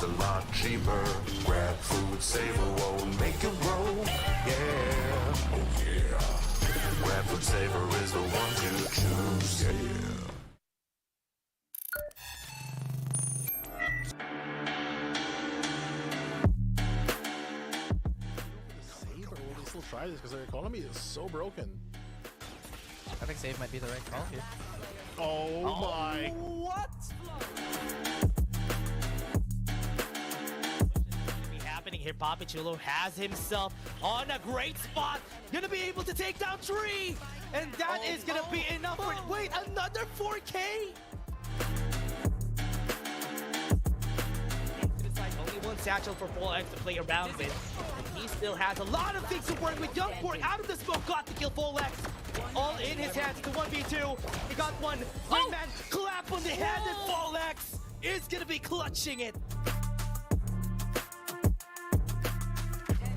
a lot cheaper. Grab food, saver won't make it roll. Yeah, oh yeah. Grab food saver is the one to choose. Yeah. Try this because their economy is so broken. I think save might be the right call here. Oh my! What? Be happening here. Papichulo has himself on a great spot. Gonna be able to take down Tree, and that is gonna be enough for. Wait, another 4K. It's like only one satchel for Full X to play around with. He still has a lot of things to work with. Youngport out of the smoke, got to kill Full X. All in his hands, the 1v2. He got one. Man, clap on the head, and Full X is gonna be clutching it.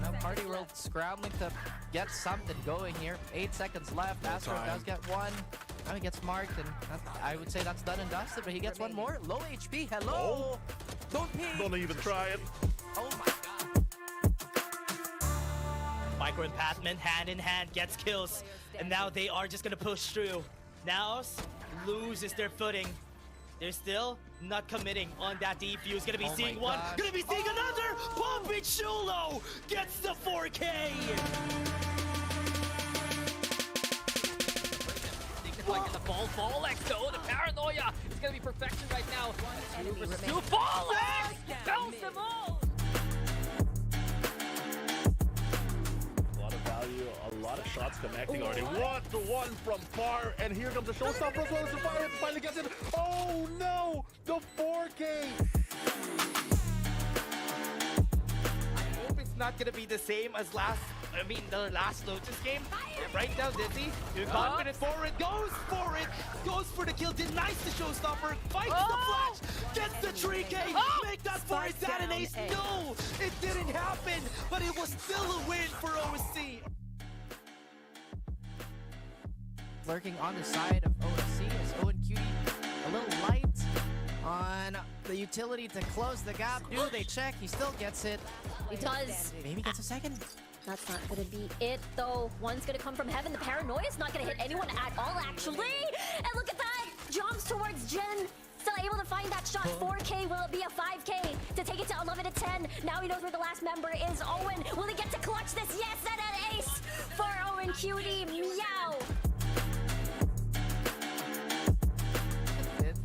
Now Party World scrambling to get something going here. 8 seconds left. Astro does get one. Now he gets marked, and I would say that's done and dusted, but he gets one more. Low HP, hello! Don't peek! Don't even try it. Oh my god. Micro and Pathman hand in hand gets kills, and now they are just gonna push through. Naos loses their footing. They're still not committing on that defuse. Gonna be seeing one, gonna be seeing another. Papichulo gets the 4K. Get the ball, Full X though, the paranoia is gonna be perfection right now. 2 versus 2, Full X bounce them all. A lot of shots connecting already. 1-1 from far, and here comes the showstopper as well as the fire finally gets it. Oh no! The 4K! I hope it's not gonna be the same as the last Lotus game. Right now, Dizzy, you're confident forward, goes for the kill, denies the showstopper, fights the flash, gets the 3K, make that for his dad and ace. No, it didn't happen, but it was still a win for OSC. Lurking on the side of OSC is Owen Cutie a little light on the utility to close the gap. Do they check? He still gets it. He does. Maybe gets a second. That's not gonna be it though. One's gonna come from heaven. The paranoia is not gonna hit anyone at all actually. And look at that! Jumps towards Jen. Still able to find that shot. 4K, will it be a 5K to take it to 11 to 10? Now he knows where the last member is. Owen, will he get to clutch this? Yes, and an ace for Owen Cutie. Meow.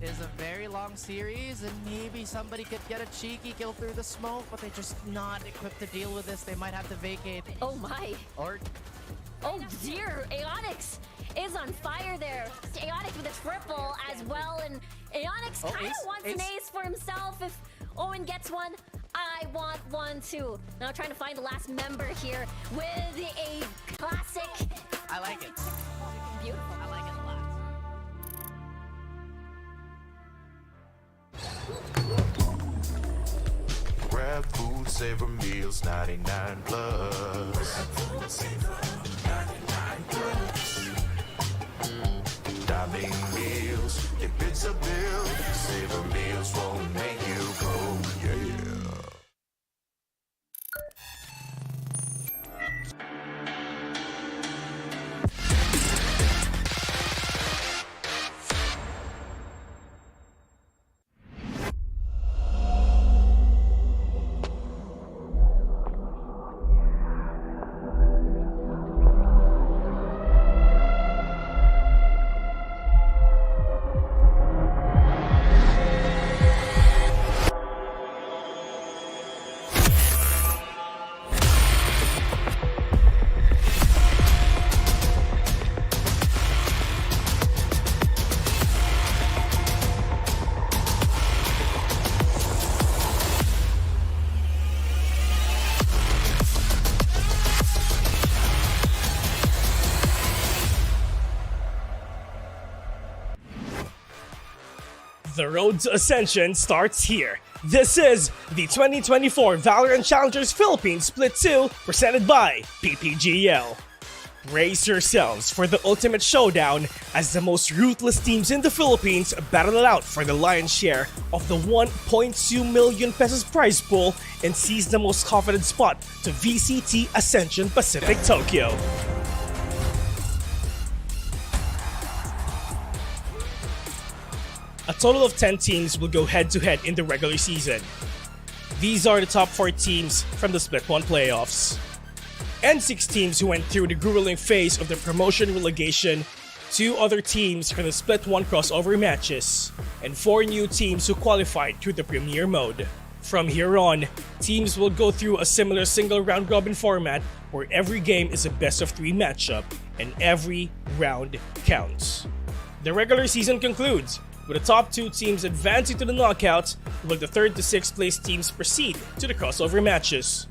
Is a very long series, and maybe somebody could get a cheeky kill through the smoke, but they're just not equipped to deal with this. They might have to vacate. Oh my. Or oh dear, Aeonix is on fire there. Aeonix with a triple as well, and Aeonix kind of wants an ace for himself. If Owen gets one, I want one too. Now trying to find the last member here with a classic. I like it. Beautiful. I like it a lot. Grab food, savor meals, 99 plus. Dining meals, if it's a bill, savor meals won't make you go, yeah. The road to Ascension starts here. This is the 2024 VALORANT Challengers Philippines Split 2 presented by PPGL. Brace yourselves for the ultimate showdown as the most ruthless teams in the Philippines battle it out for the lion's share of the 1.2 million pesos prize pool and seize the most confident spot to VCT Ascension Pacific Tokyo. A total of 10 teams will go head-to-head in the regular season. These are the top 4 teams from the Split 1 playoffs. And 6 teams who went through the grueling phase of the promotion relegation, 2 other teams from the Split 1 crossover matches, and 4 new teams who qualified through the Premier mode. From here on, teams will go through a similar single round robin format where every game is a best of 3 matchup and every round counts. The regular season concludes with the top 2 teams advancing to the knockouts, while the 3rd to 6th place teams proceed to the crossover matches.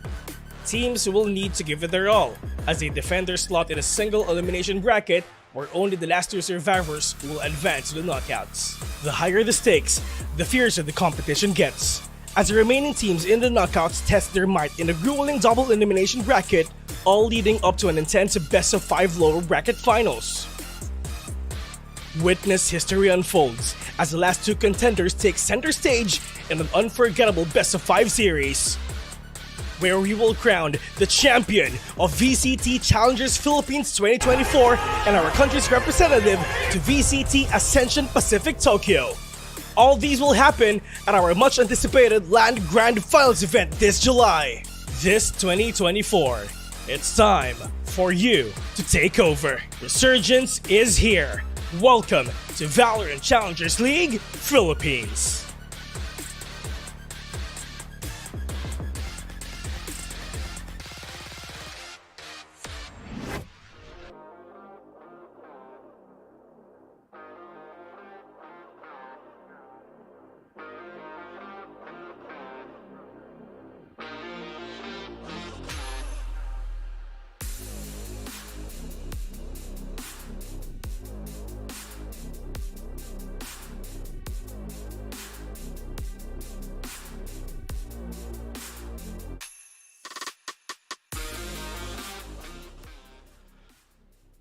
Teams will need to give it their all as they defend their slot in a single elimination bracket where only the last 2 survivors will advance to the knockouts. The higher the stakes, the fiercer the competition gets, as the remaining teams in the knockouts test their might in a grueling double elimination bracket, all leading up to an intense best of 5 lower bracket finals. Witness history unfolds as the last 2 contenders take center stage in an unforgettable best of 5 series, where we will crown the champion of VCT Challengers Philippines 2024 and our country's representative to VCT Ascension Pacific Tokyo. All these will happen at our much anticipated Land Grand Finals event this July. This 2024, it's time for you to take over. Resurgence is here. Welcome to VALORANT Challengers League Philippines.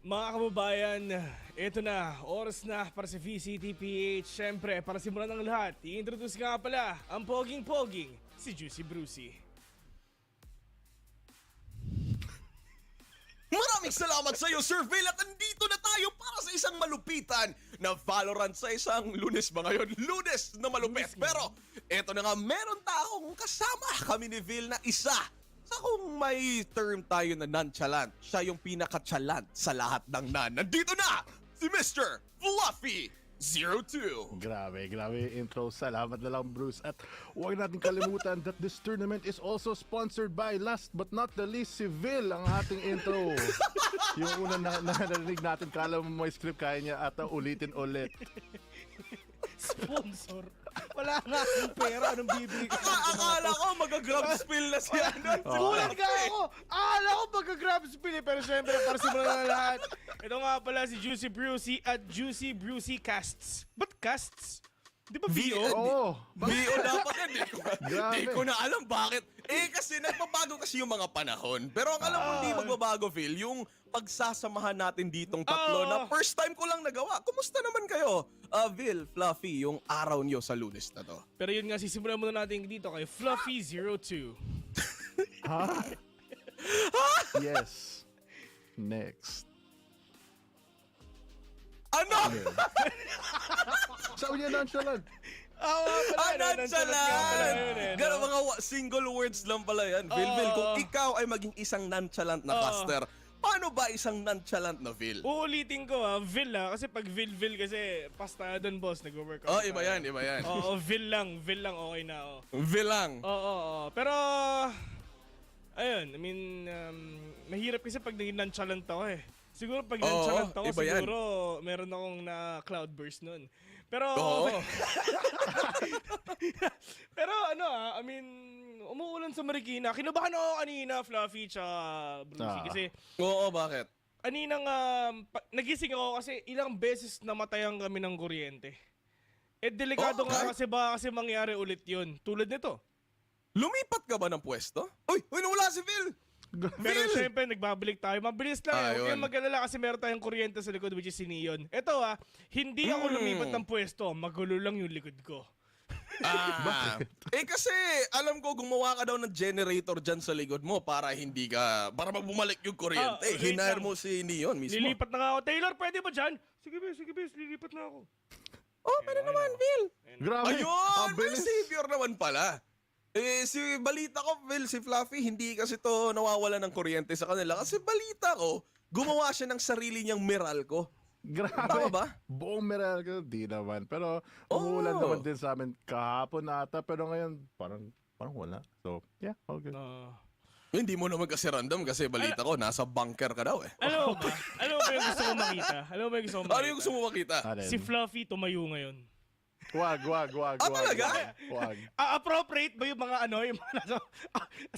Mga kababayan, ito na, oras na para sa VCT PH. Siyempre, para simulan ng lahat, i-introduce nga pala ang poging-poging, si Juicy Brucey. Maraming salamat sa iyo, Sir Vil, at nandito na tayo para sa isang malupitan na Valorant sa isang Lunes ba ngayon? Lunes na malupit. Pero eto na nga, meron akong kasama kami ni Vil na isa. Sa kung may term tayo na nonchalant, siya yung pinaka-chalant sa lahat ng nan. Nandito na si Mr. Fluffy02. Grabe intro. Salamat na lang, Bruce. At huwag natin kalimutan that this tournament is also sponsored by, last but not the least, si Vil, ang ating intro. Yung una na narinig natin, kala mo may script, kaya niya ata ulitin ulit. Sponsor? Wala nga akong pera, anong bibili ko? Akala ko mag-grab spill na siya. Gulat ka ako! Akala ko mag-grab spill pero syempre, para simulan na lahat. Ito nga pala si Juicy Brucey at Juicy Brucey Casts. Ba't Casts? Di ba VO? Oo. BO dapat yan. Di ko na alam bakit. Kasi nagbabago kasi yung mga panahon. Pero ang alam mo hindi magbabago, Phil, yung pagsasamahan natin ditong tatlo na first time ko lang nagawa. Kumusta naman kayo? Vil, Fluffy, yung araw nyo sa Lunes na to. Pero yun nga, sisimulan muna natin dito kay Fluffy02. Ha? Yes. Next. Ano? Sa unya nonchalant. Nonchalant! Ganun mga single words lang pala yan. Vil, kung ikaw ay maging isang nonchalant na caster, paano ba isang nonchalant na Vil? Uulitin ko Vil kasi pag Vil kasi pasta doon boss, nag-work. Iba yan. Oo, Vil lang okay na. Vil lang. Oo. Pero, ayun, I mean, mahirap kasi pag naging nonchalant ako eh. Siguro pag nonchalant ako, siguro meron akong na cloudburst nun. Pero, pero I mean, umuulan sa Marikina. Kinabahan ako kanina, Fluffy tsaka Brucey. Kasi, Bakit? kaninang nagising ako kasi ilang beses namatayan kami ng kuryente. Delikado nga kasi baka kasi mangyari ulit yun. Tulad nito. Lumipat ka ba ng pwesto? Uy, nawala si Phil! Pero syempre, nagbabalik tayo. Mabilis lang. Huwag kayong mag-alala kasi meron tayong kuryente sa likod, which is si Neon. Ito hindi ako lumipat ng pwesto. Magulo lang yung likod ko. Kasi alam ko gumawa ka daw ng generator dyan sa likod mo para bumalik yung kuryente. Hinire mo si Neon mismo. Lilipat na nga ako. Taylor, pwede ba dyan? Sige, bis. Lilipat na ako. Pwede naman, Phil. Grabe. Ayun, Ang may bilis. savior naman pala. Balita ko, Phil, si Fluffy, hindi kasi to nawawala ng kuryente sa kanila. Kasi balita ko, gumawa siya ng sarili niyang Meralco. Grabe. Tama ba? Buong Meralco, di naman. Pero umuulan naman din sa amin kahapon ata. Pero ngayon, parang wala. So, yeah, all good. Hindi mo naman kasi random kasi balita ko, nasa bunker ka daw eh. Alam mo ba? Alam mo ba yung gusto ko makita? Ano yung gusto mo makita? Alin? Si Fluffy tumayo ngayon. Wag. Talaga? Wag. Appropriate ba yung mga yung mga nasa...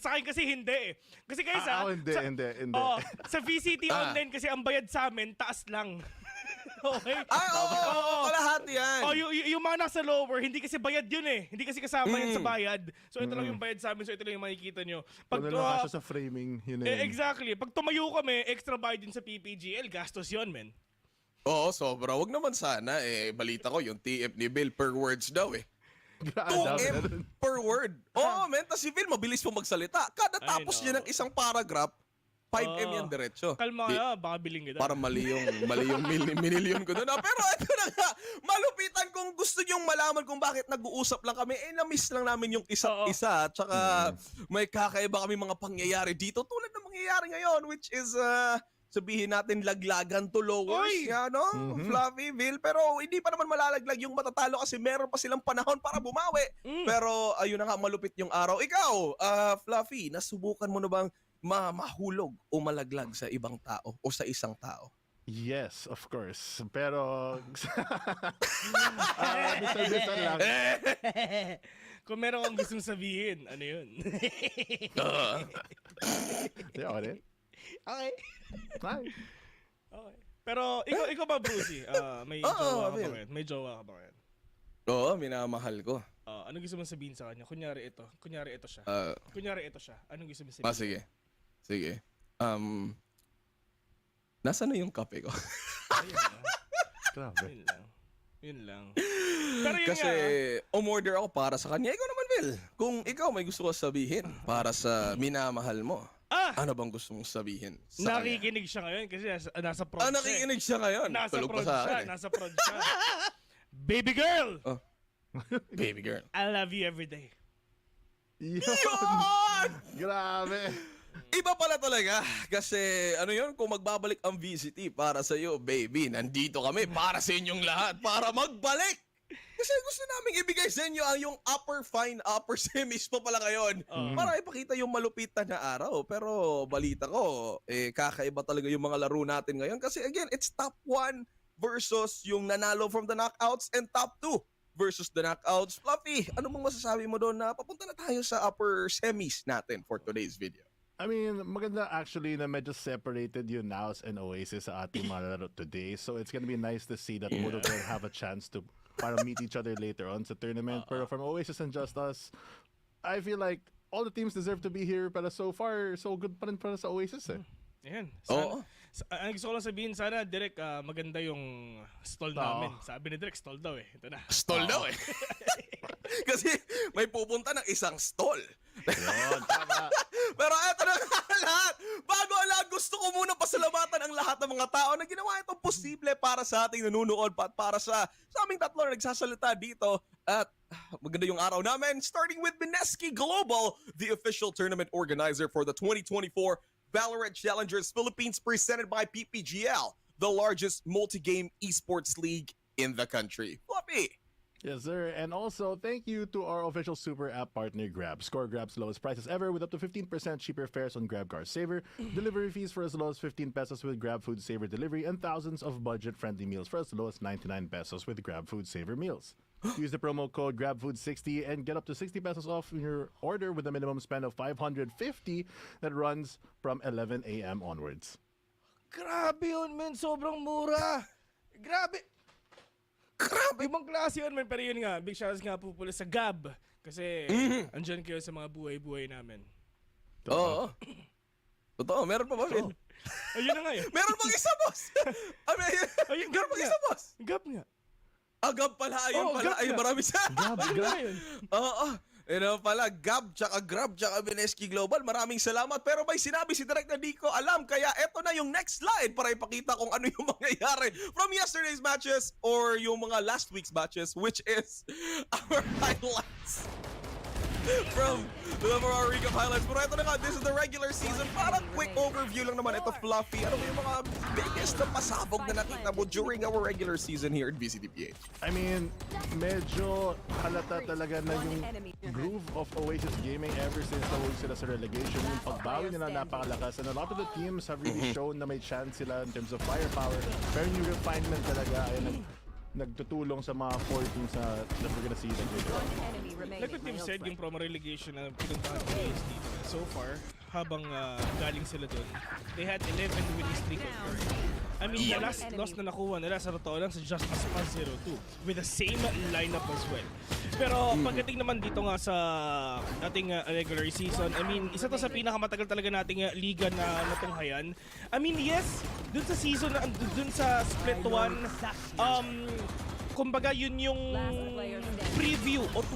sa akin kasi hindi eh. Kasi kaysa... Hindi. Sa VCT online kasi ang bayad sa amin, taas lang. Okay? Kalahati yan. Yung mga nasa lower, hindi kasi bayad yun eh. Hindi kasi kasama yan sa bayad. So ito lang yung bayad sa amin, so ito lang yung makikita nyo. Pag kasya sa framing, yun na yun. Exactly. Pag tumayo kami, extra bayad din sa PPGL, gastos yun, men. Oo, sobra. Wag naman sana balita ko yung TF ni Bill per words daw eh. 2M per word. Men, tas si Bill mabilis po magsalita. Kada tapos niya ng isang paragraph, 5M yan diretso. Kalma ka, baka biling kita. Para mali yung minilyon ko doon. Pero ito na nga, malupitan kung gusto nyong malaman kung bakit nag-uusap lang kami, na-miss lang namin yung isa't isa. Tsaka may kakaiba kami mga pangyayari dito tulad ng mangyayari ngayon, which is sabihin natin laglagan to lowers, Fluffy, Bill. Pero hindi pa naman malalaglag yung matatalo kasi meron pa silang panahon para bumawi. Pero ayun na nga, malupit yung araw. Ikaw, Fluffy, nasubukan mo na bang mahulog o malaglag sa ibang tao o sa isang tao? Yes, of course. Pero bisan lang. Kung meron kang gustong sabihin, ano yun? Okay. Okay. Nice. Okay. Pero ikaw ba, Brucey? May jowa ka ba ngayon? May jowa ka ba ngayon? Oo, minamahal ko. Ano gusto mong sabihin sa kanya? Kunyari ito siya. Anong gusto mong sabihin? Sige. Nasaan na yung kape ko? Grabe. Yun lang. Pero yun Kasi umorder ako para sa kanya. Ikaw naman, Bill. Kung ikaw may gusto ko sabihin para sa minamahal mo, ano bang gusto mong sabihin sa kanya? Nakikinig siya ngayon kasi nasa prod siya. Nakikinig siya ngayon. Nasa prod siya. Baby girl! Baby girl. I love you every day. Yun! Grabe. Iba pala talaga. Kasi kung magbabalik ang VCT para sa iyo, baby, nandito kami para sa inyong lahat. Para magbalik! Kasi gusto namin ibigay sa inyo yung upper semis pa pala ngayon. Para ipakita yung malupitan na araw. Pero balita ko, kakaiba talaga yung mga laro natin ngayon. Kasi again, it's top 1 versus yung nanalo from the knockouts and top 2 versus the knockouts. Fluffy, ano mong masasabi mo doon na papunta na tayo sa upper semis natin for today's video? I mean, maganda actually na medyo separated yung Naos and Oasis sa ating mga laro today. So it's gonna be nice to see that both of them have a chance to para meet each other later on sa tournament. Pero from Oasis and JustUs, I feel like all the teams deserve to be here. Pero so far, so good pa rin para sa Oasis eh. Ayan. Ang gusto ko lang sabihin, sana, Direk, maganda yung stall namin. Sabi ni Direk, stall daw eh. Ito na. Stall daw eh. Kasi may pupunta ng isang stall. Yun, tama. Pero eto na nga lahat. Bago ang lahat, gusto ko muna pasalamatan ang lahat ng mga tao na ginawa itong posible para sa ating nanunood at para sa aming tatlo na nagsasalita dito. At maganda yung araw namin. Starting with Mineski Global, the official tournament organizer for the 2024 VALORANT Challengers Philippines, presented by PPGL, the largest multi-game esports league in the country. Floppy! Yes, sir. And also, thank you to our official super app partner, Grab. Score Grab's lowest prices ever with up to 15% cheaper fares on Grab Car Saver, delivery fees for as low as 15 pesos with Grab Food Saver delivery, and thousands of budget-friendly meals for as low as 99 pesos with Grab Food Saver meals. Use the promo code GrabFood60 and get up to 60 pesos off your order with a minimum spend of 550 that runs from 11 a.m. onwards. Grabe yun, men. Sobrang mura. Grabe. Ibang klase yun, men. Pero yun nga, big shouts nga po pula sa Gab. Kasi andyan kayo sa mga buhay-buhay namin. Oo. Totoo, meron pa ba, Phil? Ayun na nga yun. Meron pang isa, boss! Ayun, Meron pang isa, boss! Gap nga. Gab pala, ayun Oo, pala. Gab Ayun, nga. marami sa... Gab, Ayun Gab. na yun. Oo. Ano pala, Gab, tsaka Grab, tsaka Beneski Global. Maraming salamat. Pero may sinabi si Direk na di ko alam. Kaya eto na yung next slide para ipakita kung ano yung mangyayari from yesterday's matches or yung mga last week's matches, which is our highlights from the our recap highlights. Pero ito na nga, this is the regular season. Parang quick overview lang naman. Ito, Fluffy. Ano ba yung mga biggest na pasabog na nakita mo during our regular season here at VCTPH? I mean, medyo halata talaga na yung groove of Oasis Gaming ever since nawag sila sa relegation. Yung pagbawi nila napakalakas. And a lot of the teams have really shown na may chance sila in terms of firepower. Pero yung refinement talaga ay nagtutulong sa mga 4 teams that we're gonna see like later on. Like what Tim said, yung promo relegation na pinuntahan ng AS dito. So far, habang galing sila doon, they had 11 winning streak on current. I mean, the last loss na nakuha nila sa totoo lang sa JustUs 0-2 with the same lineup as well. Pero pagdating naman dito nga sa ating regular season, I mean, isa to sa pinakamatagal talaga nating liga na natunghayan. I mean, yes, dun sa season, dun sa split 1, kumbaga yun yung preview on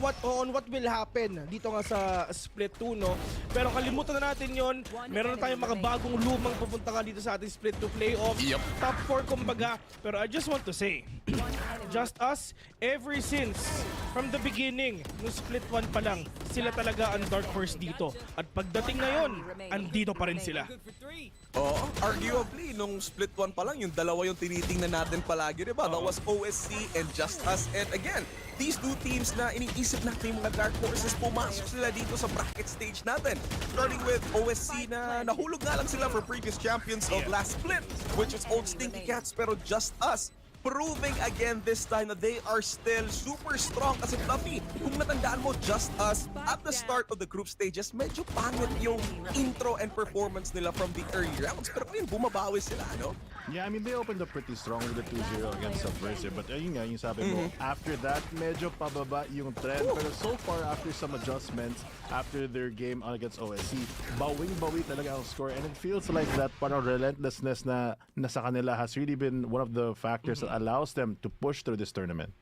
what will happen dito nga sa split 2, no? Pero kalimutan na natin yon. Meron na tayong makabagong lumang pupunta nga dito sa ating split 2 playoff. Yep. Top 4 kumbaga. Pero I just want to say, JustUs, ever since from the beginning, no split 1 pa lang, sila talaga ang dark horse dito. At pagdating ngayon, andito pa rin sila. Oo, arguably, nung split 1 pa lang, yung dalawa yung tinitingnan natin palagi, diba? That was OSC and JustUs. And again, these two teams na iniisip natin yung mga dark horses, pumasok sila dito sa bracket stage natin. Starting with OSC na nahulog nga lang sila for previous champions of last split, which was Old Stinky Cats, pero JustUs proving again this time that they are still super strong. Kasi Fluffy, kung natandaan mo, JustUs at the start of the group stages, medyo pangit yung intro and performance nila from the early rounds. Pero ngayon, bumabawi sila, no? Yeah, I mean, they opened up pretty strong with the 2-0 against Subversive. But ayun nga, yung sabi mo, after that, medyo pababa yung trend. Pero so far, after some adjustments, after their game against OSC, bawing-bawi talaga ang score. And it feels like that parang relentlessness na nasa kanila has really been one of the factors that allows them to push through this tournament.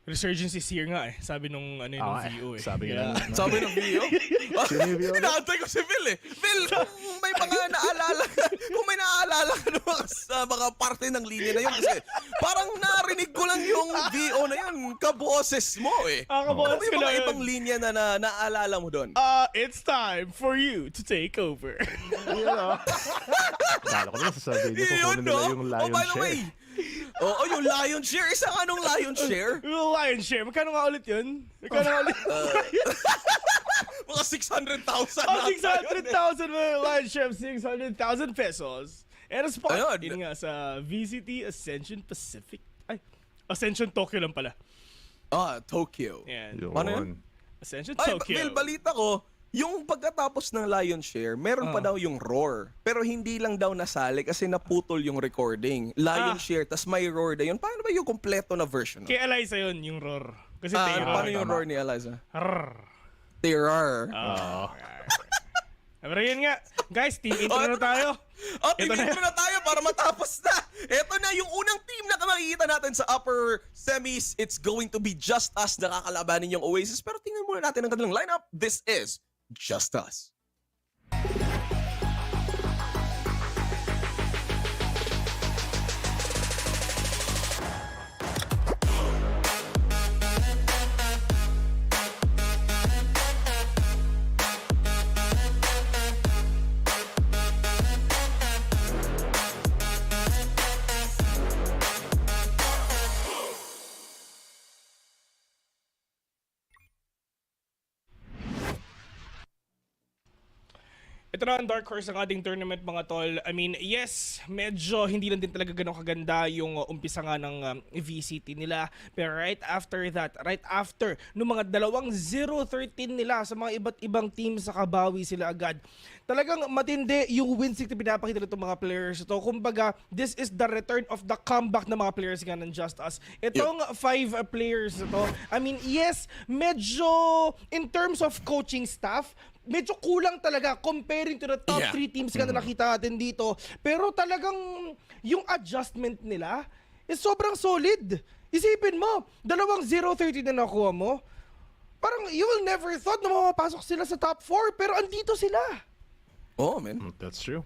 Resurgence is here nga eh. Sabi nung ano yung VO eh. Sabi nga ng- Sabi ng video? Sino yung VO? Inaantay ko si Phil eh. Phil, kung may mga naalala ka, kung may naalala ka naman sa mga parte ng linya na yun kasi parang narinig ko lang yung VO na yun, kaboses mo eh. Kaboses Ano ko yung mga lang yun. ibang linya na naalala mo doon? It's time for you to take over. You know? Kala ko naman sasabihin niyo, kukunin nila yung Oh, by lion the way, share. oo, yung lion share. Isang anong lion share? Yung lion share, magkano nga ulit yun? Magkano nga ulit? Mga 600,000 Oh, na. 600,000 may lion share, 600,000 pesos. And a spot, Ayun. yun nga sa VCT Ascension Pacific. Ay, Ascension Tokyo lang pala. Tokyo. Yan. Yun. Ano yun? Ascension Ay, Tokyo. Phil, balita ko, yung pagkatapos ng lion share, meron pa daw yung roar. Pero hindi lang daw nasali kasi naputol yung recording. Lion share, tas may roar na yun. Paano ba yung kompleto na version? Kay Eliza yun, yung roar. Kasi Paano yung roar ni Eliza? Rrrr. Terror. Pero yun nga, guys, team intro na tayo. Ito na tayo para matapos na. Ito na yung unang team na makikita natin sa upper semis. It's going to be JustUs na kakalabanin yung Oasis. Pero tingnan muna natin ang kanilang lineup. This is JustUs. Ito na ang dark horse ng ating tournament, mga tol. I mean, yes, medyo hindi lang din talaga ganun kaganda yung umpisa nga ng VCT nila. Pero right after that, right after nung mga dalawang 0-13 nila sa mga iba't ibang team sa kabawi sila agad. Talagang matindi yung win streak na pinapakita nitong mga players ito. Kumbaga, this is the return of the comeback ng mga players nga ng JustUs. Itong 5 players ito, I mean, yes, medyo in terms of coaching staff, medyo kulang talaga comparing to the top Yeah. 3 teams na nakita natin dito. Pero talagang yung adjustment nila is sobrang solid. Isipin mo, 2-0-30 na nakuha mo. Parang you will never thought na mapapasok sila sa top 4, pero andito sila. Oh, man. That's true.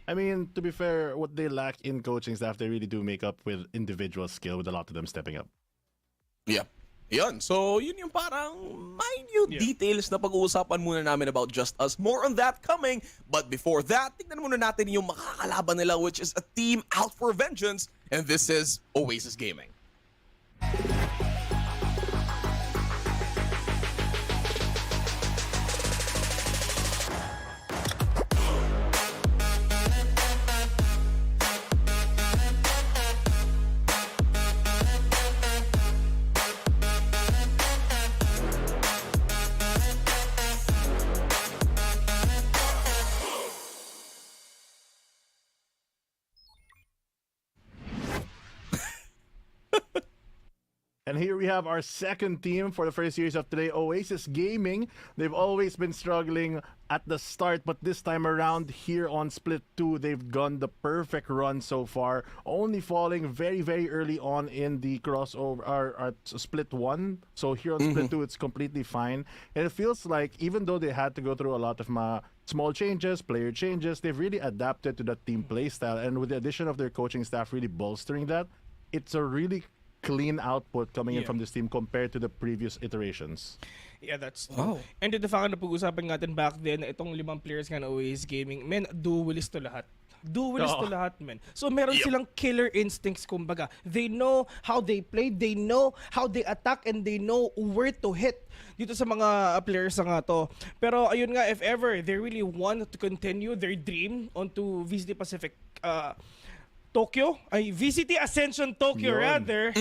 I mean, to be fair, what they lack in coaching staff, they really do make up with individual skill, with a lot of them stepping up. Yeah. Yun. So, yun yung parang minute details na pag-uusapan muna namin about Just Us. More on that coming. But before that, tignan muna natin yung makakalaban nila, which is a team out for vengeance. And this is Oasis Gaming. And here we have our second team for the first series of today, Oasis Gaming. They've always been struggling at the start, but this time around here on Split 2, they've gone the perfect run so far, only falling very, very early on in the crossover or at Split 1. So here on Split 2, it's completely fine. And it feels like even though they had to go through a lot of small changes, player changes, they've really adapted to that team playstyle. And with the addition of their coaching staff really bolstering that, it's a really clean output coming in from this team compared to the previous iterations. Yeah, that's true. And the fact na pag-usapan natin back then, itong 5 players nga na Oasis Gaming, men, duelist to lahat. Duelist to lahat, men. So meron silang killer instincts, kumbaga. They know how they play, they know how they attack, and they know where to hit dito sa mga players na nga to. Pero ayun nga, if ever they really want to continue their dream onto VCT Pacific Tokyo, ay VCT Ascension Tokyo rather.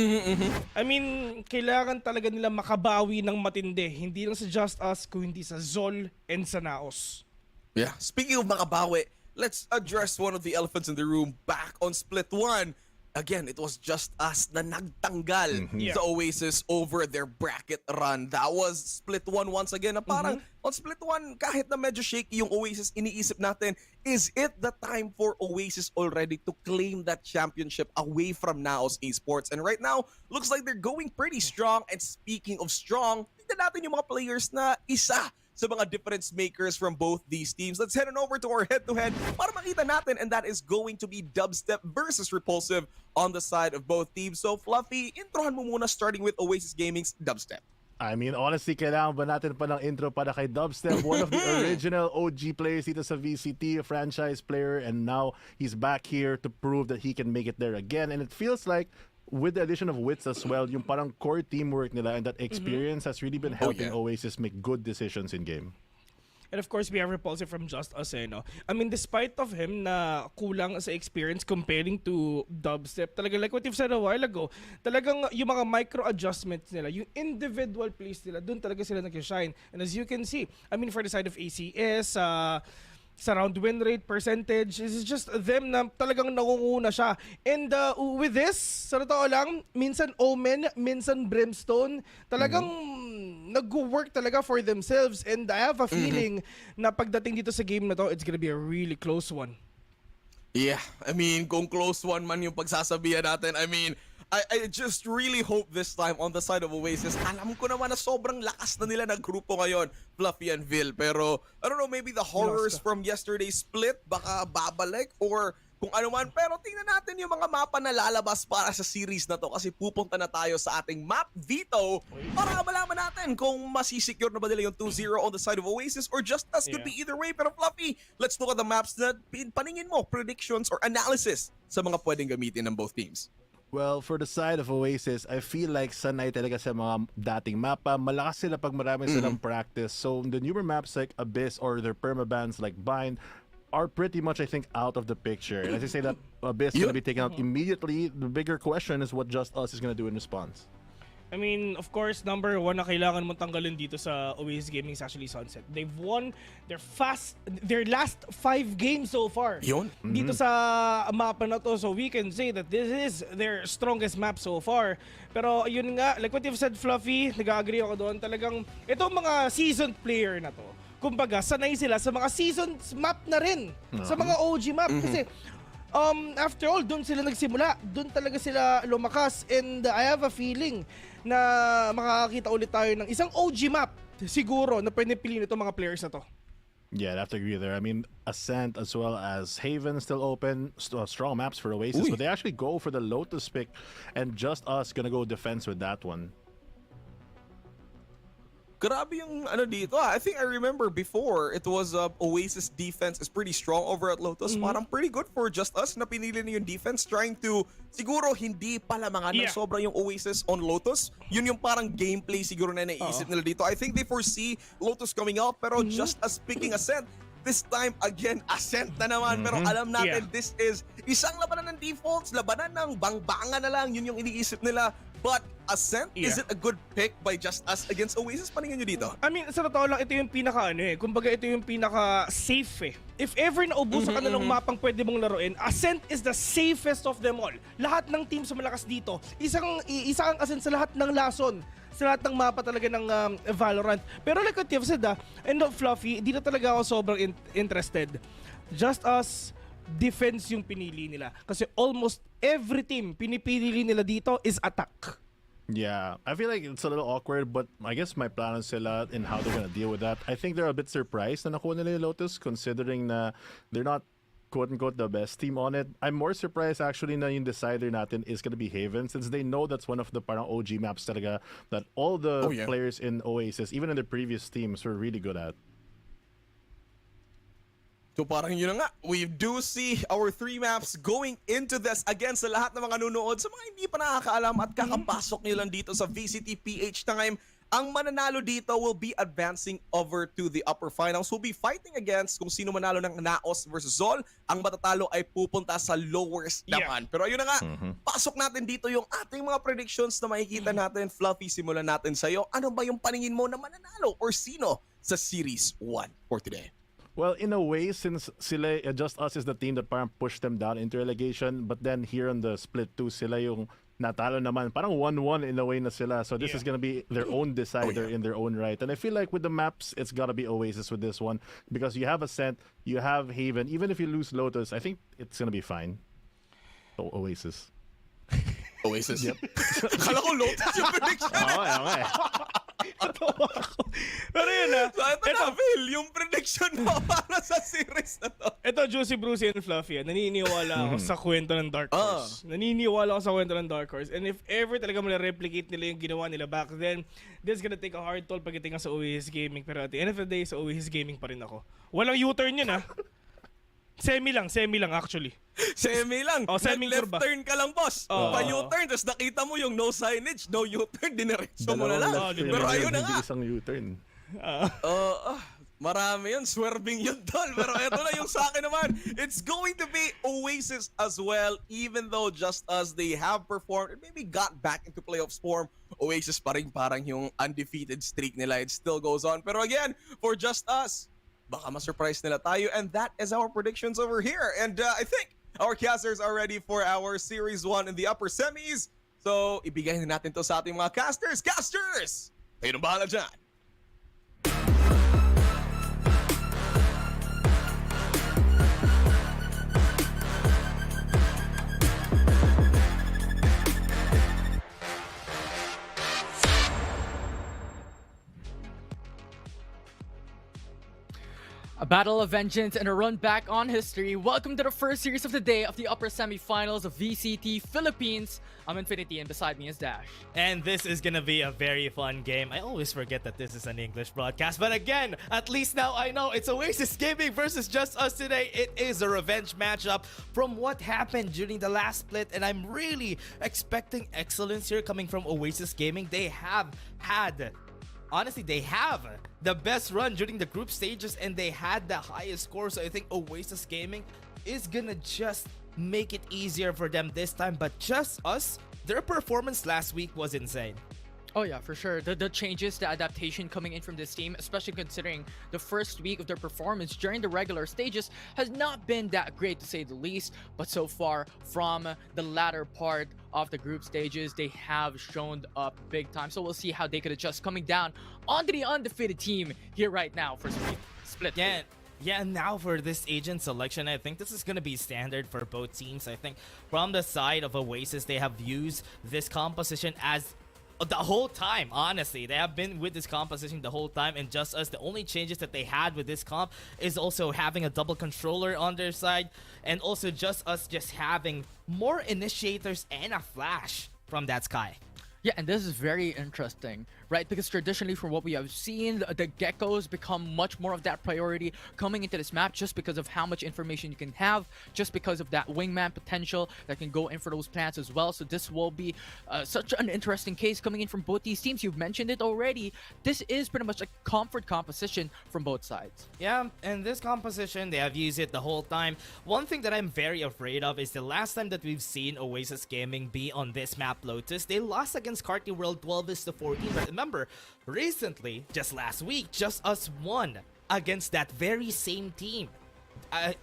I mean, kailangan talaga nila makabawi ng matindi. Hindi lang sa JustUs, kundi sa Zol and sa Naos. Yeah. Speaking of makabawi, let's address one of the elephants in the room back on Split 1. Again, it was JustUs na nagtanggal sa Oasis over their bracket run. That was Split 1 once again. Na parang on Split 1, kahit na medyo shaky yung Oasis, iniisip natin, is it the time for Oasis already to claim that championship away from Naos Esports? And right now, looks like they're going pretty strong. And speaking of strong, tignan natin yung mga players na isa sa mga difference makers from both these teams. Let's head on over to our head-to-head para makita natin, and that is going to be Dubstep versus Repulsive on the side of both teams. So Fluffy, introhan mo muna starting with Oasis Gaming's Dubstep. I mean, honestly, kailangan ba natin pa ng intro para kay Dubstep? One of the original OG players dito sa VCT, a franchise player, and now he's back here to prove that he can make it there again. And it feels like with the addition of wits as well, yung parang core teamwork nila and that experience has really been helping Oasis make good decisions in game. And of course, we have Repulsive from JustUs, no? I mean, despite of him na kulang sa experience comparing to Dubstep, talaga like what you've said a while ago, talagang yung mga micro-adjustments nila, yung individual plays nila, dun talaga sila nag-shine. And as you can see, I mean, for the side of ACS, sa round win rate percentage, is just them na talagang nangunguna siya. And with this, sa totoo lang, minsan Omen, minsan Brimstone, talagang nag-work talaga for themselves. And I have a feeling na pagdating dito sa game na to, it's gonna be a really close one. Yeah, I mean, kung close one man yung pagsasabihan natin, I mean, I just really hope this time on the side of Oasis, alam ko naman na sobrang lakas na nila ng grupo ngayon, Fluffy and Vil. Pero, I don't know, maybe the horrors from yesterday's split, baka babalik or kung ano man. Pero tingnan natin yung mga mapa na lalabas para sa series na to kasi pupunta na tayo sa ating map veto para malaman natin kung masisecure na ba nila yung 2-0 on the side of Oasis or JustUs could be either way. Pero Fluffy, let's look at the maps na paningin mo, predictions or analysis sa mga pwedeng gamitin ng both teams. Well, for the side of Oasis, I feel like sanay talaga sa mga dating mapa. Malakas sila pag marami silang practice. So the newer maps like Abyss or their permabans like Bind are pretty much, I think, out of the picture. And as I say that Abyss is going to be taken out immediately, the bigger question is what JustUs is going to do in response. I mean, of course, number one na kailangan mo tanggalin dito sa Oasis Gaming is actually Sunset. They've won their last 5 games so far. Yun. Dito sa mapa na to. So we can say that this is their strongest map so far. Pero yun nga, like what you've said, Fluffy, nag-agree ako doon. Talagang itong mga seasoned player na to, kumbaga, sanay sila sa mga seasons map na rin. Sa mga OG map. Kasi, after all, doon sila nagsimula. Doon talaga sila lumakas. And I have a feeling na makakakita ulit tayo ng isang OG map siguro na pwede piliin itong mga players na to. Yeah, I'd have to agree there. I mean, Ascent as well as Haven still open. Strong maps for Oasis, but they actually go for the Lotus pick, and JustUs gonna go defense with that one. Grabe yung ano dito. I think I remember before it was Oasis defense is pretty strong over at Lotus. Parang pretty good for JustUs na pinili na yung defense, trying to siguro hindi palamangan ng sobra yung Oasis on Lotus. Yun yung parang gameplay siguro na naisip nila dito. I think they foresee Lotus coming up, pero JustUs picking Ascent. This time, again, Ascent na naman. Pero alam natin, this is isang labanan ng defaults, labanan ng bangbangan na lang. Yun yung iniisip nila. But Ascent, is it a good pick by JustUs against Oasis? Paningin nyo dito? I mean, sa totoo lang, ito yung pinaka kumbaga ito yung pinaka safe If ever naubusan ka na ng mapang pwede mong laruin, Ascent is the safest of them all. Lahat ng team sa malakas dito, isang Ascent sa lahat ng lason, sa lahat ng mapa talaga ng Valorant. Pero like what you've said, and Fluffy, di na talaga ako sobrang interested. JustUs defense yung pinili nila. Kasi almost every team pinipili nila dito is attack. Yeah, I feel like it's a little awkward, but I guess my plan is sila in how they're gonna deal with that. I think they're a bit surprised na nakuha nila yung Lotus, considering na they're not quote-unquote the best team on it. I'm more surprised actually na yung decider natin is gonna be Haven, since they know that's one of the parang OG maps talaga that all the players in Oasis, even in their previous teams, were really good at. So parang yun na nga, we do see our 3 maps going into this again sa lahat ng mga nunood. Sa mga hindi pa nakakaalam at kakapasok nyo lang dito sa VCT PH time, ang mananalo dito will be advancing over to the upper finals. We'll be fighting against kung sino manalo ng Naos versus Zol. Ang matatalo ay pupunta sa lowers naman. Pero ayun na nga, pasok natin dito yung ating mga predictions na makikita natin. Fluffy, simulan natin sa'yo. Ano ba yung paningin mo na mananalo or sino sa Series 1 for today? Well, in a way, since sila, JustUs is the team that parang pushed them down into relegation, but then here on the split 2, sila yung natalo naman. Parang 1-1 in a way na sila. So this is gonna be their own decider in their own right. And I feel like with the maps, it's gotta be Oasis with this one. Because you have Ascent, you have Haven. Even if you lose Lotus, I think it's gonna be fine. So, Oasis. Oasis? Yep. Akala ko Lotus yung prediction. Okay. Pero yun So ito na, Phil, yung prediction mo para sa series na to. Ito, Juicy, Brucey, and Fluffy. Naniniwala ako sa kwento ng Dark Horse. Naniniwala ako sa kwento ng Dark Horse. And if ever talaga replicate nila yung ginawa nila back then, this is gonna take a hard toll pagdating sa Oasis Gaming. Pero at the end of the day, sa Oasis Gaming pa rin ako. Walang U-turn yun, Semi lang actually. Semi lang. Semi-curve Left turn ka lang, boss. Pa-U-turn, tapos nakita mo yung no signage, no U-turn, diniretso mo na lang. Pero ayun na nga. Isang U-turn. Marami yun. Swerving yun, tol. Pero eto na yung sa akin naman. It's going to be Oasis as well. Even though JustUs, they have performed and maybe got back into playoffs form, Oasis pa rin parang yung undefeated streak nila. It still goes on. Pero again, for JustUs, baka ma-surprise nila tayo. And that is our predictions over here. And I think our casters are ready for our Series 1 in the upper semis. So, ibigay na natin to sa ating mga casters. Casters! Kayo nang bahala dyan. A battle of vengeance and a run back on history. Welcome to the first series of the day of the upper semifinals of VCT Philippines. I'm Infinity and beside me is Dash. And this is gonna be a very fun game. I always forget that this is an English broadcast, but again, at least now I know it's Oasis Gaming versus JustUs today. It is a revenge matchup from what happened during the last split, and I'm really expecting excellence here coming from Oasis Gaming. They have had, honestly, they have the best run during the group stages and they had the highest score. So I think Oasis Gaming is gonna just make it easier for them this time. But JustUs, their performance last week was insane. Oh yeah, for sure. The changes, the adaptation coming in from this team, especially considering the first week of their performance during the regular stages has not been that great to say the least. But so far from the latter part of the group stages, they have shown up big time. So we'll see how they could adjust coming down onto the undefeated team here right now for some reason. split. Yeah. Yeah, and now for this agent selection, I think this is going to be standard for both teams. I think from the side of Oasis, they have used this composition as the whole time, honestly. They have been with this composition the whole time, and JustUs, the only changes that they had with this comp is also having a double controller on their side, and also JustUs just having more initiators and a flash from that Sky. Yeah, and this is very interesting, right? Because traditionally, from what we have seen, the geckos become much more of that priority coming into this map just because of how much information you can have, just because of that wingman potential that can go in for those plants as well. So this will be such an interesting case coming in from both these teams. You've mentioned it already. This is pretty much a comfort composition from both sides. Yeah, and this composition, they have used it the whole time. One thing that I'm very afraid of is the last time that we've seen Oasis Gaming be on this map, Lotus, they lost against Carty World 12-14. But remember, recently, just last week, JustUs won against that very same team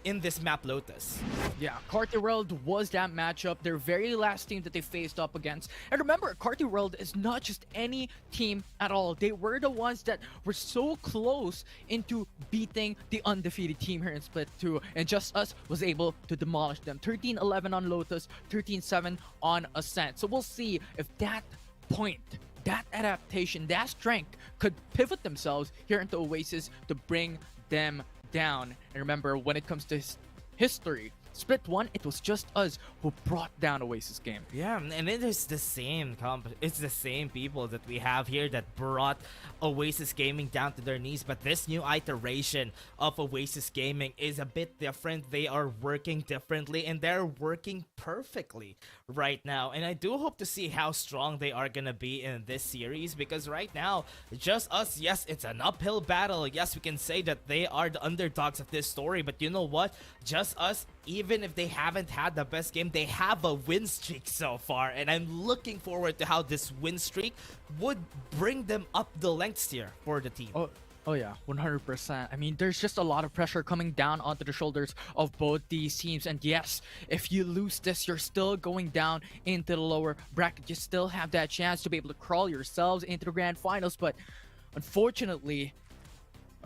in this map, Lotus. Yeah, Carty World was that matchup, their very last team that they faced up against. And remember, Carty World is not just any team at all. They were the ones that were so close into beating the undefeated team here in Split 2. And JustUs was able to demolish them. 13-11 on Lotus, 13-7 on Ascent. So we'll see if that point, that adaptation, that strength could pivot themselves here into Oasis to bring them down. And remember, when it comes to history, Split 1, it was JustUs who brought down Oasis game. Yeah, and it is the same it's the same people that we have here that brought Oasis Gaming down to their knees, but this new iteration of Oasis Gaming is a bit different. They are working differently, and they're working perfectly right now. And I do hope to see how strong they are gonna be in this series, because right now, JustUs, yes, it's an uphill battle. Yes, we can say that they are the underdogs of this story, but you know what? JustUs, even if they haven't had the best game, they have a win streak so far, and I'm looking forward to how this win streak would bring them up the lengths here for the team. Oh yeah, 100%. I mean, there's just a lot of pressure coming down onto the shoulders of both these teams. And yes, if you lose this, you're still going down into the lower bracket. You still have that chance to be able to crawl yourselves into the grand finals. But unfortunately,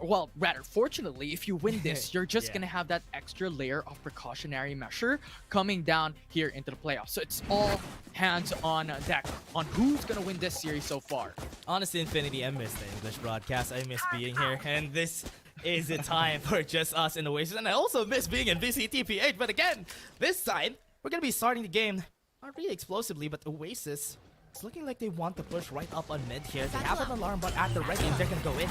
well, rather fortunately, if you win this, you're just gonna have that extra layer of precautionary measure coming down here into the playoffs. So it's all hands on deck on who's gonna win this series so far. Honestly, Infinity, I miss the English broadcast. I miss being here, and this is the time for JustUs and Oasis. And I also miss being in VCT PH. But again, this time, we're gonna be starting the game not really explosively, but Oasis, it's looking like they want to push right up on mid here. They have an alarm bot at the ready, and they're gonna go in.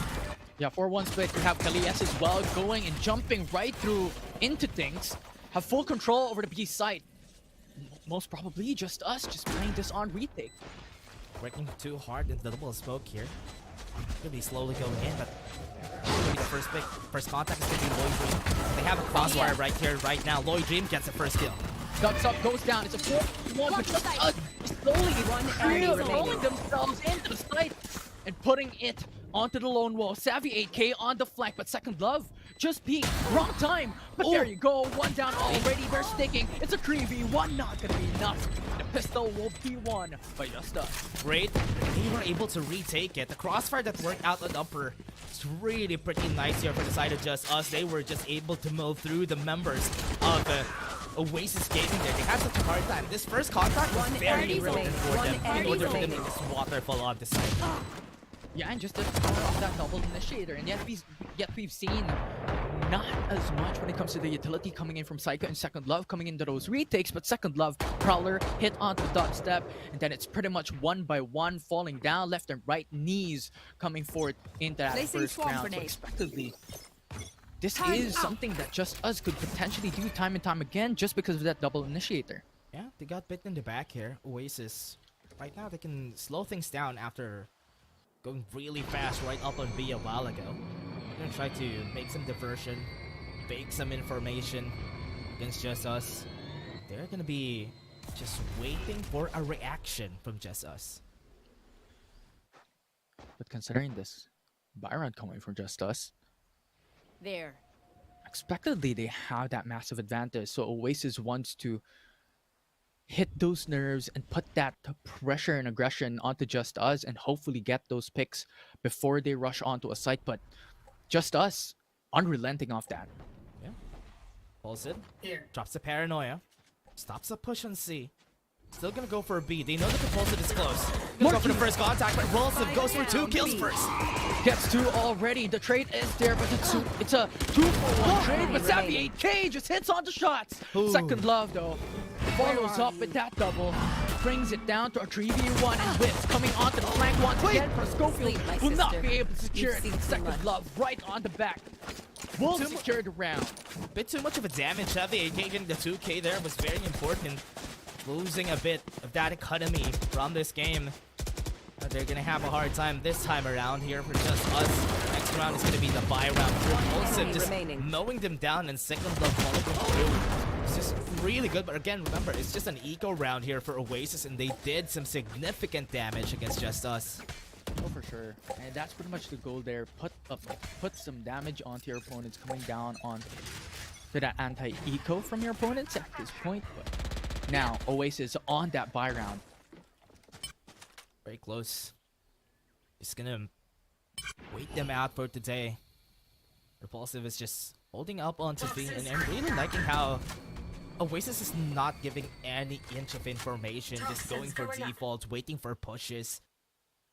Yeah, 4-1 split. You have Kalias as well going and jumping right through into things. Have full control over the B site. Most probably JustUs just playing this on retake. Working too hard in the double smoke here. Gonna be slowly going in, but gonna be the first pick. First contact is gonna be Lloyd Dream. They have a crossfire right here, right now. Lloyd Dream gets the first kill. Ducks up, goes down. It's a 4-1, but JustUs slowly rolling themselves into the site and putting it onto the lone wall. Savvy 8K on the flank, but Second Love just peeked. Wrong time. But there you go. One down already. They're sticking. It's a 3v1. Not gonna be enough. The pistol will be won by JustUs. Great. They were able to retake it. The crossfire that worked out on upper is really pretty nice here for the side of JustUs. They were just able to move through the members of Oasis Gaming there. They had such a hard time. This first contact was very important for them in order for them to get this waterfall on the side. Yeah, and just to power off that double initiator. And yet we've seen not as much when it comes to the utility coming in from Psycho and Second Love coming into those retakes, but Second Love, Prowler, hit onto the dot step, and then it's pretty much one by one falling down, left and right knees coming forward into that first round. So expectedly, this is something that JustUs could potentially do time and time again just because of that double initiator. Yeah, they got bitten in the back here. Oasis, right now they can slow things down after going really fast right up on B a while ago. We're gonna try to make some diversion, bake some information against JustUs. They're gonna be just waiting for a reaction from JustUs. But considering this Byron coming from JustUs, There. expectedly they have that massive advantage. So Oasis wants to hit those nerves and put that pressure and aggression onto JustUs and hopefully get those picks before they rush onto a site. But JustUs, unrelenting off that. Pulls it. Drops the paranoia. Stops the push on C. Still gonna go for a B. They know that the Pulse is close. Gonna go for the first contact, but Repulsive goes for 2 kills first. Gets 2 already. The trade is there, but it's a 2-for-1 trade. But Savvy 8K just hits on the shots. Second Love though follows up with that double. Brings it down to a 3v1 and Whips coming onto the flank once again. For Schofield will not be able to secure it. Second Love right on the back. Will secure the round. Bit too much of a damage. Savvy 8K getting the 2K there was very important. Losing a bit of that economy from this game. They're gonna have a hard time this time around here for Just Us. Next round is gonna be the buy round. Repulsive just mowing them down and Second Love following them through. It's just really good, but again, remember, it's just an eco round here for Oasis, and they did some significant damage against Just Us. Oh, for sure. And that's pretty much the goal there. Put some damage onto your opponents, coming down on to that anti-eco from your opponents at this point. But now, Oasis on that buy round. Very close. Just gonna wait them out for today. Repulsive is just holding up onto B, and I'm really liking how Oasis is not giving any inch of information, just going for defaults, waiting for pushes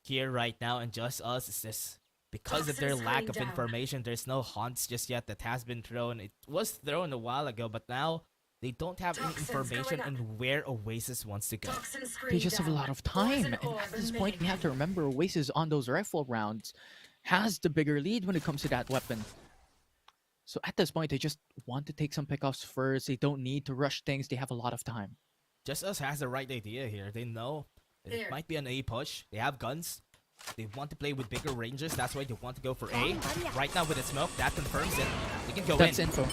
here right now, and Just Us is just, because of their lack of information, there's no hunts just yet that has been thrown. It was thrown a while ago, but now they don't have any information on where Oasis wants to go. They just have a lot of time, and at this point, we have to remember Oasis on those rifle rounds has the bigger lead when it comes to that weapon. So at this point, they just want to take some pickoffs first. They don't need to rush things. They have a lot of time. Just Us has the right idea here. They know it might be an A push. They have guns. They want to play with bigger ranges. That's why they want to go for A. Right now with the smoke, that confirms it. They can go That's in. info.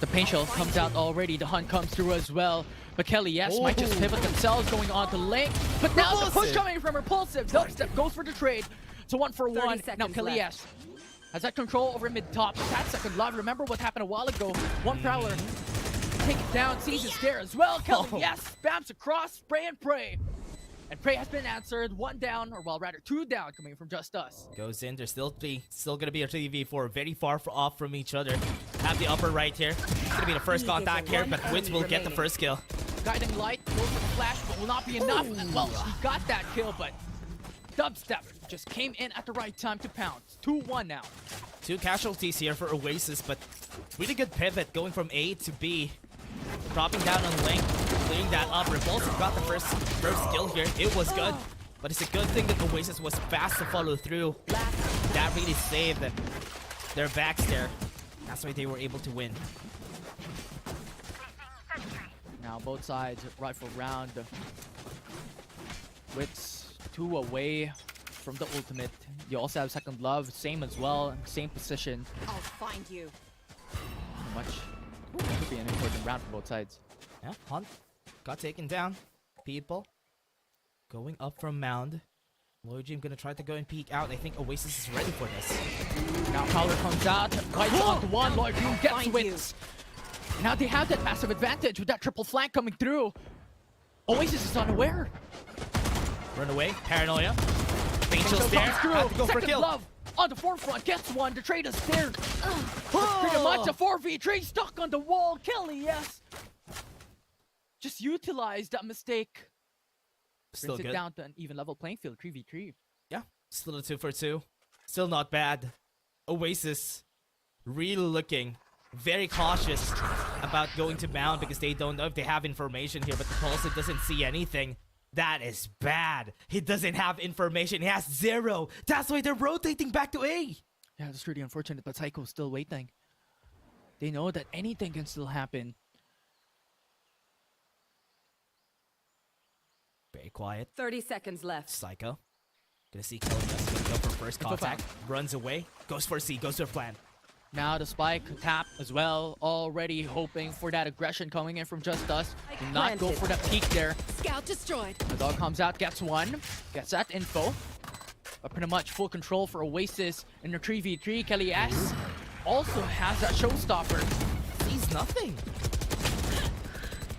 The paint shell comes out already. The hunt comes through as well. But Kelly, yes, might just pivot themselves going on to lane. But now the push coming from Repulsive. Dubstep goes for the trade. It's a 1-for-1. Now Kelly, yes, has that control over mid-top. That Second Love, remember what happened a while ago. One Prowler, take it down, sees it there as well. Kelly, yes, spams across, spray and pray. And pray has been answered. 1 down, or well, rather 2 down, coming from Just Us. Goes in. There's still gonna be a 3v4, very far off from each other. Have the upper right here. It's gonna be the first contact here, but Wits will get the first kill. Guiding Light goes for the flash, but will not be enough. Well, he got that kill, but Dubstep just came in at the right time to pounce. 2-1 now. 2 casualties here for Oasis, but really good pivot going from A to B. Dropping down on lane, clearing that up. Repulsive got the first kill here. It was good, but it's a good thing that Oasis was fast to follow through. That really saved their backs there. That's why they were able to win. Now both sides rifle round. Wits 2 away from the ultimate. You also have Second Love, same as well, same position. I'll find you. Much. Could be an important round for both sides. Yeah, Hunt got taken down. People going up from Mound. Lloyd Dream gonna try to go and peek out. I think Oasis is ready for this. Now Prowler comes out, bites onto one. Lloyd Dream gets Wits. Now they have that massive advantage with that triple flank coming through. Oasis is unaware. Run away, paranoia. Angel's there. Have to go for a Second kill. Love on the forefront gets one. The trade is there. Pretty much a 4v3 stuck on the wall. Kelly, yes. Just utilize that mistake. Still Brings good. it down to an even level playing field. 3v3. Yeah, still a 2-for-2. Still not bad. Oasis really looking very cautious about going to Mound because they don't know if they have information here, but the Pulsar doesn't see anything. That is bad. He doesn't have information. He has 0. That's why they're rotating back to A. Yeah, that's really unfortunate, but Psycho's still waiting. They know that anything can still happen. Very quiet. 30 seconds left. Psycho. Gonna see Kojas. Gonna go for first contact. Runs away. Goes for C. Goes for plan. Now the spike tap as well. Already hoping for that aggression coming in from Just Us. Do not go for that peek there. Scout destroyed. The dog comes out, gets one. Gets that info. But pretty much full control for Oasis in the 3v3. Kelly S also has that showstopper. Sees nothing.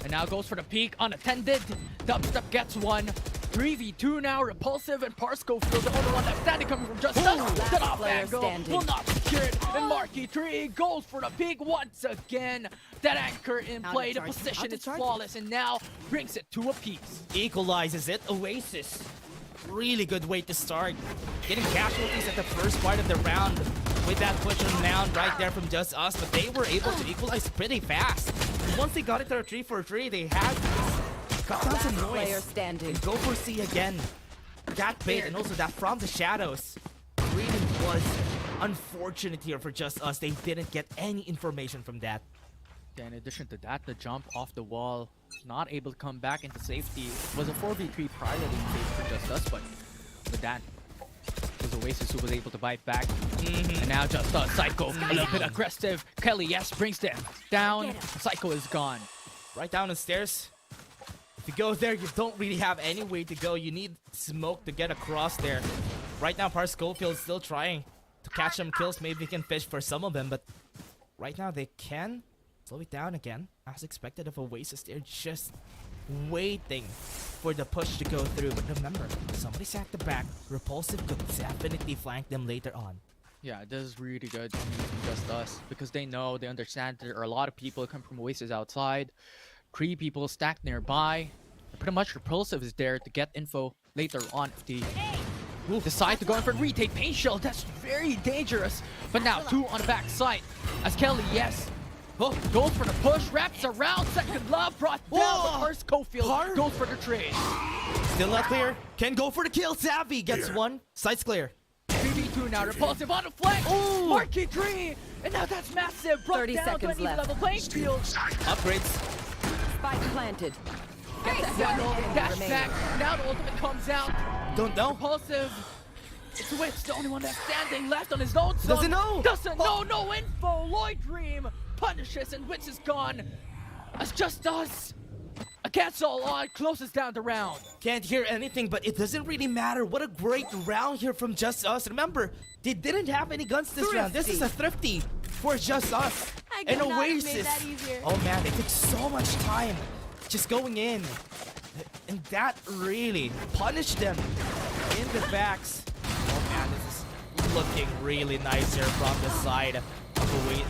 And now goes for the peek unattended. Dubstep gets one. 3v2 now, Repulsive and Parsco feel the only one that's standing coming from just us. That off player angle standing. will not secure it. And Marky 3 goes for the peak once again. That anchor in Out play, of the charge. position Out of is charge. flawless and now brings it to a piece. Equalizes it. Oasis. Really good way to start. Getting casualties at the first part of the round with that push on down right there from Just Us, but they were able to equalize pretty fast. Once they got it to a 3-4-3, they had got down some Player noise. standing. And go for C again. That bait and also that from the shadows really was unfortunate here for Just Us. They didn't get any information from that. Yeah, in addition to that, the jump off the wall, not able to come back into safety, was a 4v3 priority in favor for Just Us, but with that, it was Oasis who was able to bite back. And now Just Us, Psycho, a little bit aggressive. Kelly, yes, brings them down. Psycho is gone. Right down the stairs. If you go there, you don't really have any way to go. You need smoke to get across there. Right now, Par Schofield is still trying to catch some kills. Maybe he can fish for some of them, but right now they can slow it down again. As expected of Oasis, they're just waiting for the push to go through. But remember, somebody's at the back. Repulsive could definitely flank them later on. Yeah, this is really good from Just Us because they know, they understand there are a lot of people come from Oasis outside. 3 people stacked nearby. Pretty much Repulsive is there to get info later on if they decide to go in for a retake. Pain Shell, that's very dangerous. But now 2 on the back side as Kelly, yes. Oh, goes for the push, wraps around, second love brought down, but first Cofield goes for the trade. Still not clear. Can go for the kill. Savvy gets one. Sights clear. 3v2 now, Repulsive on the flank. Marky 3, and now that's massive. Brought 30 down seconds to an even left. level playing field. Upgrades. Spike planted. Dash back. Now the ultimate comes out. Don't know. Repulsive. It's Witch, the only one that's standing left on his own. Doesn't know. Doesn't know. No info. Lloyd Dream punishes and Witch is gone. As Just Us against all odds closes down the round. Can't hear anything, but it doesn't really matter. What a great round here from Just Us. Remember, they didn't have any guns this round. This is a thrifty for Just Us. And Oasis. Oh man, they took so much time just going in. And that really punished them in the backs. Oh man, this is looking really nice here from the side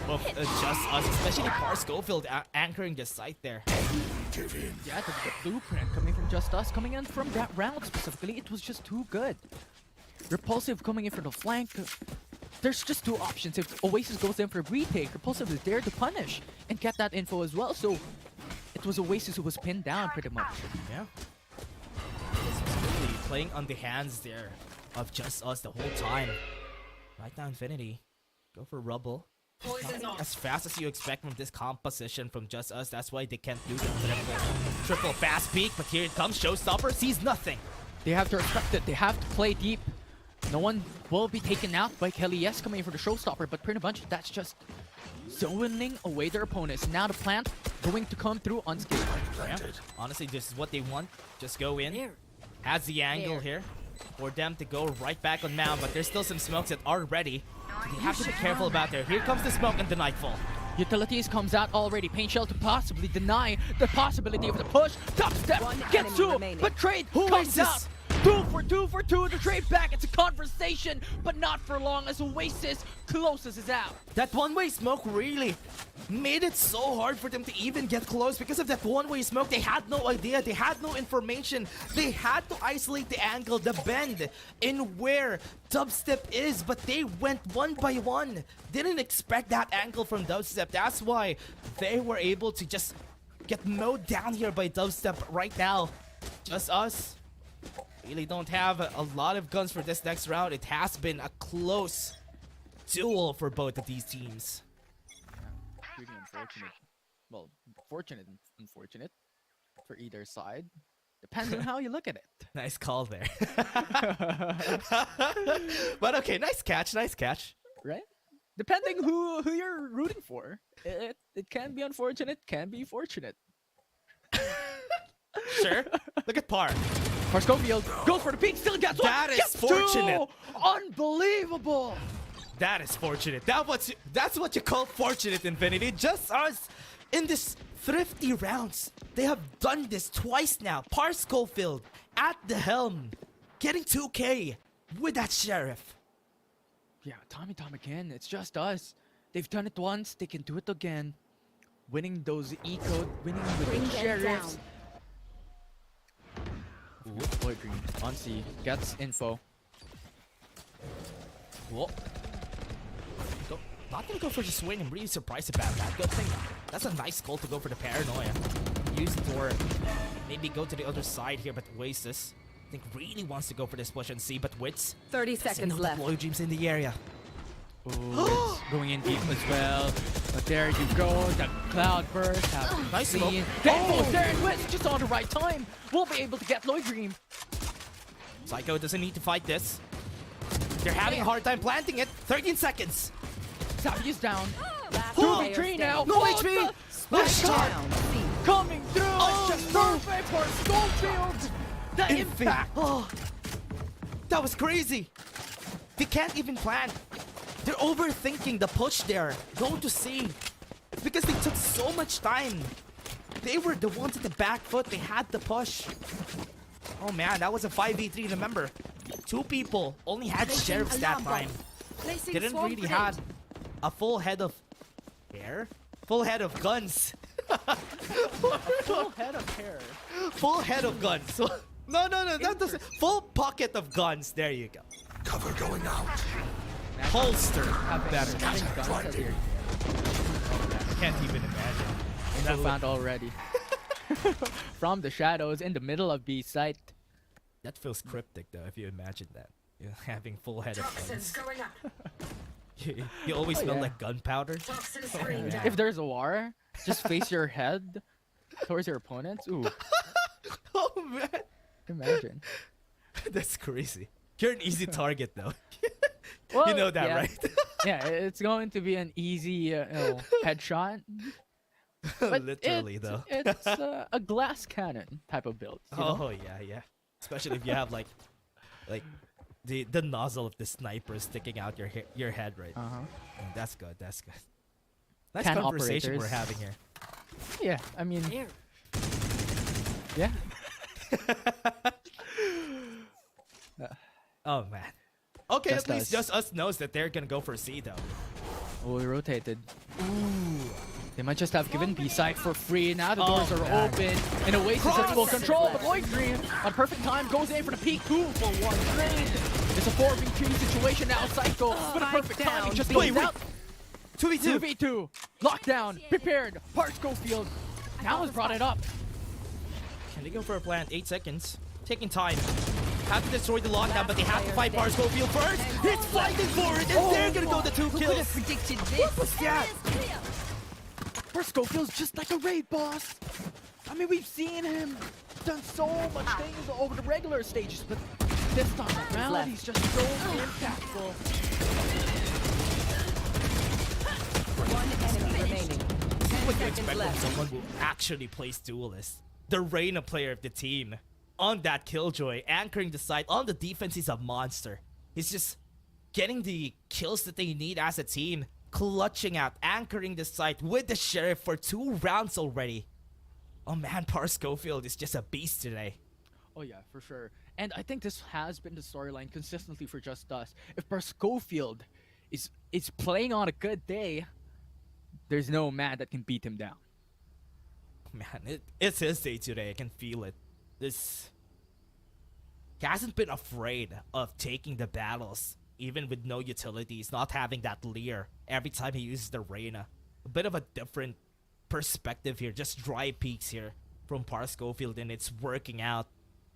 of Just Us, especially Par Schofield anchoring the site there. Yeah, the blueprint coming from Just Us, coming in from that round specifically, it was just too good. Repulsive coming in for the flank. There's just 2 options. If Oasis goes in for a retake, Repulsive is there to punish and get that info as well. So it was Oasis who was pinned down pretty much. Yeah. This is really playing on the hands there of Just Us the whole time. Right now, Infinity. Go for Rubble. Not as fast as you expect from this composition from Just Us. That's why they can't do the triple fast peak. But here it comes. Showstopper sees nothing. They have to respect it. They have to play deep. No one will be taken out by Kelly. Yes, coming in for the showstopper, but pretty much that's just zoning away their opponents. Now the plant going to come through unscathed. Yeah. Honestly, this is what they want. Just go in. Has the angle here for them to go right back on Mound, but there's still some smokes that are ready. They have to be careful about there. Here comes the smoke and the Nightfall. Utilities comes out already. Pain Shell to possibly deny the possibility of the push. Top step gets 2, but trade comes out. 2 for 2 for 2. The trade back. It's a conversation, but not for long as Oasis closes it out. That one-way smoke really made it so hard for them to even get close. Because of that one-way smoke, they had no idea. They had no information. They had to isolate the angle, the bend, in where Dubstep is. But they went one by one. Didn't expect that angle from Dubstep. That's why they were able to just get mowed down here by Dubstep right now. Just Us really don't have a lot of guns for this next round. It has been a close duel for both of these teams. Yeah, pretty unfortunate. Well, fortunate and unfortunate for either side. Depends on how you look at it. Nice call there. But okay, nice catch, Right? Depending who you're rooting for. It can be unfortunate, can be fortunate. Sure. Look at Par. Schofield goes for the peak, still gets 1. That is gets fortunate. 2. Unbelievable. That is fortunate. That's what you call fortunate, Infinity. Just Us in this Thrifty rounds. They have done this twice now. Par Schofield at the helm, getting 2K with that sheriff. Yeah, time and time again, it's just us. They've done it once, they can do it again. Winning those eco, winning with Bring the them sheriffs. down. Ooh, Boy Green on C gets info. Whoa. Not gonna go for the swing. I'm really surprised about that. Good thing. That's a nice goal to go for the paranoia. Use it for maybe go to the other side here, but Oasis, I think, really wants to go for this push and see, but Wits 30 seconds left. Blue Dreams in the area. Ooh, it's going in deep as well. But there you go, the cloud burst. Nice smoke. There goes Darren West just on the right time. We'll be able to get Lloyd Green. Psycho doesn't need to fight this. They're having a hard time planting it. 13 seconds. Savvy's down. Last 2v3 player now. No Oh, HP. the Splash shot down. C. coming through. Oh, It's just no. perfect for Schofield. The impact. Oh, that was crazy. They can't even plan. They're overthinking the push there. Go to C. It's because they took so much time. They were the ones at the back foot. They had the push. Oh man, that was a 5v3. Remember, 2 people only had Placing sheriffs that alarm bomb. time. Placing Didn't swarm really grenade. have a full head of hair. Full head of guns. Full head of hair. Full head of guns. So, no. That doesn't. Full pocket of guns. There you go. Cover going out. Holster. Having Better. guns as your Can't even imagine. info found already. From the shadows in the middle of B site. That feels cryptic though, if you imagine that. You're having full head of guns. You always smell yeah. like gunpowder. If there's a war, just face your head towards your opponents. Ooh, Oh man. imagine. That's crazy. You're an easy target though. Well, You know that, yeah. right? Yeah, it's going to be an easy headshot. But Literally though. It's a glass cannon type of build. You know? Oh yeah. Especially if you have like the nozzle of the sniper sticking out your head, right? That's good. That's good. Nice Can conversation we're operators. having here. Yeah, I mean, yeah. Oh man. Okay, Just at least us. just us knows that they're gonna go for C though. Oh, we rotated. They might just have given B side for free. Now the doors are man. open. And Oasis has full control, but Lloyd Green on perfect time goes in for the peak 2 for 1 trade. It's a 4v2 situation now. Psycho with a perfect time. He just goes out. 2v2. 2v2. Lockdown. Prepared. Park Schofield. Now has brought it up. Can they go for a plant? 8 seconds. Taking time. Have to destroy the lockdown, but they have to fight Par Schofield first. It's fighting for it, and they're gonna go the 2 kills. Predicted this. What was that? Park Schofield's just like a raid boss. I mean, we've seen him done so much things over the regular stages, but this time around, Left. he's just so impactful. One enemy remaining. What do you Seconds expect from left. someone who actually plays Duelist? The Reina player of the team. On that Killjoy, anchoring the side. On the defense, he's a monster. He's just getting the kills that they need as a team. Clutching out, anchoring the site with the Sheriff for 2 rounds already. Oh man, Par Schofield is just a beast today. Oh yeah, for sure. And I think this has been the storyline consistently for Just Us. If Park Schofield is playing on a good day, there's no man that can beat him down. Man, it's his day today. I can feel it. He hasn't been afraid of taking the battles, even with no utilities, not having that leer every time he uses the Reina. A bit of a different perspective here, just dry peaks here from Par Schofield, and it's working out.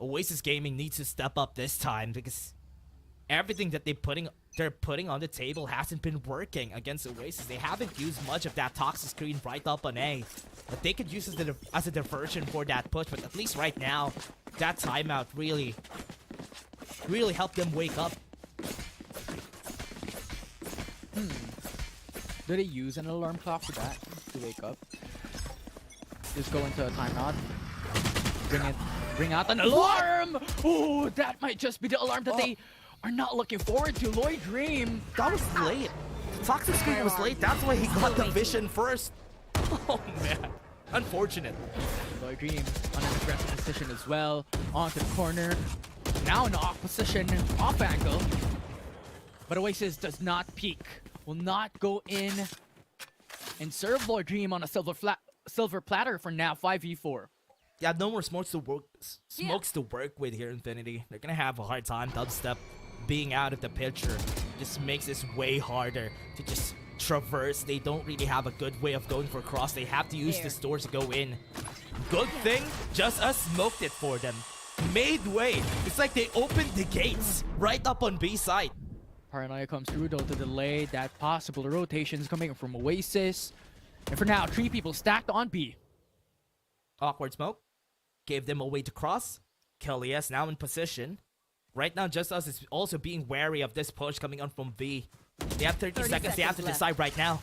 Oasis Gaming needs to step up this time because everything that they're putting on the table hasn't been working against Oasis. They haven't used much of that toxic screen right up on A, but they could use it as a diversion for that push. But at least right now, that timeout really helped them wake up. Do they use an alarm clock for that to wake up? Just go into a timeout. Bring out an alarm! Ooh, that might just be the alarm that they are not looking forward to. Lloyd Dream. That was late. The toxic screen was late. That's why he got the vision first. Oh man. Unfortunate. Lloyd Dream on an aggressive position as well. Onto the corner. Now in the off position, off angle. But Oasis does not peek. Will not go in and serve Lloyd Dream on a silver platter for now. 5v4. Yeah, no more smokes to work with here, Infinity. They're gonna have a hard time. Dubstep being out of the picture just makes this way harder to just traverse. They don't really have a good way of going for cross. They have to use this door to go in. Good thing, JustUs smoked it for them. Made way. It's like they opened the gates right up on B side. Paranoia comes through though to delay that possible rotations coming from Oasis. And for now, 3 people stacked on B. Awkward smoke. Gave them a way to cross. Kelly S now in position. Right now, JustUs is also being wary of this push coming on from B. They have 30 seconds. They have to decide right now.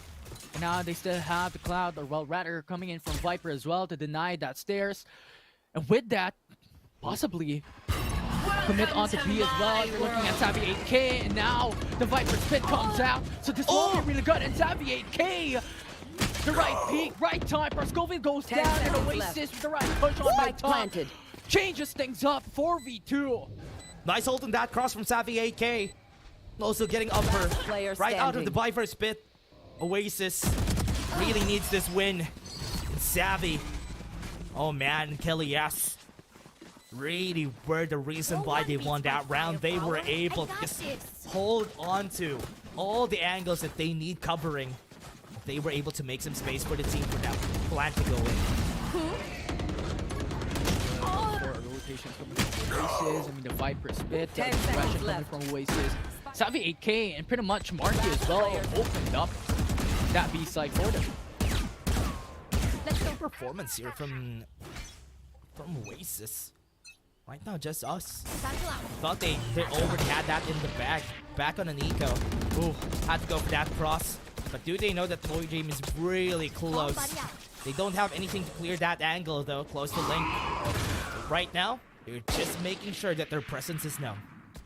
And now they still have the Cloud, or well, rather coming in from Viper as well to deny that stairs. And with that, possibly commit onto B as well. You're looking at Savvy 8K, and now the Viper spit comes out. So this won't be really good. And Savvy 8K, the right peak, right time. Praskovia goes down, and Oasis with the right push on by top. Planted. Changes things up. 4v2. Nice hold on that cross from Savvy 8K. Also getting upper Player right out of standing. the Viper's pit. Oasis really needs this win. And Savvy, oh man, Kelly S really were the reason why they won that round. They were able to just hold on to all the angles that they need covering. They were able to make some space for the team for that plan to go in. Rotations coming from Oasis. I mean, the Viper spit. 10 Aggression seconds coming left. from Oasis. Savvy 8K and pretty much Marky as well opened up that B side for them. Good performance here from Oasis. Right now, JustUs. Thought they already had that in the bag. Back on an eco. Ooh, had to go for that cross. But do they know that Lloyd Dream is really close? They don't have anything to clear that angle though, close to Link. Right now, they're just making sure that their presence is known.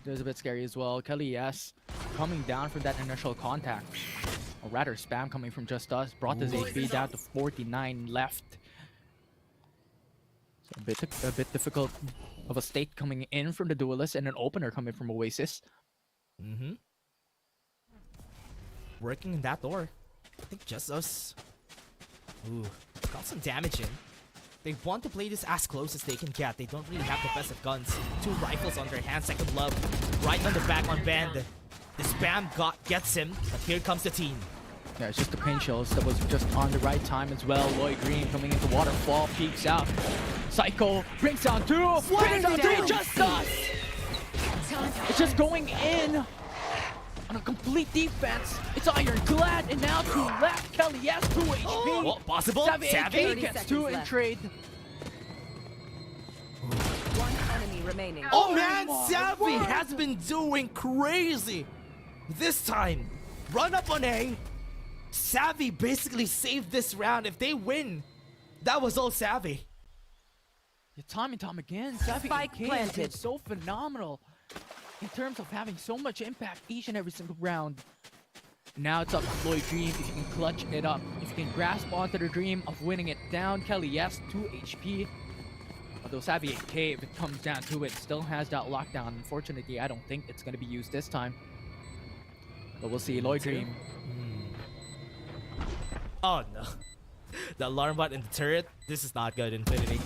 It was a bit scary as well. Kelly, yes, coming down from that initial contact. Or rather, spam coming from JustUs. Brought his HP down to 49 left. So a bit difficult of a state coming in from the duelist and an opener coming from Oasis. Working in that door. I think JustUs. Ooh, got some damage in. They want to play this as close as they can get. They don't really have the best of guns. 2 rifles on their hand, second love. Right on the back on Band. The spam gets him, but here comes the team. Yeah, it's just the pain shells that was just on the right time as well. Lloyd Green coming into waterfall, peeks out. Psycho brings down 2, brings down 3, JustUs! It's just going in on a complete defense. It's Ironclad, and now 2 left. Kelly, yes, 2 HP. Oh, possible? Savvy Savvy? gets 2 in left. trade. One enemy remaining. Oh man, my Savvy word. has been doing crazy. This time, run up on A. Savvy basically saved this round. If they win, that was all Savvy. Yeah, time and time again, Savvy Spike has been planted. so phenomenal in terms of having so much impact each and every single round. Now it's up to Lloyd Dream if you can clutch it up. If you can grasp onto the dream of winning it down. Kelly, yes, 2 HP. Although Savvy 8K, if it comes down to it, still has that lockdown. Unfortunately, I don't think it's going to be used this time. But we'll see. Lloyd Dream. Oh no. The alarm bot in the turret. This is not good, Infinity.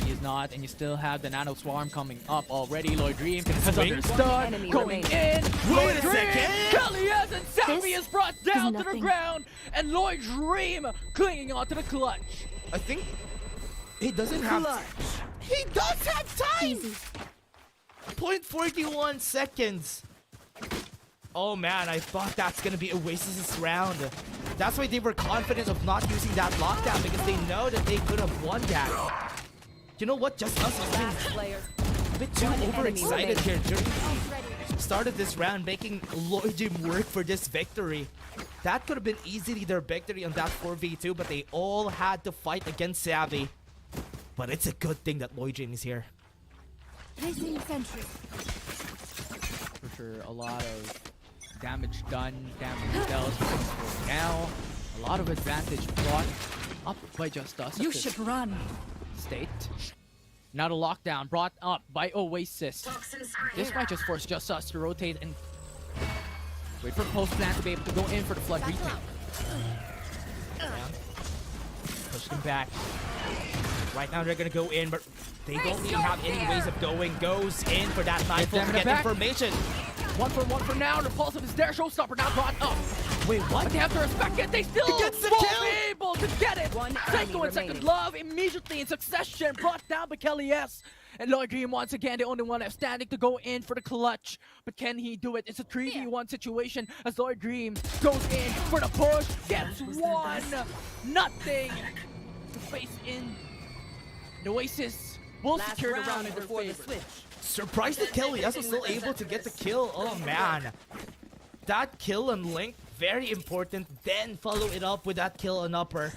He is not, and you still have the Nano Swarm coming up already. Lloyd Dream has Swing. understood. Enemy Going remaining. in. Wait Lloyd a Dream. second. Kelly yes, and Savvy This is brought down to the nothing. ground. And Lloyd Dream clinging onto the clutch. I think he doesn't have. He does have time. Easy. 0.41 seconds. Oh man, I thought that's gonna be Oasis's round. That's why they were confident of not using that lockdown, because they know that they could have won that. You know what? JustUs has Last player. been a bit too One overexcited enemy here during the start of this round, making Lloyd Dream work for this victory. That could have been easily their victory on that 4v2, but they all had to fight against Savvy. But it's a good thing that Lloyd Dream is here. Placing sentry. For sure, a lot of damage done, damage dealt for now. A lot of advantage brought up by JustUs. You should run. State. Now the lockdown brought up by Oasis. This might just force JustUs to rotate and wait for post plan to be able to go in for the flood retake. Push them back. Right now they're gonna go in, but they don't really have any ways of going. Goes in for that nightfall to get information. 1-for-1 for now. Repulsive is there. Showstopper now brought up. Wait, what? But they have to respect it. They still He gets the won't kill! be able to get it. One Psycho enemy and Second remaining. Love immediately in succession brought down by Kelly S. And Lloyd Dream once again the only one left standing to go in for the clutch. But can he do it? It's a 3v1 situation as Lloyd Dream goes in for the push. Gets 1-0 to face in. The Oasis will Last secure the round round in their before the favor. switch. Surprised that Kelly S was still able to get the kill. Oh man. That kill on Link, very important. Then follow it up with that kill on Upper.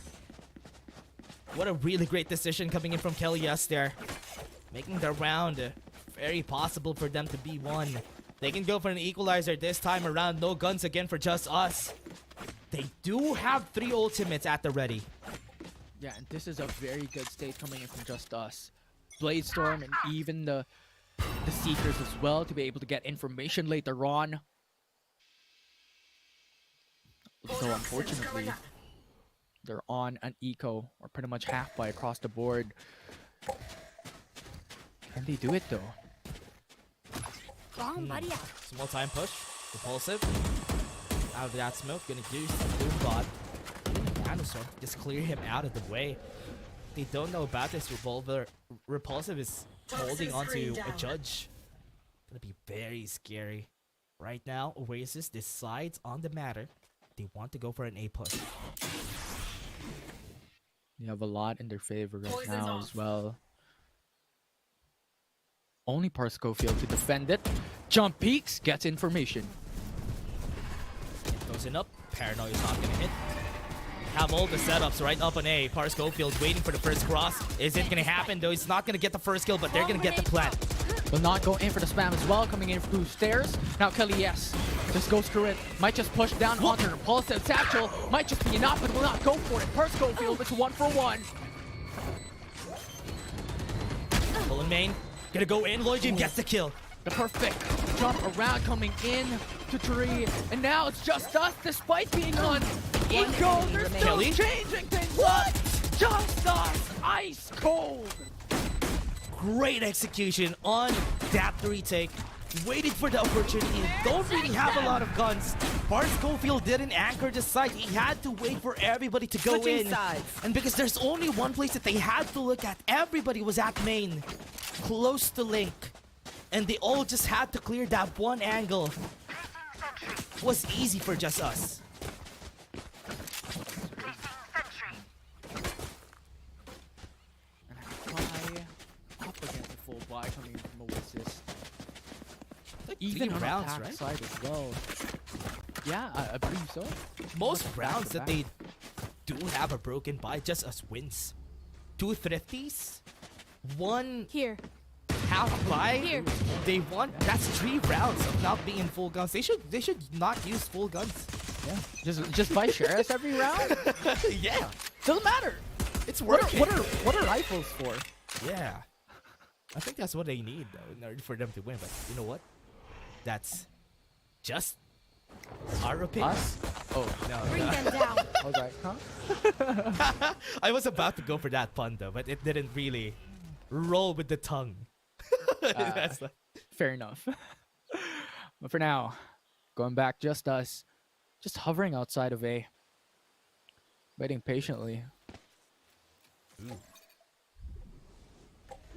What a really great decision coming in from Kelly S there. Making the round very possible for them to be won. They can go for an equalizer this time around. No guns again for JustUs. They do have 3 ultimates at the ready. Yeah, and this is a very good state coming in from JustUs. Bladestorm and even the Seekers as well to be able to get information later on. So unfortunately, they're on an eco or pretty much half by across the board. Can they do it though? Small time push. Repulsive. Out of that smoke, gonna use the Doombot. Nanostorm, just clear him out of the way. They don't know about this revolver. Repulsive is holding onto a judge. Gonna be very scary. Right now, Oasis decides on the matter. They want to go for an A push. They have a lot in their favor right now as well. Only Parscofield to defend it. Jump peaks, gets information. Goes in up. Paranoia is not gonna hit. Have all the setups right up on A. Parscofield waiting for the first cross. Is it gonna happen though? He's not gonna get the first kill, but they're gonna get the plant. Will not go in for the spam as well, coming in through stairs. Now Kelly, yes, just goes through it. Might just push down onto the Repulsive Satchel. Might just be enough, but will not go for it. Parscofield, it's 1-for-1. Full in main. Gonna go in. Lloyd Dream gets the kill. The perfect jump around coming in to 3. And now it's JustUs despite being on eco. They're still Kelly? changing things up. JustUs, ice cold. Great execution on that retake. Waited for the opportunity. Don't really have a lot of guns. Parscofield didn't anchor the site. He had to wait for everybody to go Switching in. sides. And because there's only one place that they had to look at, everybody was at main. Close to Link. And they all just had to clear that one angle. Was easy for JustUs. Up against the full buy coming in from Oasis. Even on rounds, attack right? side as well. Yeah, I believe so. Most Back to rounds that back. they do have a broken buy, JustUs wins. 2 thrifties, 1 Here. half buy. Here. They won. That's 3 rounds of not being full guns. They should not use full guns. Yeah, just buy shares every round. Yeah, Doesn't matter. it's What working. are rifles for? Yeah, I think that's what they need though in order for them to win. But you know what? That's just our opinion. Us? Oh, No, Bring no. them down. I was like, huh? I was about to go for that pun though, but it didn't really roll with the tongue. That's the- Fair enough. But for now, going back, JustUs, just hovering outside of A, waiting patiently.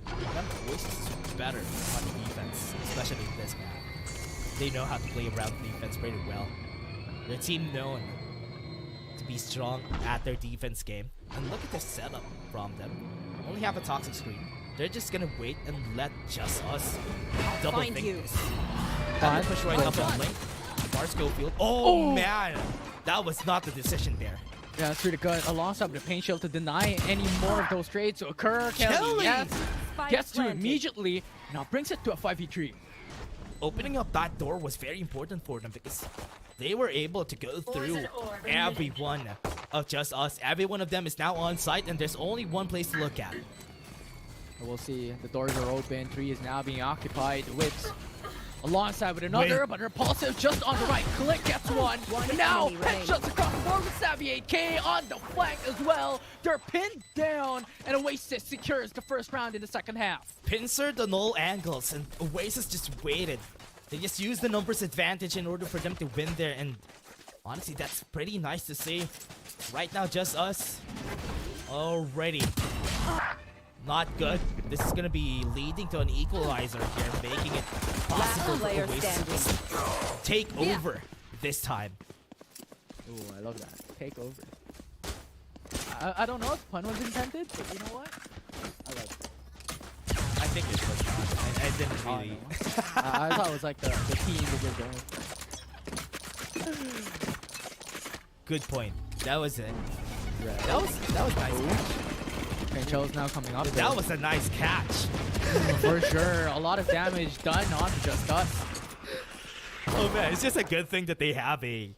Oasis is better on defense, especially in this map. They know how to play around defense pretty well. Their team known to be strong at their defense game. And look at the setup from them. Only have a toxic screen. They're just gonna wait and let JustUs double Find think you. this. And push right up on Link. Parscofield. Oh man! That was not the decision there. Yeah, that's really good. Alongside with the pain shield to deny any more of those trades to occur. Kelly, yes, Spike gets to planted. immediately. Now brings it to a 5v3. Opening up that door was very important for them because they were able to go through everyone of Just Us. Every one of them is now on site, and there's only one place to look at. We'll see. The doors are open. 3 is now being occupied. Whips alongside with another, but Repulsive just on the right. Click gets one. And now enemy remaining. headshots across the board with Savvy 8K on the flank as well. They're pinned down, and Oasis secures the first round in the second half. Pincered on all angles, and Oasis just waited. They just used the numbers advantage in order for them to win there, and honestly, that's pretty nice to see. Right now, Just Us already not good. This is gonna be leading to an equalizer here, making it possible for player Oasis to take over this time. Ooh, I love that. Take over. I don't know if pun was intended, but you know what? I love it. I think it was not. I didn't really. I thought it was like the team that you're going. Good point. That was it. Yeah. That was nice. Pancho's now coming up. That was a nice catch. For sure. A lot of damage done onto Just Us. Oh man, it's just a good thing that they have the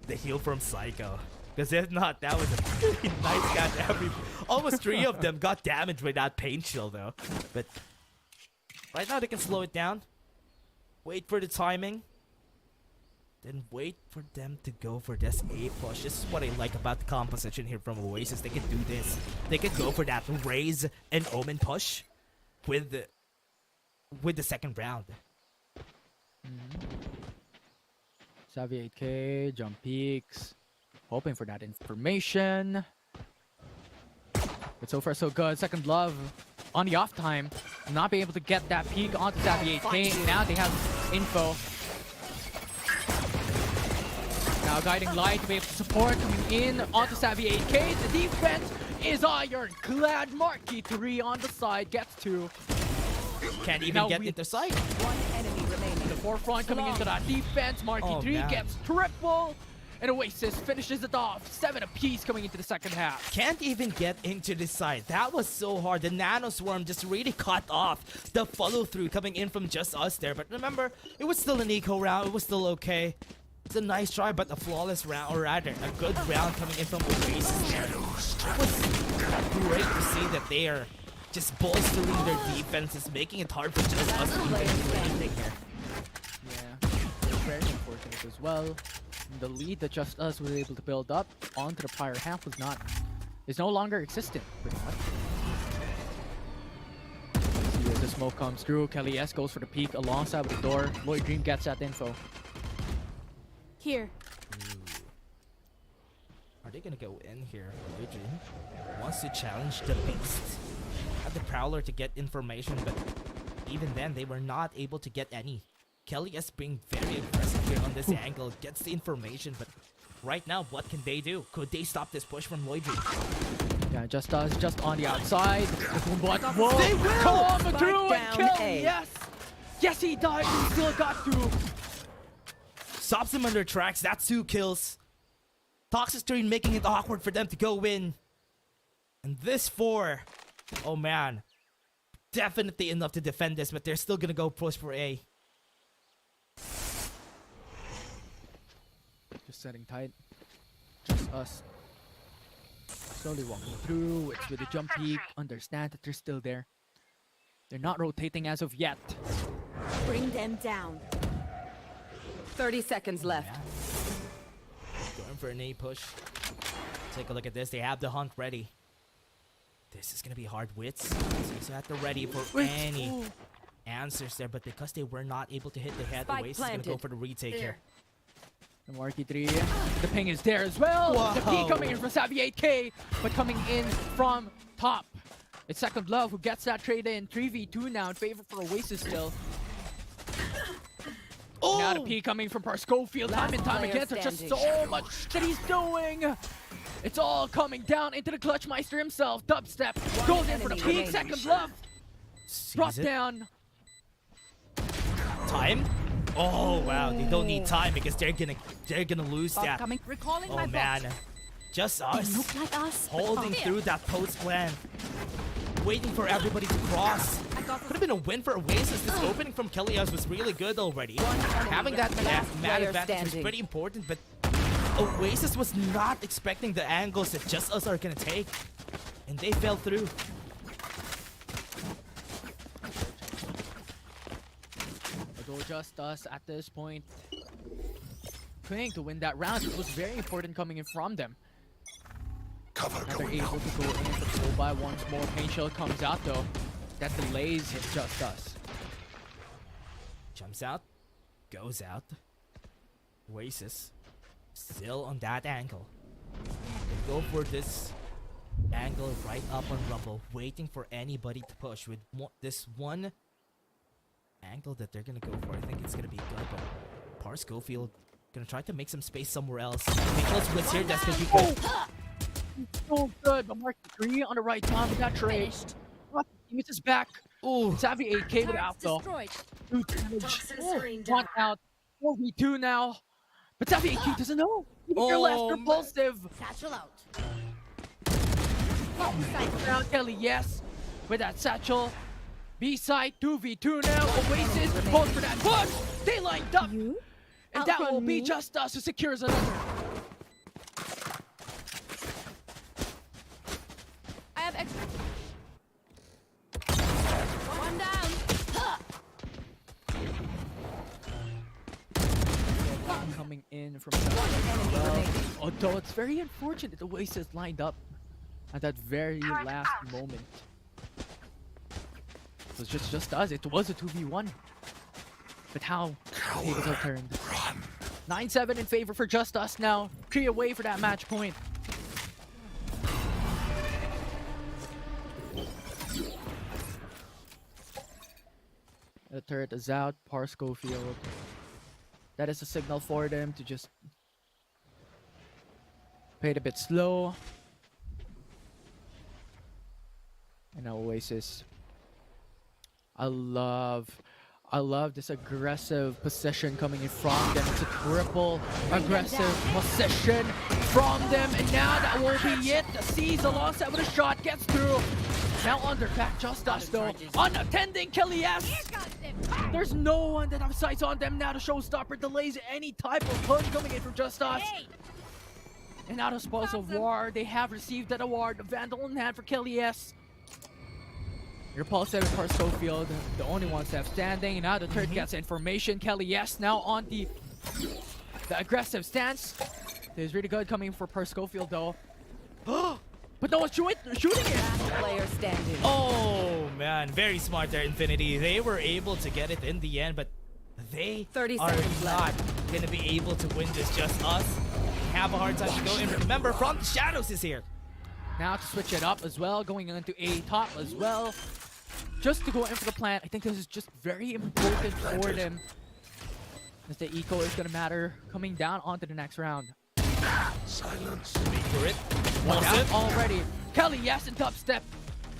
heal from Psycho. Because if not, that was a pretty nice catch. Almost 3 of them got damaged with that pain chill though. But right now they can slow it down. Wait for the timing. Then wait for them to go for this A push. This is what I like about the composition here from Oasis. They can do this. They can go for that Raise and Omen push with the second round. Savvy 8K, jump peaks. Hoping for that information. But so far so good. Second Love on the off time. Not be able to get that peak onto Savvy 8K. Now they have info. Now Guiding Light to be able to support coming in onto Savvy 8K. The defense is ironclad. Marky 3 on the side gets 2. Can't even Now get we- into sight. One enemy remaining. In the forefront coming into that defense. Marky Oh, 3 man. gets triple. And Oasis finishes it off. 7 apiece coming into the second half. Can't even get into the side. That was so hard. The Nano Swarm just really cut off the follow through coming in from Just Us there. But remember, it was still an eco round. It was still okay. It's a nice try, but a flawless round, or rather, a good round coming in from Oasis there. It was great to see that they are just bolstering their defenses, making it hard for Just Us to even do anything here. Yeah, it's very unfortunate as well. The lead that Just Us was able to build up onto the prior half is no longer existent, pretty much. See as the smoke comes through, Kelly S goes for the peek alongside with the door. Lloyd Dream gets that info. Here. Are they gonna go in here? Religion wants to challenge the beast. Had the Prowler to get information, but even then they were not able to get any. Kelly S being very aggressive here on this angle, gets the information, but right now, what can they do? Could they stop this push from Lloyd Dream? Yeah, Just Us just on the outside. But They will! come Spike through and down kill. A. Yes! Yes, he died. He still got through. Stops him on their tracks. That's 2 kills. Toxic Train making it awkward for them to go in. And this 4, oh man, definitely enough to defend this, but they're still gonna go push for A. Just setting tight. Just Us. Slowly walking through. It's with a jump peak. Understand that they're still there. They're not rotating as of yet. Bring them down. 30 seconds left. Going for an A push. Take a look at this. They have the hunt ready. This is gonna be hard. Wits. So have to ready for any answers there, but because they were not able to hit the head, Spike Oasis is gonna go planted. for the retake here. The Marky 3. The ping is there as well. The Wow. peak coming in from Savvy 8K, but coming in from top. It's Second Love who gets that trade in. 3v2 now in favor for Oasis still. Oh! Now the peak coming from Parscofield time and time player again. There's just standing. so much that he's doing. It's all coming down into the Clutchmeister himself. Dubstep goes in for the enemy peak. remaining. Second Love brought Sees it. down. Time? Oh wow, they don't need time because they're gonna lose that. Coming. Recalling Oh my man, Just Us Look like us. holding through that post plan, waiting for everybody to cross. Could have been a win for Oasis. This opening from Kelly S was really good already. Having that man player advantage was standing. pretty important, but Oasis was not expecting the angles that Just Us are gonna take, and they fell through. Although Just Us at this point trying to win that round, it was very important coming in from them. Cover Now they're going able out. to go in for the by once more. Pain Shield comes out though. That delays hit Just Us. Jumps out, goes out. Oasis still on that angle. They go for this angle right up on Rumble, waiting for anybody to push with this one angle that they're gonna go for. I think it's gonna be good, but Par Schofield gonna try to make some space somewhere else. Mitchell's Blitz here, that's gonna be good. So good, but Mark 3 on the right time with that trade. He misses back. Ooh. Savvy 8K without though. 2 damage. 1 out. 4v2 now. But Savvy 8K doesn't know. You're left repulsive. Satchel out. Now Kelly, yes. With that satchel. B-side 2v2 now. Oasis goes for that push. They lined up. And that will be Just Us who secures another. I have extra. One down. Coming in from well. Although it's very unfortunate the Oasis lined up at that very last moment. It was just us. It was a 2v1. But how tables are turned. 9-7 in favor for Just Us now. 3 away for that match point. The turret is out. Par Schofield. That is a signal for them to just play it a bit slow. And now Oasis. I love this aggressive position coming in from them. It's a triple aggressive position from them. And now that will be it. The sees alongside with a shot gets through. Now under back Just Us though. Unattending Kelly S. There's no one that have sights on them now. The showstopper delays any type of push coming in from Just Us. And out of Spoils of War, they have received that award. The Vandal in hand for Kelly S. Repulsive for Schofield, the only ones left standing. Now the third gets information. Kelly S now on the aggressive stance. It is really good coming for Per Schofield though. But no one's shooting it. Player standing. Oh man, very smart there, Infinity. They were able to get it in the end, but they 30 are seconds not left. gonna be able to win this. Just Us have a hard time to go in. Remember, From the Shadows is here. Now to switch it up as well, going into A top as well. Just to go in for the plant, I think this is just very important for them. As the eco is gonna matter coming down onto the next round. Silence. Wait for it. One Pulse down it. already. Kelly, yes, and dubstep.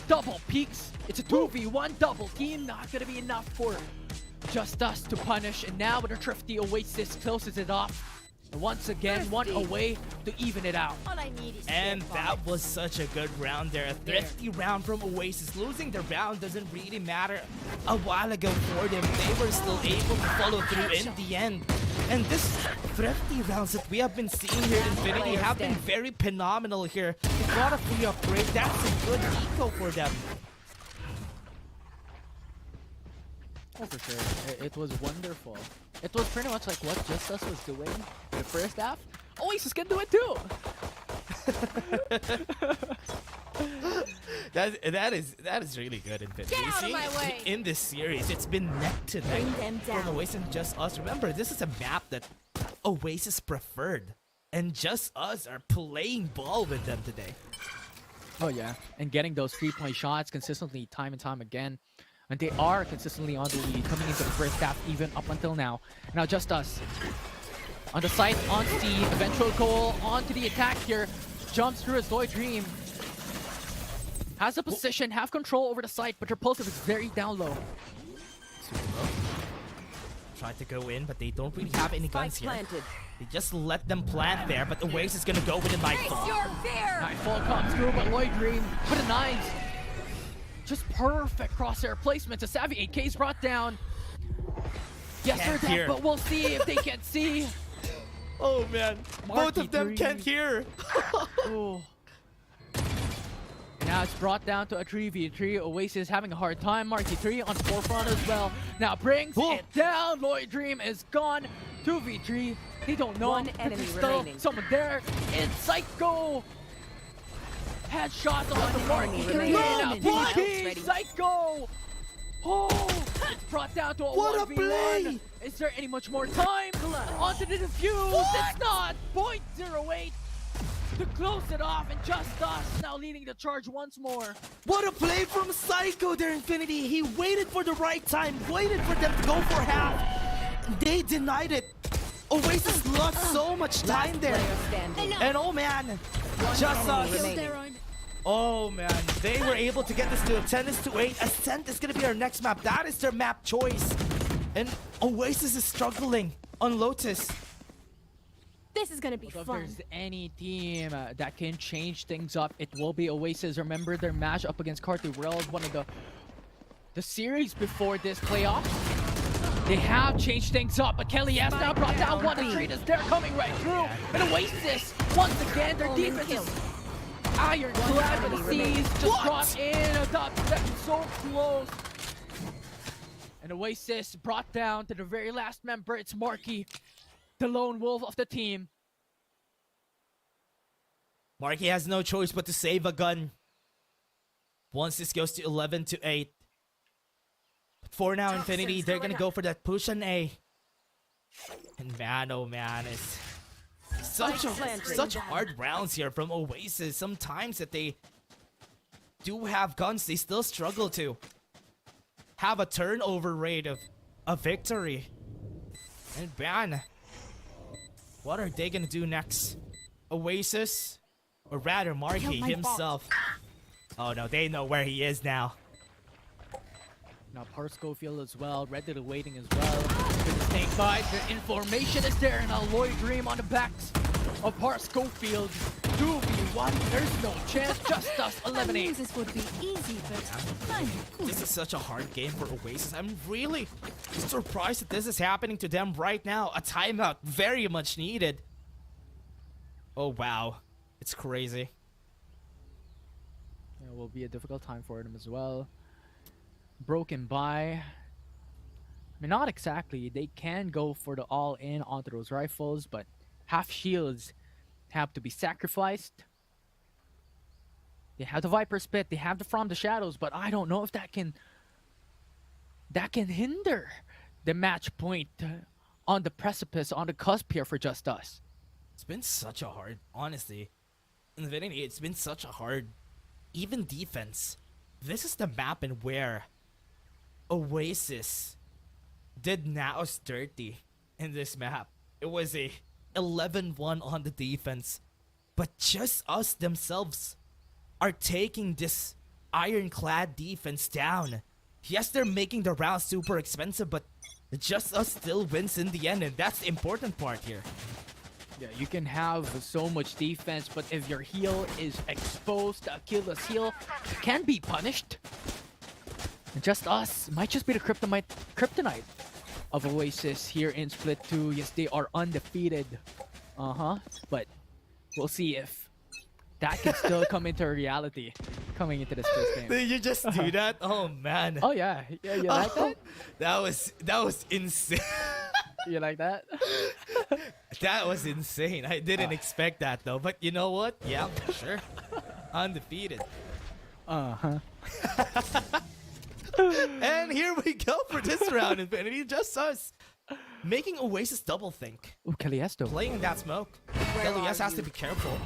Double peaks. It's a 2v1 double team. Not gonna be enough for Just Us to punish. And now with a thrifty Oasis closes it off. And once again, one away to even it out. All I need is And that was such a good round there. A thrifty round from Oasis. Losing the round doesn't really matter. A while ago for them, they were still able to follow through in the end. And this thrifty rounds that we have been seeing here in Infinity have been very phenomenal here. They got a free upgrade. That's a good eco for them. Oh, for sure. It was wonderful. It was pretty much like what Just Us was doing in the first half. Oasis can do it too! That is really good, Infinity. Get out of See, my way! in this series, it's been neck to neck Bring them from down. Oasis and Just Us. Remember, this is a map that Oasis preferred, and Just Us are playing ball with them today. Oh yeah, and getting those 3-point shots consistently time and time again. And they are consistently on the lead coming into the first half even up until now. Now Just Us on the site, on Steve, eventual goal, onto the attack here. Jumps through his Lloyd Dream. Has the position, have control over the site, but Repulsive is very down low. Tried to go in, but they don't really have any guns here. Planted. They just let them plant there, but Oasis is gonna go with a Nightfall. Your fear. Nightfall comes through, but Lloyd Dream with a 9. Just perfect crosshair placement. A Savvy 8K is brought down. Yes, they're Can't hear. dead, but we'll see if they can see. Oh man, both Marky of them three. can't hear. Oh. Now it's brought down to a 3v3. Oasis having a hard time. Marky 3 on forefront as well. Now brings it down. Lloyd Dream is gone. 2v3. They don't know. One if enemy there's still remaining. someone there. It's Psycho. Headshot on the Marky 3. remaining. Now What? PK Psycho. Oh, it's brought down to a What a 1v1. play! Is there any much more time? Onto the defuse. It's not. 0.08. To close it off, and JustUs now leading the charge once more. What a play from Psycho there, Infinity. He waited for the right time, waited for them to go for half. They denied it. Oasis lost so much time there. Player standing. And oh man, JustUs. Remaining. Oh man, they were able to get this to a 10-8. Ascent is gonna be our next map. That is their map choice. And Oasis is struggling on Lotus. This is gonna be So if fun. there's any team that can change things up, it will be Oasis. Remember their match up against Carty World, one of the series before this playoff. They have changed things up, but Kelly has now brought down one of the traders. They're coming right through. And Oasis, once again, their defense is ironclad with the seas. Just brought in a top step so close. And Oasis brought down to the very last member. It's Marky, the lone wolf of the team. Marky has no choice but to save a gun. Once this goes to 11-8. But for now, Infinity, they're gonna go for that push on A. And man, oh man, it's such hard rounds here from Oasis. Sometimes that they do have guns, they still struggle to have a turnover rate of a victory. And man, what are they gonna do next? Oasis? Or rather, Marky himself. Oh no, they know where he is now. Now Par Schofield as well, ready waiting as well. With the snake bite, the information is there, and now Lloyd Dream on the backs of Par Schofield. 2v1, there's no chance. JustUs 11-8. This would be easy, but This is such a hard game for Oasis. I'm really surprised that this is happening to them right now. A timeout, very much needed. Oh wow, it's crazy. It will be a difficult time for them as well. Broken by. I mean, not exactly. They can go for the all-in onto those rifles, but half shields have to be sacrificed. They have the Viper Spit. They have the From the Shadows, but I don't know if that can hinder the match point on the precipice, on the cusp here for JustUs. It's been such a hard, honestly. Infinity, it's been such a hard, even defense. This is the map in where Oasis did Naos dirty in this map. It was a 11-1 on the defense. But JustUs themselves are taking this ironclad defense down. Yes, they're making the round super expensive, but JustUs still wins in the end, and that's the important part here. Yeah, you can have so much defense, but if your heal is exposed, a killless heal can be punished. And JustUs might just be the kryptonite of Oasis here in Split 2. Yes, they are undefeated. But we'll see if that can still come into reality coming into this first game. Did you just do that? Oh man. Oh yeah, yeah, you like that? That was insane. You like that? That was insane. I didn't expect that though. But you know what? Yeah, sure. Undefeated. And here we go for this round, Infinity. JustUs making Oasis double think. Ooh, Caliesto. Playing that smoke. Elias has to be careful.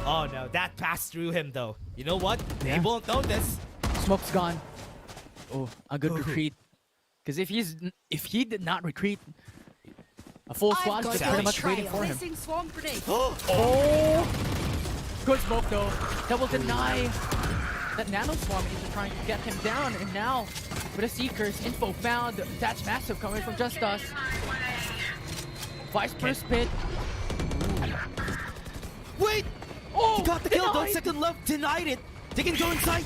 Oh no, that passed through him though. You know what? They Yeah. won't know this. Smoke's gone. Oh, a good retreat. Because if he did not retreat, a full squad is pretty much waiting for him. Swarm grenade. Oh! Good smoke though. That will deny that Nano Swarm into trying to get him down. And now, with the Seekers, info found. That's massive coming from JustUs. Vice first pit. Wait! Oh! He got the kill, though. denied! Second love, denied it. They can go inside.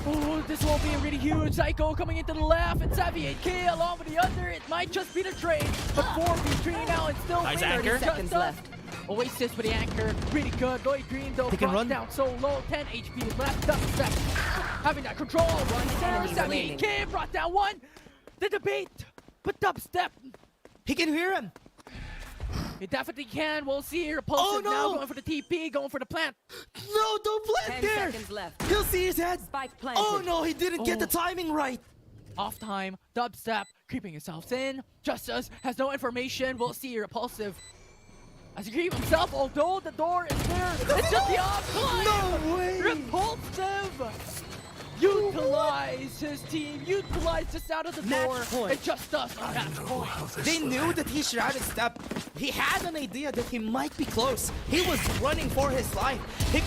Oh, this will be really huge. Psycho coming into the left. It's Savvy 8K along with the other. It might just be the trade. But 4v3 now. It's still Nice winner. anchor. 30 seconds JustUs left. Oasis with the anchor, really good. Lloyd Green though, They can brought run. down so low, 10 HP left. Dubstep having that control. One remaining. Kid brought down one. The debate, but Dubstep, He can hear him. he definitely can. We'll see here. Repulsive no. now going for the TP, going for the plant. No, don't plant 10 there. seconds left. He'll see his head. Spike planted. Oh no, he didn't get the Oh. timing right. Off time, Dubstep creeping himself in. JustUs has no information. We'll see Repulsive as he creeps himself, although the door is there. It's just the off time. No way. Repulsive utilize his team, utilize just out of the Match door. point. It's just us on that point. They knew that he shrouded step. He had an idea that he might be close. He was running for his life. He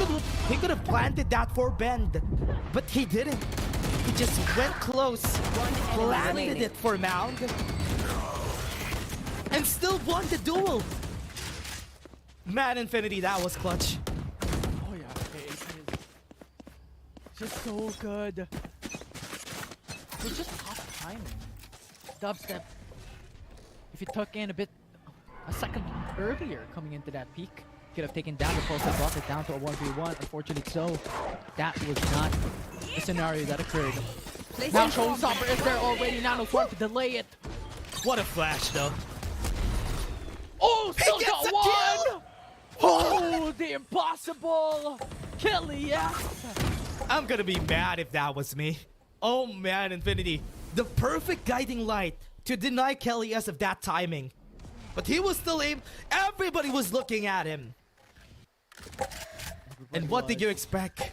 could have planted that for Bend, but he didn't. He just went close, planted remaining. it for Mound, and still won the duel. Man, Infinity, that was clutch. Oh yeah, okay, it is just so good. It's just tough timing. Dubstep, if he took in a second earlier coming into that peak, could have taken down the pulse and brought it down to a 1v1. Unfortunately so, that was not the scenario that occurred. Now Showstopper is there already, Naos want to delay it. What a flash, though. Oh, still gets got a one! kill! Oh, the impossible! Kill, yes! I'm gonna be mad if that was me. Oh man, Infinity. The perfect guiding light to deny Kelly S of that timing. But he was still able. Everybody was looking at him. And what did you expect?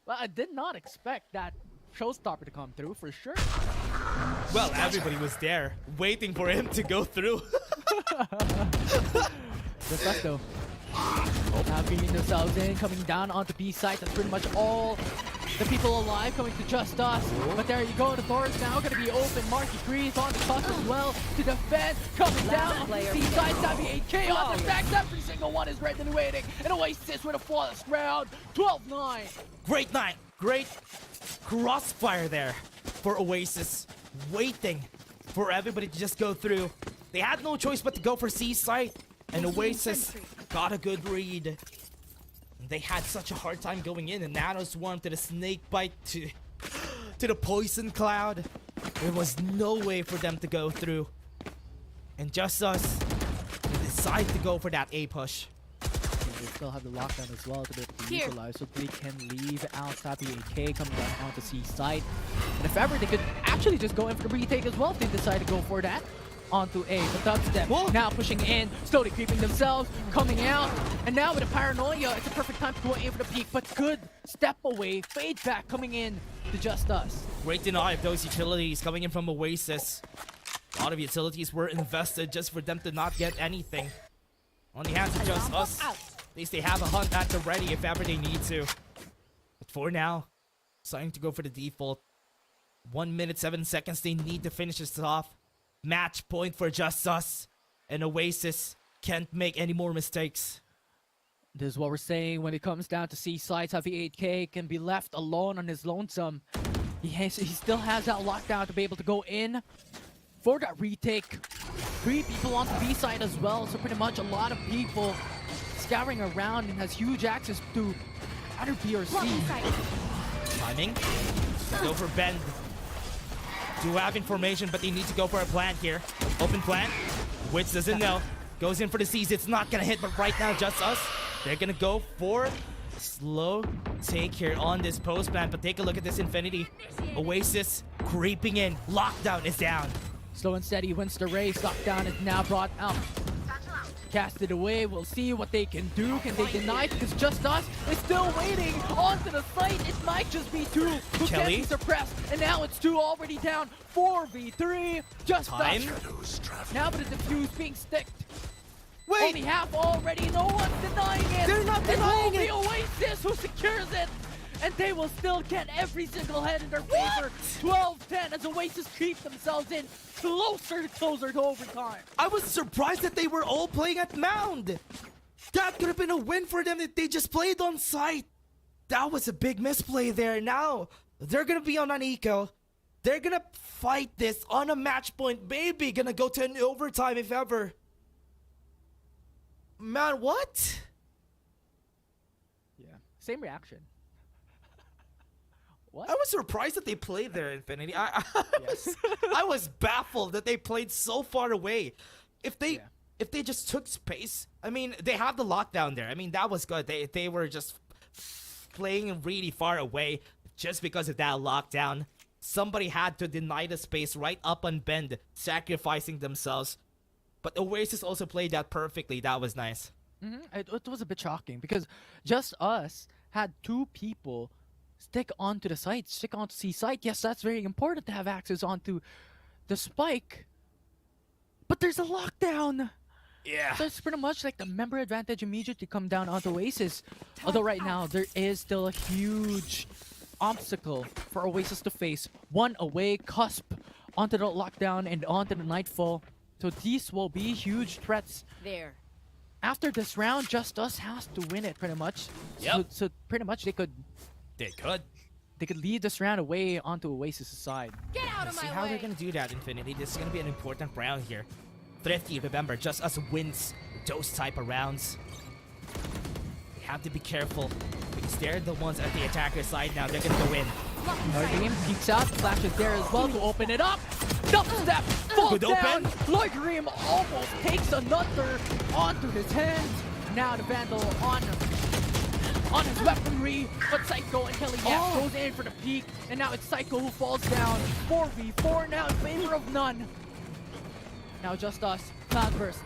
Well, I did not expect that Showstopper to come through for sure. Well, everybody was there, waiting for him to go through. Just that though. Now bringing themselves in, coming down onto B site. That's pretty much all the people alive coming to JustUs. But there you go, the door is now going to be open. Marky Green's on the cusp as well to defend. Coming down on the C side, Savvy 8K on the back. Every single one is ready and waiting. And Oasis with a flawless round. 12-9. Great night. Great crossfire there for Oasis. Waiting for everybody to just go through. They had no choice but to go for C site. And Oasis got a good read. They had such a hard time going in, and Nanos swarmed to the snake bite to the poison cloud. There was no way for them to go through. And JustUs decide to go for that A push. They still have the lockdown as well to be able to utilize, so they can leave out Sappy 8K coming down onto C side. And if ever, they could actually just go in for the retake as well if they decide to go for that. Onto A, but Dubstep now pushing in, slowly creeping themselves, coming out, and now with a paranoia, it's a perfect time to go in for the peak, but good step away, fade back coming in to JustUs. Great deny of those utilities coming in from Oasis. A lot of utilities were invested just for them to not get anything. On the hands of JustUs, at least they have a hunt at the ready if ever they need to. But for now, starting to go for the default. 1 minute, 7 seconds, they need to finish this off. Match point for JustUs, and Oasis can't make any more mistakes. This is what we're saying when it comes down to C sides. Heavy 8K can be left alone on his lonesome. He still has that lockdown to be able to go in for that retake. 3 people on the B side as well, so pretty much a lot of people scouring around and has huge access to either B or C. Timing. Go for Bend. Do have information, but they need to go for a plant here. Open plant. Witch doesn't know. Goes in for the C's. It's not gonna hit, but right now, JustUs, they're gonna go for a slow take here on this post plant. But take a look at this Infinity. Oasis creeping in. Lockdown is down. Slow and steady wins the race. Lockdown is now brought out. Casted away. We'll see what they can do. Can they deny? Because JustUs is still waiting onto the site. It might just be 2 who can Kelly? be suppressed. And now it's 2 already down. 4v3. Time. JustUs. Now with the defuse being sticked. Wait! Only half already. No one's denying it. They're not denying it. It will be Oasis who secures it. And they will still get every single head in their favor. 12-10 as Oasis creep themselves in closer to overtime. I was surprised that they were all playing at Mound. That could have been a win for them if they just played on site. That was a big misplay there. Now, they're going to be on an eco. They're going to fight this on a match point. Maybe going to go to an overtime if ever. man, what? Yeah. Same reaction. What? I was surprised that they played there, Infinity. Yes. I was baffled that they played so far away. If they Yeah. if they just took space, I mean, they have the lockdown there. I mean, that was good. They were just playing really far away just because of that lockdown. Somebody had to deny the space right up on Bend, sacrificing themselves. But Oasis also played that perfectly. That was nice. It was a bit shocking because Just Us had 2 people stick onto the site, stick onto C site. Yes, that's very important to have access onto the spike. But there's a lockdown. Yeah. So it's pretty much like the member advantage immediately come down onto Oasis. Although right now there is still a huge obstacle for Oasis to face. One away, cusp onto the lockdown and onto the nightfall. So these will be huge threats. There. After this round, Just Us has to win it pretty much. Yep. So pretty much they could lead this round away onto Oasis' side. Get out of See my how they're way. gonna do that, Infinity. This is gonna be an important round here. Thrifty, remember, Just Us wins those type of rounds. They have to be careful because they're the ones at the attacker side now. They're gonna go in. Lloyd Green peeks out, Flash is there as well to open it up. Double step, falls Good down. open. Lloyd Green almost takes another onto his hands. Now the Vandal on his weaponry, but Psycho and Kelly goes in for the peak, and now it's Psycho who falls down. 4v4 now in favor of none. Now Just Us, Cloudburst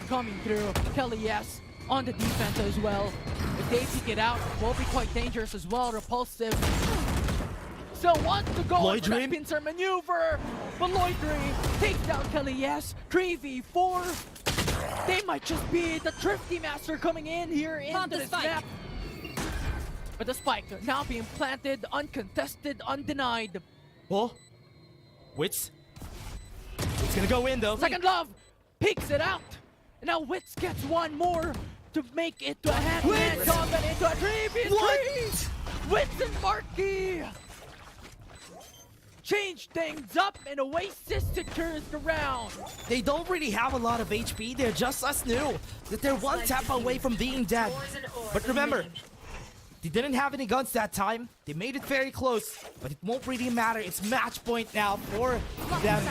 coming through. Kelly on the defense as well. If they peek it out, it will be quite dangerous as well. Repulsive. Still wants to go Lloyd for that Dream. pincer maneuver, but Lloyd Dream takes down Kelly 3v4. They might just be the Thrifty Master coming in here into the this spike. map. But the spike now being planted, uncontested, undenied. Oh, Wits. It's gonna go in though. Second Love peeks it out. And now Wits gets one more to make it to a hand-to-hand combat into a 3v3. What? Wits and Marky change things up, and Oasis secures the round. They don't really have a lot of HP. They're Just Us knew that they're one tap away from being dead. But remember, they didn't have any guns that time. They made it very close, but it won't really matter. It's match point now for them,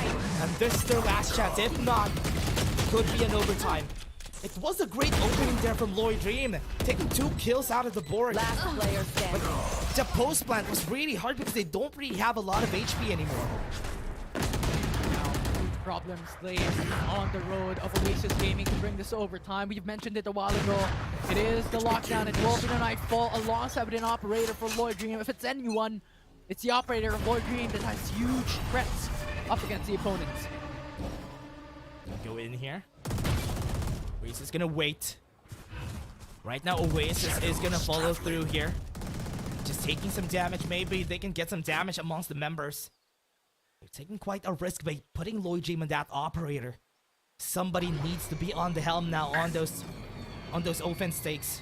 and this is their last chance. If not, it could be an overtime. It was a great opening there from Lloyd Dream, taking 2 kills out of the board. Last player standing. The post plant was really hard because they don't really have a lot of HP anymore. Problems lays on the road of Oasis Gaming to bring this overtime. We've mentioned it a while ago. It is the lockdown. It will be the nightfall alongside an operator for Lloyd Dream. If it's anyone, it's the operator of Lloyd Dream that has huge threats up against the opponents. Go in here. Oasis is gonna wait. Right now, Oasis is gonna follow through here. Just taking some damage. Maybe they can get some damage amongst the members. They're taking quite a risk by putting Lloyd Dream on that operator. Somebody needs to be on the helm now on those offense stakes.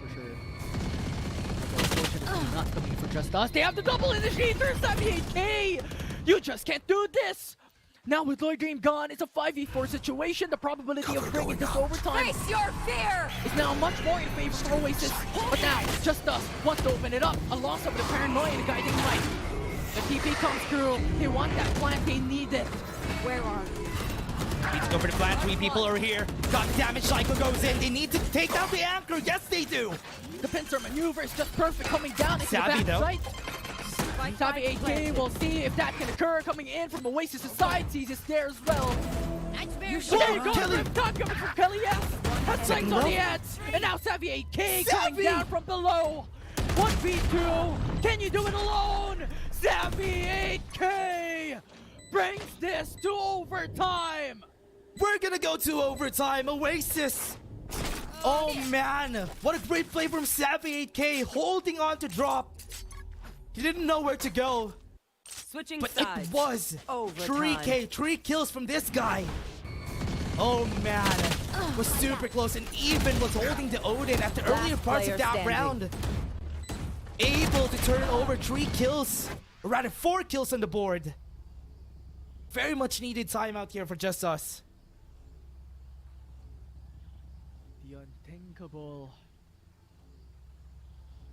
For sure. Unfortunately, not coming for Just Us. They have the double initiator, 78k! You just can't do this! Now with Lloyd Dream gone, it's a 5v4 situation. The probability of bringing this overtime Face your fear! is now much more in favor for Oasis. But now, Just Us wants to open it up alongside with the Paranoia and the Guiding Light. The TP comes through. They want that plant. They need it. Where are you? Need to go for the plant. 3 people are here. Got damage. Psycho goes in. They need to take down the anchor. Yes, they do. The pincer maneuver is just perfect coming down into Savvy, the though. back side. Savvy 8k, we'll see if that can occur. Coming in from Oasis' side, sees it's there as well. Nightmare There you go, Kelly. Riptop coming from Kelly Has legs on the ads. And now Savvy 8k coming down from below. 1v2. Can you do it alone? Savvy 8k brings this to overtime. We're gonna go to overtime. Oasis. Oh man, what a great play from Savvy 8k, holding on to drop. He didn't know where to go, Switching but sides. it was Overtime. 3k, 3 kills from this guy. Oh man, was super close and even was holding the Odin at the earlier parts of player that standing. round. Able to turn over 3 kills, or rather 4 kills on the board. Very much needed time out here for Just Us. The unthinkable.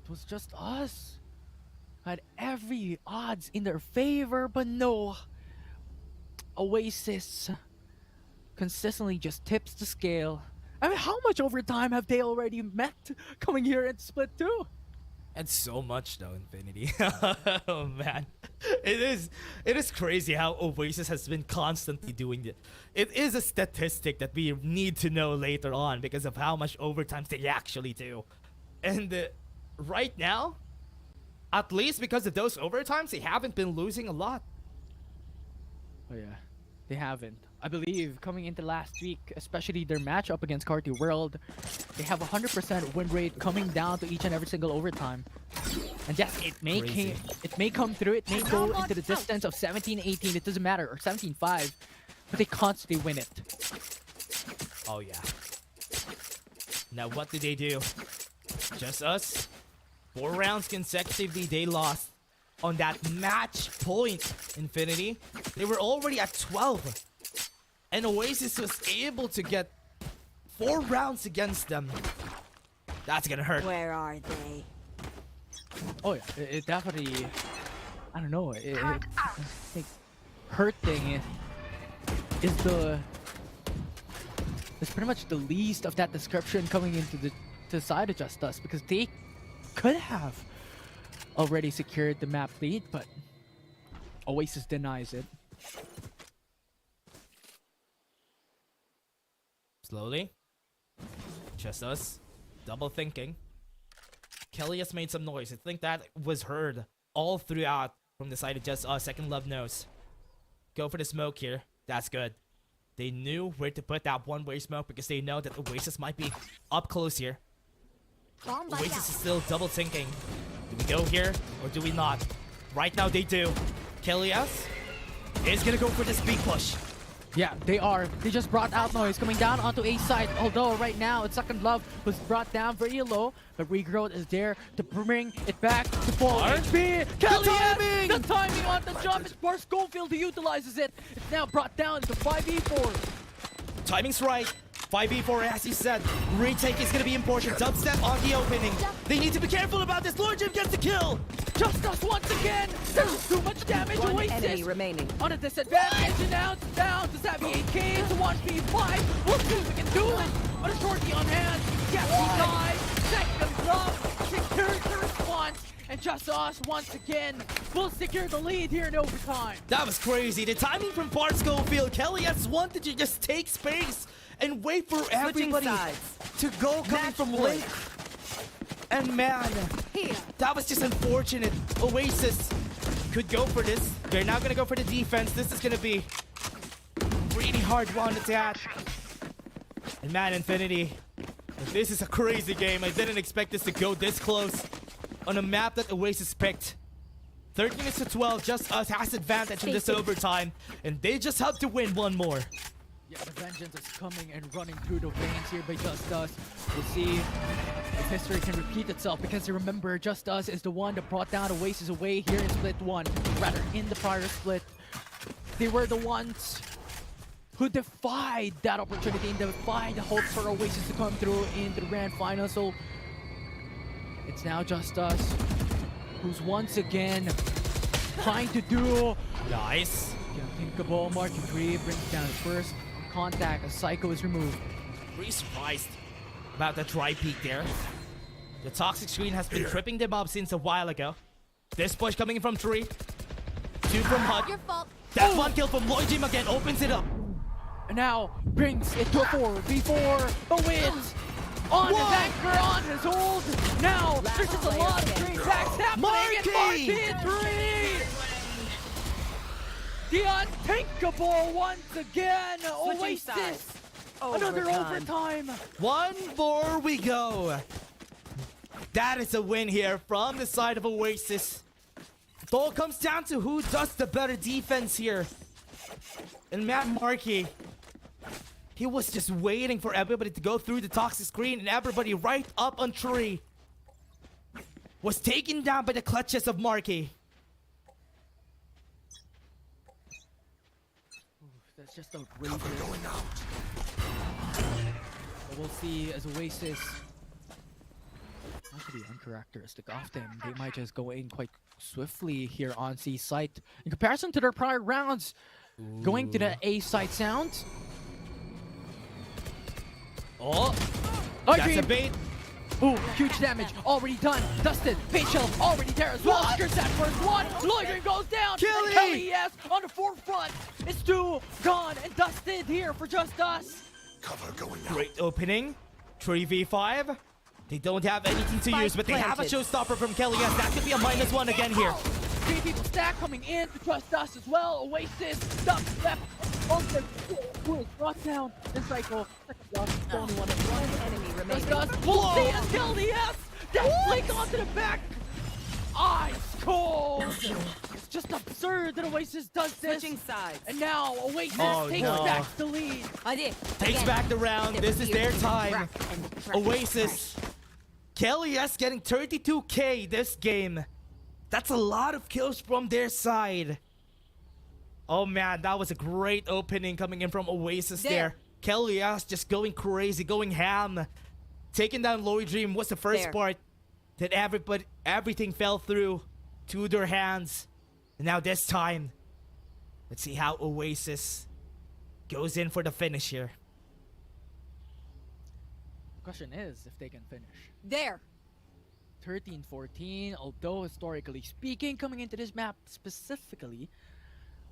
It was just us. Had every odds in their favor, but no. Oasis consistently just tips the scale. I mean, how much overtime have they already met coming here in Split 2? And so much though, Infinity. Oh man. It is crazy how Oasis has been constantly doing it. It is a statistic that we need to know later on because of how much overtime they actually do. And right now, at least because of those overtimes, they haven't been losing a lot. Oh yeah, they haven't. I believe coming into last week, especially their matchup against Carty World, they have 100% win rate coming down to each and every single overtime. And yes, it may come through, it may go into the distance of 17-18, it doesn't matter, or 17-5, but they constantly win it. Oh yeah. Now what do they do? Just us? 4 rounds consecutively they lost. On that match point, Infinity, they were already at 12. And Oasis was able to get 4 rounds against them. That's gonna hurt. Where are they? Oh yeah, it definitely, I don't know, I think hurting is pretty much the least of that description coming into the side of JustUs, because they could have already secured the map lead, but Oasis denies it. Slowly. JustUs. Double thinking. Kelly has made some noise. I think that was heard all throughout from the side of JustUs. Second Love knows. Go for the smoke here. That's good. They knew where to put that one-way smoke because they know that Oasis might be up close here. Oasis is still double thinking. Do we go here or do we not? Right now they do. Kilias is gonna go for this big push. Yeah, they are. They just brought out Noise coming down onto A side. Although right now it's Second Love was brought down very low, but Regrowth is there to bring it back to full HP. The timing on the jump is Bar Schofield who utilizes it. It's now brought down to 5v4. Timing's right. 5v4 as he said. Retake is gonna be important. Dubstep on the opening. They need to be careful about this. Lord Jim gets the kill. JustUs once again. There's too much damage. One Oasis enemy remaining. on a disadvantage, and now it's down to Savvy 8K to 1v5. We'll see if we can do it. But a shorty on hand. Yes, he dies. Second Love secures the response. And JustUs once again will secure the lead here in overtime. That was crazy. The timing from Bart Schofield. Kelly has wanted to just take space and wait for everybody to go coming from late. And man, that was just unfortunate. Oasis could go for this. They're now gonna go for the defense. This is gonna be really hard one attack. And man, Infinity, this is a crazy game. I didn't expect this to go this close on a map that Oasis picked. 13 to 12, JustUs has advantage in this overtime, and they just have to win one more. Yeah, the vengeance is coming and running through the veins here by JustUs. We'll see if history can repeat itself, because remember, JustUs is the one that brought down Oasis away here in Split 1. Rather, in the prior split, they were the ones who defied that opportunity and defied the hope for Oasis to come through in the grand final. So it's now JustUs who's once again trying to do nice. the unthinkable. Marky Bree brings down the first contact as Psycho is removed. Pretty surprised about the dry peak there. The toxic screen has been tripping them up since a while ago. This push coming in from 3. 2 from Hut. Your fault. That one kill from Lloyd Jim again opens it up. And now brings it to a 4v4, but wins on his anchor, on his hold. Now there's just a lot of great attacks happening in Marky 3. The unthinkable once again. Oasis. Another overtime. One more we go. That is a win here from the side of Oasis. It all comes down to who does the better defense here. And Matt Markey, he was just waiting for everybody to go through the toxic screen, and everybody right up on tree was taken down by the clutches of Markey. That's just outrageous. We'll see as Oasis. Actually, uncharacteristic of them. They might just go in quite swiftly here on C site. In comparison to their prior rounds, going to the A site sound. Oh, Lloyd that's a Dream. bait. Ooh, huge damage already done. Dusted, Bait Shell already there as well. Secures that first one. Lloyd Dream goes down. Kelly! And Kelly, yes, on the forefront. It's two gone and Dusted here for Just Us. Cover going out. Great opening. 3v5. They don't have anything to use, but they have a showstopper from Kelly. Yes, that could be a -1 again here. Three people stack coming in to Just Us as well. Oasis, Duck left. Brought down and cycle. Only one enemy remaining. Just Us. We'll see us kill the S. That flick onto the back. Ice cold. It's just absurd that Oasis does this. Switching sides. And now Oasis Oh, takes no. back the lead. Takes back the round. This is their time. Oasis. Kelly S getting 32k this game. That's a lot of kills from their side. Oh man, that was a great opening coming in from Oasis there. Kelly S just going crazy, going ham. Taking down Lloyd Dream was the first part that everything fell through to their hands. And now this time, let's see how Oasis goes in for the finish here. Question is if they can finish. There. 13-14, although historically speaking, coming into this map specifically,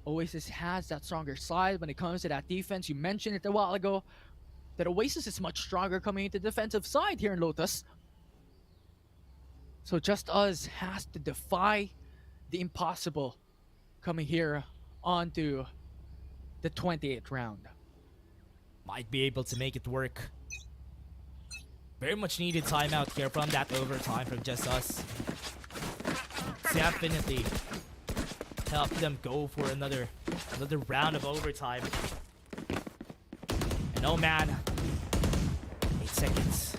Oasis has that stronger side when it comes to that defense. You mentioned it a while ago, that Oasis is much stronger coming into the defensive side here in Lotus. So Just Us has to defy the impossible coming here onto the 28th round. Might be able to make it work. Very much needed timeout here from that overtime from Just Us. Definitely help them go for another round of overtime. And oh man, 8 seconds.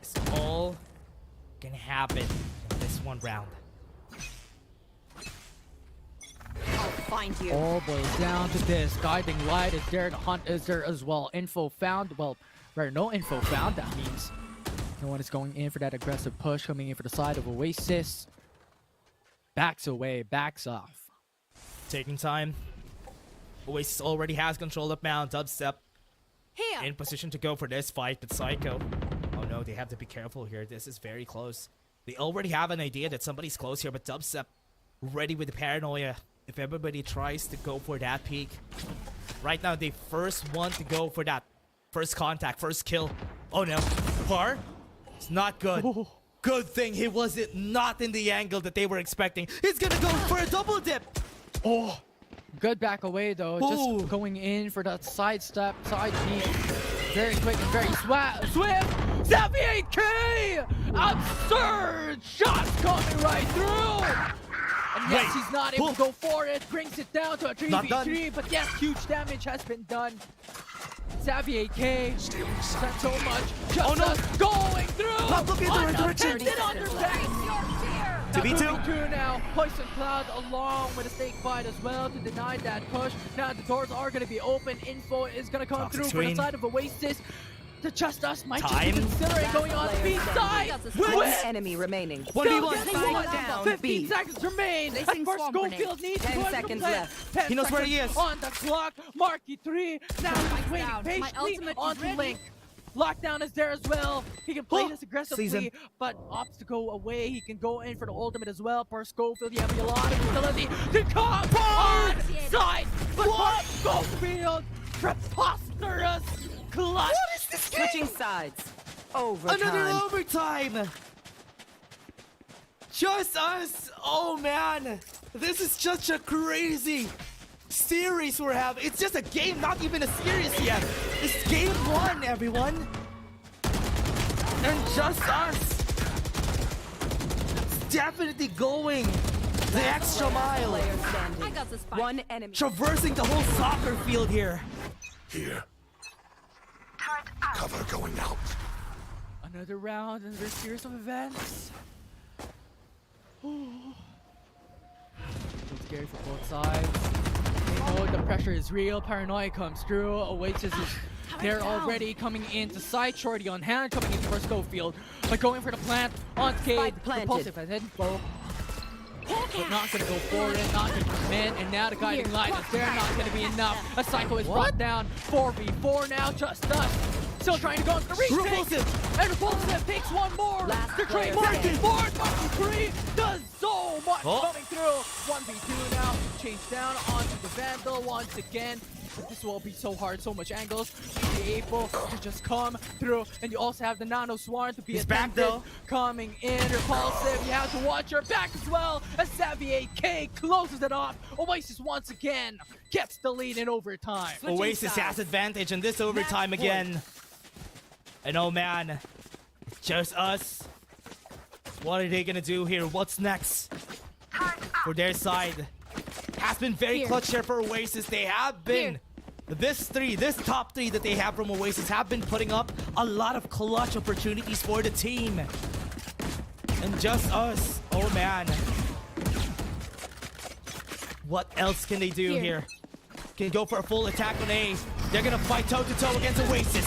It's all gonna happen in this one round. I'll find you. All boils down to this. Guiding light is there. The hunt is there as well. Info found. Well, right, no info found. That means no one is going in for that aggressive push. Coming in for the side of Oasis. Backs away. Backs off. Taking time. Oasis already has control of Mount. Dubstep Here. in position to go for this fight, but Psycho. Oh no, they have to be careful here. This is very close. They already have an idea that somebody's close here, but Dubstep ready with the paranoia. If everybody tries to go for that peak. Right now, they first want to go for that first contact, first kill. Oh no. Par? It's not good. Oh. Good thing he wasn't not in the angle that they were expecting. He's gonna go for a double dip. Oh. Good back away though. Ooh. Just going in for that side step, side peek. Very quick and very swift. 78k! Absurd shots coming right through. And yes, he's not able to go for it. Brings it down to a 3v3. But yes, huge damage has been done. Xavier K. Spent so much. Just us going through. Not looking in the right direction. To 2v2 now. Poison Cloud along with a snake bite as well to deny that push. Now the doors are going to be open. Info is going to come Toxic through screen. from the side of Oasis. The Just Us might Time. just be considering going on B side. One enemy remaining. 1v1. 15 seconds remain. At Placing first, swamp Schofield grenade. needs to 10 go into seconds play. left. 10 He knows where he seconds is. on the clock. Marky 3. Now he's waiting down. My patiently ultimate is onto ready. Link. Lockdown is there as well. He can play this aggressively, Season. but opts to go away. He can go in for the ultimate as well. Per Schofield, you have a lot of ability to come on side. But Per Schofield, preposterous clutch. What is this game? Switching sides. Overtime. Another overtime. Just Us. Oh man, this is such a crazy series we're having. It's just a game, not even a series yet. It's game 1, everyone. And Just Us. It's definitely going the extra mile. Player standing. I got the spike. One enemy. Traversing the whole soccer field here. Here. Cover going out. Another round, another series of events. It's scary for both sides. They know the pressure is real. Paranoia comes through. Oasis is They're already coming into side. Shorty on hand, coming into for Schofield. But going for the plant on Cade. Spike planted. Repulsive as info. But not gonna go for it, not gonna come in, and now the guiding light is there, not gonna be enough. A cycle is brought down. 4v4 now, JustUs. Still trying to go into the retake. Repulsive. And Repulsive takes one more. Last The trade player Marky standing. 3 does so much coming through. 1v2 now. Change down onto the Vandal once again. But this will be so hard, so much angles to be able to just come through. And you also have the Nano Swarm to be He's back, attempted. though. Coming in, Repulsive. You have to watch your back as well. As Xavier K closes it off. Oasis once again gets the lead in overtime. Oasis has advantage in this overtime again. And oh man, JustUs. What are they gonna do here? What's next for their side? Has been very clutch here for Oasis. They have been this top three that they have from Oasis have been putting up a lot of clutch opportunities for the team. And JustUs, oh man. What else can they do here? Can go for a full attack on A. They're gonna fight toe-to-toe against Oasis.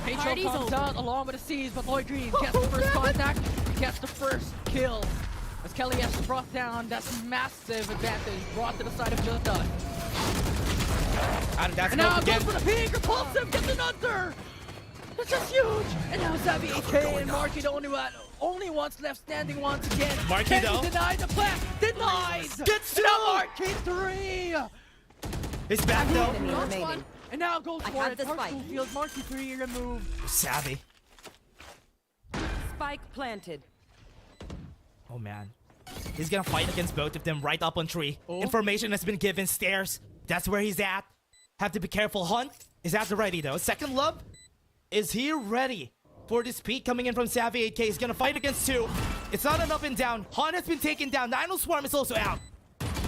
H.O. comes out along with the C's, but Lloyd Green gets the first contact, gets the first kill. As Kelly has brought down that massive advantage brought to the side of JustUs. And that's And now again. goes for the pink, Repulsive gets another! That's just huge! And now Xavier K and Marky the only ones left standing once again. Marky Can though. he deny the plant? Denies! Gets And now two! Marky 3! It's back though. Enemy Last remaining. one. And now goes I for have it. the Mark spike. Schofield, Marky 3 removed. Savvy. Spike planted. Oh man. He's gonna fight against both of them right up on tree. Oh. Information has been given. Stairs. That's where he's at. Have to be careful. Hunt is at the ready though. Second Love. Is he ready for this peak coming in from Savvy 8K? He's gonna fight against two. It's not an up and down. Hunt has been taken down. Nano Swarm is also out.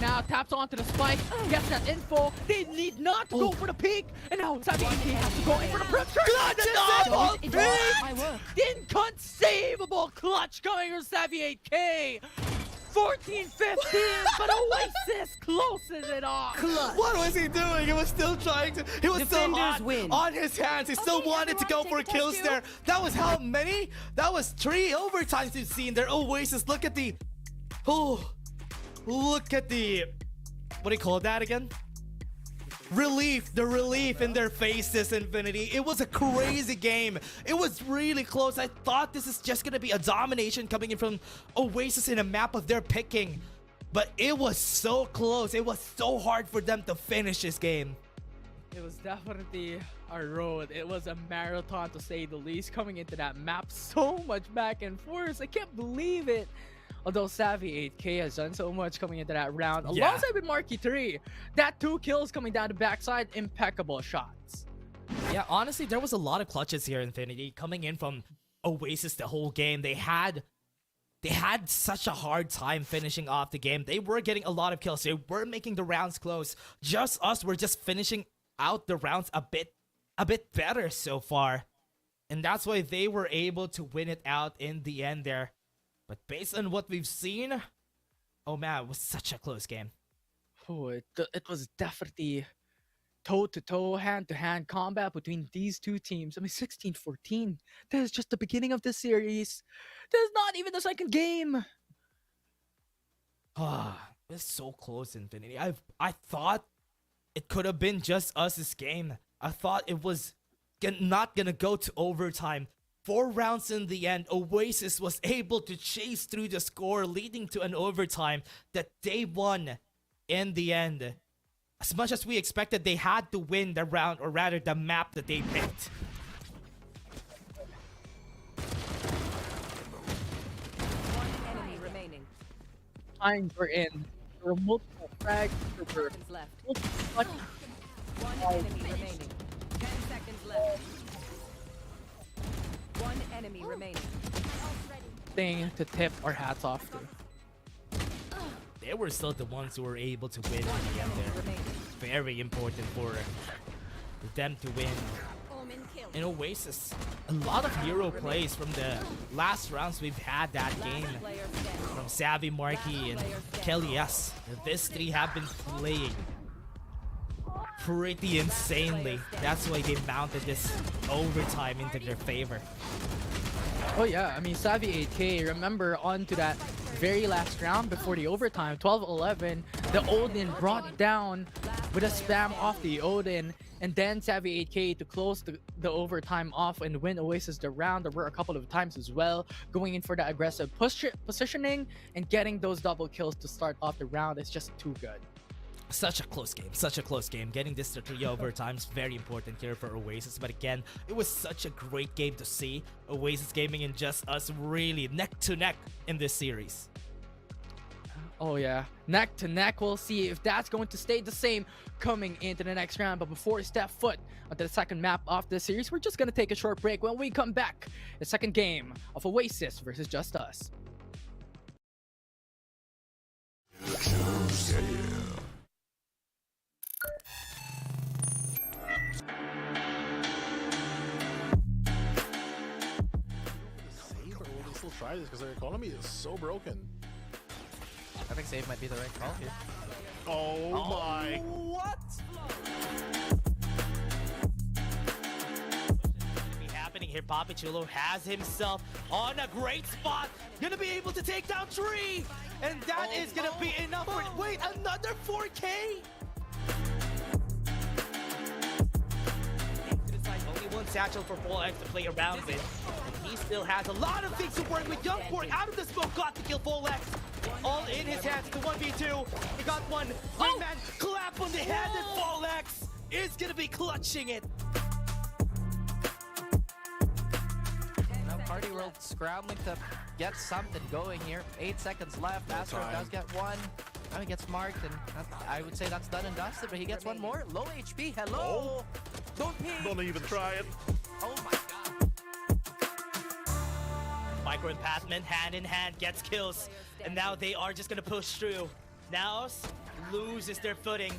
Now taps onto the spike, gets that info. They need not to go for the peak. And now Xavier K has to go in for the pressure. Clutch The is double in! peak! Inconceivable clutch coming from Xavier K. 14-15, but Oasis closes it off. What was he doing? He was still trying to. He was still Defenders hot win. on his hands. He still wanted to go for kills there. That was how many? That was 3 overtimes we've seen there. Oasis, look at the. Oh, look at the. What do you call that again? Relief, the relief in their faces, Infinity. It was a crazy game. It was really close. I thought this is just gonna be a domination coming in from Oasis in a map of their picking. But it was so close. It was so hard for them to finish this game. It was definitely a road. It was a marathon to say the least. Coming into that map, so much back and forth. I can't believe it. Although Savvy 8K has done so much coming into that round, Yeah. alongside with Marky 3. That 2 kills coming down the backside, impeccable shots. Yeah, honestly, there was a lot of clutches here, Infinity, coming in from Oasis the whole game. They had such a hard time finishing off the game. They were getting a lot of kills. They were making the rounds close. JustUs were just finishing out the rounds a bit better so far. And that's why they were able to win it out in the end there. But based on what we've seen, oh man, it was such a close game. Oh, it was definitely toe-to-toe, hand-to-hand combat between these two teams. I mean, 16-14. That is just the beginning of the series. That is not even the second game. Ah, it's so close, Infinity. I thought it could have been JustUs this game. I thought it was not gonna go to overtime. 4 rounds in the end, Oasis was able to chase through the score, leading to an overtime that they won in the end. As much as we expected, they had to win the round, or rather the map that they picked. One enemy remaining. Times were in. There were multiple frags. There were Seconds left. multiple clutches. One enemy remaining. 10 seconds left. One enemy remaining. Thing to tip our hats off to. They were still the ones who were able to win in the end there. Remaining. Very important for them to win. In Oasis, a lot of hero plays from the last rounds we've had that game. Player standing. From Savvy, Marky, and Kelly S. These 3 have been playing pretty insanely. That's why they mounted this overtime into their favor. Oh yeah, I mean, Savvy 8K, remember on to that very last round before the overtime, 12-11, the Odin brought down with a spam off the Odin, and then Savvy 8K to close the overtime off and win Oasis the round. There were a couple of times as well, going in for the aggressive positioning and getting those double kills to start off the round is just too good. Such a close game, such a close game. Getting this to 3 overtimes very important here for Oasis. But again, it was such a great game to see. Oasis Gaming and Just Us really neck to neck in this series. Oh yeah, neck to neck. We'll see if that's going to stay the same coming into the next round. But before we step foot onto the second map of this series, we're just gonna take a short break. When we come back, the second game of Oasis versus Just Us. Save, or will they still try this? Because their economy is so broken. I think save might be the right call here. Oh my. What? Be happening here. Papichulo has himself on a great spot. Gonna be able to take down 3. And that is gonna be enough for... Wait, another 4K? Only one satchel for Full X to play around with. And he still has a lot of things to work with. Youngborg out of the smoke, got to kill Full X. All in his hands, the 1v2. He got one. Great man, clap on the head, and Full X is gonna be clutching it. Now Party World scrambling to get something going here. 8 seconds left. Astro does get one. Now he gets marked, and I would say that's done and dusted, but he gets one more. Low HP, hello! Don't peek! Don't even try it. Oh my god. Micro and Pathman hand in hand gets kills, and now they are just gonna push through. Naos loses their footing.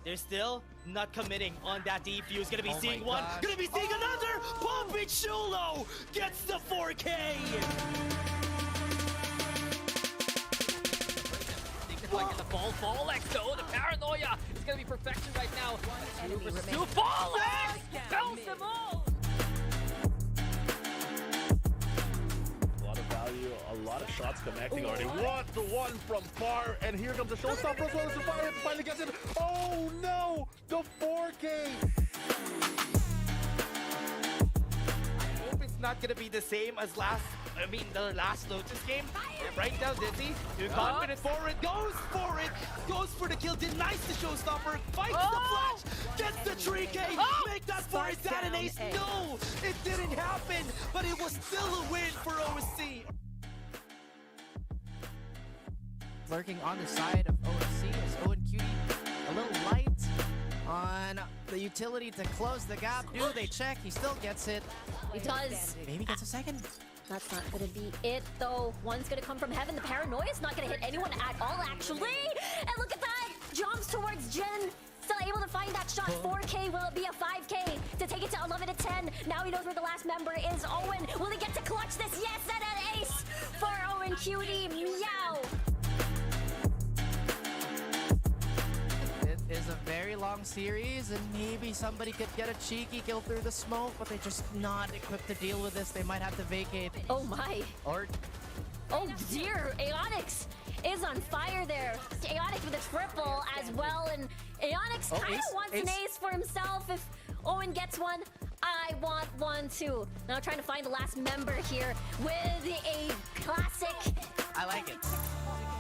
They're still not committing on that defuse. Gonna be seeing one, gonna be seeing another. Papichulo gets the 4K. Get the ball, Full X though, the paranoia is gonna be perfection right now. 2 versus 2, Full X bounce them all. A lot of shots connecting already. 1-1 from far, and here comes the showstopper as well as the fire finally gets it. Oh no, the 4K. I hope it's not gonna be the same as the last Lotus game. Right now, Dizzy, you're confident forward, goes for the kill, denies the showstopper, fights the flash, gets the 3K, make that for his dad and ace. No, it didn't happen, but it was still a win for OSC. Lurking on the side of OSC is Owen Cutie a little light on the utility to close the gap. Do they check? He still gets it. He does. Maybe gets a second. That's not gonna be it though. One's gonna come from heaven. The paranoia is not gonna hit anyone at all, actually. And look at that! Jumps towards Jen. Still able to find that shot. 4K, will it be a 5K to take it to 11-10? Now he knows where the last member is. Owen, will he get to clutch this? Yes, and an ace for Owen Cutie. Meow. It is a very long series, and maybe somebody could get a cheeky kill through the smoke, but they're just not equipped to deal with this. They might have to vacate. Oh my. Or oh dear, Aeonix is on fire there. Aeonix with a triple as well, and Aeonix kind of wants an ace for himself. If Owen gets one, I want one too. Now trying to find the last member here with a classic. I like it.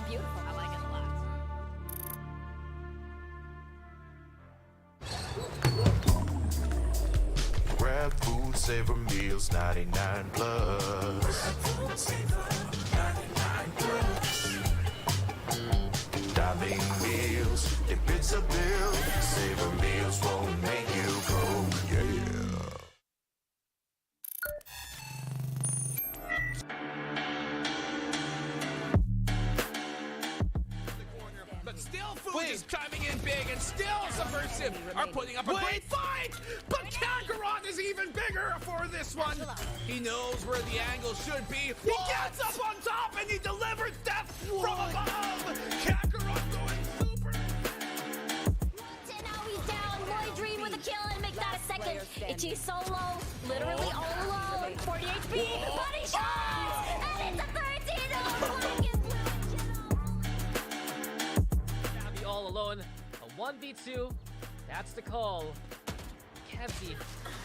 Beautiful. I like it a lot. Grab food, savor meals, 99 plus. Dining meals, if it's a bill, savor meals won't make you go, yeah. But still Food is chiming in big, and still Subversive are putting up a great fight! But Kakarot is even bigger for this one! He knows where the angle should be. He gets up on top and he delivers death from above! Kakarot going super! And now he's down. make that a second. Ichi solo, literally all alone. 40 HP, body shots, and it's a 13-0. Gonna be all alone. A 1v2. That's the call. Kevzi.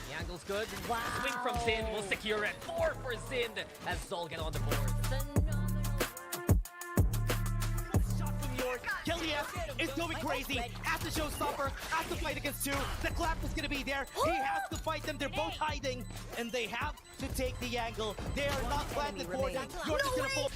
The angle's good. Wow. Swing from Zin will secure it. 4 for Zin as Zol get on the board. Shot from York. Killian is going crazy. Has to show stopper. Has to fight against 2. The clap is gonna be there. He has to fight them. They're both hiding, and they have to take the angle. They are not planted for that. York is gonna fall.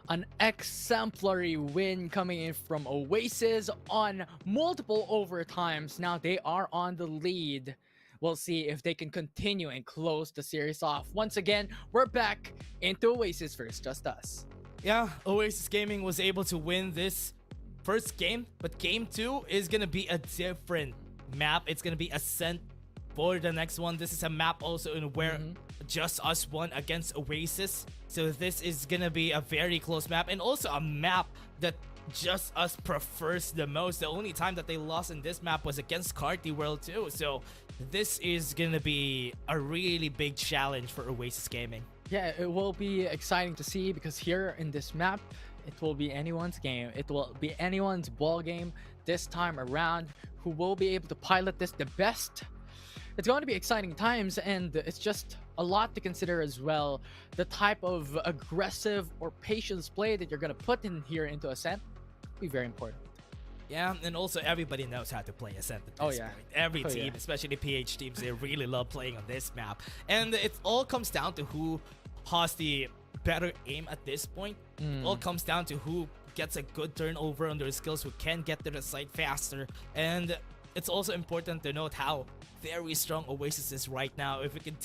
An exemplary win coming in from Oasis on multiple overtimes. Now they are on the lead. We'll see if they can continue and close the series off. Once again, we're back into Oasis versus Just Us. Yeah, Oasis Gaming was able to win this first game, but game 2 is gonna be a different map. It's gonna be Ascent for the next one. This is a map also in where Just Us won against Oasis. So this is gonna be a very close map, and also a map that Just Us prefers the most. The only time that they lost in this map was against Carty World too. So this is gonna be a really big challenge for Oasis Gaming. Yeah, it will be exciting to see because here in this map, it will be anyone's game. It will be anyone's ball game this time around. Who will be able to pilot this the best? It's going to be exciting times, and it's just a lot to consider as well. The type of aggressive or patience play that you're going to put in here into Ascent will be very important. Yeah, and also everybody knows how to play Ascent at this point. Every team, especially PH teams, they really love playing on this map. And it all comes down to who has the better aim at this point. It all comes down to who gets a good turnover on their skills, who can get to the site faster. And it's also important to note how very strong Oasis is right now. If we could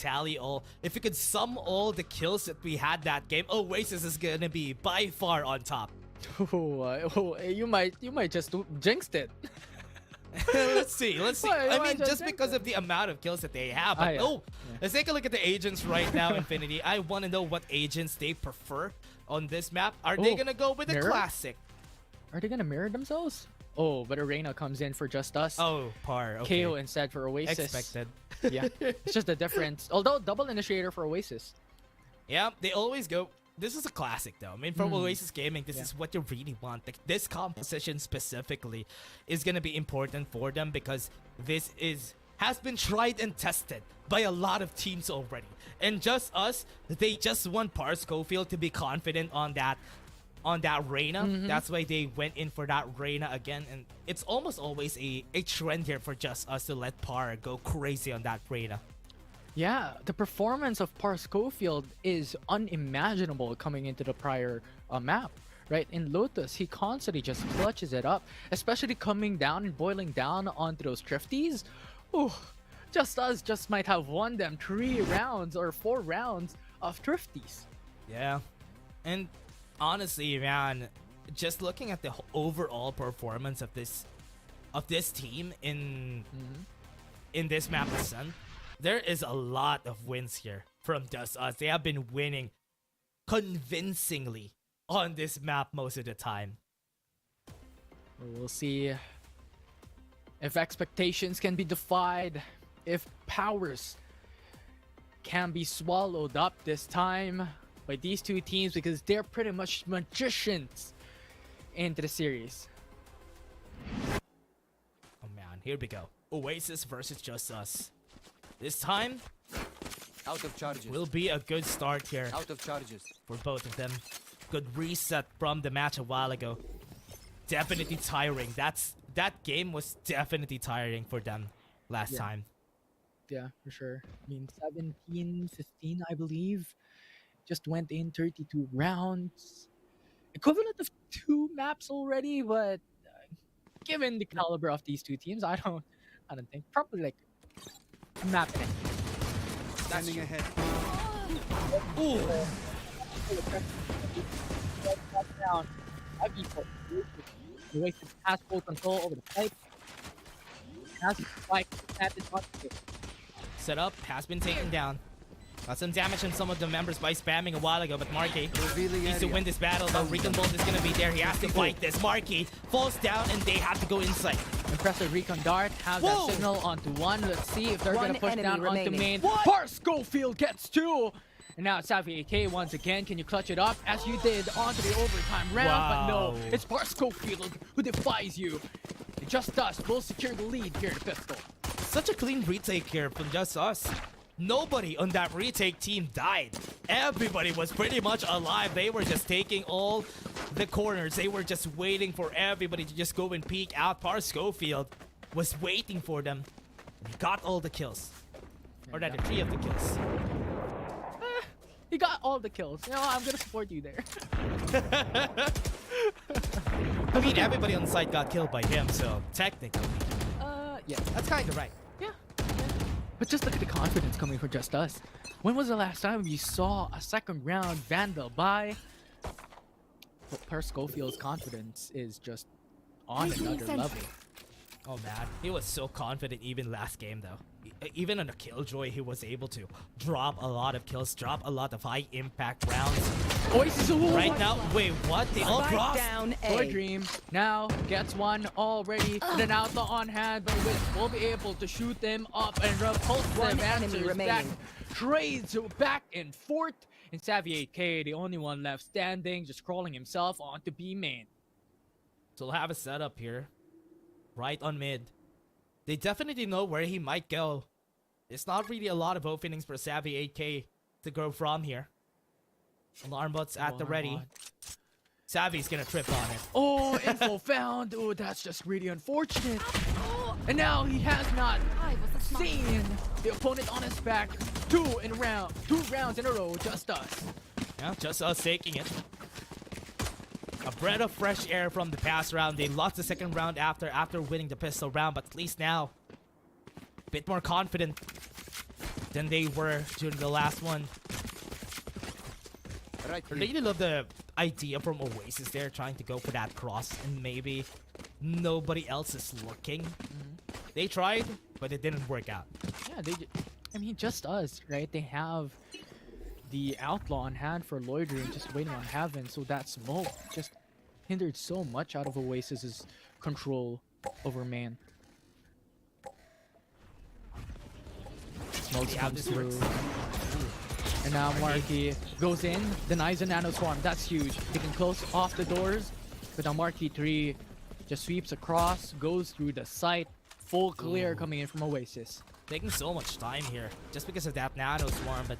if we could sum all the kills that we had that game, Oasis is gonna be by far on top. You might just jinxed it. Let's see. I mean, just jinx because it. of the amount of kills that they have. But let's take a look at the agents right now, Infinity. I want to know what agents they prefer on this map. Are they gonna go with the mirror? classic? Are they going to mirror themselves? Oh, but Arena comes in for Just Us. Oh, par. Okay. KO instead for Oasis. Expected. Yeah, it's just the difference. Although double initiator for Oasis. Yeah, they always go. This is a classic though. I mean, from Oasis Gaming, this is what you really want. Like, this composition specifically is gonna be important for them because this has been tried and tested by a lot of teams already. And Just Us, they just want Par Schofield to be confident on that Reyna. That's why they went in for that Reyna again. And it's almost always a trend here for Just Us to let Par go crazy on that Reyna. Yeah, the performance of Par Schofield is unimaginable coming into the prior map, right? In Lotus, he constantly just clutches it up, especially coming down and boiling down onto those Drifties. Ooh, Just Us just might have won them 3 rounds or 4 rounds of Drifties. Yeah, and honestly, man, just looking at the overall performance of this team in this map of Sun, there is a lot of wins here from Just Us. They have been winning convincingly on this map most of the time. We'll see if expectations can be defied, if powers can be swallowed up this time by these two teams, because they're pretty much magicians into the series. Oh man, here we go. Oasis versus Just Us. This time out of charges will be a good start here. Out of charges for both of them. Good reset from the match a while ago. Definitely tiring. That game was definitely tiring for them last time. Yeah, for sure. I mean, 17-15, I believe. Just went in 32 rounds. Equivalent of 2 maps already, but given the caliber of these two teams, I don't think. Probably like map it. Standing ahead. Ooh. Down. Oasis has full control over the fight. Has spike. Set up has been taken down. Got some damage on some of the members by spamming a while ago, but Marky Revealing needs to area. win this battle. The Recon Bolt is gonna be there. He has to fight this. Marky falls down and they have to go inside. Impressive recon dart. Have Whoa! that signal onto one. Let's see if they're One gonna push enemy down onto remaining. main. What? Par Schofield gets 2. And now it's Savvy AK once again. Can you clutch it up as you did onto the overtime round? But no, Wow. it's Par Schofield who defies you. It just us will secure the lead here at Pistol. Such a clean retake here from Just Us. Nobody on that retake team died. Everybody was pretty much alive. They were just taking all the corners. They were just waiting for everybody to just go and peek out. Par Schofield was waiting for them. He got all the kills. Or rather, 3 of the kills. He got all the kills. You know, I'm gonna support you there. I mean, everybody on the site got killed by him, so technically, Yeah. that's kind of right. Yeah. But just look at the confidence coming from Just Us. When was the last time you saw a second round Vandal by? Well, Per Schofield's confidence is just on another level. Oh man, he was so confident even last game though. Even on a Killjoy, he was able to drop a lot of kills, drop a lot of high impact rounds. Oasis Right now, wait, what? They all Spike crossed? down Toy A. Dream now gets one already with an outlaw on hand, but Wisp will be able to shoot them up and repulse One them. enemy Answers remaining. back, trades back and forth. And Savvy 8K, the only one left standing, just crawling himself onto B main. So we'll have a setup here, right on mid. They definitely know where he might go. It's not really a lot of openings for Savvy 8K to go from here. Alarm bots at the ready. Savvy's gonna trip on it. Oh, info found. Oh, that's just really unfortunate. And now he has not seen the opponent on his back. 2 rounds in a row, Just Us. Yeah, Just Us taking it. A breath of fresh air from the past round. They lost the second round after winning the pistol round, but at least now, a bit more confident than they were during the last one. Right. I really love the idea from Oasis there, trying to go for that cross, and maybe nobody else is looking. They tried, but it didn't work out. Yeah, I mean, Just Us, right? They have the outlaw on hand for loitering, just waiting on heaven. So that smoke just hindered so much out of Oasis's control over man. Smoke comes through. And now Marky goes in, denies a nano swarm. That's huge. They can close off the doors. But now Marky 3 just sweeps across, goes through the site. Full clear coming in from Oasis. Taking so much time here just because of that nano swarm, but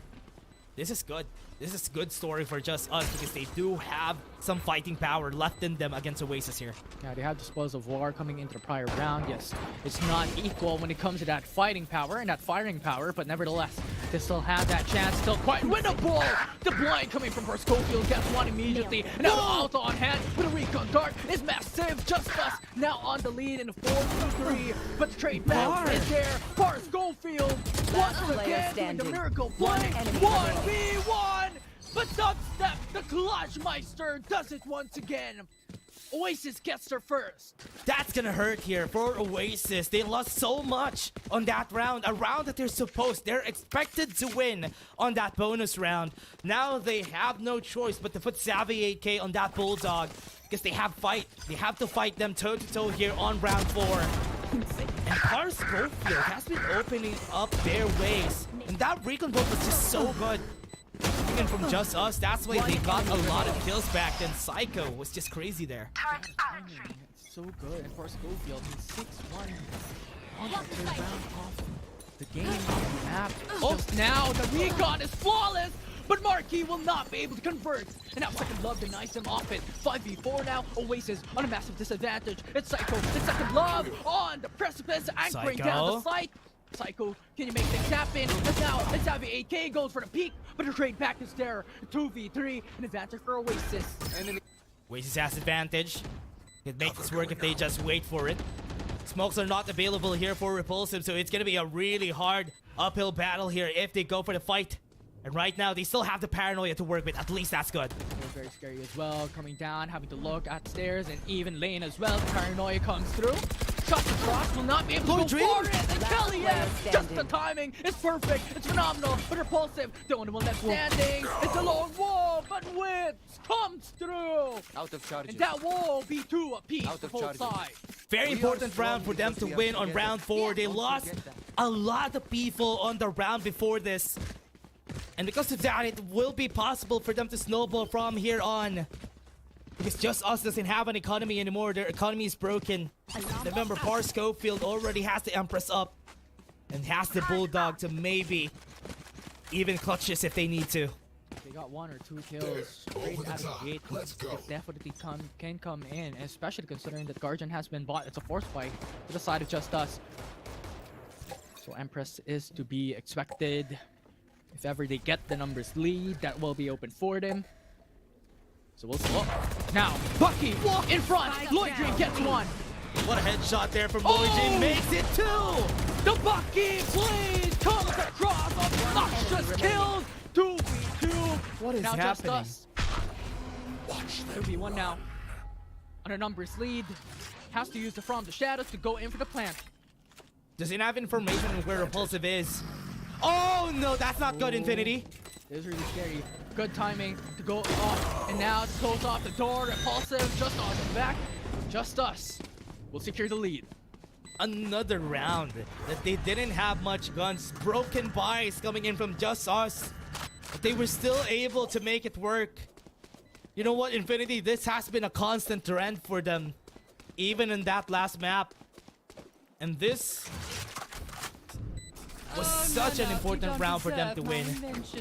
this is good. This is a good story for Just Us because they do have some fighting power left in them against Oasis here. Yeah, they have the spoils of war coming into the prior round. Yes, it's not equal when it comes to that fighting power and that firing power, but nevertheless, they still have that chance. Still quite winnable. The blind coming from Schofield gets one immediately. And now the Alta on hand with a recon dart is massive. Just Us now on the lead in 4-3, but the trade back is there. Par Schofield once player again doing the standing. miracle One play. enemy 1v1. But Dubstep, the Clutchmeister, does it once again. Oasis gets their first. That's gonna hurt here for Oasis. They lost so much on that round. A round that they're expected to win on that bonus round. Now they have no choice but to put Savvy 8K on that Bulldog because they have to fight them toe-to-toe here on round 4. And Par Schofield has been opening up their ways. And that recon bolt was just so good. Even from Just Us, that's why they got a lot of kills back then. Psycho was just crazy there. It's so good. And Par Schofield, he's 6-1 on the third round off the game, off the map. Just now, the recon is flawless. But Marquis will not be able to convert. And now Second Love denies him off it. 5v4 now. Oasis on a massive disadvantage. It's Psycho. It's Second Love on the precipice, anchoring down the site. Psycho, can you make things happen? And now, it's Savvy 8K goes for the peak, but the trade back is there. 2v3, an advantage for Oasis. Oasis has advantage. Could make this work if they just wait for it. Smokes are not available here for Repulsive, so it's gonna be a really hard uphill battle here if they go for the fight. And right now, they still have the paranoia to work with. At least that's good. Very scary as well. Coming down, having to look at stairs and even lane as well. Paranoia comes through. shots across, will not be able to go for it. And Kelly, yes, just the standing. timing is perfect. It's phenomenal, but repulsive. The only one left standing. It's a lone wall, but Wits comes through. Out of charges. And that wall be two apiece Out for of both charges. sides. Very important round for them to win on round 4. They Don't lost forget that. a lot of people on the round before this. And because of that, it will be possible for them to snowball from here on. Because Just Us doesn't have an economy anymore. Their economy is broken. Remember, Par Schofield already has the Empress up. And has the Bulldog to maybe even clutch this if they need to. They got 1 or 2 kills straight out of the gate. It definitely can come in, especially considering that Guardian has been bought. It's a force fight to the side of Just Us. So Empress is to be expected. If ever they get the numbers lead, that will be open for them. So we'll see. Now, Bucky in front. Lloyd Green gets one. What a headshot there from Lloyd Green. Makes it 2! The Bucky blade comes across. Obnoxious kills. 2v2. What is now happening? Just Us. 2v1 now. On a numbers lead. Has to use the From the Shadows to go in for the plant. Does it have information on where Repulsive is? Oh no, that's not good, Infinity. It was really scary. Good timing to go off. And now to close off the door. Repulsive. Just on the back. Just Us will secure the lead. Another round that they didn't have much guns. Broken buys coming in from Just Us. But they were still able to make it work. You know what, Infinity? This has been a constant trend for them. Even in that last map. And this was such an important round for them to win.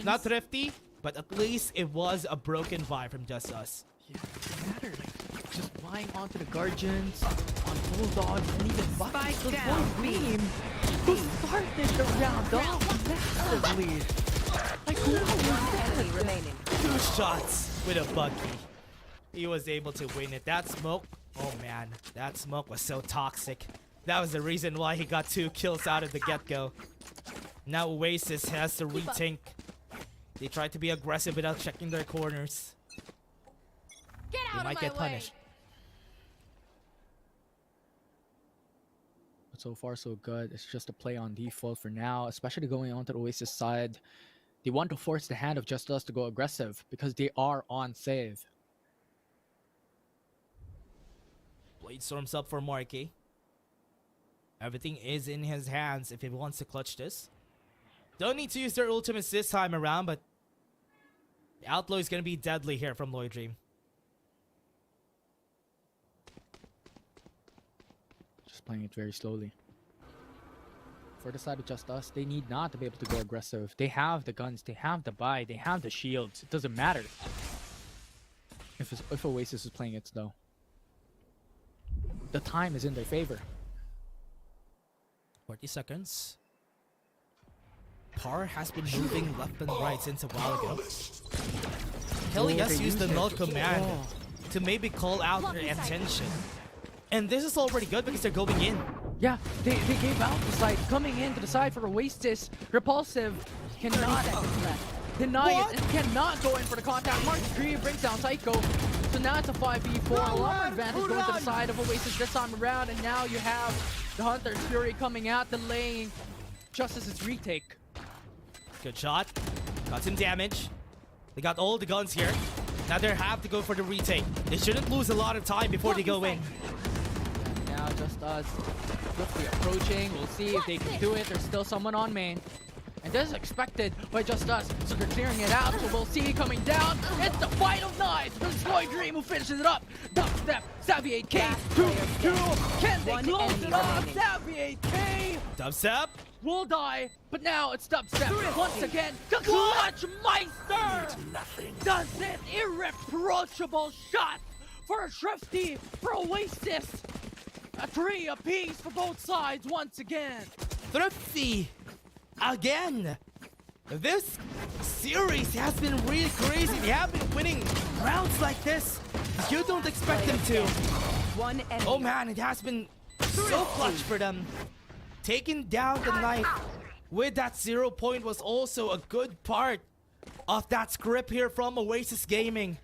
Not thrifty, but at least it was a broken buy from Just Us. Yeah, it doesn't matter. Like, just flying onto the Guardians, on Bulldogs, and even Bucky. The one beam who started the round off massively. Like, who was Enemy remaining. 2 shots with a Bucky. He was able to win it. That smoke, oh man, that smoke was so toxic. That was the reason why he got 2 kills out of the get-go. Now Oasis has to rethink. They tried to be aggressive without checking their corners. They might get punished. But so far so good. It's just a play on default for now, especially going on to the Oasis side. They want to force the hand of Just Us to go aggressive because they are on save. Blade storms up for Marky. Everything is in his hands if he wants to clutch this. Don't need to use their ultimates this time around, but the Outlaw is going to be deadly here from Lloyd Dream. Just playing it very slowly. For the side of Just Us, they need not to be able to go aggressive. They have the guns, they have the buy, they have the shields. It doesn't matter if Oasis is playing it though. The time is in their favor. 40 seconds. Par has been moving left and right since a while ago. Kelly has used the null command to maybe call out their attention. And this is already good because they're going in. Yeah, they gave out the side. Coming into the side for Oasis. Repulsive cannot deny it and cannot go in for the contact. Mark Green brings down Psycho. So now it's a 5v4. A lot more advantage going to the side of Oasis this time around. And now you have the Hunter's Fury coming out, delaying Justice's retake. Good shot. Got some damage. They got all the guns here. Now they have to go for the retake. They shouldn't lose a lot of time before they go in. Now Just Us swiftly approaching. We'll see if they can do it. There's still someone on main. And this is expected by Just Us. So they're clearing it out. So we'll see coming down. It's the fight of knives. It's Lloyd Dream who finishes it up. Dubstep, Savvy 8K, 2-2. Can they close it off? Savvy 8K Dubstep will die. But now it's Dubstep once again. The Clutch Meister does it. Irreproachable shot for Shrifty, for Oasis. A 3 apiece for both sides once again. Thrifty again. This series has been really crazy. They have been winning rounds like this. You don't expect them to. One enemy. Oh man, it has been so clutch for them. Taking down the knife with that 0 point was also a good part of that script here from Oasis Gaming.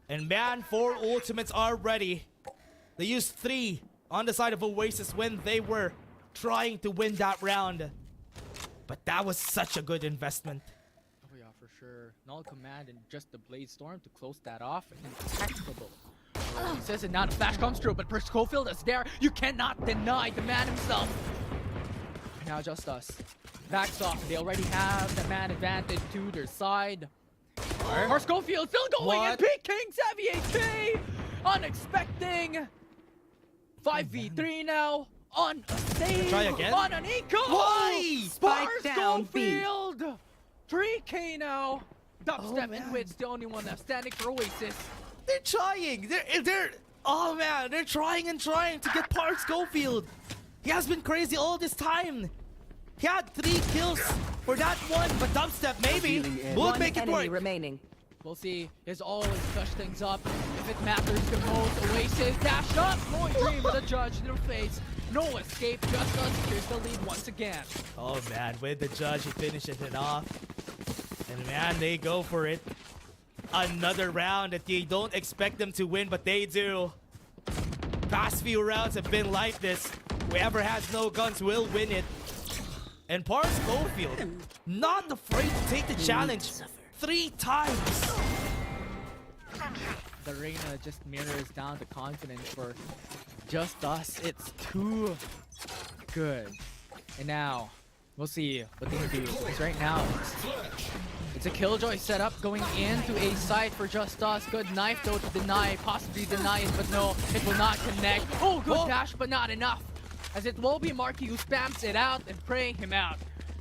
And man, 4 ultimates are ready. They used 3 on the side of Oasis when they were trying to win that round. But that was such a good investment. Oh yeah, for sure. Null command and just the Blade Storm to close that off. Impeccable. He says it now, the flash comes through, but Schofield is there. You cannot deny the man himself. Now JustUs backs off. They already have the man advantage to their side. Or Schofield still going and peeking. Savvy HP. Unexpecting. 5v3 now. On a save. Try again. On an eco. Why? Spike down B. Schofield. 3k now. Dubstep and Wit's the only one that's standing for Oasis. They're trying. They're oh man, they're trying and trying to get past Schofield. He has been crazy all this time. He had 3 kills for that one, but Dubstep maybe will make it work. Remaining. We'll see. He's always push things up. If it matters the most, Oasis dash up. Going dream with a judge in their face. No escape. JustUs secures the lead once again. Oh man, with the judge, he finishes it off. And man, they go for it. Another round that you don't expect them to win, but they do. Past few rounds have been like this. Whoever has no guns will win it. And Pars Schofield, not afraid to take the challenge 3 times. The Reina just mirrors down the confidence for JustUs. It's too good. And now, we'll see what they can do. Because right now, it's a Killjoy setup going into a site for JustUs. Good knife though to deny, possibly deny it, but no, it will not connect. Oh, good dash, but not enough. As it will be Marky who spams it out and praying him out.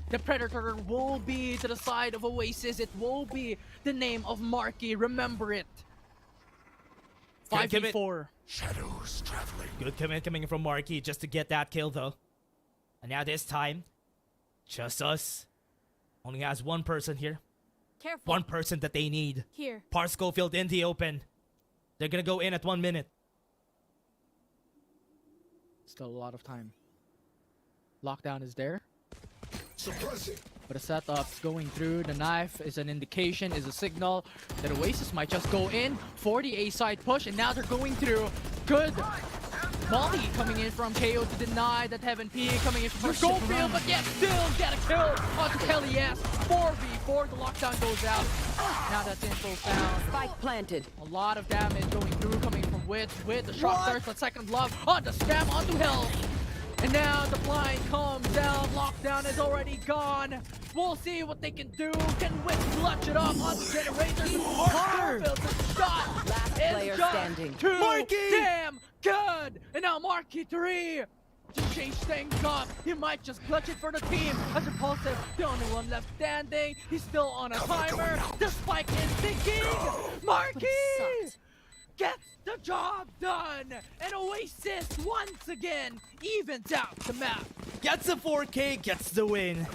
The Predator will be to the side of Oasis. It will be the name of Marky. Remember it. 5v4. Shadows traveling. Good command coming from Marky just to get that kill though. And now this time, JustUs only has one person here. Careful. One person that they need. Here. Pars Schofield in the open. They're gonna go in at 1 minute. Still a lot of time. Lockdown is there. Suppressing. But a setup's going through. The knife is an indication, is a signal that Oasis might just go in for the A side push, and now they're going through. Good. Molly coming in from KO to deny that Heaven P coming in from Schofield, but yet still get a kill onto Kelly S. 4v4, the lockdown goes out. Now that's info found. Spike planted. A lot of damage going through, coming from Wit. The shot starts, but second love on the spam onto Hell. And now the blind comes down. Lockdown is already gone. We'll see what they can do. Can Wit clutch it up on the generators? The shot Last player is just standing. too Marky! damn good. And now Marky 3 to change things up. He might just clutch it for the team. As Repulsive, the only one left standing. He's still on a timer. The spike is ticking. Marky gets the job done. And Oasis once again evens out the map. Gets a 4K, gets the win.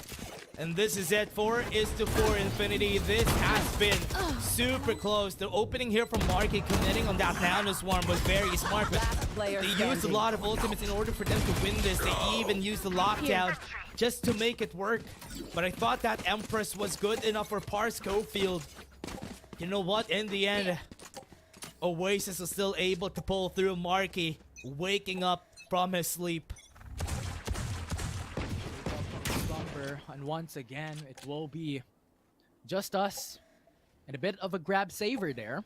And this is it. 4 is to 4 Infinity. This has been super close. The opening here from Marky committing on that Naos swarm was very smart, but Player they used a lot of ultimates in order for them to win this. They even used the lockdown just to make it work. But I thought that Empress was good enough for Pars Schofield. You know what? In the end, Oasis was still able to pull through. Marky waking up from his sleep. And once again, it will be JustUs and a bit of a grab saver there.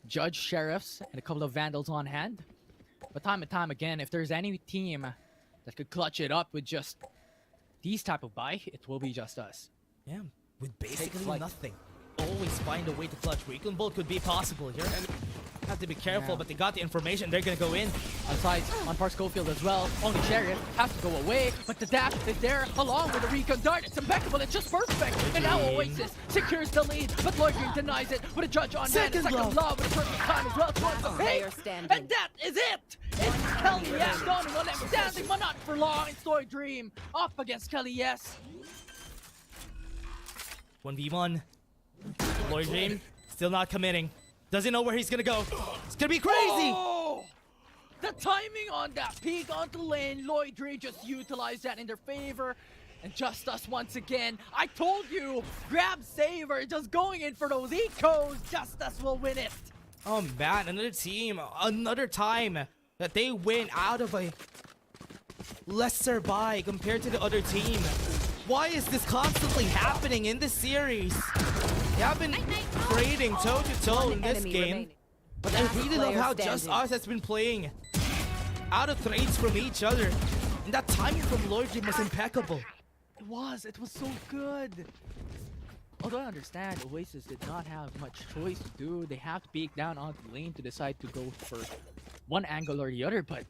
Judge, Sheriffs, and a couple of Vandals on hand. But time and time again, if there's any team that could clutch it up with just these type of buy, it will be JustUs. Yeah, with basically nothing. Always find a way to clutch. Weekend Bolt could be possible here. Have to be careful, but they got the information. They're gonna go in. On sides, on Pars Schofield as well. Only Sheriff has to go away, but the dash is there along with the recon dart. It's impeccable. It's just perfect. And now Oasis secures the lead, but Lloyd Green denies it with a judge on hand. Second love with a perfect time as well. Towards the pace. And that is it. It's Kelly S. The only one left standing, but not for long. It's Lloyd Dream up against Kelly S. 1v1. Lloyd Dream still not committing. Doesn't know where he's gonna go. It's gonna be crazy! Oh! The timing on that peek onto lane, Lloyd Dream just utilized that in their favor. And JustUs once again. I told you, grab saver, just going in for those ecos. JustUs will win it. Oh man, another team, another time that they win out of a lesser buy compared to the other team. Why is this constantly happening in this series? They have been trading toe-to-toe in this game, but I really love how JustUs has been playing out of trades from each other. And that timing from Lord Jim was impeccable. It was so good. Although I understand Oasis did not have much choice to do, they have to peek down onto the lane to decide to go for one angle or the other, but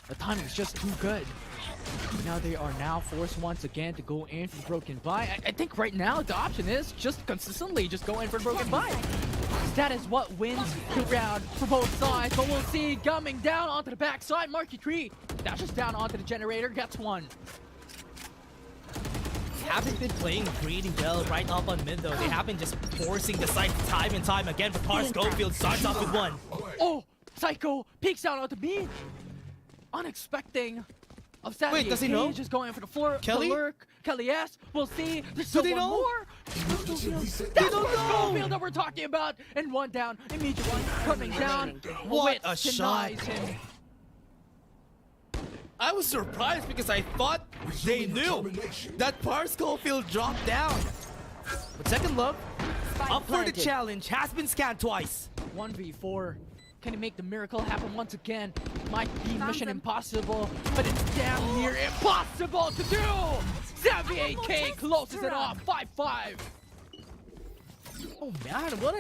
the timing is just too good. Now they are now forced once again to go in for the broken buy. I think right now the option is just consistently just go in for the broken buy. That is what wins the round for both sides, but we'll see coming down onto the backside. Marky Tree dashes down onto the generator, gets one. Haven't been playing really well right up on mid though. They have been just forcing the site time and time again, but Par Schofield starts off with one. Oh, Psycho peeks out onto B. Unexpecting of Savvy. Wait, does he know? Just going for the floor. Kelly? The lurk. Kelly, yes. We'll see. There's still they one know? more. That's the Schofield that we're talking about. And one down. Immediate one coming down. What Wits a shot. denies him. I was surprised because I thought they knew that Par Schofield dropped down. But Second Love, up for the challenge, has been scanned twice. 1v4. Can he make the miracle happen once again? Might be mission impossible, but it's damn near impossible to do! Savvy AK closes it off, 5-5. Oh man, what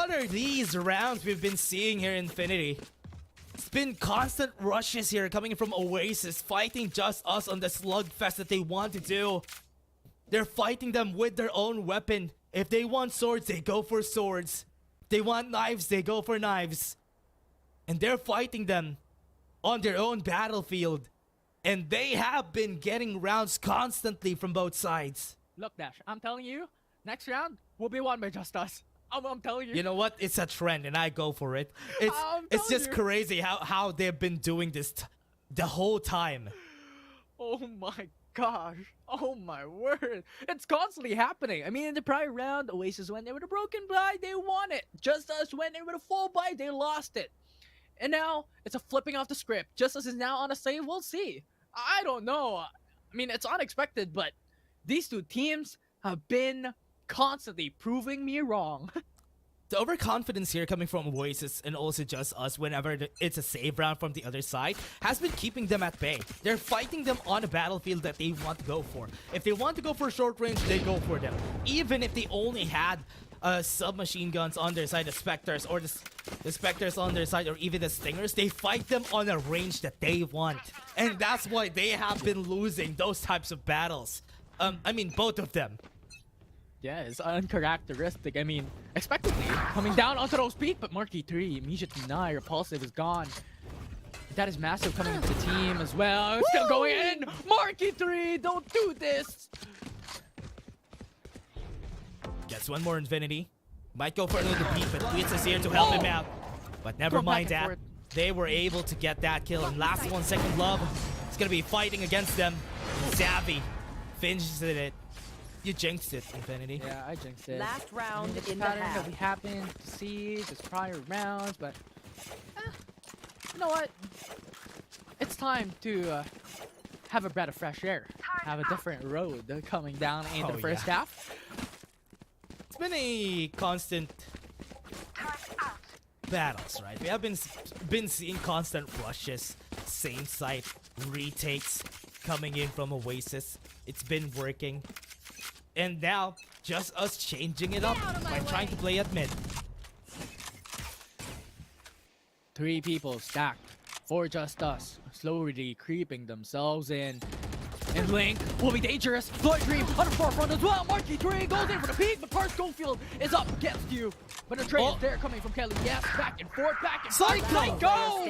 are these rounds we've been seeing here in Infinity? It's been constant rushes here coming from Oasis, fighting JustUs on the slugfest that they want to do. They're fighting them with their own weapon. If they want swords, they go for swords. If they want knives, they go for knives. And they're fighting them on their own battlefield. And they have been getting rounds constantly from both sides. Look, Dash, I'm telling you, next round will be won by JustUs. I'm telling you. You know what? It's a trend and I go for it. It's just crazy how they've been doing this the whole time. Oh my gosh. Oh my word. It's constantly happening. I mean, in the prior round, Oasis went there with a broken buy, they won it. JustUs went there with a full buy, they lost it. And now, it's a flipping off the script. JustUs is now on a save, we'll see. I don't know. I mean, it's unexpected, but these two teams have been constantly proving me wrong. The overconfidence here coming from Oasis and also JustUs whenever it's a save round from the other side has been keeping them at bay. They're fighting them on a battlefield that they want to go for. If they want to go for short range, they go for them. Even if they only had submachine guns on their side, the Spectres or the Spectres on their side, or even the Stingers, they fight them on a range that they want. And that's why they have been losing those types of battles. I mean, both of them. Yeah, it's uncharacteristic. I mean, expectedly, coming down onto those peak, but Marky 3 immediately deny. Repulsive is gone. That is massive coming into the team as well. Still going in. Marky 3, don't do this. Gets one more Infinity. Might go for another peak, but Tweets is here to help him out. But never mind that. They were able to get that kill. And last one, Second Love, is going to be fighting against them. Savvy finishes it. You jinxed it, Infinity. Yeah, I jinxed it. Last round It's in a the pattern half. that we happened to see this prior rounds, but you know what? It's time to have a breath of fresh air. Have a different road coming down into the first half. It's been a constant battles, right? We have been seeing constant rushes, same site, retakes coming in from Oasis. It's been working. And now, JustUs changing it up by trying to play at mid. 3 people stacked for JustUs, slowly creeping themselves in. And Link will be dangerous. Blood Dream on the forefront as well. Marky 3 goes in for the peak, but Par Schofield is up against you. But a trade is there coming from Kelly. Yes, back and forth, back and forth. Psycho!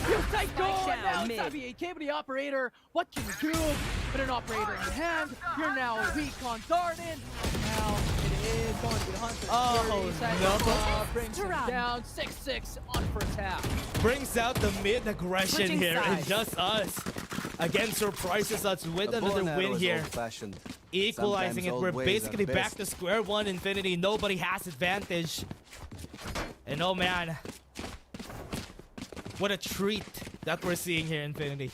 You Psycho! And now Savvy AK, the operator. What can you do with an operator in hand? You're now a recon garden. Now it is going to be the Hunter. Oh, no. Brings him down 6-6 on first half. Brings out the mid aggression here, and JustUs again surprises us with another win here. Equalizing it. We're basically back to square one, Infinity. Nobody has advantage. And oh man, What a treat that we're seeing here, Infinity.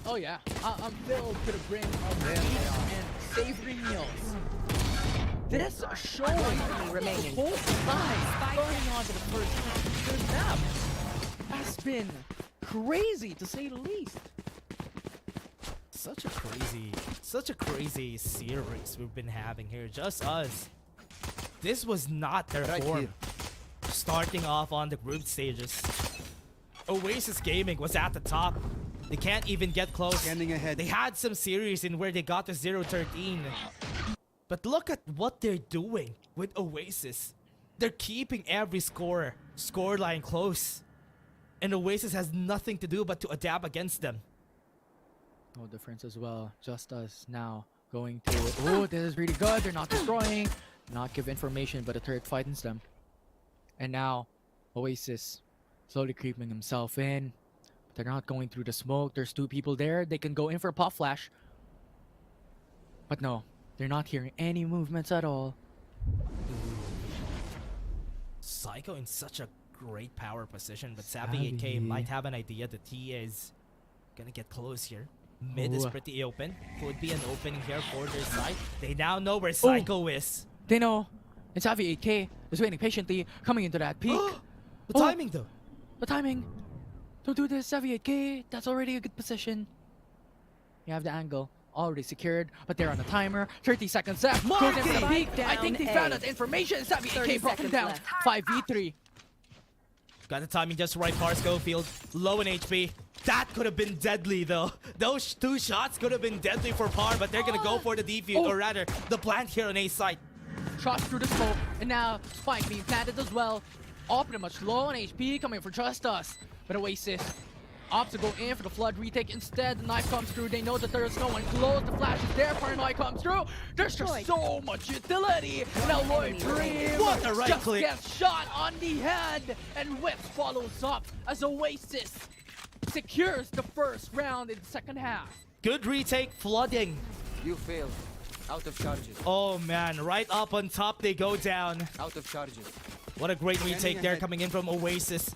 Oh yeah, I'm filled to the brim of meat and savory meals. This showing remaining. both sides going on to the first map has been crazy to say the least. Such a crazy series we've been having here. Just us. This was not their Right form. here. Starting off on the group stages. Oasis Gaming was at the top. They can't even get close. Scanning ahead. They had some series in where they got to 0-13. But look at what they're doing with Oasis. They're keeping every scoreline close. And Oasis has nothing to do but to adapt against them. No difference as well. Just us now going to. Oh, this is really good. They're not destroying. Not give information, but a turret frightens them. And now, Oasis slowly creeping himself in. They're not going through the smoke. There's two people there. They can go in for a pop flash. But no, they're not hearing any movements at all. Psycho in such a great power position, but Savvy AK might have an idea that he is gonna get close here. Mid is pretty open. Could be an opening here for their side. They now know where Psycho is. They know. And Savvy 8K is waiting patiently, coming into that peak. The timing though. The timing. Don't do this, Savvy 8K. That's already a good position. You have the angle already secured, but they're on the timer. 30 seconds left. Goes in for the peak. I think they found out the information. Savvy 8K brought them down. 5v3. Got the timing just right for Schofield. Low in HP. That could have been deadly though. Those two shots could have been deadly for Par, but they're gonna go for the defuse, or rather, the plant here on A site. Shots through the smoke, and now spike being planted as well. All pretty much low on HP, coming for Just Us. But Oasis opts to go in for the flood retake. Instead, the knife comes through. They know that there is no one close. The flash is there. Paranoia comes through. There's just so much utility. Now Lloyd Dream What a right just click. gets shot on the head, and Whips follows up as Oasis secures the first round in the second half. Good retake, flooding. You failed. Out of charges. Oh man, right up on top they go down. Out of charges. What a great retake there ahead. coming in from Oasis.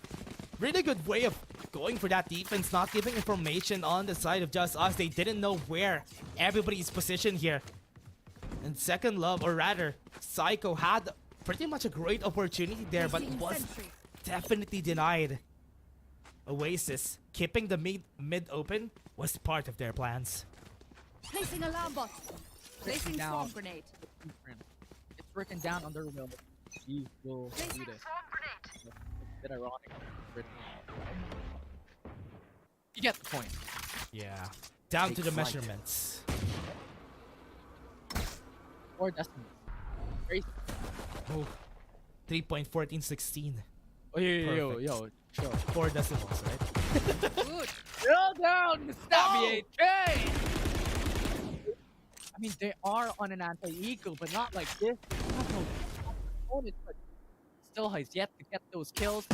Really good way of going for that defense, not giving information on the side of Just Us. They didn't know where everybody's positioned here. And Second Love, or rather, Psycho had pretty much a great opportunity there, but was definitely denied. Oasis keeping the mid open was part of their plans. Placing alarm bot. Placing Now. swarm grenade. It's written down on their will. He will do this. It's a bit ironic. You get the point. Yeah. Down to Take the flight. measurements. Or Destiny. Crazy. Oh, 3.1416. Oh, yo, Perfect. Sure. 4 decimals, right? Good. Drill down, Stabby 8K! I mean, they are on an anti-eco, but not like this. They have no opponent, but still has yet to get those kills.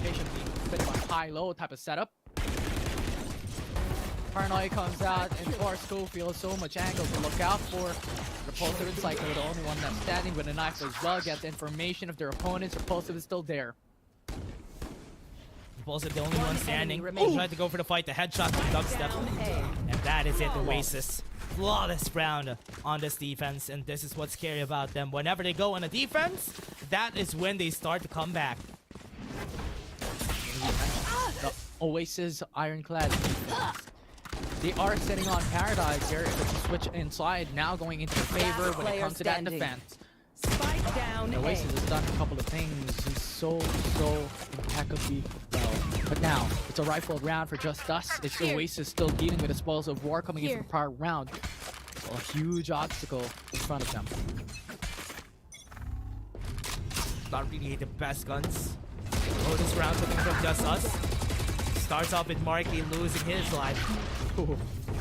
Patiently, bit of a high-low type of setup. Paranoia comes out, and for Schofield, so much angle to look out for. Repulsive and Psycho, the only one that's standing with a knife as well, gets information of their opponents. Repulsive is still there. Repulsive, the only one standing. remaining. Tried to go for the fight, the headshot from Dubstep. And that is it, Oasis. Flawless round on this defense, and this is what's scary about them. Whenever they go on a defense, that is when they start to come back. The Oasis Ironclad defense. They are sitting on Paradise here. If it's a switch inside, now going into favor when it player comes to that standing. defense. Spike down. And Oasis has done a couple of things so impeccably well. But now, it's a rifled round for Just Us. It's Oasis still dealing with the spoils of war coming in for the prior round. A huge obstacle in front of them. Not really the best guns. Oh, this round coming from Just Us. Starts off with Marky losing his life.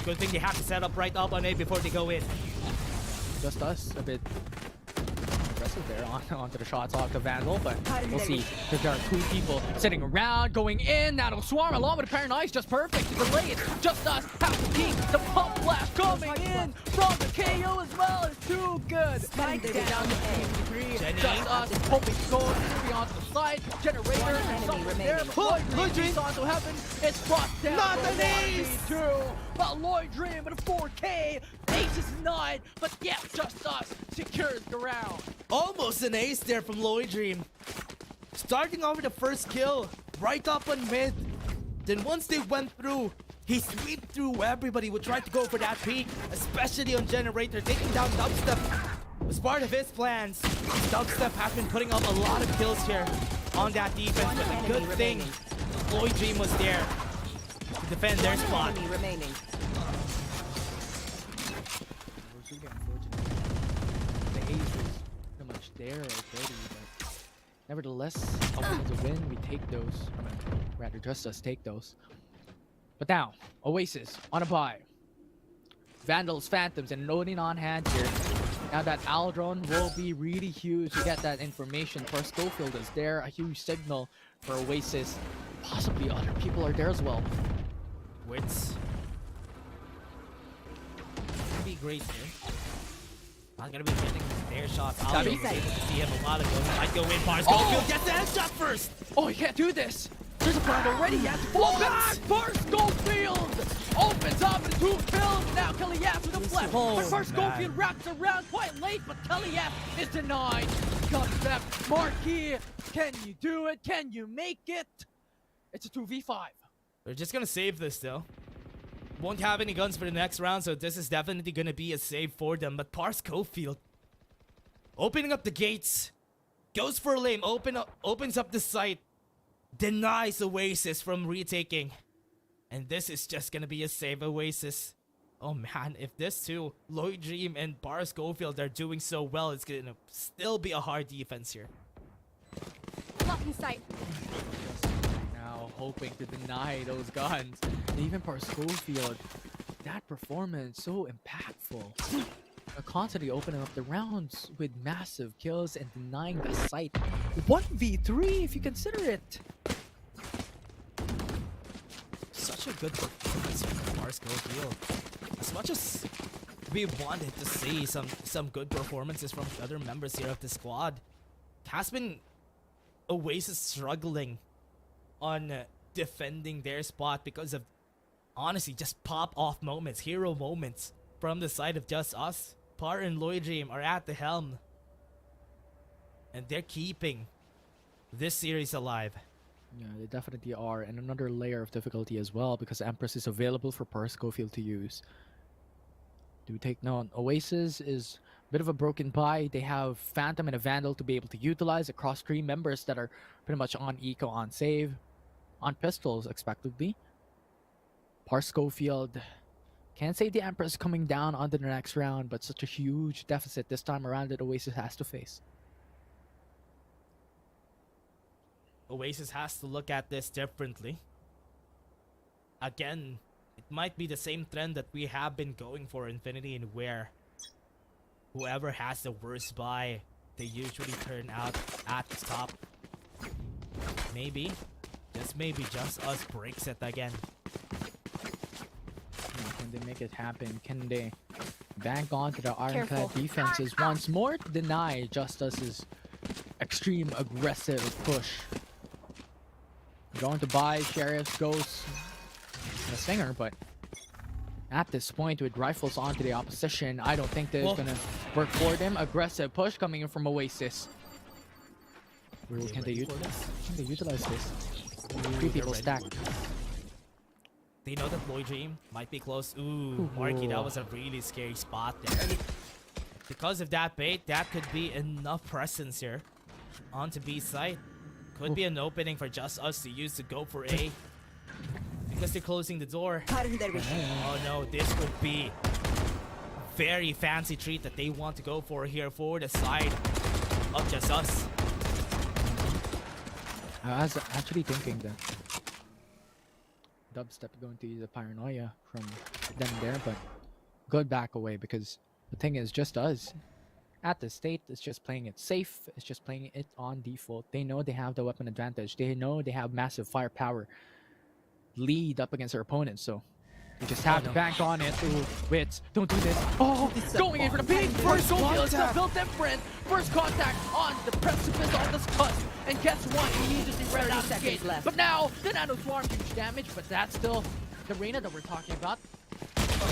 Good thing they have to set up right up on A before they go in. Just Us, a bit aggressive there onto the shots off the Vandal, but we'll see if there are 2 people sitting around going in. That'll swarm along with the Paranoid, just perfect to delay it. JustUs have to peek. The pump flash coming in from the KO as well is too good. Spike down to 3. JustUs hoping to go moving onto the side. Generator and something there, but Lloyd Dream onto heaven. It's brought down. Not an ace! But Lloyd Dream with a 4K. Ace is not, but yeah, JustUs secures the round. Almost an ace there from Lloyd Dream. Starting off with the first kill, right up on mid. Then once they went through, he swept through everybody who tried to go for that peak, especially on Generator. Taking down Dubstep was part of his plans. Dubstep has been putting up a lot of kills here on that defense, but the good thing, Lloyd Dream was there to defend their spot. Remaining. The ace is pretty much there already, but nevertheless, a win is a win. We take those. I mean, rather, JustUs take those. But now, Oasis on a bye. Vandals, Phantoms, and loading on hand here. Now that Aldron will be really huge to get that information. For Schofield is there, a huge signal for Oasis. Possibly other people are there as well. Wits. Could be great here. Not gonna be getting their shots. I'll be able to see him a lot of those. Might go in. Bars Schofield gets the headshot first. Oh, he can't do this. There's a blind already. He has to fall back. First Schofield opens up into 2 kills. Now Kellyaf with a flash. But first Schofield wraps around quite late, but Kellyaf is denied. Dubstep, Marquis, can you do it? Can you make it? It's a 2v5. They're just gonna save this though. Won't have any guns for the next round, so this is definitely gonna be a save for them. But Par Schofield opening up the gates, goes for a lane, opens up the site, denies Oasis from retaking. And this is just gonna be a save Oasis. Oh man, if this too, Lloyd Dream and Par Schofield are doing so well, it's gonna still be a hard defense here. Blocking sight. Now hoping to deny those guns. And even Par Schofield, that performance so impactful. Constantly opening up the rounds with massive kills and denying the site. 1v3 if you consider it. Such a good performance from Par Schofield. As much as we wanted to see some good performances from the other members here of the squad, has been Oasis struggling on defending their spot because of, honestly, just pop-off moments, hero moments from the side of JustUs. Par and Lloyd Dream are at the helm, and they're keeping this series alive. Yeah, they definitely are, and another layer of difficulty as well because Empress is available for Par Schofield to use. Do we take note? Oasis is a bit of a broken buy. They have Phantom and a Vandal to be able to utilize across 3 members that are pretty much on eco, on save, on pistols expectedly. Par Schofield can't say the Empress coming down onto the next round, but such a huge deficit this time around that Oasis has to face. Oasis has to look at this differently. Again, it might be the same trend that we have been going for Infinity, and where whoever has the worst buy, they usually turn out at the top. Maybe, just maybe, JustUs breaks it again. Can they make it happen? Can they bank onto the ironclad defenses once more to deny JustUs' extreme aggressive push? Going to buy Sheriff's Ghost and a Stinger, but at this point with rifles onto the opposition, I don't think that it's gonna work for them. Aggressive push coming in from Oasis. Can they utilize this? 3 people stacked. They know that Lloyd Dream might be close. Ooh, Marky, that was a really scary spot there. Because of that bait, that could be enough presence here onto B site. Could be an opening for JustUs to use to go for A. Because they're closing the door. Oh no, this would be a very fancy treat that they want to go for here for the side of JustUs. I was actually thinking that Dubstep going to use a paranoia from them there, but good back away because the thing is, JustUs at the state, it's just playing it safe. It's just playing it on default. They know they have the weapon advantage. They know they have massive firepower lead up against their opponents. So they just have to bank on it. Ooh, Wits, don't do this. Oh, going in for the big first goal kill. It's still built different. First contact on the precipice on this cusp. And guess what? Immediately right out of the gate. But now, the Nano Swarm, huge damage, but that's still the Reyna that we're talking about.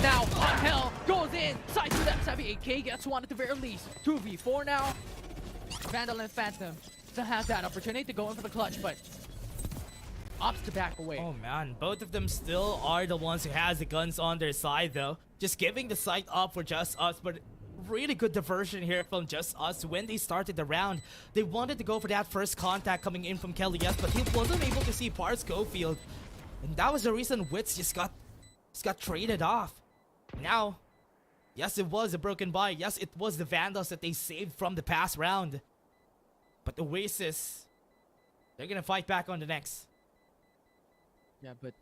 Now, on Hell, goes in, side to them, 78k gets one at the very least. 2v4 now. Vandal and Phantom still have that opportunity to go in for the clutch, but opts to back away. Oh man, both of them still are the ones who has the guns on their side though. Just giving the site up for JustUs, but really good diversion here from JustUs when they started the round. They wanted to go for that first contact coming in from Kelly, yes, but he wasn't able to see Pars Schofield. And that was the reason Wits just got traded off. Now, yes, it was a broken buy. Yes, it was the Vandals that they saved from the past round. But Oasis, they're gonna fight back on the next. Yeah, but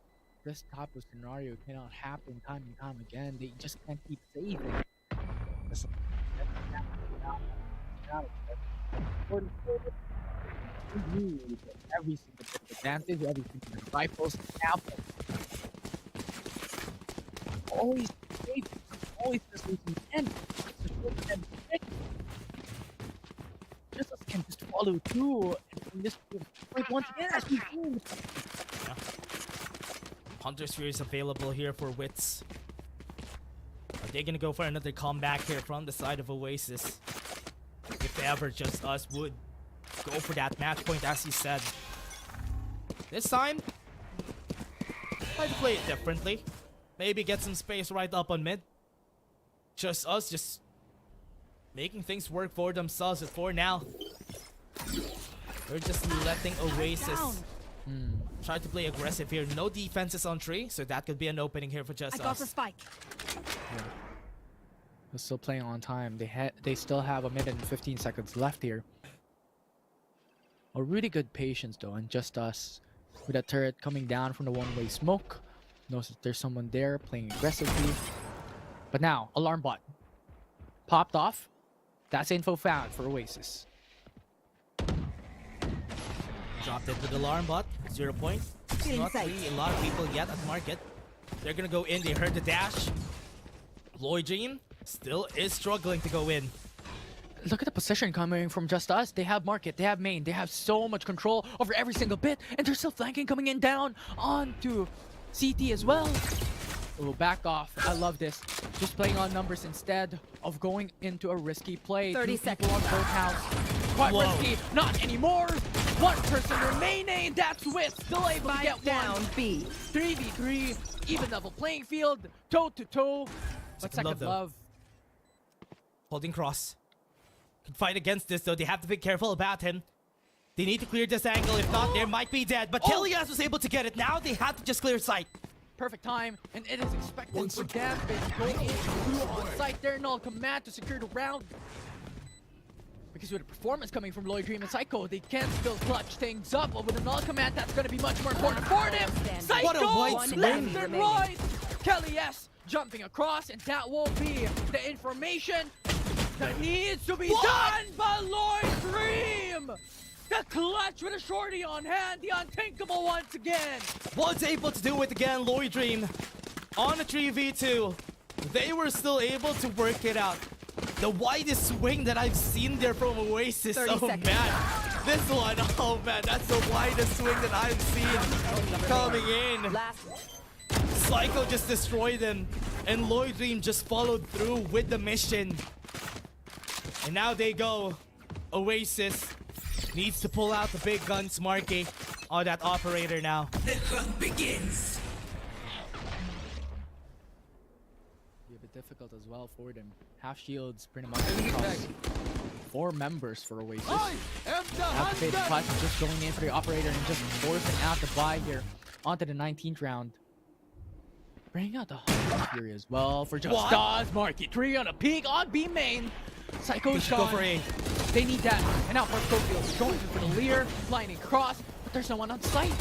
this type of scenario cannot happen time and time again. They just can't keep saving. Every single bit of advantage, every single bit of rifles, apple. Always safe, always just losing end. Just us can just follow through and just like once again as we do. Hunter Sphere is available here for Wits. Are they gonna go for another comeback here from the side of Oasis? If ever JustUs would go for that match point, as he said. This time, try to play it differently. Maybe get some space right up on mid. JustUs just making things work for themselves for now. They're just letting Oasis try to play aggressive here. No defenses on tree, so that could be an opening here for JustUs. I got the spike. Yeah. They're still playing on time. They still have a minute and 15 seconds left here. A really good patience though, and JustUs with a turret coming down from the one-way smoke. Knows that there's someone there playing aggressively. But now, alarm bot popped off. That's info found for Oasis. Dropped it with the alarm bot. 0 point. Not really a lot of people yet at market. They're gonna go in. They heard the dash. Lloyd Dream still is struggling to go in. Look at the position coming from JustUs. They have market, they have main, they have so much control over every single bit, and they're still flanking coming in down onto CT as well. Oh, back off. I love this. Just playing on numbers instead of going into a risky play. 30 seconds on both counts. Quite risky. Not anymore. One person remaining. That's Wit. Still able to get down one. B. 3v3. Even level playing field. Toe to toe. But second love. Holding cross. Can fight against this though. They have to be careful about him. They need to clear this angle. If not, they might be dead. But Telias was able to get it. Now they have to just clear sight. Perfect time, and it is expected for them to go in through on site. Their null command to secure the round. Because with the performance coming from Lloyd Dream and Psycho, they can still clutch things up. But with a null command, that's going to be much more important for them. Psycho, what a white left and right. Kelly S jumping across, and that will be the information that needs to be done by Lloyd Dream. The clutch with a shorty on hand, the unthinkable once again. Was able to do it again, Lloyd Dream. On a 3v2, they were still able to work it out. The widest swing that I've seen there from Oasis. Oh man, this one, oh man, that's the widest swing that I've seen coming in. Psycho just destroyed him, and Lloyd Dream just followed through with the mission. And now they go. Oasis needs to pull out the big guns, Marky. Oh, that operator now. The hunt begins. Be a bit difficult as well for them. Half shields pretty much across 4 members for Oasis. Have to pay the price of just going in for the operator and just forcing out the buy here onto the 19th round. Bring out the Hunter Fury as well for JustUs. Marky 3 on a peak on B main. Psycho's gone. Go for A. They need that. And now for Schofield going for the Lear, blinding cross, but there's no one on site.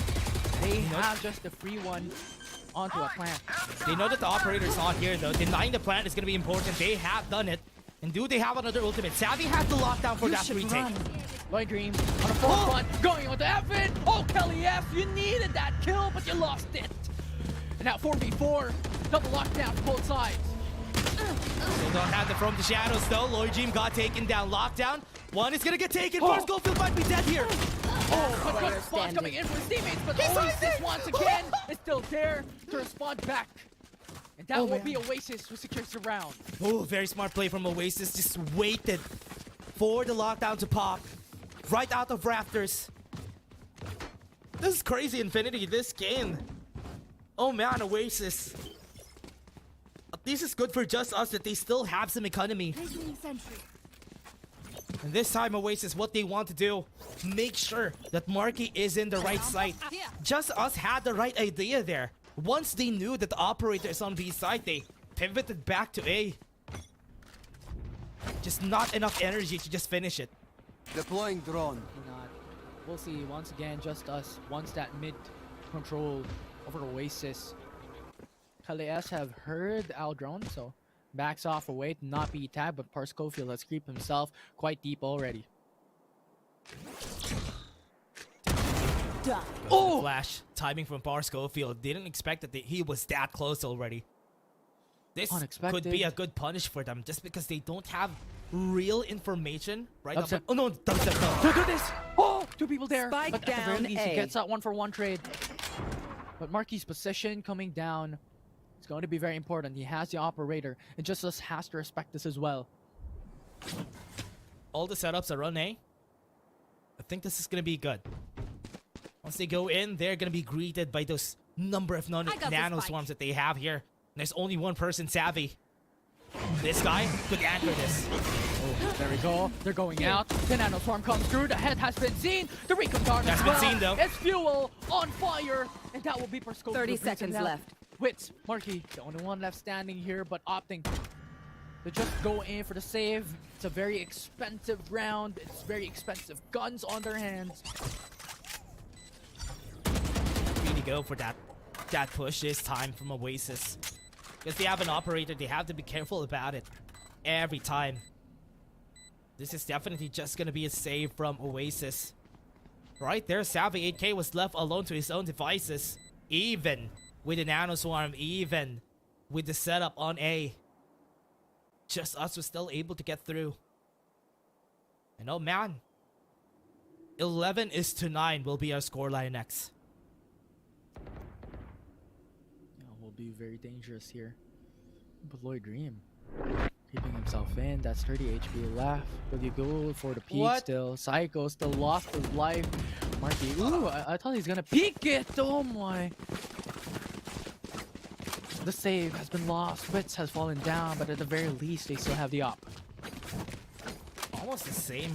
They have just the free one onto a plant. They know that the operator's on here though. Denying the plant is going to be important. They have done it. And do they have another ultimate? Savvy has the lockdown for that retake. Lloyd Dream on a forefront, going on to Evan. Oh, Kelly F, you needed that kill, but you lost it. And now 4v4, double lockdown for both sides. They don't have the From the Shadows though. Lloyd Dream got taken down. Lockdown. One is gonna get taken. First Goldfield might be dead here. Oh, but good response coming in for his teammates, but Oasis once again is still there to respond back. And that will be Oasis who secures the round. Oh, very smart play from Oasis. Just waited for the lockdown to pop. Right out of rafters. This is crazy, Infinity, this game. Oh man, Oasis. At least it's good for JustUs that they still have some economy. And this time, Oasis, what they want to do, make sure that Marky is in the right side. JustUs had the right idea there. Once they knew that the operator is on B side, they pivoted back to A. Just not enough energy to just finish it. Deploying drone. Not. We'll see. Once again, JustUs wants that mid control over Oasis. KLS have heard our drone, so backs off away to not be tagged, but Parscofield has creeped himself quite deep already. Oh! Flash timing from Parscofield. Didn't expect that he was that close already. This could be a good punish for them just because they don't have real information right up. Oh no, Don't do this! Oh, two people there. Spike but at the very down least, A. he gets that 1-for-1 trade. But Marky's position coming down is going to be very important. He has the operator, and JustUs has to respect this as well. All the setups are on A. I think this is gonna be good. Once they go in, they're gonna be greeted by those number of nano swarms that they have here. And there's only one person savvy. This guy could anchor this. Oh, there we go. They're going out. The nano swarm comes through. The head has been seen. The recon guard as well. That's been seen though. It's fuel on fire, and that will be Parscofield. 30 seconds left. Wits, Marky, the only one left standing here, but opting to just go in for the save. It's a very expensive round. It's very expensive guns on their hands. Really go for that push this time from Oasis. Because they have an operator, they have to be careful about it every time. This is definitely just gonna be a save from Oasis. Right there, Savvy 8K was left alone to his own devices. Even with the nano swarm, even with the setup on A. JustUs was still able to get through. And oh man, 11-9 will be our scoreline next. Will be very dangerous here. But Lloyd Dream keeping himself in. That's 30 HP left. Will you go for the peek still? Psycho still lost his life. Marky, ooh, I thought he's gonna peek it. Oh my. The save has been lost. Wits has fallen down, but at the very least, they still have the op. Almost the same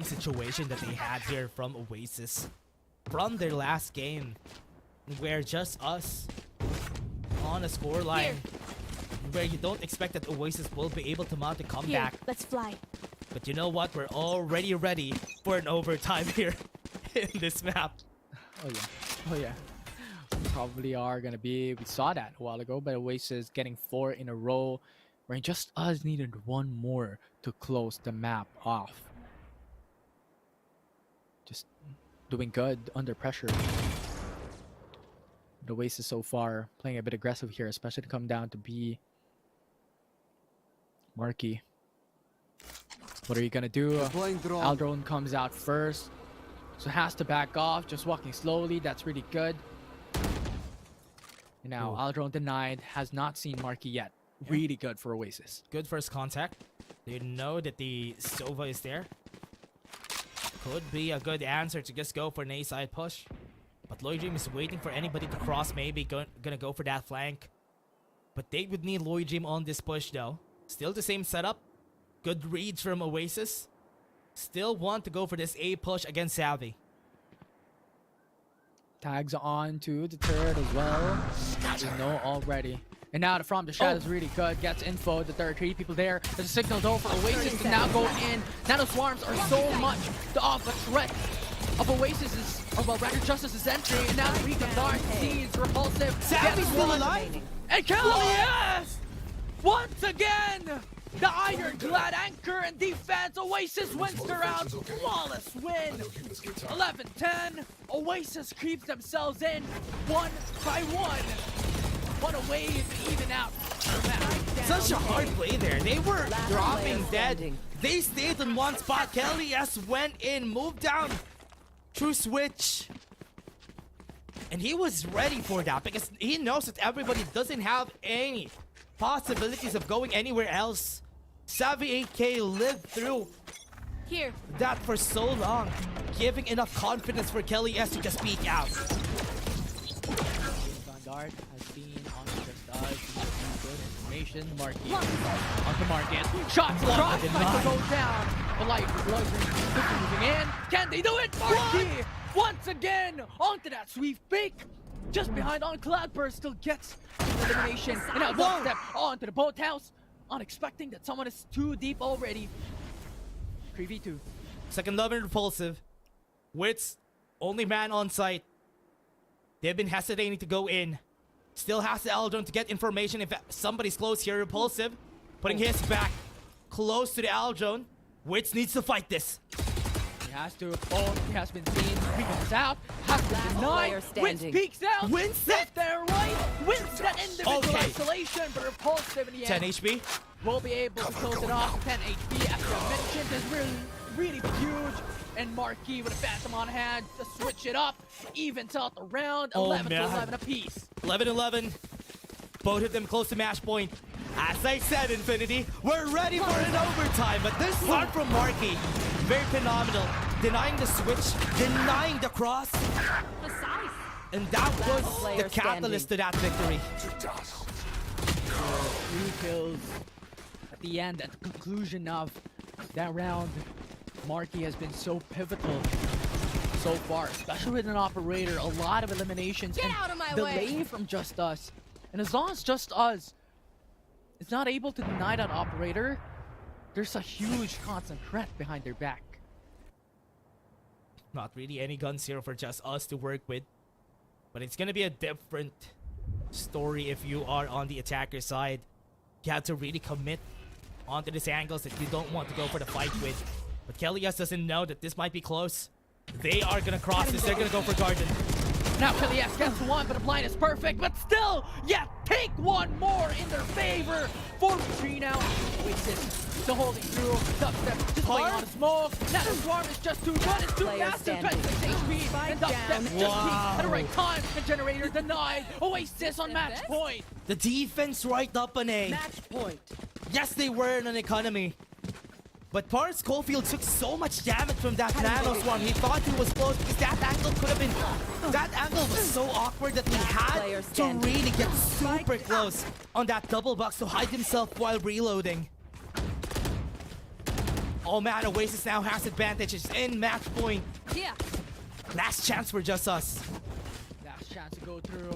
situation that they had here from Oasis from their last game, where JustUs on a scoreline where you don't expect that Oasis will be able to mount a comeback. Here, let's fly. But you know what? We're already ready for an overtime here in this map. Oh yeah. Oh yeah. Probably are gonna be. We saw that a while ago, but Oasis getting 4 in a row. Where JustUs needed one more to close the map off. Just doing good under pressure. The Oasis so far playing a bit aggressive here, especially to come down to B. Marky. What are you gonna do? Aldrone comes out first, so has to back off, just walking slowly. That's really good. And now Aldrone denied, has not seen Marky yet. Really good for Oasis. Good first contact. They know that the Sova is there. Could be a good answer to just go for an A-side push. But Lloyd Dream is waiting for anybody to cross, maybe gonna go for that flank. But they would need Lloyd Dream on this push though. Still the same setup. Good reads from Oasis. Still want to go for this A push against Savvy. Tags on to the turret as well. We know already. And now from the shadows really good. Gets info that there are 3 people there. There's a signal though for Oasis to now go in. Nano swarms are so much to off a threat of Oasis's, or well, rather JustUs' entry. And now the Recon Dart sees repulsive. Savvy's still alive. And KLS once again the ironclad anchor and defense. Oasis wins the round. Flawless win. 11-10. Oasis creeps themselves in 1 by 1. What a way to even out. Such a hard play there. They were dropping dead. They stayed in one spot. Kelly S went in, moved down, true switch. And he was ready for that because he knows that everybody doesn't have any possibilities of going anywhere else. Savvy 8K lived through that for so long, giving enough confidence for Kelly S to just peek out. Vanguard has been on JustUs. Good information. Marquis onto Marquis. Shots dropped. Michael goes down. The light moving in. Can they do it? Marquis once again onto that sweep fake. Just behind on Cloudburst still gets the elimination. And now dubstep onto the boathouse. Unexpecting that someone is too deep already. 3v2. Second Love and Repulsive. Wits, only man on site. They've been hesitating to go in. Still has the Aldron to get information if somebody's close here. Repulsive, putting his back close to the Aldron. Wits needs to fight this. He has to. Oh, he has been seen. He comes out. Has to deny. Wins peeks out. Wins left there, right. Wins that individual isolation, but Repulsive in the 10 end HP. will be able to close it off. 10 HP, as I mentioned, is really huge. And Marquis with a Phantom on hand to switch it up. Evens out the round. 11-11 apiece. 11-11. Both of them close to match point. As I said, Infinity, we're ready for an overtime. But this start from Marquis, very phenomenal. Denying the switch, denying the cross. And that was the catalyst to that victory. 3 kills at the end, at the conclusion of that round. Marquis has been so pivotal so far, especially with an operator. A lot of eliminations and delay from JustUs. And as long as JustUs is not able to deny that operator, there's a huge constant threat behind their back. Not really any guns here for JustUs to work with. But it's gonna be a different story if you are on the attacker side. You have to really commit onto these angles that you don't want to go for the fight with. But Kelly S doesn't know that this might be close. They are gonna cross this. They're gonna go for Garden. Now Kelly S gets one, but the blind is perfect. But still, take one more in their favor. 4-3 now. Oasis still holding through. Dubstep just playing on the smoke. Now the swarm is just too good. It's too fast. 26 HP. And Dubstep just peeked at the right time. The generator denied. Oasis on match point. The defense right up on A. Match point. Yes, they were in an economy. But Paris Schofield took so much damage from that Naos swarm. He thought he was close because that angle could have been... That angle was so awkward that he had to really get super close on that double box to hide himself while reloading. Oh man, Oasis now has advantage. It's in match point. Last chance for JustUs. Last chance to go through.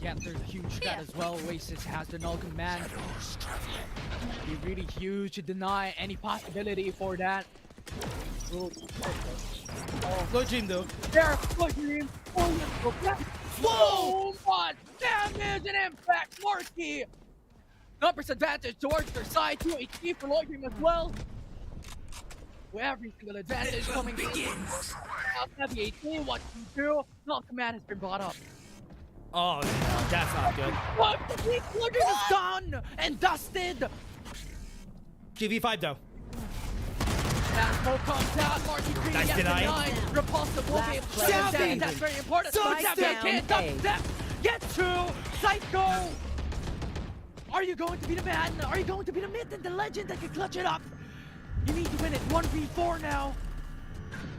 There's a huge threat as well. Oasis has the null command. Be really huge to deny any possibility for that. Go Dream though. There, go Dream. Whoa! Much damage and impact. Marquis. Numbers advantage towards their side. 2 HP for Lloyd Dream as well. With every single advantage coming in. Heavy 18, what you do? Null command has been brought up. Oh, no, that's not good. What? Look at this done and dusted. 3v5 though. That smoke comes out. Marquis Green Nice gets deny. denied. Repulsive will be able to Savvy! that's very important. Dubstep! Dubstep! Get to Psycho! Are you going to be the man? Are you going to be the myth and the legend that can clutch it up? You need to win it 1v4 now.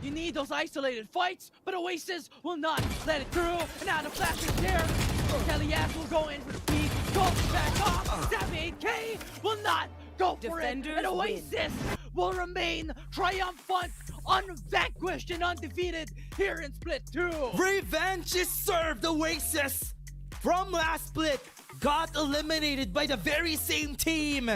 You need those isolated fights, but Oasis will not let it through. And now the flash is there. Kelly S will go in for the peak. Goes back off. 8K will not go for it. And Oasis will remain triumphant, unvanquished, and undefeated here in Split 2. Revenge is served. Oasis from last split got eliminated by the very same team.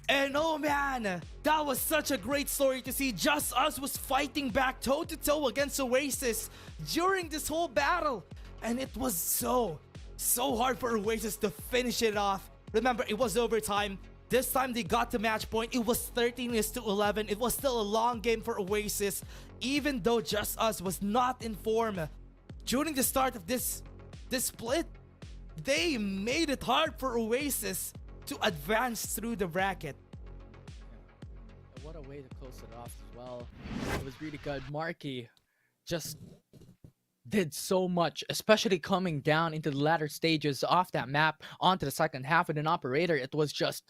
And oh man, that was such a great story to see. JustUs was fighting back toe-to-toe against Oasis during this whole battle. And it was so hard for Oasis to finish it off. Remember, it was overtime. This time they got to match point. It was 13-11. It was still a long game for Oasis, even though JustUs was not in form. During the start of this split, they made it hard for Oasis to advance through the bracket. What a way to close it off as well. It was really good. Marky just did so much, especially coming down into the latter stages off that map onto the second half with an operator. It was just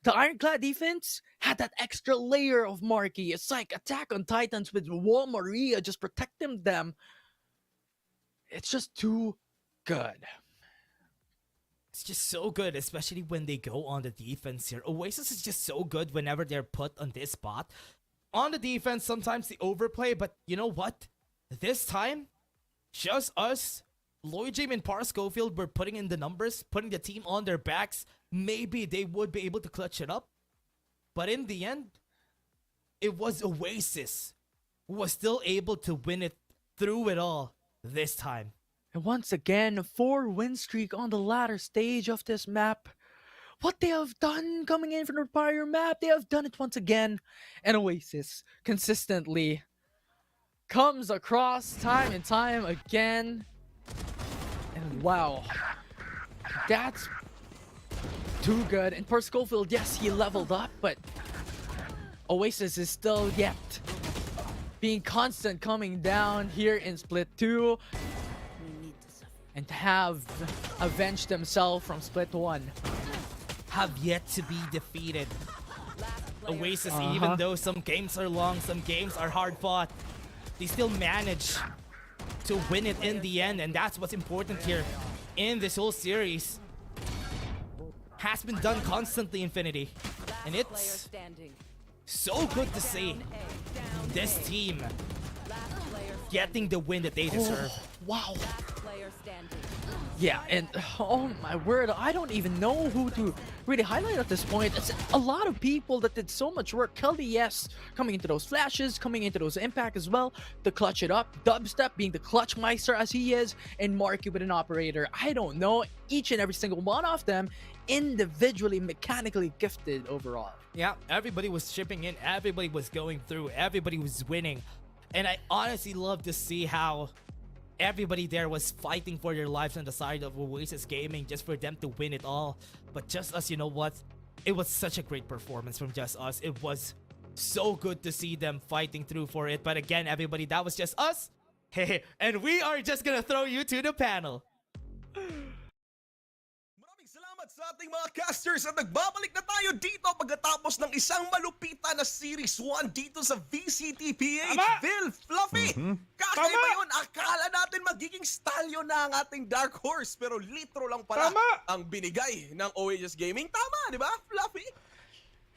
the Ironclad defense had that extra layer of Marky. It's like Attack on Titans with Wall Maria just protecting them. It's just too good. It's just so good, especially when they go on the defense here. Oasis is just so good whenever they're put on this spot. On the defense, sometimes they overplay, but you know what? This time, JustUs, Lloyd James and Par Schofield were putting in the numbers, putting the team on their backs. Maybe they would be able to clutch it up. But in the end, it was Oasis who was still able to win it through it all this time. And once again, a 4-win streak on the latter stage of this map. What they have done coming in from the prior map, they have done it once again. And Oasis consistently comes across time and time again. And wow, that's too good. And for Schofield, yes, he leveled up, but Oasis is still yet being constant coming down here in Split 2. And have avenged themselves from Split 1. Have yet to be defeated. Oasis, even though some games are long, some games are hard fought, they still manage to win it in the end, and that's what's important here in this whole series. Has been done constantly, Infinity, and it's so good to see this team getting the win that they deserve. Wow. Yeah, and oh my word, I don't even know who to really highlight at this point. It's a lot of people that did so much work. Kelly, yes, coming into those flashes, coming into those impact as well, to clutch it up. Dubstep being the clutch meister as he is, and Marky with an operator. I don't know, each and every single one of them individually, mechanically gifted overall. Yeah, everybody was chipping in, everybody was going through, everybody was winning. And I honestly love to see how everybody there was fighting for their lives on the side of Oasis Gaming just for them to win it all. But JustUs, you know what? It was such a great performance from JustUs. It was so good to see them fighting through for it. But again, everybody, that was just us. Hey, and we are just gonna throw you to the panel. Salamat sa ating mga casters at nagbabalik na tayo dito pagkatapos ng isang malupitan na Series 1 dito sa VCT Phil Fluffy. Kakaiba yun, akala natin magiging stallion na ang ating Dark Horse, pero litro lang pala ang binigay ng Oasis Gaming. Tama, di ba, Fluffy?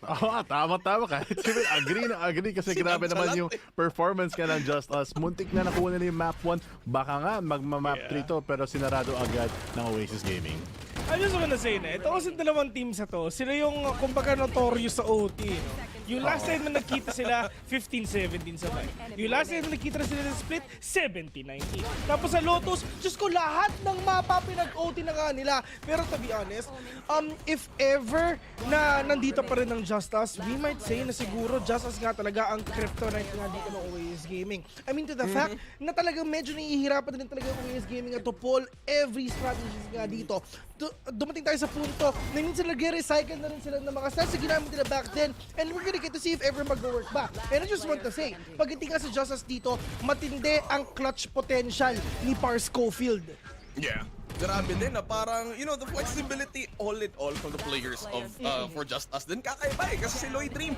Oo, tama. Kahit si Will, agree kasi grabe naman yung performance ka ng JustUs. Muntik na nakuha nila yung map 1. Baka nga magma-map 3 to, pero sinarado agad ng Oasis Gaming. I just wanna say na, ito kasi dalawang teams na to, sila yung kumbaga notorious sa OT, no? Yung last time na nakita sila, 15-17 sabay. Yung last time na nakita na sila ng split, 17-19. Tapos sa Lotus, Diyos ko, lahat ng mapa pinag-OT na nga nila. Pero to be honest, if ever na nandito pa rin ng JustUs, we might say na siguro JustUs nga talaga ang kryptonite nga dito ng Oasis Gaming. I mean, to the fact na talagang medyo nahihirapan din talaga ang Oasis Gaming at to pull every strategies nga dito. Dumating tayo sa punto na minsan nag-recycle na rin sila ng mga stats na ginamit nila back then, and we're gonna get to see if ever mag-work back. And I just want to say, pag hindi ka sa JustUs dito, matindi ang clutch potential ni Par Schofield. Yeah. Grabe din na parang, you know, the flexibility all in all from the players of for JustUs din kakaiba eh. Kasi si Lloyd Dream,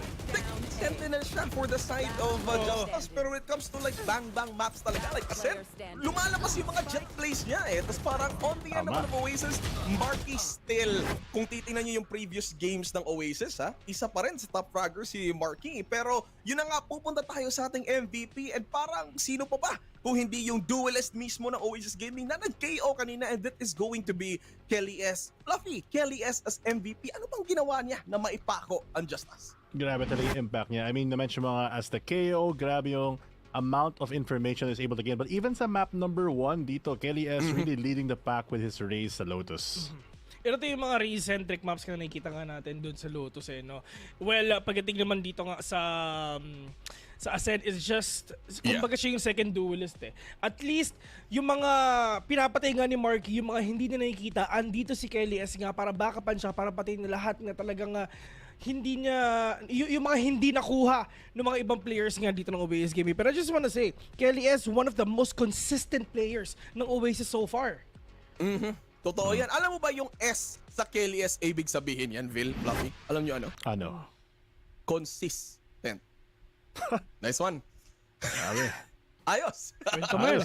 sentinel siya for the side of JustUs. Pero when it comes to like bang-bang maps talaga, like I said, lumalabas yung mga jet plays niya eh. Tapos parang on the end naman of Oasis, Marky still, kung titingnan niyo yung previous games ng Oasis, isa pa rin sa top fragger si Marky. Pero yun na nga, pupunta tayo sa ating MVP and parang sino pa ba kung hindi yung duelist mismo ng Oasis Gaming na nag-KO kanina, and that is going to be Kelly S. Fluffy, Kelly S as MVP. Ano bang ginawa niya na maipako ang JustUs? Grabe talaga yung impact niya. I mean, na-mention mo nga as the KO, grabe yung amount of information is able to gain. But even sa map number 1 dito, Kelly S really leading the pack with his race sa Lotus. Pero ito yung mga recent trick maps na nakikita nga natin doon sa Lotus no. Well, pagdating naman dito nga sa Ascent is just, kumbaga siya yung second duelist At least, yung mga pinapatay nga ni Marky, yung mga hindi na nakikita, andito si Kelly S nga para backupan siya, para patayin na lahat nga talagang hindi niya, yung mga hindi nakuha ng mga ibang players nga dito ng Oasis Gaming. Pero I just wanna say, Kelly S, one of the most consistent players ng Oasis so far. Totoo yan. Alam mo ba yung S sa Kelly S, ibig sabihin yan, Vil, Fluffy? Alam nyo ano? Ano? Consistent. Nice one. Sabi. Ayos. Kwento mo yun.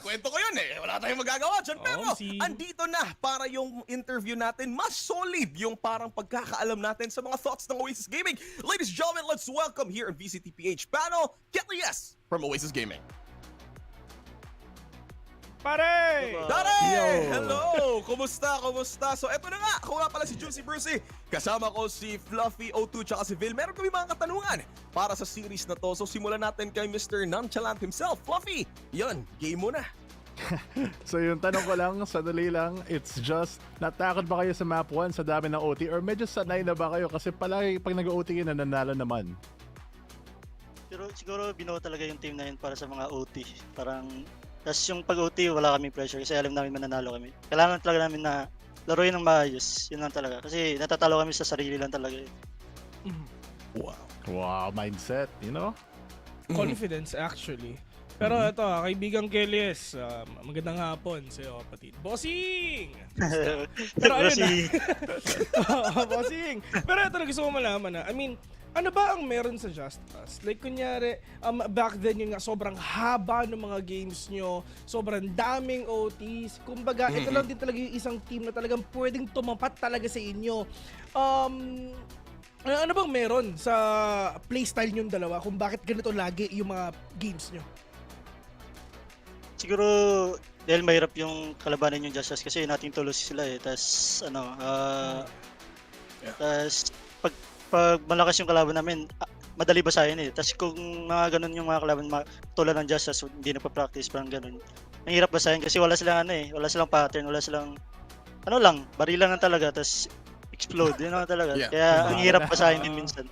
Kwento ko yun Wala tayong magagawa dyan. Pero andito na para yung interview natin mas solid yung parang pagkakaalam natin sa mga thoughts ng Oasis Gaming. Ladies and gentlemen, let's welcome here in VCT PH panel, Kelly S from Oasis Gaming. Pare! Dare! Hello! Kumusta? So eto na nga, ako nga pala si Juicy Brucey. Kasama ko si Fluffy, O2, tsaka si Vil. Meron kami mga katanungan para sa series na to. So simulan natin kay Mr. Nonchalant himself. Fluffy, yun, game mo na. So yung tanong ko lang, sadali lang, it's just, natakot ba kayo sa map 1 sa dami ng OT? Or medyo sanay na ba kayo? Kasi palagi pag nag-OT kayo, nananalo naman. Pero siguro binuo talaga yung team na yun para sa mga OT. Parang, tas yung pag-OT wala kaming pressure kasi alam namin mananalo kami. Kailangan talaga namin na laruin ng maayos. Yun lang talaga. Kasi natatalo kami sa sarili lang talaga Wow, mindset, you know? Confidence actually. Pero ito, kaibigang Kelly S, magandang hapon sa'yo kapatid. Bossing! Pero ayun Bossing! Pero ito na gusto ko malaman I mean, ano ba ang meron sa JustUs? Like kunyari, back then yun nga, sobrang haba ng mga games nyo, sobrang daming OTs. Kumbaga, ito lang din talaga yung isang team na talagang pwedeng tumapat talaga sa inyo. Ano bang meron sa playstyle nyo dalawa kung bakit ganito lagi yung mga games nyo? Siguro, dahil mahirap yung kalabanan yung JustUs kasi nating tulos sila Tas pag malakas yung kalaban namin, madali basahin Tas kung mga ganun yung mga kalaban tulad ng JustUs, hindi na pa-practice, parang ganun. Ang hirap basahin kasi wala silang wala silang pattern, wala silang barilan lang talaga, tas explode, yun lang talaga. Kaya ang hirap basahin din minsan.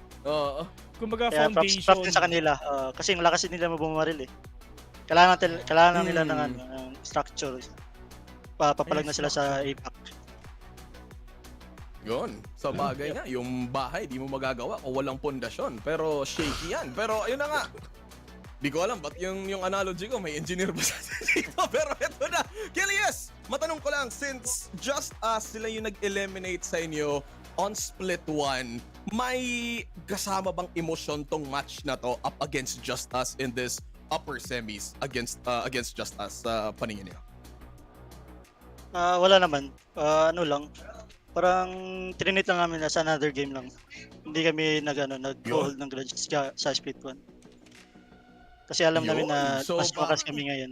Kumbaga Kaya foundation. props din sa kanila, kasi ang lakas nila mabumaril Kailangan nila ng structure. Papalag na sila sa APAC. Yun, sa bagay nga, yung bahay di mo magagawa kung walang pundasyon. Pero shaky yan. Pero ayun na nga. Di ko alam, ba't yung analogy ko, may engineer ba sa dito? Pero eto na. Kelly S, matanong ko lang, since JustUs sila yung nag-eliminate sa inyo on split 1, may kasama bang emosyon tong match na to up against JustUs in this upper semis against JustUs sa paningin niyo? Wala naman. Parang trinit lang namin sa another game lang. Hindi kami nag-hold ng grudge sa split 1. Kasi alam namin na mas malakas kami ngayon.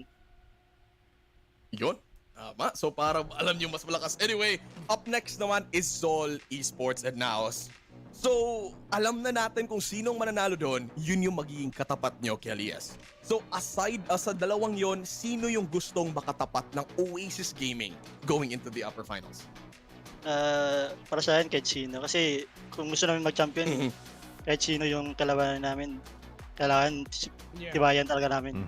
Yun. Tama. So parang alam nyo mas malakas. Anyway, up next naman is Zol, Esports, and Naos. So, alam na natin kung sinong mananalo doon, yun yung magiging katapat nyo, Kelly S. So, aside sa dalawang yon, sino yung gustong makatapat ng Oasis Gaming going into the upper finals? Para sa akin, kahit sino. Kasi kung gusto namin mag-champion, kahit sino yung kalabanan namin, kailangan tibayan talaga namin.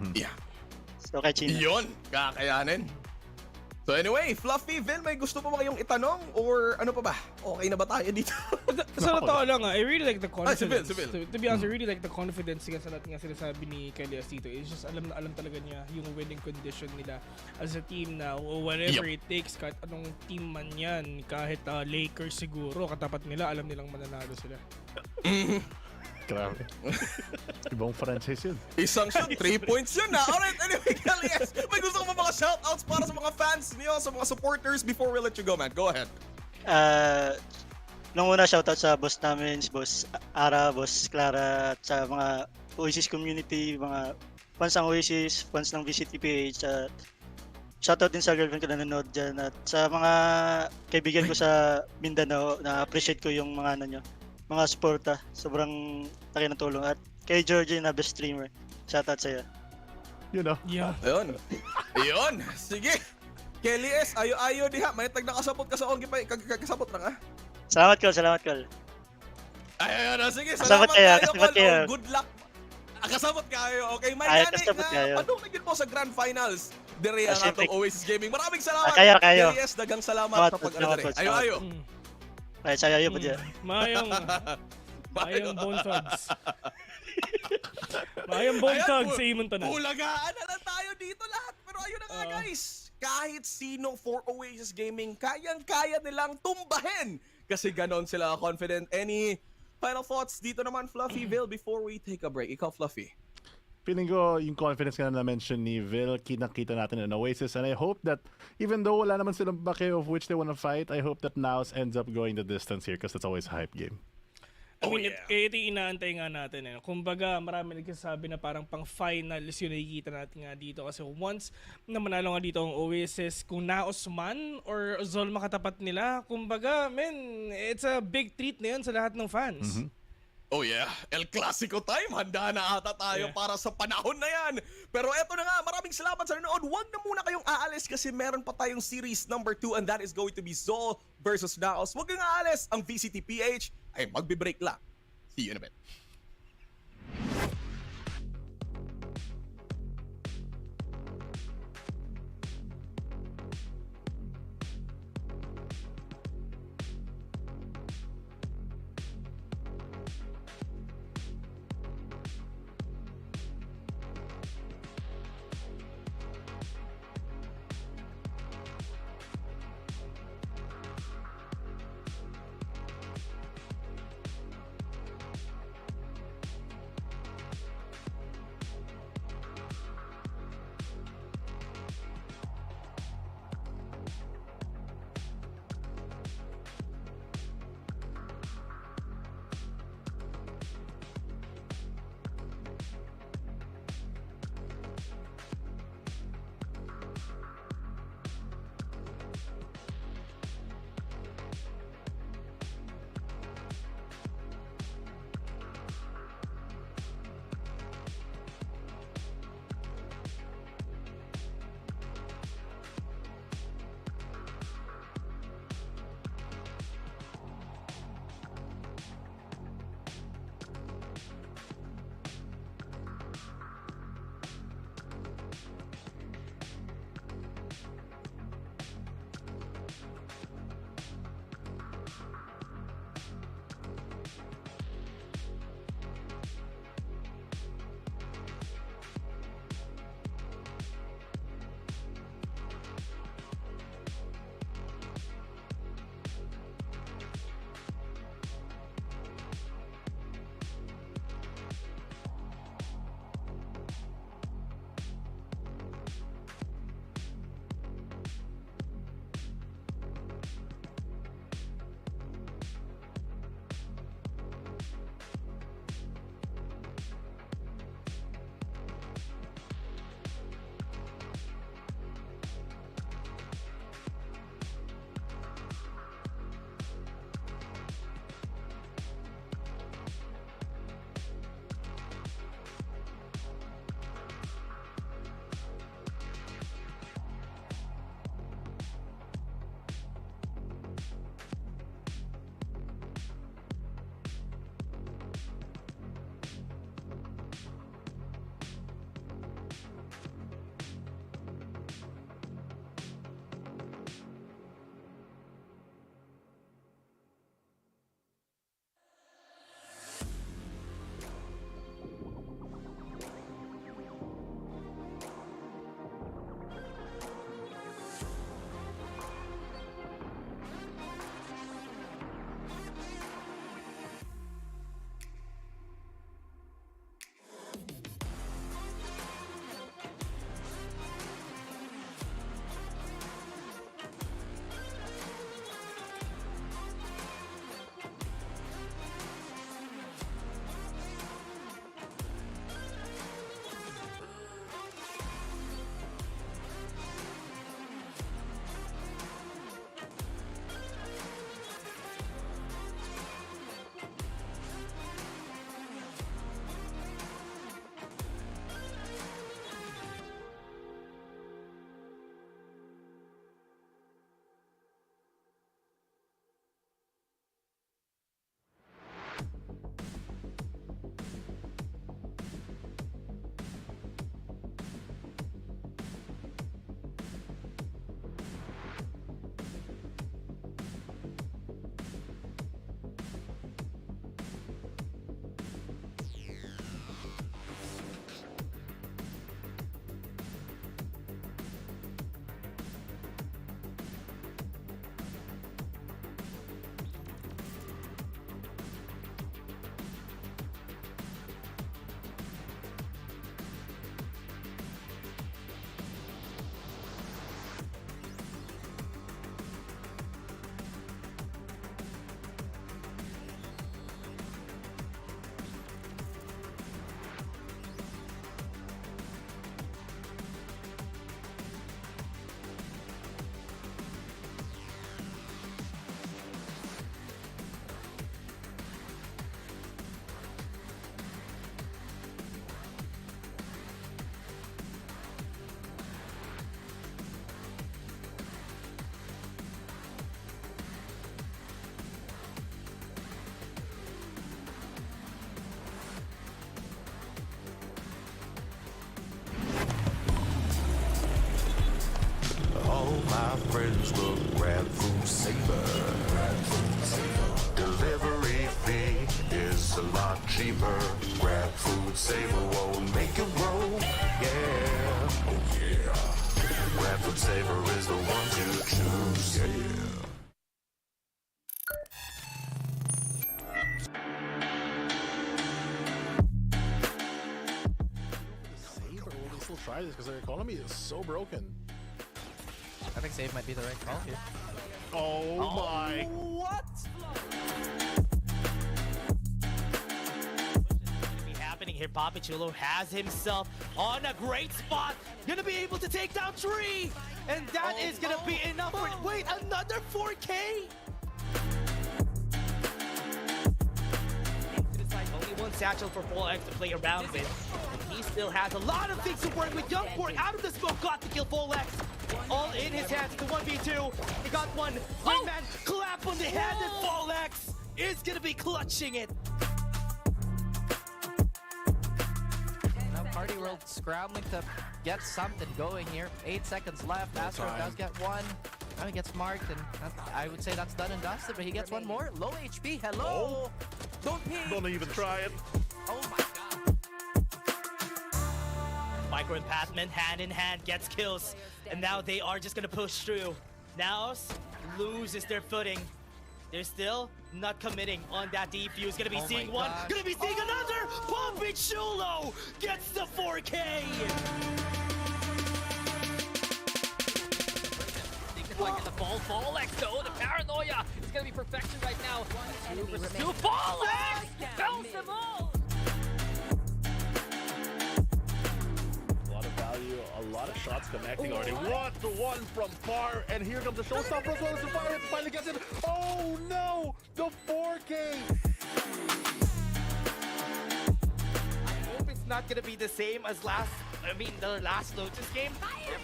So, kahit sino. Yun, kakayanin. So anyway, Fluffy, Vil, may gusto pa ba kayong itanong? Or ano pa ba? Okay na ba tayo dito? Sa totoo lang I really like the confidence. Si Vil. To be honest, I really like the confidence nga sa lahat nga sinasabi ni Kelly S dito. It's just alam na alam talaga niya yung winning condition nila as a team na whatever it takes, kahit anong team man yan, kahit Lakers siguro, katapat nila, alam nilang mananalo sila. Grabe. Ibang franchise yun. Isang shot, 3 points yun na. Alright, anyway, Kelly S, may gusto ko ba mga shoutouts para sa mga fans niyo, sa mga supporters before we let you go, man? Go ahead. Nung una, shoutout sa boss namin, si Boss Ara, Boss Clara, at sa mga Oasis community, mga fans ng Oasis, fans ng VCT PH, shoutout din sa girlfriend ko na nanonood dyan, at sa mga kaibigan ko sa Mindanao, na-appreciate ko yung mga mga suporta. Sobrang laki ng tulong. At kay Georgie na best streamer. Shoutout sa'yo. You know? Yeah. Ayun. Sige. Kelly S, ayo diha. May tag nakasabot ka sa Ongi pa. Kasabot na ka. Salamat Col. Ay, sige. Kasabot Salamat kayo, kayo, kasabot Col. kayo. Oh, good luck. Kasabot kayo. Okay, may Ay, gani kasabot kayo. nga. Padungin po sa Grand Finals. Dire ang Siyempre. atong Oasis Gaming. Maraming salamat. Kayo. Kelly S, dagang salamat Salamat sa po, pag-ano dire. salamat po. Ayo. Ay, sayo po dyan. Mayong bone thugs. Mayong bone thugs sa imong tanan. Bulagaan na lang tayo dito lahat. Pero ayun na nga guys. Kahit sino for Oasis Gaming, kayang-kaya nilang tumbahin. Kasi ganon sila confident. Any final thoughts dito naman, Fluffy Ville, before we take a break? Ikaw, Fluffy. Feeling ko yung confidence nga na mention ni Vil, kinakita natin in Oasis, and I hope that even though wala naman silang bake of which they wanna fight, I hope that Naos ends up going the distance here because it's always a hype game. I mean, ito yung inaantay nga natin. Kumbaga, marami nagsasabi na parang pang finals yung nakikita natin nga dito. Kasi once na manalo nga dito ang Oasis, kung Naos man or Zol makatapat nila, kumbaga, it's a big treat na yun sa lahat ng fans. Oh yeah, El Clasico time. Handa na ata tayo para sa panahon na yan. Pero eto na nga, maraming salamat sa nanood. Huwag na muna kayong aalis kasi meron pa tayong series number 2 and that is going to be Zol versus Naos. Huwag kang aalis. Ang VCT PH ay magbe-break lang. See you in a bit. my friends, look, grab food saver. Delivery fee is a lot cheaper. Grab food saver won't make it roll. Yeah, oh yeah. Grab food saver is the one to choose. Yeah. Save, or will they still try this? Because their economy is so broken. I think save might be the right call here. Oh my. What? Be happening here. Papichulo has himself on a great spot. Gonna be able to take down Tree, and that is gonna be enough for. Wait, another 4K. Only one satchel for FallX to play around with. And he still has a lot of things to work with. Young Pork out of the smoke, got to kill FallX. All in his hands, the 1v2. He got one. Man, clap on the head, and FallX is gonna be clutching it. Now Party World scrambling to get something going here. 8 seconds left. Astro does get one. Now he gets marked, and I would say that's done and dusted, but he gets one more. Low HP, hello! Don't peek! Don't even try it. Oh my god. Micro and Pathman hand in hand gets kills, and now they are just gonna push through. Naos loses their footing. They're still not committing on that defuse. Gonna be seeing one, gonna be seeing another. Papichulo gets the 4K. Like in the ball, FallX though, the paranoia is gonna be perfection right now. 2 versus 2, FallX! Bounce them all! A lot of value, a lot of shots connecting already. 1-1 from far, and here comes the showstopper as well as the fire. Finally gets it. Oh no! The 4K! I hope it's not gonna be the same as the last Lotus game.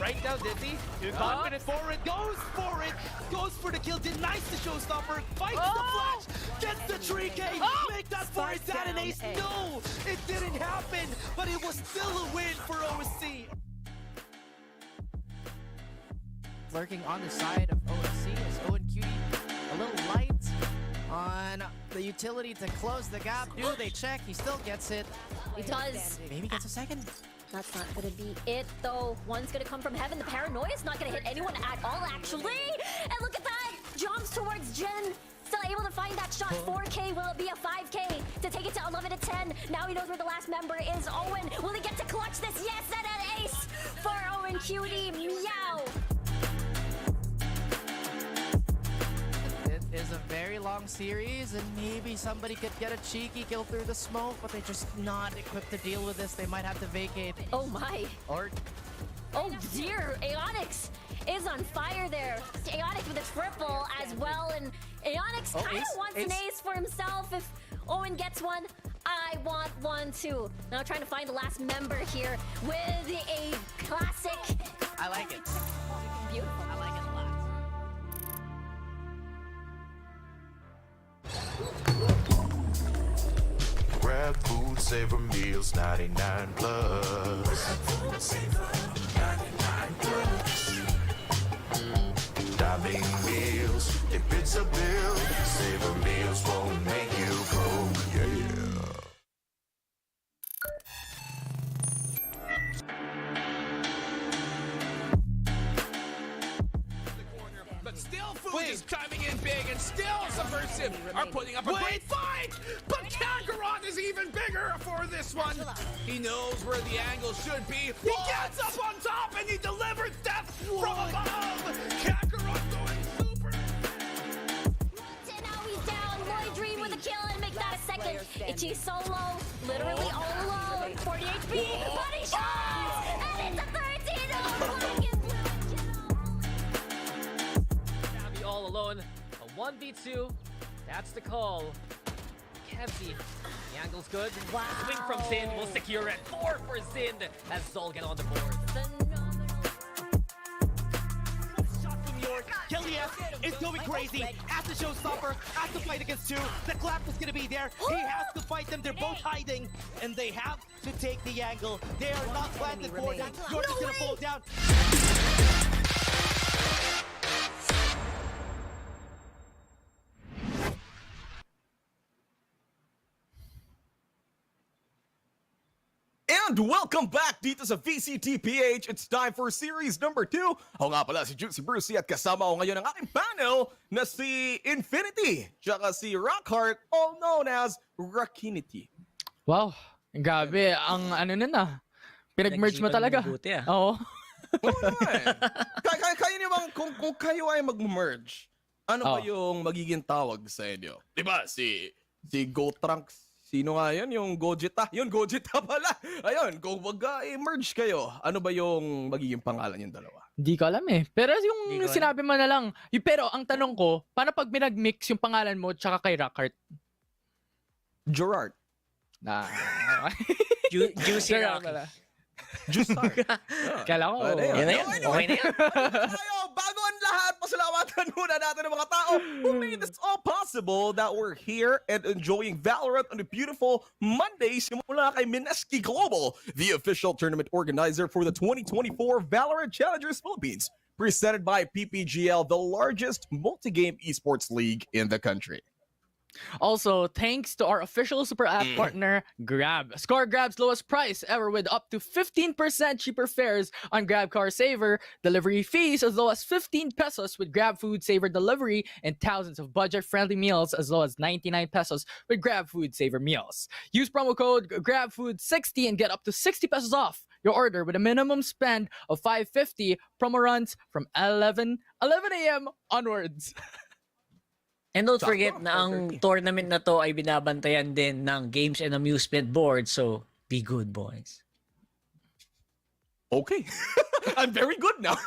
Right now, Dizzy, too confident forward, goes for it, goes for the kill, denies the showstopper, fights the flash, gets the 3K, make that for his dad and ace. No, it didn't happen, but it was still a win for OSC. Lurking on the side of OSC is Owen Cutie a little light on the utility to close the gap. Do they check? He still gets it. He does. Maybe gets a second. That's not gonna be it though. One's gonna come from heaven. The paranoia is not gonna hit anyone at all, actually. And look at that! Jumps towards Jen. Still able to find that shot. 4K. Will it be a 5K to take it to 11-10? Now he knows where the last member is. Owen, will he get to clutch this? Yes, and an ace for Owen Cutie. Meow. It is a very long series, and maybe somebody could get a cheeky kill through the smoke, but they're just not equipped to deal with this. They might have to vacate. Oh my. Or oh dear, Aeonix is on fire there. Aeonix with a triple as well, and Aeonix kind of wants an ace for himself if Owen gets one. I want one too. Now trying to find the last member here with a classic. I like it. Beautiful. I like it a lot. Grab food saver meals 99 plus. Grab food saver 99 plus. Diving meals, if it's a bill, saver meals won't make you broke. Yeah. But still, Food is coming in big, and still Subversive are putting up a great fight! But Kakarot is even bigger for this one! He knows where the angle should be. He gets up on top, and he delivers death from above! Kakarot going super! And now he's down. Lloyd Dream with a kill and make that a second. Itchy solo, literally all alone. 40 HP, body shots! And it's a 13! Oh, black and blue kill! Gabby all alone, a 1v2, that's the call. Kevzi, the angle's good. Wow. Swing from Zin will secure it. 4 for Zin as Zolgan on the board. Shot from York. Kelly is going crazy. As the showstopper, as the fight against 2, the clap is gonna be there. He has to fight them. They're both hiding, and they have to take the angle. They are not planted for that. York is gonna fall down. And welcome back dito sa VCT PH. It's time for series number 2. Ako nga pala si Juicy Brucey at kasama ko ngayon ang aking panel na si Infinity tsaka si Rockheart, all known as Rockinity. Wow, grabe. Ang ano nun ah. Pinag-merge mo talaga. Oo. Oo naman. Kayo niyo bang, kung kayo ay mag-merge, ano ba yung magiging tawag sa inyo? Diba, si GoTrunks, sino nga yun? Yung Gogeta? Yun, Gogeta pala. Ayun, kung mag-merge kayo, ano ba yung magiging pangalan yung dalawa? Hindi ko alam eh. Pero yung sinabi mo na lang. Pero ang tanong ko, paano pag binag-mix yung pangalan mo tsaka kay Rockheart? Gerard. Juicy Rocky. Kala ko. Yan na yan. Okay na yan. Tayo, bago ang lahat, pasalamatan muna natin ang mga tao who made this all possible that we're here and enjoying Valorant on a beautiful Monday. Simula kay Mineski Global, the official tournament organizer for the 2024 VALORANT Challengers Philippines, presented by PPGL, the largest multi-game esports league in the country. Also, thanks to our official super app partner, Grab. Score Grab's lowest price ever with up to 15% cheaper fares on Grab Car Saver, delivery fees as low as 15 pesos with Grab Food Saver delivery, and thousands of budget-friendly meals as low as 99 pesos with Grab Food Saver meals. Use promo code GRABFOOD60 and get up to 60 pesos off your order with a minimum spend of 550. Promo runs from 11 a.m. onwards. And don't forget na ang tournament na to ay binabantayan din ng Games and Amusement Board. So, be good, boys. Okay. I'm very good now.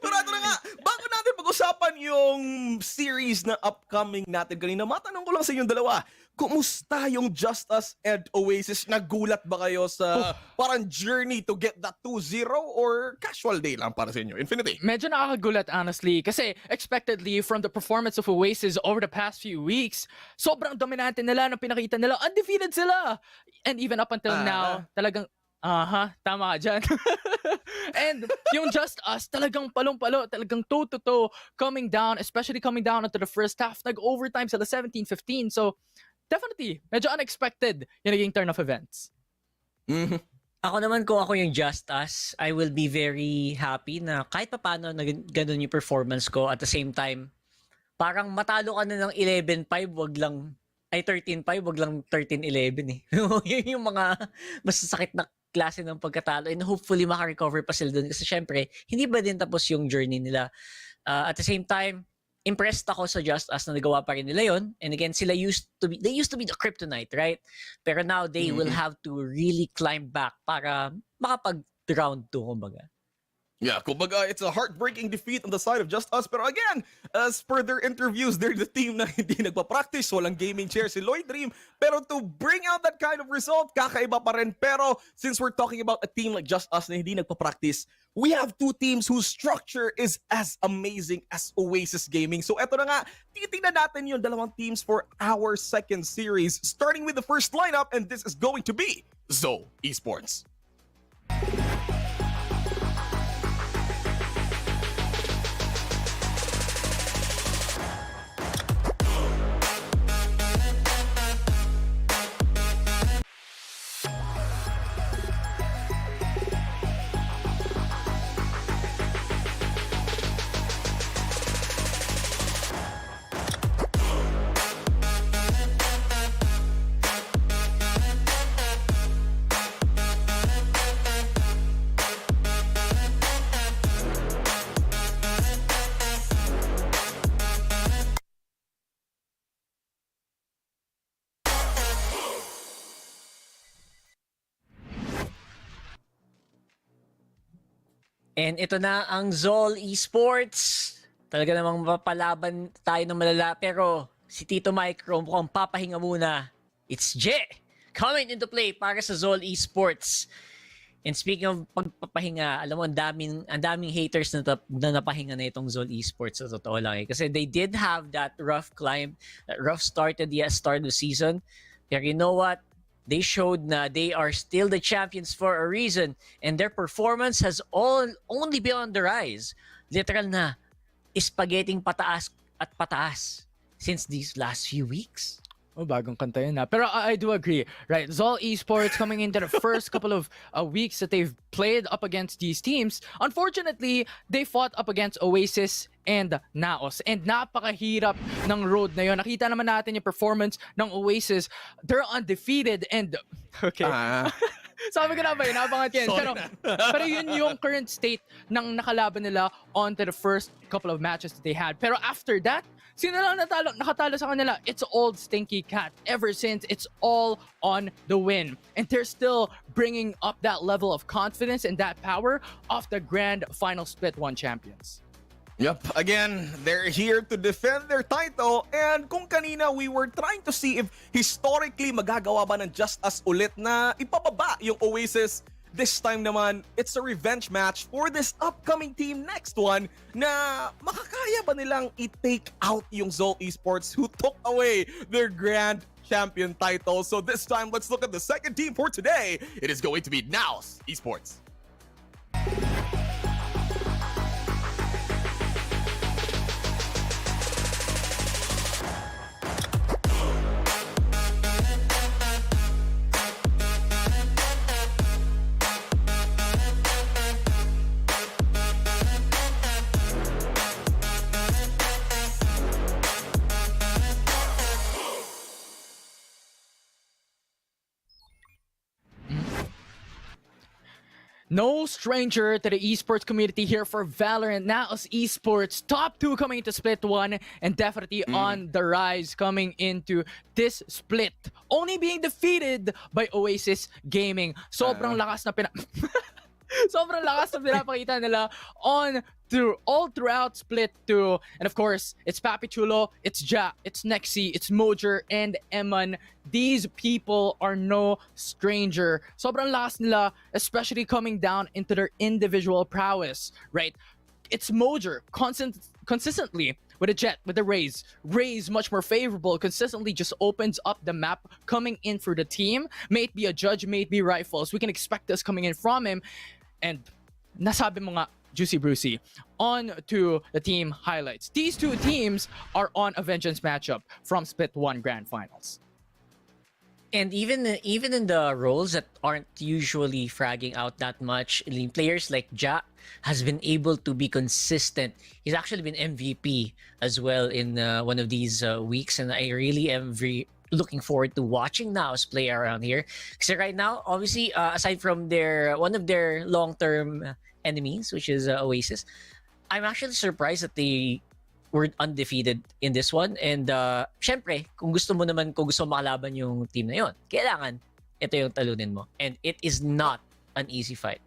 Pero ito na nga, bago natin pag-usapan yung series na upcoming natin kanina, matanong ko lang sa inyong dalawa, kumusta yung JustUs and Oasis? Nagulat ba kayo sa parang journey to get that 2-0 or casual day lang para sa inyo? Infinity? Medyo nakakagulat, honestly. Kasi expectedly, from the performance of Oasis over the past few weeks, sobrang dominante nila nang pinakita nila. Undefeated sila! And even up until now, talagang, tama ka dyan. And yung JustUs, talagang palong-palo, talagang toe-to-toe, coming down, especially coming down into the first half. Nag-overtime sila 17-15. So, definitely, medyo unexpected yung naging turn of events. Ako naman, kung ako yung JustUs, I will be very happy na kahit paano ganun yung performance ko. At the same time, parang matalo ka na ng 11-5, wag lang, ay 13-5, wag lang 13-11 eh. Yun yung mga masasakit na klase ng pagkatalo, and hopefully makarecover pa sila dun kasi syempre, hindi ba din tapos yung journey nila. At the same time, impressed ako sa JustUs na nagawa pa rin nila yon. And again, they used to be the kryptonite, right? Pero now they will have to really climb back para makapag-round 2, kumbaga. Yeah, kumbaga, it's a heartbreaking defeat on the side of JustUs. Pero again, as per their interviews, they're the team na hindi nagpa-practice, walang gaming chair si Lloyd Dream. Pero to bring out that kind of result, kakaiba pa rin. Pero since we're talking about a team like JustUs na hindi nagpa-practice, we have two teams whose structure is as amazing as Oasis Gaming. So eto na nga, titingnan natin yung dalawang teams for our second series, starting with the first lineup, and this is going to be Zo Esports. And ito na ang Zol Esports. Talaga namang mapalaban tayo ng malala. Pero si Tito Micro mukhang papahinga muna. It's J coming into play para sa Zol Esports. And speaking of pagpapahinga, alam mo, ang daming haters na napahinga na itong Zol Esports sa totoo lang eh. Kasi they did have that rough climb, that rough start at the start of the season. Pero you know what? They showed na they are still the champions for a reason, and their performance has only been on the rise. Literal na spaghetti pataas at pataas since these last few weeks. Oh, bagong kanta yun na. Pero I do agree, right? Zol Esports coming into the first couple of weeks that they've played up against these teams, unfortunately, they fought up against Oasis and Naos. And napakahirap ng road na yun. Nakita naman natin yung performance ng Oasis. They're undefeated and... Okay. Sabi ko na ba yun? Nabangat yan. Pero yun yung current state ng nakalaban nila onto the first couple of matches that they had. Pero after that, sino lang nakatalo sa kanila? It's old Stinky Cat. Ever since, it's all on the win. And they're still bringing up that level of confidence and that power of the grand final split 1 champions. Yep, again, they're here to defend their title, and kung kanina we were trying to see if historically magagawa ba ng JustUs ulit na ipababa yung Oasis, this time naman, it's a revenge match for this upcoming team next one na makakaya ba nilang i-take out yung Zol Esports who took away their grand champion title. So this time, let's look at the second team for today. It is going to be Naos Esports. No stranger to the esports community here for Valorant. Naos Esports, top 2 coming into split 1 and definitely on the rise coming into this split. Only being defeated by Oasis Gaming. Sobrang lakas na sobrang lakas na pinapakita nila all throughout Split 2. And of course, it's Papi Chulo, it's Ja, it's Nexi, it's Mojer, and Eman. These people are no stranger. Sobrang lakas nila, especially coming down into their individual prowess, right? It's Mojer consistently with a Jet, with the Raze. Raze much more favorable, consistently just opens up the map coming in for the team. May it be a Judge, may it be Rifles. We can expect this coming in from him. And nasabi mo nga, Juicy Brucey, on to the team highlights. These two teams are on a vengeance matchup from Split 1 Grand Finals. And even in the roles that aren't usually fragging out that much, players like Ja has been able to be consistent. He's actually been MVP as well in one of these weeks, and I really am looking forward to watching Naos play around here. Because right now, obviously, aside from one of their long-term enemies, which is Oasis, I'm actually surprised that they were undefeated in this one. And syempre, kung gusto mo makalaban yung team na yon, kailangan ito yung talunin mo. And it is not an easy fight.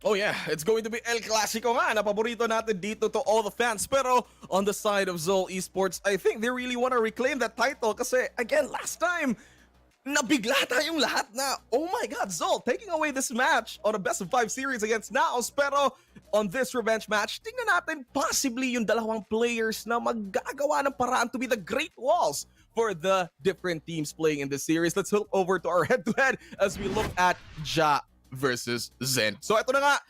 Oh yeah, it's going to be El Clasico nga na paborito natin dito to all the fans. Pero on the side of Zol Esports, I think they really want to reclaim that title kasi again, last time, nabigla tayong lahat na, oh my God, Zol taking away this match on a best of 5 series against Naos. Pero on this revenge match, tingnan natin possibly yung dalawang players na maggagawa ng paraan to be the great walls for the different teams playing in this series. Let's look over to our head-to-head as we look at Ja versus Zen. So ito na nga,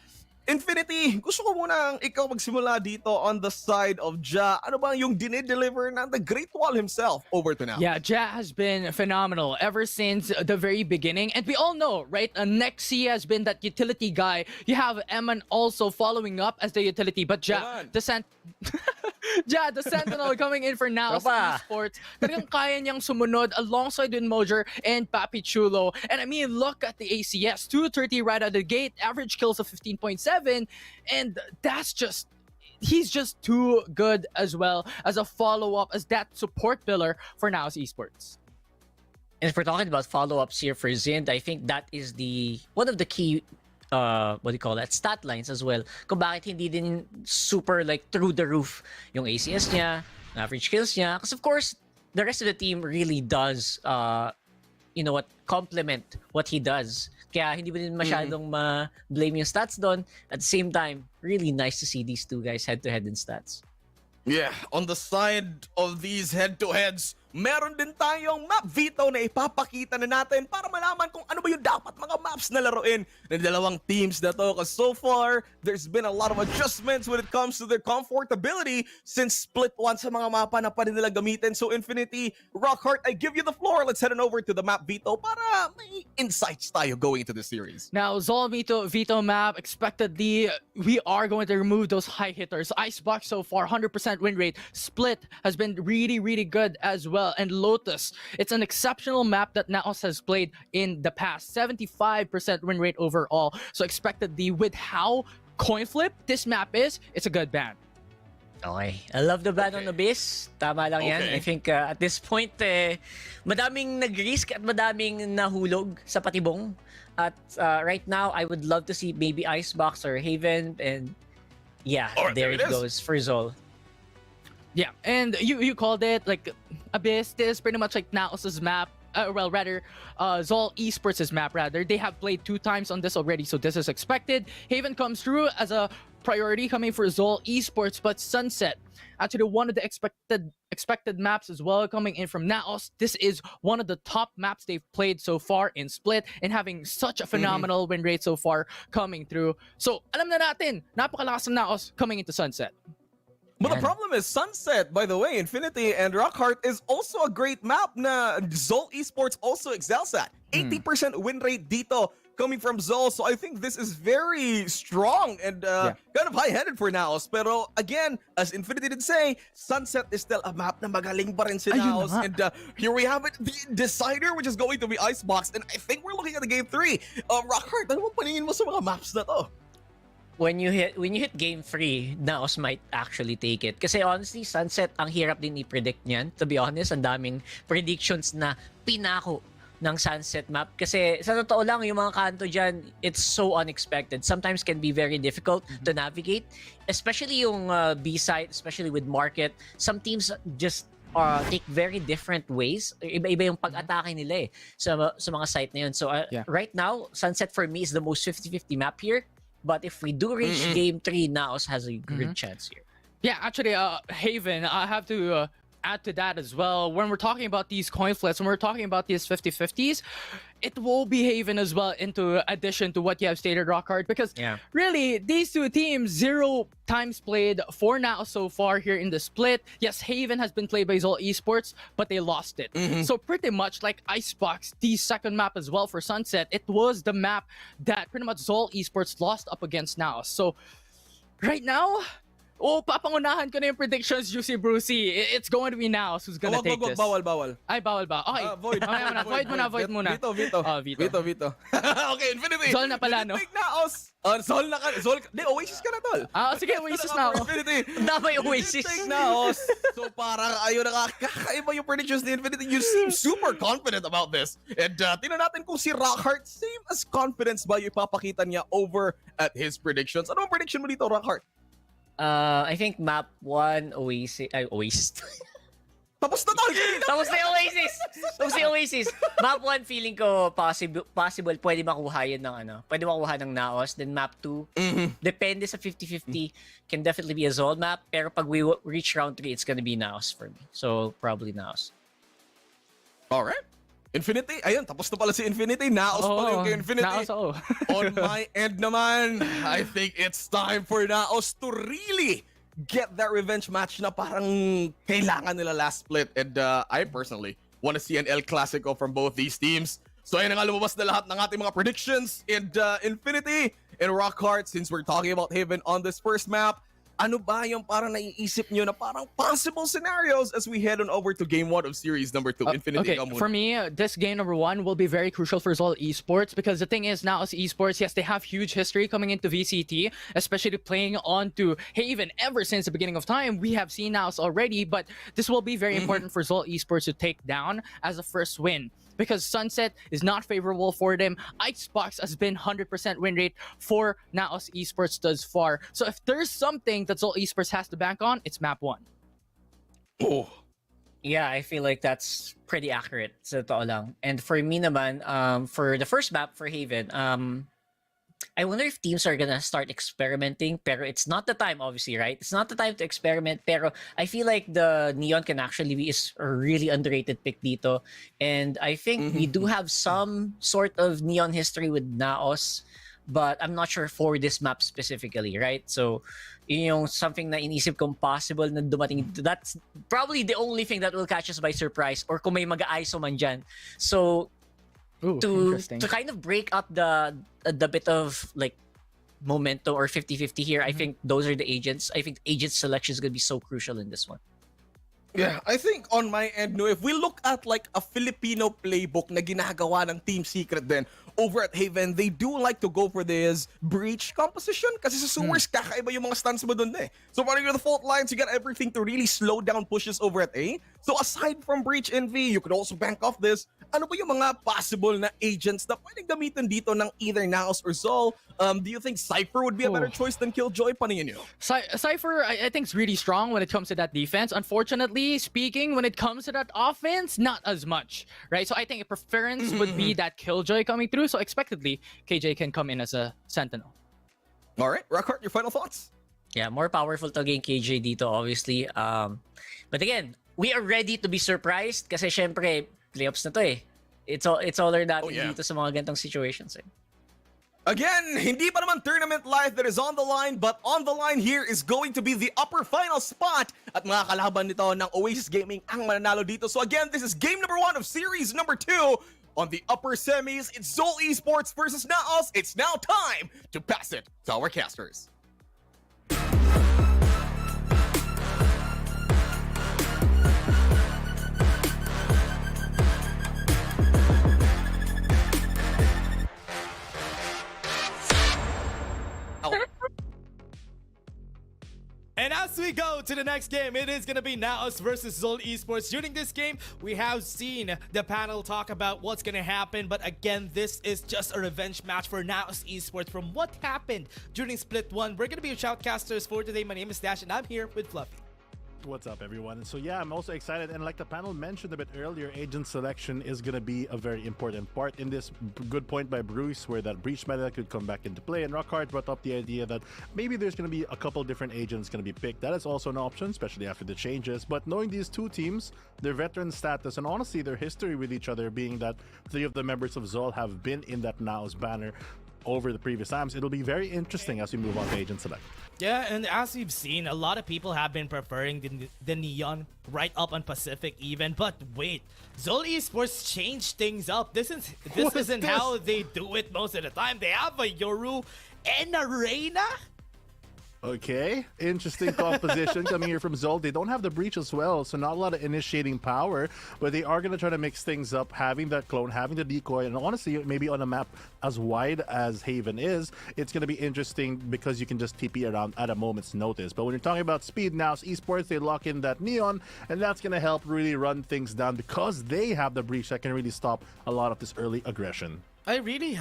Infinity, gusto ko munang ikaw magsimula dito on the side of Ja. Ano ba yung dinideliver ng the Great Wall himself over to now? Yeah, Ja has been phenomenal ever since the very beginning. And we all know, right? Nexi has been that utility guy. You have Eman also following up as the utility. But Ja, the Sentinel coming in for Naos Esports. Talagang kaya niyang sumunod alongside with Mojer and Papi Chulo. And I mean, look at the ACS. 230 right out of the gate. Average kills of 15.7. And he's just too good as well as a follow-up, as that support pillar for Naos Esports. And if we're talking about follow-ups here for Zind, I think that is one of the key stat lines as well. Kung bakit hindi din super like through the roof yung ACS niya, average kills niya. Because of course, the rest of the team really does complement what he does. Kaya hindi ba din masyadong ma-blame yung stats doon. At the same time, really nice to see these two guys head-to-head in stats. Yeah, on the side of these head-to-heads, meron din tayong map veto na ipapakita na natin para malaman kung ano ba yung dapat mga maps na laruin ng dalawang teams na to. Because so far, there's been a lot of adjustments when it comes to their comfortability since split 1 sa mga mapa na pa rin nila gamitin. So Infinity, Rockhart, I give you the floor. Let's head on over to the map veto para may insights tayo going into the series. Now, Zol veto map, expectedly, we are going to remove those high hitters. Icebox so far, 100% win rate. Split has been really, really good as well. And Lotus, it's an exceptional map that Naos has played in the past. 75% win rate overall. So expectedly, with how coin flip this map is, it's a good ban. Okay. I love the ban on Abyss. Tama lang yan. I think at this point, madaming nag-risk at madaming nahulog sa patibong. At right now, I would love to see maybe Icebox or Haven. And yeah, there it goes for Zol. Yeah, and you called it like Abyss. This is pretty much like Naos's map. Well, rather, Zol Esports' map, rather. They have played 2 times on this already, so this is expected. Haven comes through as a priority coming for Zol Esports, but Sunset, actually one of the expected maps as well coming in from Naos. This is one of the top maps they've played so far in Split and having such a phenomenal win rate so far coming through. So, alam na natin, napakalakas ng Naos coming into Sunset. But the problem is Sunset, by the way, Infinity and Rockhart is also a great map na Zol Esports also excels at. 80% win rate dito coming from Zol. So I think this is very strong and kind of high-headed for Naos. Pero again, as Infinity did say, Sunset is still a map na magaling pa rin si Naos. And here we have it, the decider, which is going to be Icebox. And I think we're looking at the game 3. Rockhart, ano bang paningin mo sa mga maps na to? When you hit game 3, Naos might actually take it. Kasi honestly, Sunset, ang hirap din i-predict niyan. To be honest, ang daming predictions na pinako ng Sunset map. Kasi sa totoo lang, yung mga kanto dyan, it's so unexpected. Sometimes can be very difficult to navigate. Especially yung B-side, especially with Market. Some teams just take very different ways. Iba-iba yung pag-atake nila sa mga site na yun. So right now, Sunset for me is the most 50-50 map here. But if we do reach game 3, Naos has a good chance here. Yeah, actually, Haven, I have to add to that as well. When we're talking about these coin flips, when we're talking about these 50-50s, it will be Haven as well, into addition to what you have stated, Rockhart, because really, these 2 teams, 0 times played for Naos so far here in the split. Yes, Haven has been played by Zol Esports, but they lost it. So pretty much like Icebox, the second map as well for Sunset, it was the map that pretty much Zol Esports lost up against Naos. So right now, papangunahan ko na yung predictions, Juicy Brucey. It's going to be Naos who's gonna take this. Bawal. Ay, bawal ba? Okay. Void muna. Veto. Okay, Infinity. Zol na pala, no? Take Naos. Zol na ka. Oasis ka na, tol. Sige, Oasis na ako. Infinity. Damay Oasis. Take Naos. So parang ayun nakakaiba yung predictions ni Infinity. You seem super confident about this. And tingnan natin kung si Rockhart, same as confidence ba yung ipapakita niya over at his predictions. Ano ang prediction mo dito, Rockhart? I think map 1, Oasis. Tapos na tayo! Tapos na yung Oasis! Map 1, feeling ko possible pwede makuha yun ng pwede makuha ng Naos. Then map 2, depende sa 50-50, can definitely be a Zol map. Pero pag we reach round 3, it's gonna be Naos for me. So, probably Naos. Alright. Infinity, ayun, tapos na pala si Infinity. Naos pala yung kay Infinity. Naos, On my end naman, I think it's time for Naos to really get that revenge match na parang kailangan nila last split. And I personally want to see an El Clasico from both these teams. So ayun na nga, lumabas na lahat ng ating mga predictions. And Infinity and Rockhart, since we're talking about Haven on this first map, ano ba yung parang naiisip nyo na parang possible scenarios as we head on over to game 1 of series number 2? Infinity, okay, for me, this game number 1 will be very crucial for Zol Esports, because the thing is, now as Esports, yes, they have huge history coming into VCT, especially playing on to Haven ever since the beginning of time. We have seen Naos already, but this will be very important for Zol Esports to take down as a first win, because Sunset is not favorable for them. Icebox has been 100% win rate for Naos Esports thus far. So if there's something that Zol Esports has to bank on, it's map 1. Oh. Yeah, I feel like that's pretty accurate sa totoo lang. And for me naman, for the first map for Haven, I wonder if teams are gonna start experimenting, pero it's not the time, obviously, right? It's not the time to experiment, pero I feel like the Neon can actually be is a really underrated pick dito. And I think we do have some sort of Neon history with Naos, but I'm not sure for this map specifically, right? So, yun yung something na inisip kong possible na dumating. That's probably the only thing that will catch us by surprise, or kung may mag-ISO man dyan. So, Ooh, to interesting. kind of break up the bit of like momentum or 50-50 here, I think those are the agents. I think agent selection is going to be so crucial in this one. Yeah, I think on my end, no, if we look at like a Filipino playbook na ginagawa ng Team Secret then over at Haven, they do like to go for this breach composition kasi sa sewers, kakaiba yung mga stunts mo dun eh. So when you're the fault lines, you got everything to really slow down pushes over at A. So aside from breach envy, you could also bank off this. Ano ba yung mga possible na agents na pwedeng gamitin dito ng either Naos or Zol? Do you think Cypher would be a better choice than Killjoy? Paningin nyo? Cypher, I think, is really strong when it comes to that defense. Unfortunately speaking, when it comes to that offense, not as much, right? So I think a preference would be that Killjoy coming through. So expectedly, KJ can come in as a Sentinel. All right, Rockhart, your final thoughts? Yeah, more powerful talaga yung KJ dito, obviously. But again, we are ready to be surprised kasi syempre, playoffs na to eh. It's all or nothing dito sa mga ganitong situations eh. Again, hindi pa naman tournament life that is on the line, but on the line here is going to be the upper final spot at mga kalaban nito ng Oasis Gaming ang mananalo dito. So again, this is game number 1 of series number 2. On the upper semis, it's Zol Esports versus Naos. It's now time to pass it to our casters. And as we go to the next game, it is going to be Naos versus Zol Esports. During this game, we have seen the panel talk about what's going to happen. But again, this is just a revenge match for Naos Esports from what happened during Split 1. We're going to be your shoutcasters for today. My name is Dash, and I'm here with Fluffy. What's up, everyone? So yeah, I'm also excited, and like the panel mentioned a bit earlier, agent selection is going to be a very important part in this. Good point by Bruce, where that breach meta could come back into play, and Rockhart brought up the idea that maybe there's going to be a couple different agents going to be picked. That is also an option, especially after the changes. But knowing these two teams, their veteran status, and honestly their history with each other, being that 3 of the members of Zol have been in that Naos banner over the previous times, it'll be very interesting as we move on to agent select. Yeah, and as we've seen, a lot of people have been preferring the Neon right up on Pacific even. But wait, Zol Esports changed things up. This isn't how they do it most of the time. They have a Yoru and a Reyna. Okay, interesting composition coming here from Zol. They don't have the breach as well, so not a lot of initiating power, but they are going to try to mix things up, having that clone, having the decoy, and honestly, maybe on a map as wide as Haven is, it's going to be interesting because you can just TP around at a moment's notice. But when you're talking about speed, now Esports, they lock in that Neon, and that's going to help really run things down because they have the breach that can really stop a lot of this early aggression. I really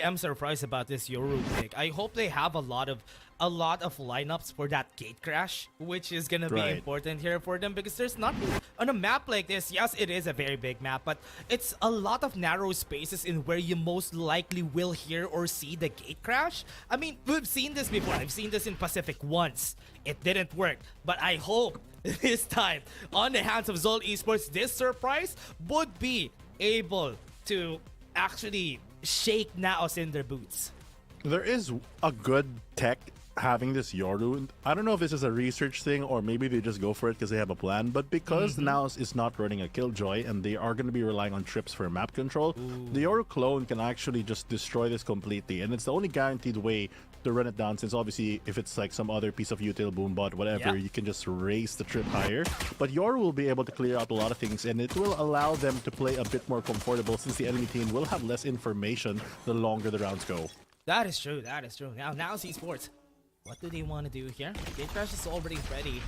am surprised about this Yoru pick. I hope they have a lot of lineups for that gate crash, which is gonna be important here for them because there's nothing on a map like this. Yes, it is a very big map, but it's a lot of narrow spaces in where you most likely will hear or see the gate crash. I mean, we've seen this before. I've seen this in Pacific once. It didn't work, but I hope this time on the hands of Zol Esports, this surprise would be able to actually shake Naos in their boots. There is a good tech having this Yoru. I don't know if this is a research thing or maybe they just go for it because they have a plan, but because Naos is not running a Killjoy and they are going to be relying on trips for map control, the Yoru clone can actually just destroy this completely, and it's the only guaranteed way to run it down, since obviously if it's like some other piece of util boombot, whatever, you can just raise the trip higher. But Yoru will be able to clear out a lot of things, and it will allow them to play a bit more comfortable since the enemy team will have less information the longer the rounds go. That is true. That is true. Now Esports, what do they want to do here? Gate Crash is already ready.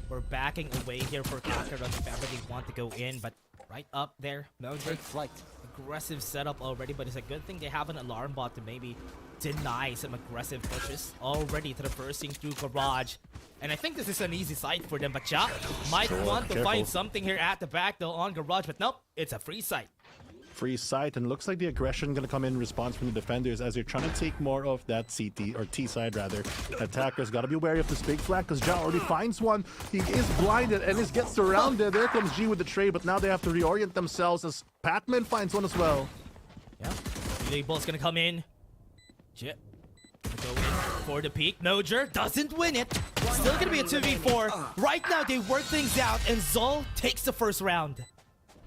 We're backing away here for Kakarot if ever they want to go in, but right up there, Mildred, aggressive setup already, but it's a good thing they have an alarm bot to maybe deny some aggressive pushes already traversing through Garage. And I think this is an easy site for them, but Ja might want to find something here at the back though on Garage, but nope, it's a free site. free sight, and looks like the aggression gonna come in response from the defenders as they're trying to take more of that CT or T side rather. Attackers gotta be wary of this big flank because Ja already finds one. He is blinded and gets surrounded. There comes G with the trade, but now they have to reorient themselves as Patman finds one as well. Yeah, relay ball's gonna come in. Chip. Go in for the peak. Mojer doesn't win it. Still gonna be a 2v4. Right now they work things out and Zol takes the first round.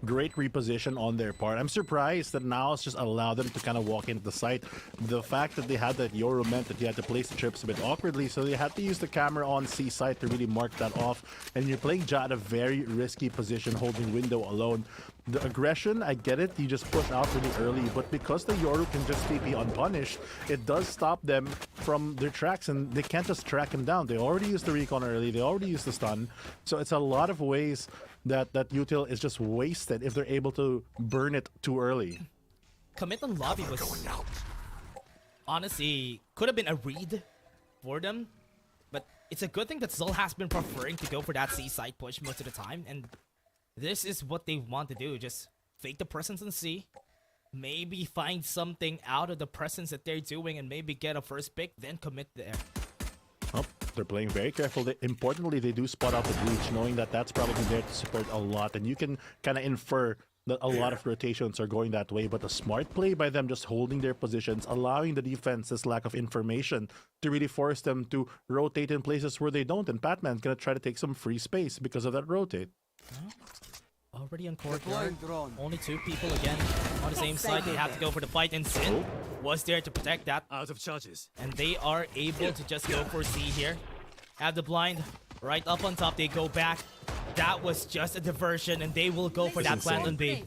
Great reposition on their part. I'm surprised that Naos just allowed them to kind of walk into the site. The fact that they had that Yoru meant that you had to place the trips a bit awkwardly, so they had to use the camera on C site to really mark that off. And you're playing Ja at a very risky position, holding window alone. The aggression, I get it, you just push out really early, but because the Yoru can just TP unpunished, it does stop them from their tracks, and they can't just track him down. They already used the recon early, they already used the stun, so it's a lot of ways that util is just wasted if they're able to burn it too early. Commit on lobby was honestly could have been a read for them, but it's a good thing that Zol has been preferring to go for that C side push most of the time, and this is what they want to do. Just fake the presence in C, maybe find something out of the presence that they're doing, and maybe get a first pick, then commit there. Oh, they're playing very careful. Importantly, they do spot out the breach, knowing that that's probably there to support a lot, and you can kind of infer that a lot of rotations are going that way, but a smart play by them just holding their positions, allowing the defense this lack of information to really force them to rotate in places where they don't, and Batman's gonna try to take some free space because of that rotate. Already on courtyard. Only 2 people again on the same side. They have to go for the fight, and Sin was there to protect that. Out of charges. And they are able to just go for C here. Have the blind right up on top. They go back. That was just a diversion, and they will go for that plant on B.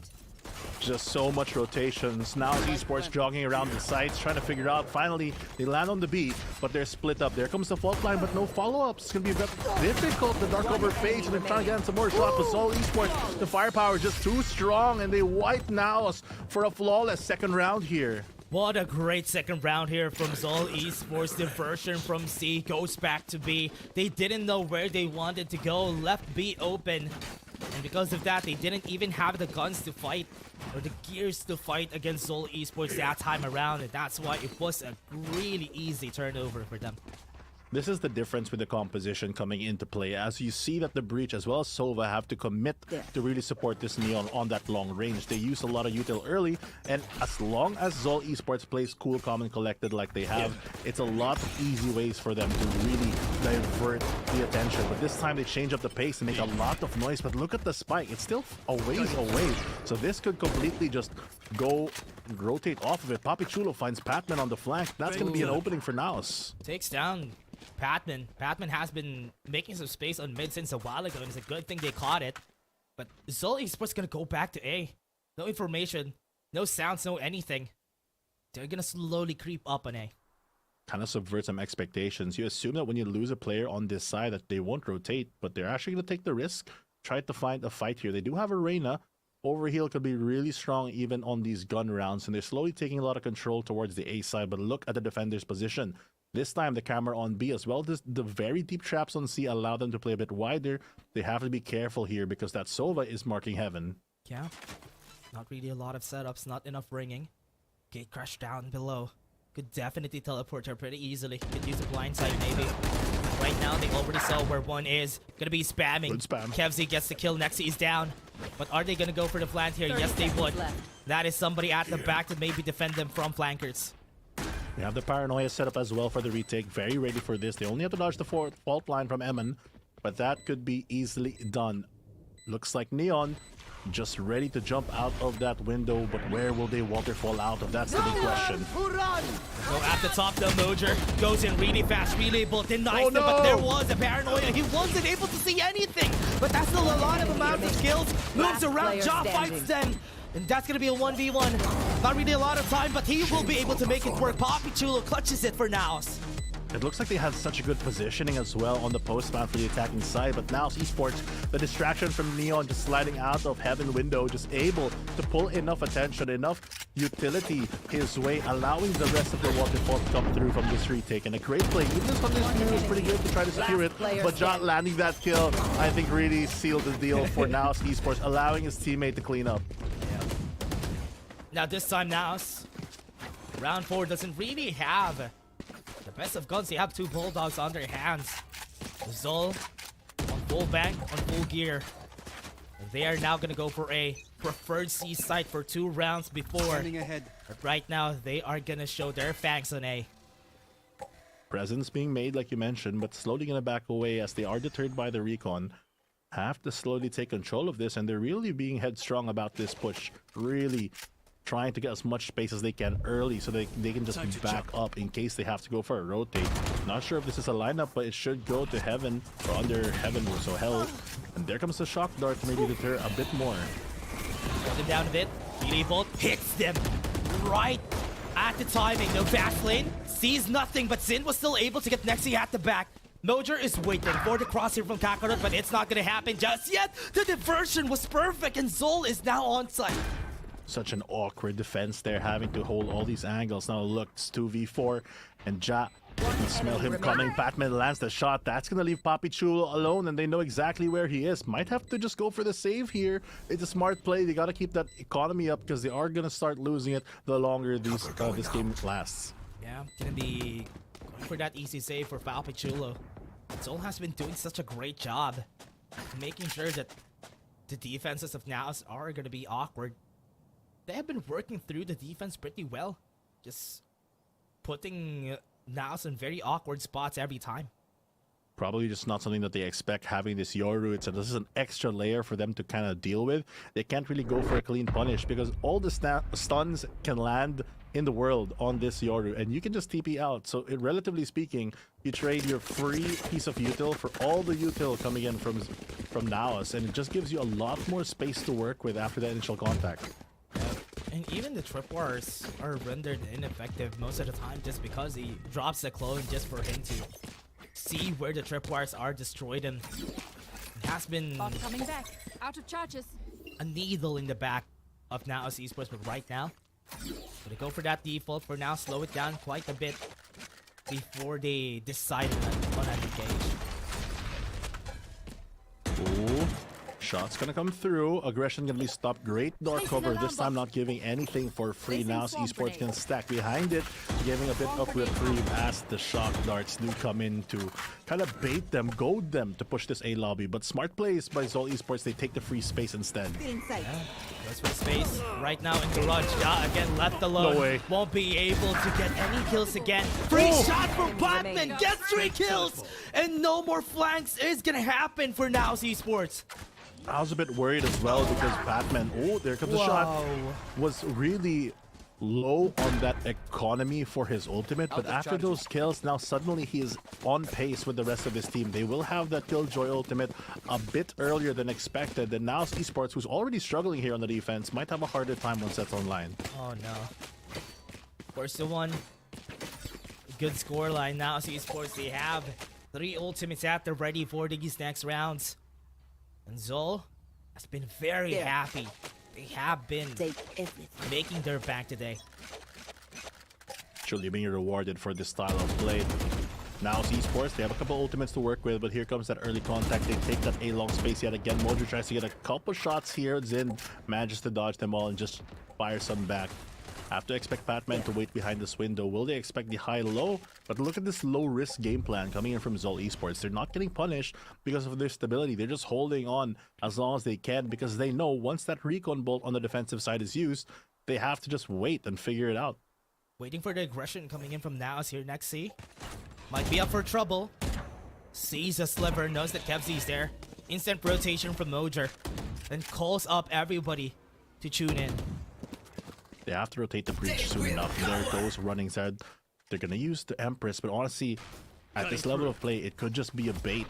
Just so much rotations. Now Esports jogging around the sites, trying to figure out. Finally, they land on the B, but they're split up. There comes the fault line, but no follow-ups. It's going to be very difficult. The dark over phase, and they're trying to get some more shots. But Zol Esports, the firepower is just too strong, and they wipe Naos for a flawless second round here. What a great second round here from Zol Esports. Diversion from C goes back to B. They didn't know where they wanted to go, left B open. And because of that, they didn't even have the guns to fight or the gears to fight against Zol Esports that time around. And that's why it was a really easy turnover for them. This is the difference with the composition coming into play, as you see that the Breach as well as Sova have to commit to really support this Neon on that long range. They use a lot of util early, and as long as Zol Esports plays cool, calm, and collected like they have, it's a lot of easy ways for them to really divert the attention. But this time they change up the pace and make a lot of noise, but look at the spike. It's still a ways away, so this could completely just go rotate off of it. Papi Chulo finds Patman on the flank. That's going to be an opening for Naos. Takes down Patman. Patman has been making some space on mid since a while ago, and it's a good thing they caught it. But Zol Esports gonna go back to A. No information, no sounds, no anything. They're gonna slowly creep up on A. Kind of subvert some expectations. You assume that when you lose a player on this side that they won't rotate, but they're actually gonna take the risk, try to find a fight here. They do have a Reyna. Overheal could be really strong even on these gun rounds, and they're slowly taking a lot of control towards the A side, but look at the defender's position. This time, the camera on B as well. The very deep traps on C allow them to play a bit wider. They have to be careful here because that Sova is marking heaven. Yeah, not really a lot of setups, not enough ringing. Gate crash down below. Could definitely teleport her pretty easily. Could use a blind side maybe. Right now, they already saw where one is. Gonna be spamming. Good spam. Kevzi gets the kill. Nexi is down. But are they gonna go for the flank here? Yes, they would. That is somebody at the back to maybe defend them from flankers. We have the Paranoia set up as well for the retake. Very ready for this. They only have to dodge the fault line from Emin, but that could be easily done. Looks like Neon just ready to jump out of that window, but where will they waterfall out of? That's the big question. So at the top, the Mojer goes in really fast, really able, denies them, but there was a Paranoia. He wasn't able to see anything, but that's still a lot of amount of skills. Moves around, Ja fights them. And that's going to be a 1v1. Not really a lot of time, but he will be able to make it work. Papi Chulo clutches it for Naos. It looks like they had such a good positioning as well on the postman for the attacking side, but now Esports, the distraction from Neon just sliding out of heaven window, just able to pull enough attention, enough utility his way, allowing the rest of the waterfall to come through from this retake. And a great play. Even this on this view is pretty good to try to secure it, but John landing that kill, I think really sealed the deal for Naos Esports, allowing his teammate to clean up. Now this time Naos, round 4 doesn't really have the best of guns. They have 2 bulldogs on their hands. Zol on full bank, on full gear. They are now gonna go for a preferred C site for 2 rounds before. Ahead. But right now, they are gonna show their fangs on A. Presence being made, like you mentioned, but slowly gonna back away as they are deterred by the recon. Have to slowly take control of this, and they're really being headstrong about this push. Really trying to get as much space as they can early so they can just back up in case they have to go for a rotate. Not sure if this is a lineup, but it should go to Heaven or under Heaven, so Hell. And there comes the shock dart to maybe deter a bit more. Hold them down a bit. Melee Bolt hits them right at the timing. No fast lane. Sees nothing, but Zin was still able to get Nexi at the back. Mojer is waiting for the crosshair from Kakarot, but it's not gonna happen just yet. The diversion was perfect, and Zol is now on site. Such an awkward defense there, having to hold all these angles. Now looks 2v4, and Ja can smell him coming. Patman lands the shot. That's gonna leave Papi Chulo alone, and they know exactly where he is. Might have to just go for the save here. It's a smart play. They gotta keep that economy up because they are gonna start losing it the longer this game lasts. Yeah, gonna be going for that easy save for Papi Chulo. Zol has been doing such a great job making sure that the defenses of Naos are gonna be awkward. They have been working through the defense pretty well. Just putting Naos in very awkward spots every time. Probably just not something that they expect having this Yoru. This is an extra layer for them to kind of deal with. They can't really go for a clean punish because all the stuns can land in the world on this Yoru, and you can just TP out. So relatively speaking, you trade your free piece of util for all the util coming in from Naos, and it just gives you a lot more space to work with after that initial contact. And even the tripwires are rendered ineffective most of the time just because he drops the clone just for him to see where the tripwires are, destroy them. It has been coming back. Out of charges. a needle in the back of Naos Esports, but right now, gonna go for that default for now, slow it down quite a bit before they decide on an engage. Ooh. Shots gonna come through. Aggression gonna be stopped. Great door cover. This time not giving anything for free. Now Esports can stack behind it, giving a bit of reprieve as the shock darts do come in to kind of bait them, goad them to push this A lobby. But smart plays by Zol Esports. They take the free space instead. Yeah, goes for space right now in Garage. Ja again left alone. No way. Won't be able to get any kills again. Free shot from Batman. Gets 3 kills. And no more flanks is gonna happen for Naos Esports. I was a bit worried as well because Batman, oh, there comes the shot, was really low on that economy for his ultimate. But after those kills, now suddenly he is on pace with the rest of his team. They will have that Killjoy ultimate a bit earlier than expected. And now Esports, who's already struggling here on the defense, might have a harder time once that's online. Oh no. First to one. Good scoreline. Now Esports, they have 3 ultimates at the ready for these next rounds. And Zol has been very happy. They have been making their bank today. Truly being rewarded for this style of play. Now Esports, they have a couple ultimates to work with, but here comes that early contact. They take that A long space yet again. Mojo tries to get a couple shots here. Zin manages to dodge them all and just fire some back. Have to expect Batman to wait behind this window. Will they expect the high-low? But look at this low-risk game plan coming in from Zol Esports. They're not getting punished because of their stability. They're just holding on as long as they can because they know once that recon bolt on the defensive side is used, they have to just wait and figure it out. Waiting for the aggression coming in from Naos here next. C might be up for trouble. Sees a sliver, knows that Kevzi's there. Instant rotation from Mojer. Then calls up everybody to tune in. They have to rotate the breach soon enough. There goes running side. They're gonna use the Empress, but honestly, at this level of play, it could just be a bait.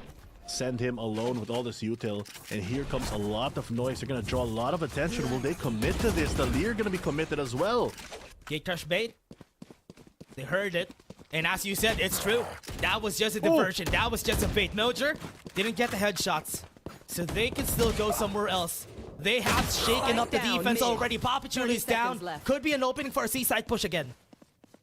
Send him alone with all this util, and here comes a lot of noise. They're gonna draw a lot of attention. Will they commit to this? The Lear gonna be committed as well. Gate crush bait. They heard it. And as you said, it's true. That was just a diversion. That was just a bait. Mojer didn't get the headshots. So they can still go somewhere else. They have shaken up the defense already. Papi Chulo is down. Could be an opening for a C-side push again.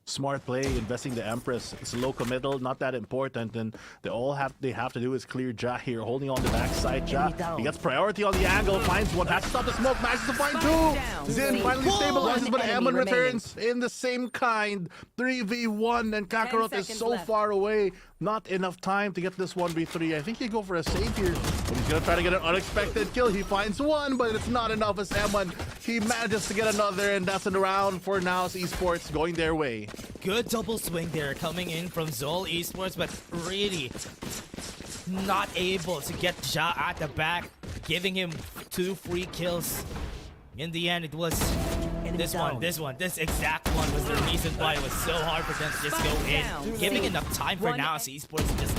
Smart play, investing the Empress. It's low committal, not that important, and they have to do is clear Ja here, holding on the backside. Ja, he gets priority on the angle, finds one, has to stop the smoke, manages to find two. Zin finally stabilizes, but Eamon returns in the same kind. 3v1, and Kakarot is so far away. Not enough time to get this 1v3. I think he go for a save here, but he's gonna try to get an unexpected kill. He finds one, but it's not enough as Eamon. He manages to get another, and that's a round for Naos Esports going their way. Good double swing there coming in from Zol Esports, but really not able to get Ja at the back, giving him 2 free kills. In the end, it was this exact one was the reason why it was so hard for them to just go in, giving enough time for Naos Esports to just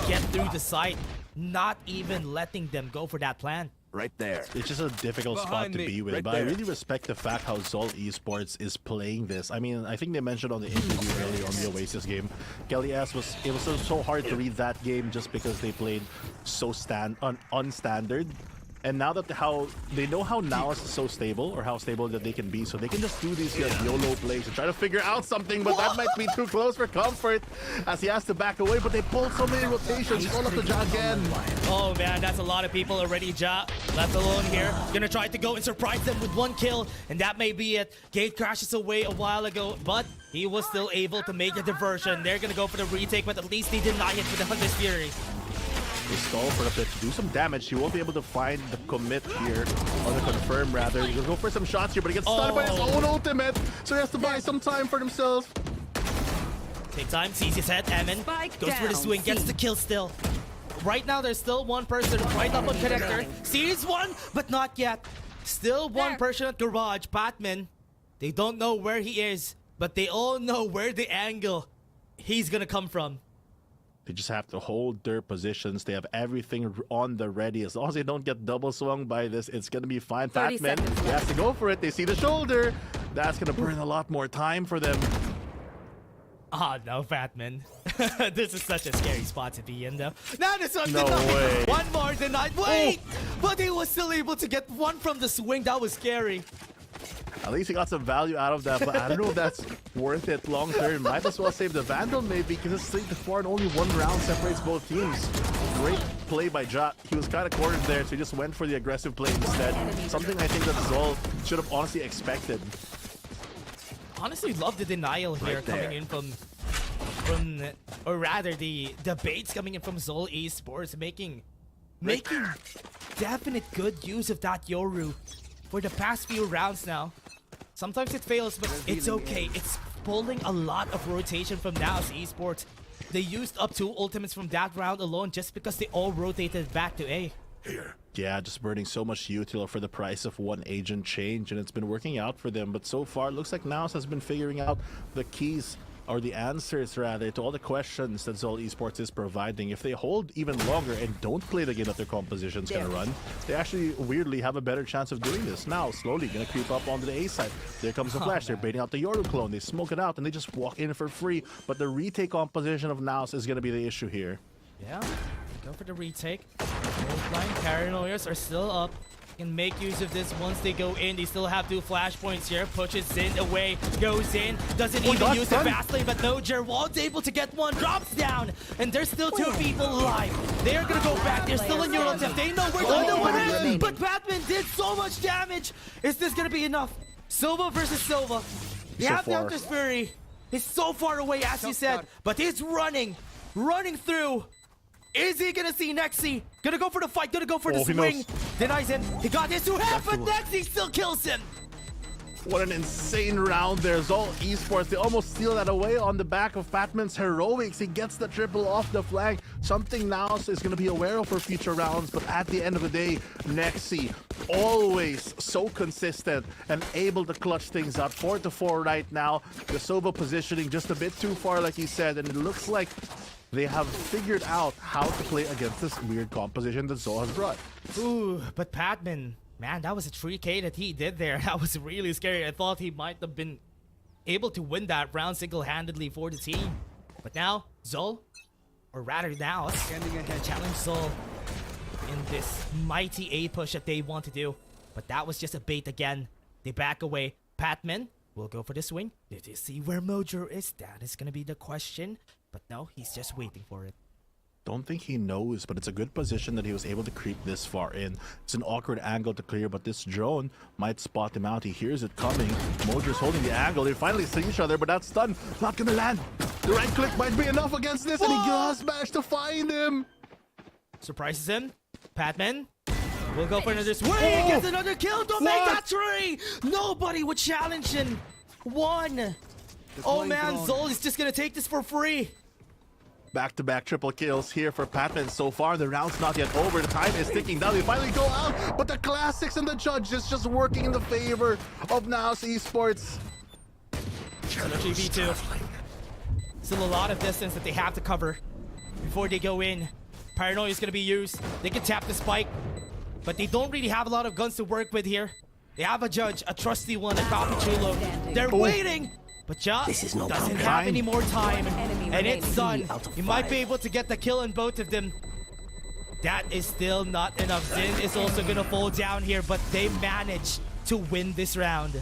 get through the site, not even letting them go for that plan. Right there. It's just a difficult spot to be with, but I really respect the fact how Zol Esports is playing this. I mean, I think they mentioned on the interview earlier on the Oasis game, Kelly S it was so hard to read that game just because they played so unstandard. And now that they know how Naos is so stable, or how stable that they can be, so they can just do these YOLO plays and try to figure out something, but that might be too close for comfort as he has to back away, but they pulled so many rotations. All up to Ja again. Oh man, that's a lot of people already. Ja left alone here. Gonna try to go and surprise them with 1 kill, and that may be it. Gate crashes away a while ago, but he was still able to make a diversion. They're gonna go for the retake, but at least they did not hit with the Hunter's Fury. They stall for a bit to do some damage. He won't be able to find the commit here, or the confirm rather. He's gonna go for some shots here, but he gets stunned by his own ultimate, so he has to buy some time for himself. Take time, sees his head, Eamon goes for the swing, gets the kill still. Right now, there's still one person right up on connector. Sees one, but not yet. Still one person at garage, Batman. They don't know where he is, but they all know where the angle he's gonna come from. They just have to hold their positions. They have everything on the ready. As long as they don't get double swung by this, it's going to be fine. Fatman, he has to go for it. They see the shoulder. That's going to burn a lot more time for them. Ah, no, Fatman. This is such a scary spot to be in, though. Now this one No way. One more denied. Wait! But he was still able to get one from the swing. That was scary. At least he got some value out of that, but I don't know if that's worth it long term. Might as well save the Vandal maybe, because it's 3-4 and only 1 round separates both teams. Great play by Ja. He was kind of cornered there, so he just went for the aggressive play instead. Something I think that Zol should have honestly expected. Honestly, love the denial here coming in from or rather the baits coming in from Zol Esports, making definite good use of that Yoru for the past few rounds now. Sometimes it fails, but it's okay. It's pulling a lot of rotation from Naos Esports. They used up 2 ultimates from that round alone just because they all rotated back to A. Yeah, just burning so much util for the price of 1 agent change, and it's been working out for them. But so far, it looks like Naos has been figuring out the keys, or the answers rather, to all the questions that Zol Esports is providing. If they hold even longer and don't play the game that their composition's gonna run, they actually weirdly have a better chance of doing this. Now, slowly gonna creep up onto the A side. There comes the flash. They're baiting out the Yoru clone. They smoke it out and they just walk in for free. But the retake composition of Naos is gonna be the issue here. Yeah, go for the retake. Both blind paranoias are still up. Can make use of this once they go in. They still have 2 flashpoints here. Pushes Zin away, goes in, doesn't even use the fast lane, but no, Jerwald's able to get one, drops down, and there's still 2 people alive. They're gonna go back. They're still in Euro tip. They know where the other one is, but Batman did so much damage. Is this gonna be enough? Silva versus Silva. You have the Hunter's Fury. He's so far away, as you said, but he's running through. Is he gonna see Nexi? Gonna go for the fight, gonna go for the swing. Denies him. He got his 2 half, but Nexi still kills him. What an insane round there. Zol Esports, they almost steal that away on the back of Fatman's heroics. He gets the triple off the flank. Something Naos is going to be aware of for future rounds, but at the end of the day, Nexi, always so consistent and able to clutch things out. 4-4 right now. The Sova positioning just a bit too far, like he said, and it looks like they have figured out how to play against this weird composition that Zol has brought. Ooh, but Patman, man, that was a 3K that he did there. That was really scary. I thought he might have been able to win that round single-handedly for the team. But now, Zol, or rather now, challenge Zol in this mighty A push that they want to do. But that was just a bait again. They back away. Patman will go for the swing. Did you see where Mojo is? That is going to be the question. But no, he's just waiting for it. Don't think he knows, but it's a good position that he was able to creep this far in. It's an awkward angle to clear, but this drone might spot him out. He hears it coming. Mojo's holding the angle. They finally see each other, but that stun not gonna land. The right click might be enough against this, and he does manage to find him. Surprises him. Patman will go for another swing. Gets another kill to make that 3. Nobody would challenge him. 1. Oh man, Zol is just gonna take this for free. Back-to-back triple kills here for Patman so far. The round's not yet over. The time is ticking down. They finally go out, but the classics and the judges just working in the favor of Naos Esports. Another 3v2. Still a lot of distance that they have to cover before they go in. Paranoia is going to be used. They can tap the spike, but they don't really have a lot of guns to work with here. They have a judge, a trusty one, a Papichulo. They're waiting, but just doesn't have any more time. And it's done. You might be able to get the kill on both of them. That is still not enough. Zin is also going to fall down here, but they managed to win this round.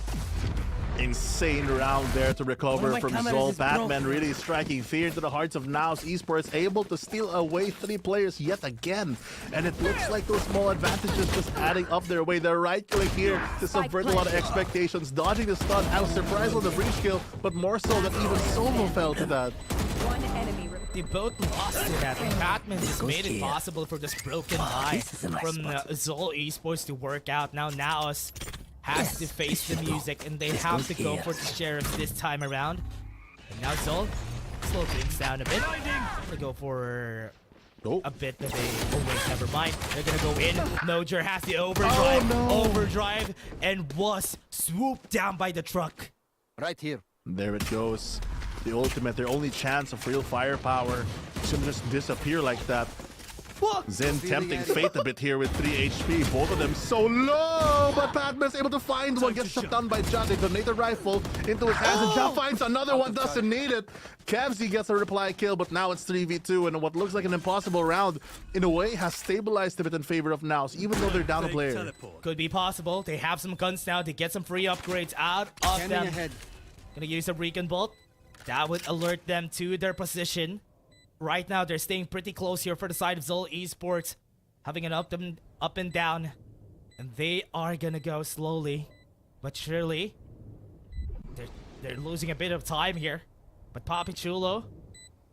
Insane round there to recover from Zol. Batman really striking fear into the hearts of Naos Esports, able to steal away 3 players yet again. And it looks like those small advantages just adding up their way. The right click here to subvert a lot of expectations, dodging the stun. I was surprised with the breach kill, but more so that even Solo fell to that. They both lost to that, and Batman just made it possible for this broken eye from Zol Esports to work out. Now Naos has to face the music, and they have to go for the sheriff this time around. And now Zol slow things down a bit. They go for a bit of a... Oh wait, never mind. They're gonna go in. Mojo has the overdrive. Overdrive, and was swooped down by the truck. Right here. There it goes. The ultimate, their only chance of real firepower. It's gonna just disappear like that. Zen tempting fate a bit here with 3 HP. Both of them so low, but Patman's able to find one. Gets shut down by Ja. They donate the rifle into his hands, and Ja finds another one. Doesn't need it. Kevzy gets a reply kill, but now it's 3v2, and what looks like an impossible round, in a way, has stabilized a bit in favor of Naos, even though they're down a player. Could be possible. They have some guns now. They get some free upgrades out of them. Gonna use a Recon Bolt. That would alert them to their position. Right now, they're staying pretty close here for the side of Zol Esports. Having an up and down. And they are gonna go slowly, but surely. They're losing a bit of time here. But Papichulo,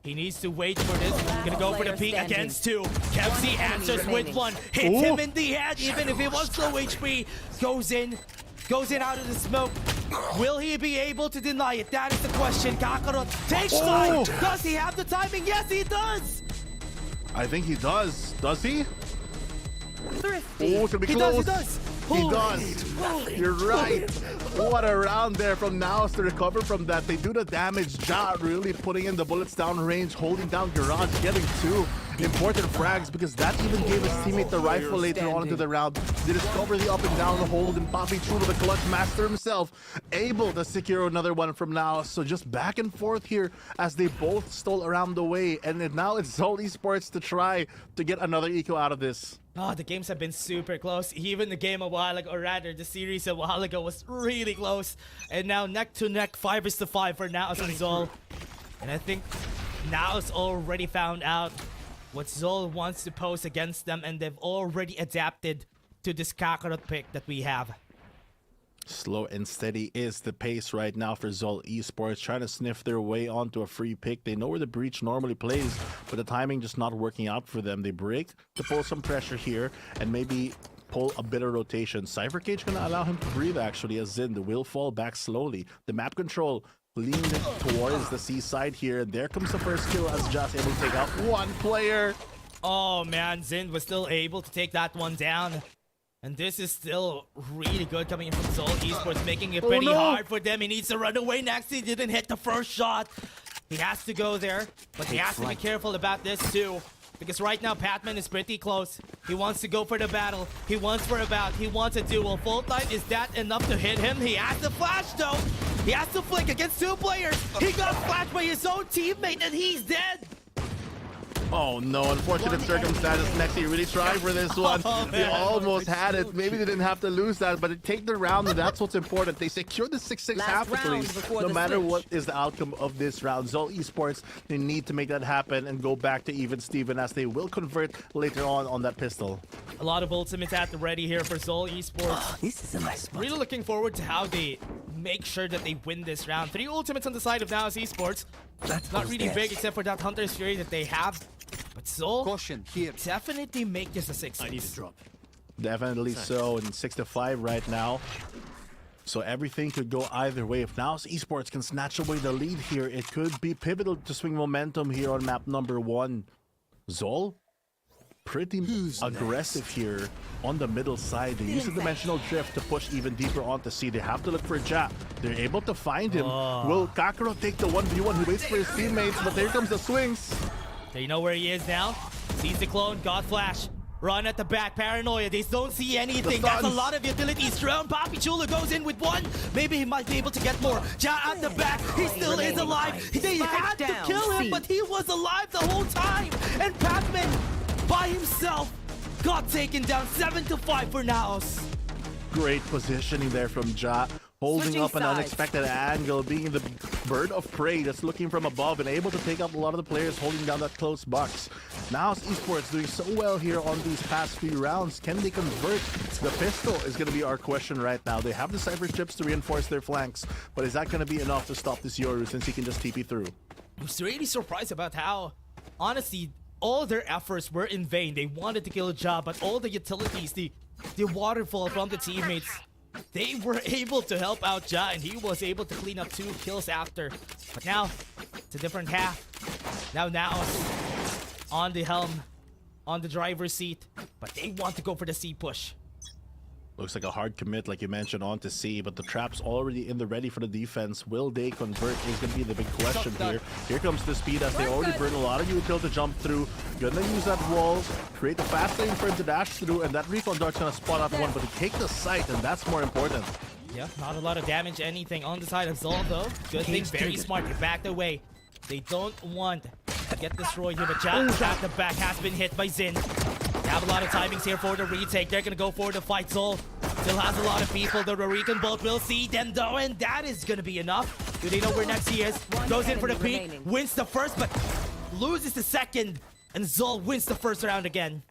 he needs to wait for this. Gonna go for the peek against 2. Kevzy answers with 1. Hits him in the head, even if it was low HP. Goes in out of the smoke. Will he be able to deny it? That is the question. Kakarot takes flight. Does he have the timing? Yes, he does. I think he does. Does he? Thrifty. Oh, it's gonna be close. He does. He does. You're right. What a round there from Naos to recover from that. They do the damage. Ja really putting in the bullets down range, holding down Garage, getting 2 important frags because that even gave his teammate the rifle later on into the round. They discover the up and down the hold, and Papichulo, the clutch master himself, able to secure another one from Naos. So just back and forth here as they both stole around the way, and now it's Zol Esports to try to get another eco out of this. Oh, the games have been super close. Even the game a while ago, or rather the series a while ago, was really close. And now neck to neck, 5-5 for Naos and Zol. And I think Naos already found out what Zol wants to pose against them, and they've already adapted to this Kakarot pick that we have. Slow and steady is the pace right now for Zol Esports, trying to sniff their way onto a free pick. They know where the breach normally plays, but the timing just not working out for them. They break to pull some pressure here and maybe pull a bit of rotation. Cypher Cage gonna allow him to breathe actually, as Zin will fall back slowly. The map control leaning towards the seaside here, and there comes the first kill as just able to take out 1 player. Oh man, Zin was still able to take that one down. And this is still really good coming in from Zol Esports, making it pretty hard for them. He needs to run away next. He didn't hit the first shot. He has to go there, but he has to be careful about this too. Because right now, Patman is pretty close. He wants to go for the battle. He wants for a bout. He wants a duel. Fault line, is that enough to hit him? He has to flash though. He has to flick against 2 players. He got flashed by his own teammate and he's dead. Oh no, unfortunate circumstances. Nexi really tried for this one. They almost had it. Maybe they didn't have to lose that, but take the round, and that's what's important. They secure the 6-6 half at least. No matter what is the outcome of this round. Zol Esports, they need to make that happen and go back to even Steven, as they will convert later on that pistol. A lot of ultimates at the ready here for Zol Esports. This is a nice spot. Really looking forward to how they make sure that they win this round. 3 ultimates on the side of Naos Esports. Not really big except for that Hunter's Fury that they have. But Zol Caution here. definitely make this a 6-6. I need to drop. Definitely so, in 6-5 right now. So everything could go either way. If Naos Esports can snatch away the lead here, it could be pivotal to swing momentum here on map number 1. Zol, pretty aggressive here on the middle side. They use the dimensional drift to push even deeper onto C. They have to look for Ja. They're able to find him. Will Kakarot take the 1v1? He waits for his teammates, but here comes the swings. They know where he is now. Sees the clone, God Flash. Run at the back, Paranoia. They don't see anything. That's a lot of utilities. Drone, Papi Chula goes in with 1. Maybe he might be able to get more. Ja at the back. He still is alive. They had to kill him, but he was alive the whole time. And Pac-Man, by himself, got taken down. 7-5 for Naos. Great positioning there from Ja. Holding up an unexpected angle, being the bird of prey that's looking from above and able to take out a lot of the players holding down that close box. Now Esports doing so well here on these past few rounds. Can they convert? The pistol is going to be our question right now. They have the Cypher chips to reinforce their flanks, but is that going to be enough to stop this Yoru since he can just TP through? I was really surprised about how, honestly, all their efforts were in vain. They wanted to kill Ja, but all the utilities, the waterfall from the teammates, they were able to help out Ja, and he was able to clean up 2 kills after. But now, it's a different half. Now Naos on the helm, on the driver's seat, but they want to go for the C push. Looks like a hard commit, like you mentioned, on to C, but the trap's already in the ready for the defense. Will they convert is going to be the big question here. Here comes the speed as they already burn a lot of util to jump through. Gonna use that wall, create a fast lane for him to dash through, and that recon dart's gonna spot out 1, but to take the site, and that's more important. Yeah, not a lot of damage, anything on the side of Zol though. Good thing, very smart, they backed away. They don't want to get destroyed here, but Ja at the back has been hit by Zin. They have a lot of timings here for the retake. They're gonna go for the fight. Zol still has a lot of people. The Rurikan bolt will see them though, and that is gonna be enough. Do they know where next he is? Goes in for the peek, wins the first, but loses the second, and Zol wins the first round again.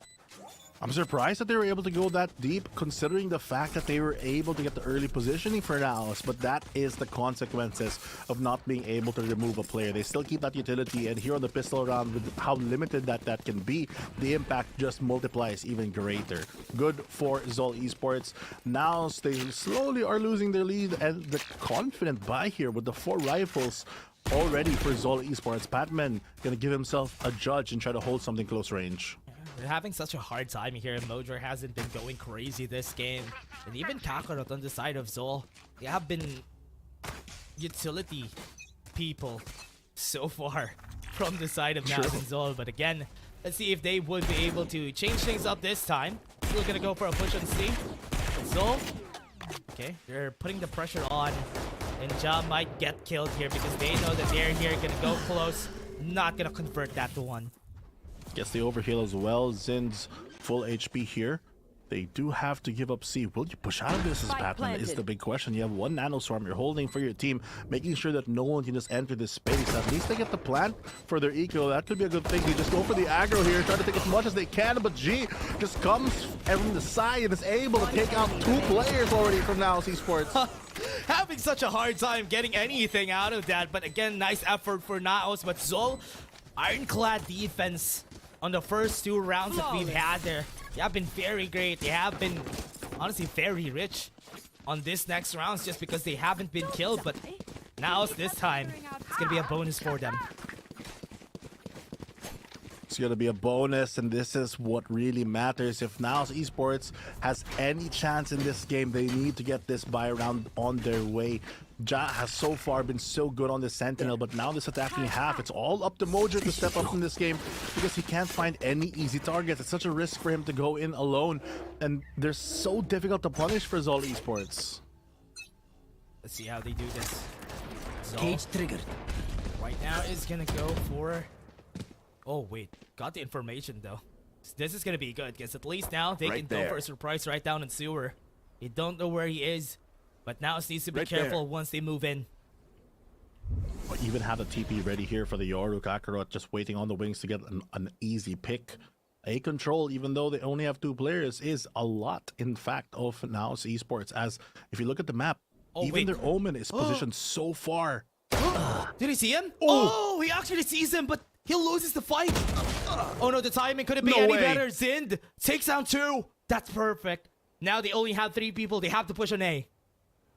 I'm surprised that they were able to go that deep, considering the fact that they were able to get the early positioning for Naos, but that is the consequences of not being able to remove a player. They still keep that utility, and here on the pistol round, with how limited that can be, the impact just multiplies even greater. Good for Zol Esports. Naos, they slowly are losing their lead, and the confident buy here with the 4 rifles already for Zol Esports. Patman gonna give himself a judge and try to hold something close range. They're having such a hard time here, and Mojo hasn't been going crazy this game. And even Kakarot on the side of Zol, they have been utility people so far from the side of Naos and Zol. But again, let's see if they would be able to change things up this time. Still gonna go for a push on C. Zol, okay, they're putting the pressure on, and Ja might get killed here because they know that they're here, gonna go close, not gonna convert that to 1. Gets the overheal as well. Zin's full HP here. They do have to give up C. Will you push out of this as Batman is the big question. You have 1 nanoswarm you're holding for your team, making sure that no one can just enter this space. At least they get the plant for their eco. That could be a good thing. They just go for the aggro here, try to take as much as they can, but G just comes from the side and is able to take out 2 players already from Naos Esports. Having such a hard time getting anything out of that, but again, nice effort for Naos. But Zol, ironclad defense on the first 2 rounds that we've had there. They have been very great. They have been, honestly, very rich on this next rounds just because they haven't been killed. But Naos this time, it's going to be a bonus for them. It's going to be a bonus, and this is what really matters. If Naos Esports has any chance in this game, they need to get this buy round on their way. Ja has so far been so good on the Sentinel, but now this attacking half, it's all up to Mojo to step up in this game because he can't find any easy targets. It's such a risk for him to go in alone, and they're so difficult to punish for Zol Esports. Let's see how they do this. Cage triggered. Right now is gonna go for Oh, wait. Got the information, though. This is going to be good, because at least now they Right can there. go for a surprise right down in sewer. They don't know where he is, but now it needs to be Right careful there. once they move in. Even have the TP ready here for the Yoru Kakarot, just waiting on the wings to get an easy pick. A control, even though they only have 2 players, is a lot, in fact, of Naos Esports. As if you look at the map, even wait. their Omen is positioned so far. Did he see him? Oh, he actually sees him, but he loses the fight. Oh no, the timing couldn't be No any way. better. Zind takes down 2. That's perfect. Now they only have 3 people. They have to push an A.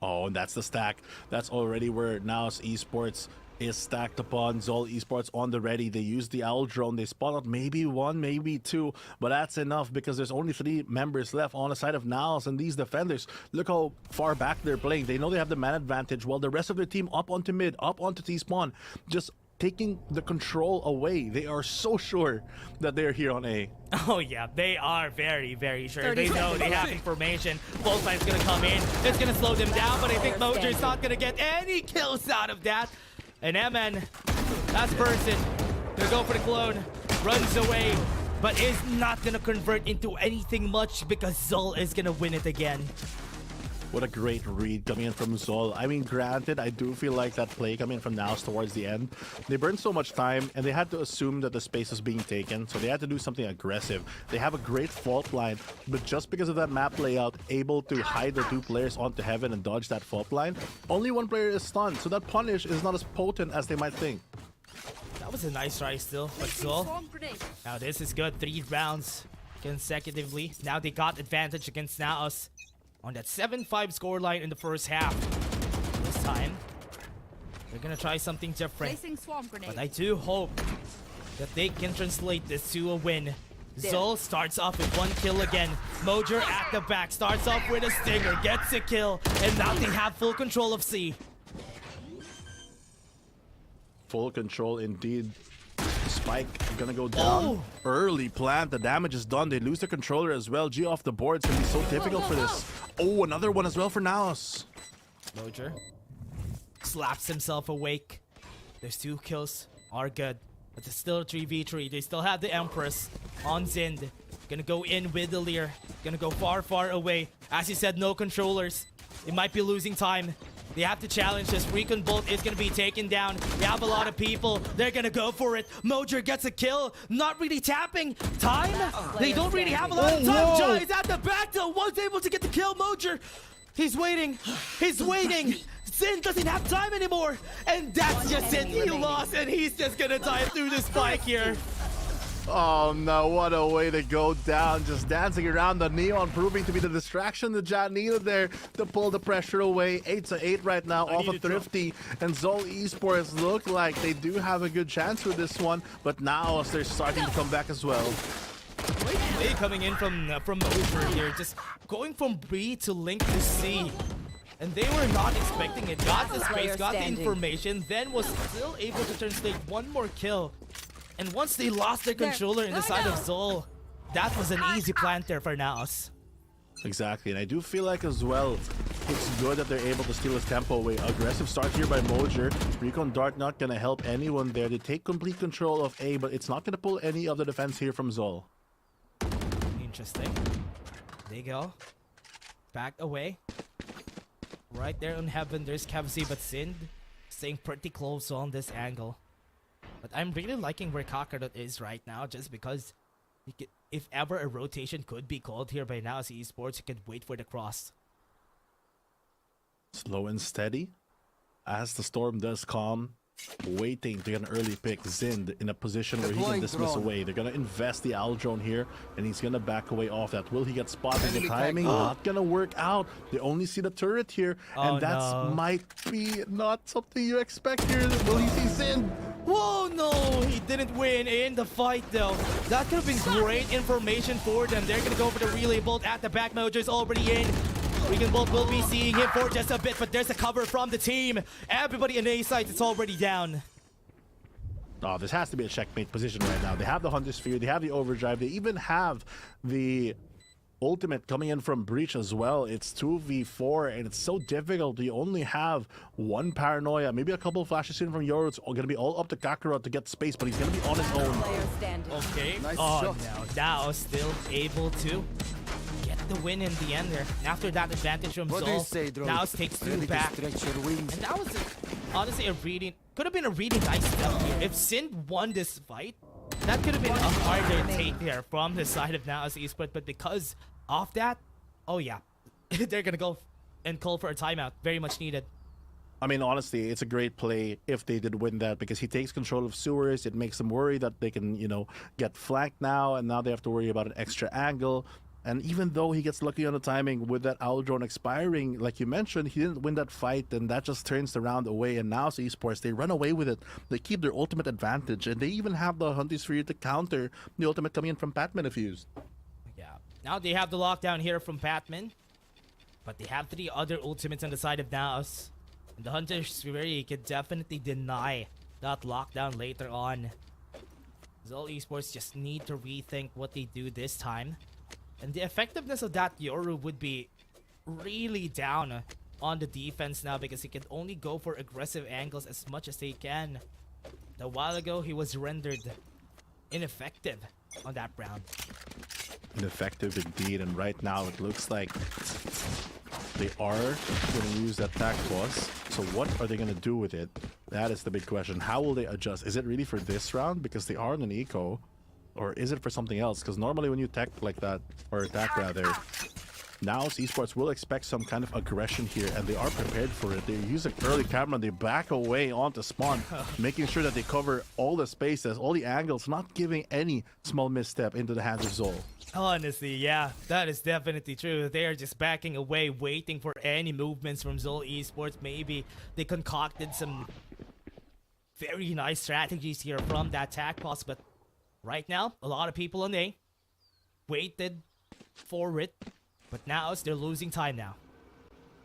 Oh, and that's the stack. That's already where Naos Esports is stacked upon. Zol Esports on the ready. They use the owl drone. They spot out maybe 1, maybe 2, but that's enough because there's only 3 members left on the side of Naos, and these defenders, look how far back they're playing. They know they have the man advantage while the rest of their team up onto mid, up onto T-spawn, just taking the control away. They are so sure that they're here on A. Oh yeah, they are very, very sure. 30 They know seconds. they have information. Bullseye's gonna come in. It's gonna slow them down, but I think Mojer's not gonna get any kills out of that. And MN, that's person. Gonna go for the clone. Runs away, but is not gonna convert into anything much because Zol is gonna win it again. What a great read coming in from Zol. I mean, granted, I do feel like that play coming from Naos towards the end, they burned so much time and they had to assume that the space was being taken, so they had to do something aggressive. They have a great fault line, but just because of that map layout, able to hide the 2 players onto heaven and dodge that fault line, only 1 player is stunned, so that punish is not as potent as they might think. That was a nice try still, but Zol. Now this is good. 3 rounds consecutively. Now they got advantage against Naos on that 7-5 scoreline in the first half. This time, they're gonna try something different. Placing swarm grenade. But I do hope that they can translate this to a win. Zol starts off with 1 kill again. Mojer at the back starts off with a stinger, gets a kill, and now they have full control of C. Full control indeed. Spike gonna go down. Early plant, the damage is done. They lose the controller as well. G off the board. It's gonna be so difficult for this. Oh, another one as well for Naos. Mojer slaps himself awake. There's 2 kills, are good. But it's still a 3v3. They still have the Empress on Zind. Gonna go in with the Lear. Gonna go far, far away. As he said, no controllers. They might be losing time. They have to challenge this. Recon Bolt is going to be taken down. They have a lot of people. They're going to go for it. Mojer gets a kill. Not really tapping. Time? They don't really have a lot of time. Jai is at the back though. Was able to get the kill. Mojer. He's waiting. He's waiting. Sin doesn't have time anymore. And that's just it. He lost and he's just going to die through the spike here. Oh no, what a way to go down. Just dancing around the Neon, proving to be the distraction that Jan needed there to pull the pressure away. 8-8 right now off of Thrifty. And Zol Esports look like they do have a good chance with this one. But now they're starting to come back as well. Great play coming in from Mojer here. Just going from B to Link to C. And they were not expecting it. Got the space, got the information, then was still able to translate 1 more kill. And once they lost their controller in the side of Zol, that was an easy plant there for Naos. Exactly, and I do feel like as well, it's good that they're able to steal his tempo away. Aggressive start here by Mojer. Recon Dart not gonna help anyone there. They take complete control of A, but it's not gonna pull any of the defense here from Zol. Interesting. They go. Back away. Right there on Heaven, there's Kevzi, but Sind staying pretty close on this angle. But I'm really liking where Kakarot is right now, just because if ever a rotation could be called here by Naos Esports, you could wait for the cross. Slow and steady as the storm does calm. Waiting to get an early pick. Zind in a position where he can dismiss away. They're gonna invest the owl drone here, and he's gonna back away off that. Will he get spotted? The timing not gonna work out. They only see the turret here, and that's might be not something you expect here. Will he see Zind? Whoa, no! He didn't win in the fight though. That could have been great information for them. They're gonna go for the relay bolt at the back. Mojer's already in. Recon Bolt will be seeing him for just a bit, but there's a cover from the team. Everybody in A site is already down. Oh, this has to be a checkmate position right now. They have the Hunter Sphere, they have the Overdrive, they even have the ultimate coming in from Breach as well. It's 2v4 and it's so difficult. You only have one paranoia, maybe a couple flashes in from Yoru. It's gonna be all up to Kakarot to get space, but he's gonna be on his own. Player standing. Okay. Nice Oh, shot. now still able to get the win in the end there. And after that advantage from What do you Zol, say, Droid? Naos takes 2 Ready to back. stretch your wings? And that was honestly a really, could have been a really nice step here. If Sin won this fight, that could have been a harder take there from the side of Naos Esports. But because of that, oh yeah, they're gonna go and call for a timeout. Very much needed. I mean, honestly, it's a great play if they did win that because he takes control of sewers. It makes them worry that they can, get flanked now, and now they have to worry about an extra angle. And even though he gets lucky on the timing with that owl drone expiring, like you mentioned, he didn't win that fight, and that just turns the round away. And now Esports, they run away with it. They keep their ultimate advantage, and they even have the Hunting Sphere to counter the ultimate coming in from Patman if used. Yeah. Now they have the lockdown here from Patman, but they have 3 other ultimates on the side of Naos. And the Hunter Sphere can definitely deny that lockdown later on. Zol Esports just need to rethink what they do this time. And the effectiveness of that Yoru would be really down on the defense now because he can only go for aggressive angles as much as they can. A while ago, he was rendered ineffective on that round. Ineffective indeed, and right now it looks like they are going to use that attack boss. So what are they going to do with it? That is the big question. How will they adjust? Is it really for this round because they are on an eco? Or is it for something else? Because normally when you tech like that, or attack rather, now Esports will expect some kind of aggression here, and they are prepared for it. They use an early camera, and they back away onto spawn, making sure that they cover all the spaces, all the angles, not giving any small misstep into the hands of Zol. Honestly, yeah, that is definitely true. They are just backing away, waiting for any movements from Zol Esports. Maybe they concocted some very nice strategies here from that attack boss, but right now, a lot of people on A waited for it, but now they're losing time now.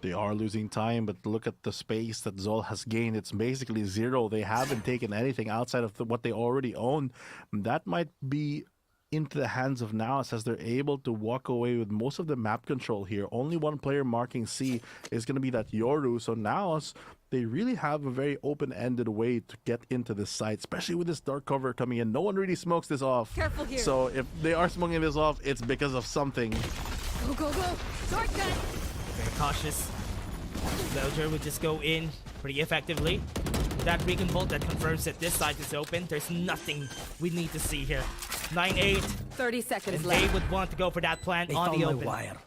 They are losing time, but look at the space that Zol has gained. It's basically 0. They haven't taken anything outside of what they already own. That might be into the hands of Naos as they're able to walk away with most of the map control here. Only one player marking C is going to be that Yoru. So Naos, they really have a very open-ended way to get into this site, especially with this dark cover coming in. No one really smokes this off. Careful here. So if they are smoking this off, it's because of something. Go, go, go. Shortcut. Very cautious. Doger would just go in pretty effectively. That Recon Bolt that confirms that this side is open. There's nothing we need to see here. 9-8. 30 seconds And left. they would want to go for that plant on the open.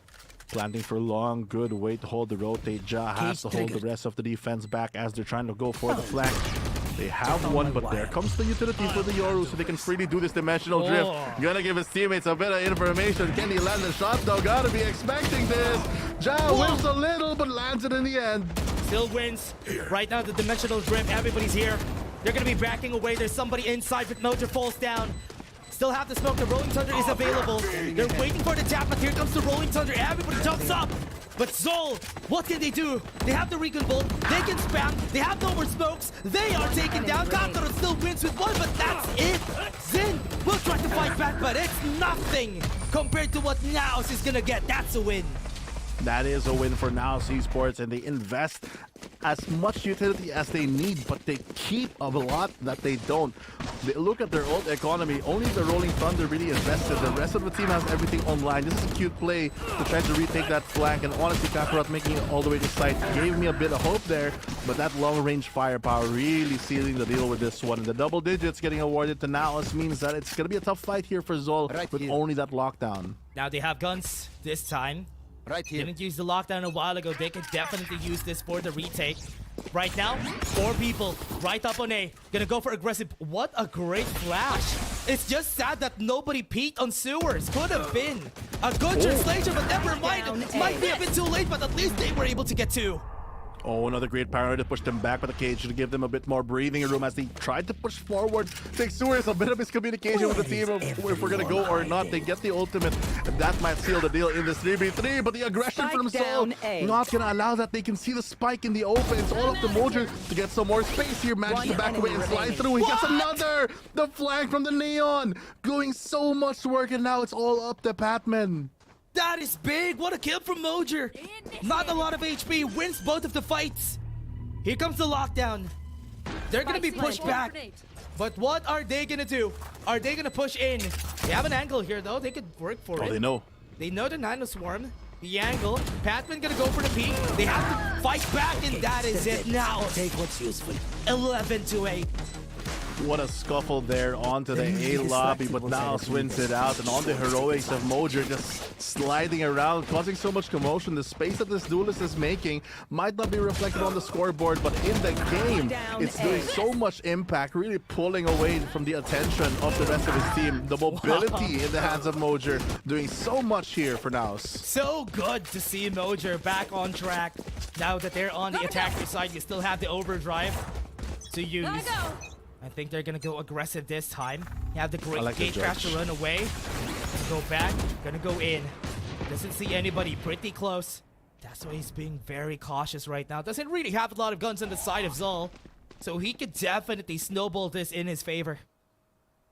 Planting for long, good way to hold the rotate. Ja has to hold the rest of the defense back as they're trying to go for the flank. They have one, but there comes the utility for the Yoru so they can freely do this dimensional drift. Gonna give his teammates a bit of information. Can he land the shot though? Gotta be expecting this. Ja whiffs a little, but lands it in the end. Still wins. Right now, the dimensional drift, everybody's here. They're gonna be backing away. There's somebody inside, but Mojo falls down. Still have the smoke. The Rolling Thunder is available. They're waiting for the tap, but here comes the Rolling Thunder. Everybody jumps up. But Zol, what can they do? They have the Recon Bolt. They can spam. They have no more smokes. They are taken down. Kakarot still wins with 1, but that's it. Zin will try to fight back, but it's nothing compared to what Naos is gonna get. That's a win. That is a win for Naos Esports, and they invest as much utility as they need, but they keep a lot that they don't. They look at their old economy. Only the Rolling Thunder really invested. The rest of the team has everything online. This is a cute play to try to retake that flank, and honestly, Kakarot making it all the way to site gave me a bit of hope there, but that long-range firepower really sealing the deal with this one. And the double digits getting awarded to Naos means that it's going to be a tough fight here for Zol with only that lockdown. Now they have guns this time. Right here. Didn't use the lockdown a while ago. They could definitely use this for the retake. Right now, 4 people right up on A. Gonna go for aggressive. What a great flash. It's just sad that nobody peeked on sewers. Could have been a good translation, but never mind. It might be a bit too late, but at least they were able to get 2. Oh, another great paranoia to push them back, but the cage to give them a bit more breathing room as they tried to push forward. Take Sewers, a bit of miscommunication with the team of if we're gonna go or not. They get the ultimate, and that might seal the deal in this 3v3, but the aggression from Sol, not gonna allow that. They can see the spike in the open. It's all up to Mojo to get some more space here. Manages to back away and slide through. He gets another! The flank from the Neon! Doing so much work, and now it's all up to Patman. That is big. What a kill from Mojer. Not a lot of HP. Wins both of the fights. Here comes the lockdown. They're going to be pushed back. But what are they going to do? Are they going to push in? They have an angle here, though. They could work for it. They know. They know the Nano Swarm. The angle. Patman going to go for the peek. They have to fight back, and that is it now. Take what's useful. 11-8. What a scuffle there onto the A lobby, but Naos wins it out. And on the heroics of Mojer just sliding around, causing so much commotion. The space that this duelist is making might not be reflected on the scoreboard, but in the game, it's doing so much impact, really pulling away from the attention of the rest of his team. The mobility in the hands of Mojer doing so much here for Naos. So good to see Mojer back on track. Now that they're on the attacker side, you still have the overdrive to use. I think they're gonna go aggressive this time. You have the great gate crash to run away. Go back, gonna go in. Doesn't see anybody, pretty close. That's why he's being very cautious right now. Doesn't really have a lot of guns on the side of Zol. So he could definitely snowball this in his favor.